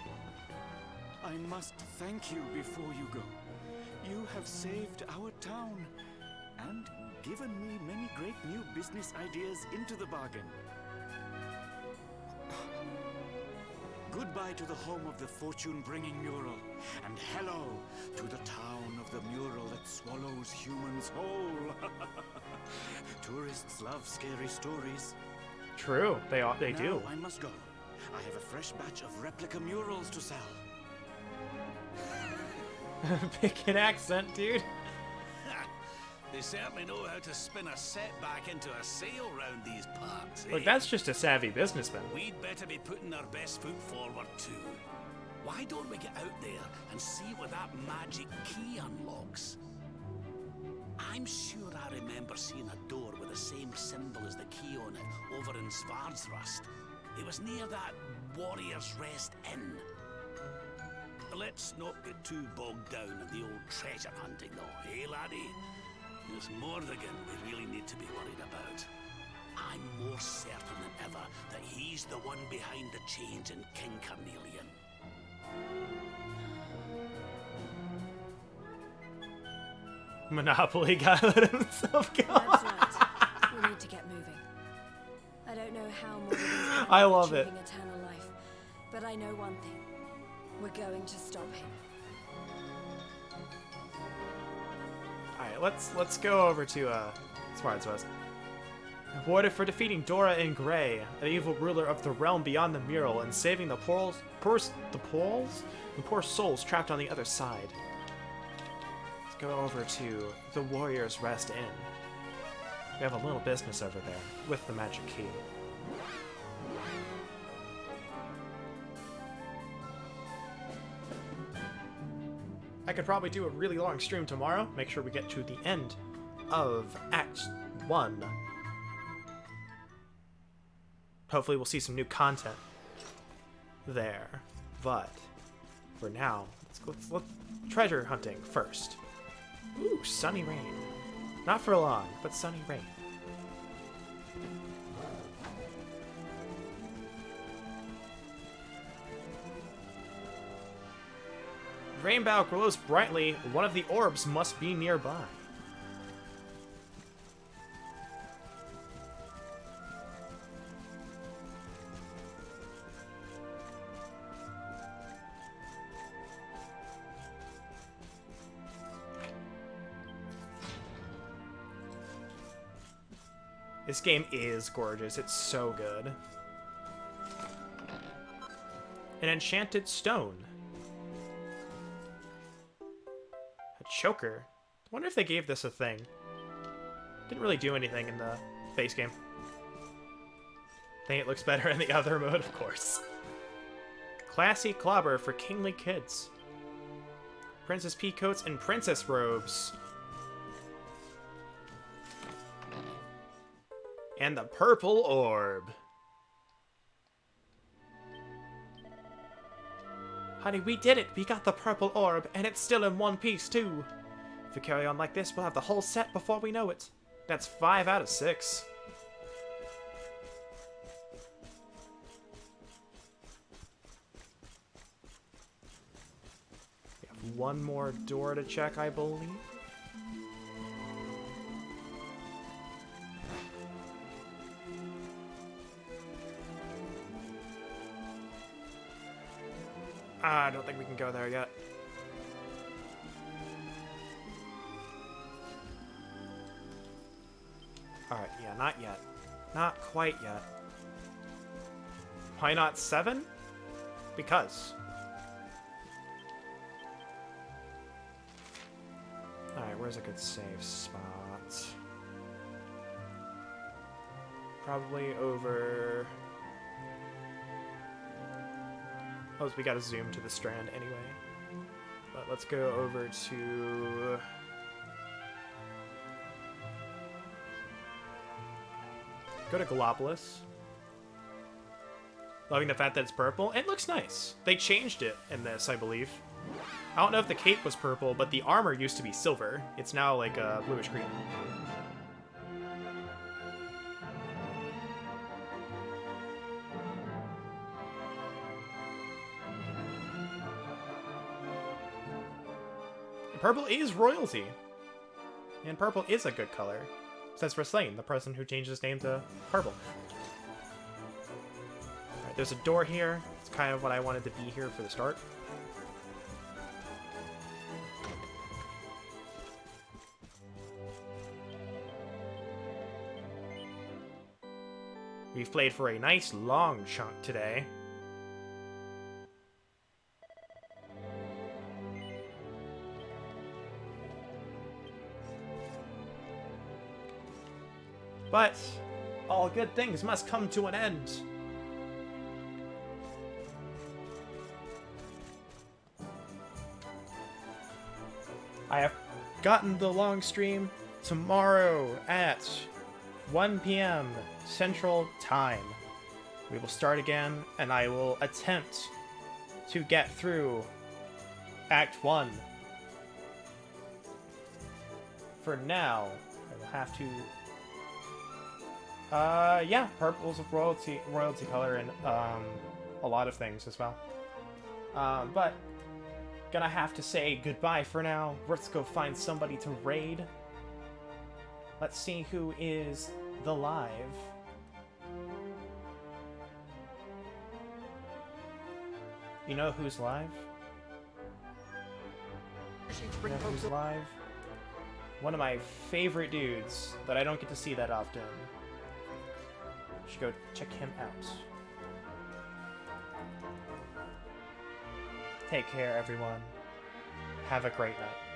Speaker 10: I must thank you before you go. You have saved our town and given me many great new business ideas into the bargain. Goodbye to the home of the fortune-bringing mural, and hello to the town of the mural that swallows humans whole. Tourists love scary stories.
Speaker 1: True, they do.
Speaker 10: I must go. I have a fresh batch of replica murals to sell.
Speaker 1: Pick an accent, dude.
Speaker 9: They certainly know how to spin a setback into a sale round these parts, eh?
Speaker 1: Look, that's just a savvy businessman.
Speaker 9: We'd better be putting our best foot forward too. Why don't we get out there and see what that magic key unlocks? I'm sure I remember seeing a door with the same symbol as the key on it over in Svardsrust. It was near that Warrior's Rest Inn. Let's not get too bogged down in the old treasure hunting though, eh laddie? There's Mordegon we really need to be worried about. I'm more certain than ever that he's the one behind the change in King Carnelian.
Speaker 1: Monopoly guy let himself go.
Speaker 12: That's right. We need to get moving. I don't know how Mordegon's
Speaker 1: I love it.
Speaker 12: achieving eternal life, But I know one thing. We're going to stop him.
Speaker 1: Alright, let's go over to Smart's West. Rewarded for defeating Dora in Gray, an evil ruler of the realm beyond the mural, and saving the poor souls trapped on the other side. Let's go over to the Warrior's Rest Inn. We have a little business over there with the magic key. I could probably do a really long stream tomorrow. Make sure we get to the end of Act 1. Hopefully we'll see some new content there. But for now, let's treasure hunting first. Ooh, sunny rain. Not for long, but sunny rain. Rainbow glows brightly. One of the orbs must be nearby. This game is gorgeous. It's so good. An enchanted stone. A choker. I wonder if they gave this a thing. Didn't really do anything in the base game. I think it looks better in the other mode, of course. Classy clobber for kingly kids. Princess pea coats and princess robes. And the purple orb. Honey, we did it! We got the purple orb, and it's still in one piece, too! If we carry on like this, we'll have the whole set before we know it. That's 5 out of 6. We have one more door to check, I believe. I don't think we can go there yet. Alright, yeah, not yet. Not quite yet. Why not 7? Because. Alright, where's a good save spot? Probably over... Oh, so we gotta zoom to the strand anyway. But let's go over to... Go to Gallopolis. Loving the fact that it's purple. It looks nice. They changed it in this, I believe. I don't know if the cape was purple, but the armor used to be silver. It's now like a bluish green. Purple is royalty. And purple is a good color. Says for Slane, the person who changed his name to purple. Alright, there's a door here. It's kind of what I wanted to be here for the start. We've played for a nice long chunk today. But all good things must come to an end. I have gotten the long stream tomorrow at 1 p.m. Central Time. We will start again, and I will attempt to get through Act 1. For now, I will have to... yeah, purple's a royalty color in, a lot of things as well. But, gonna have to say goodbye for now. Let's go find somebody to raid. Let's see who is the live. You know who's live? You know who's live? One of my favorite dudes that I don't get to see that often. You should go check him out. Take care, everyone. Have a great night.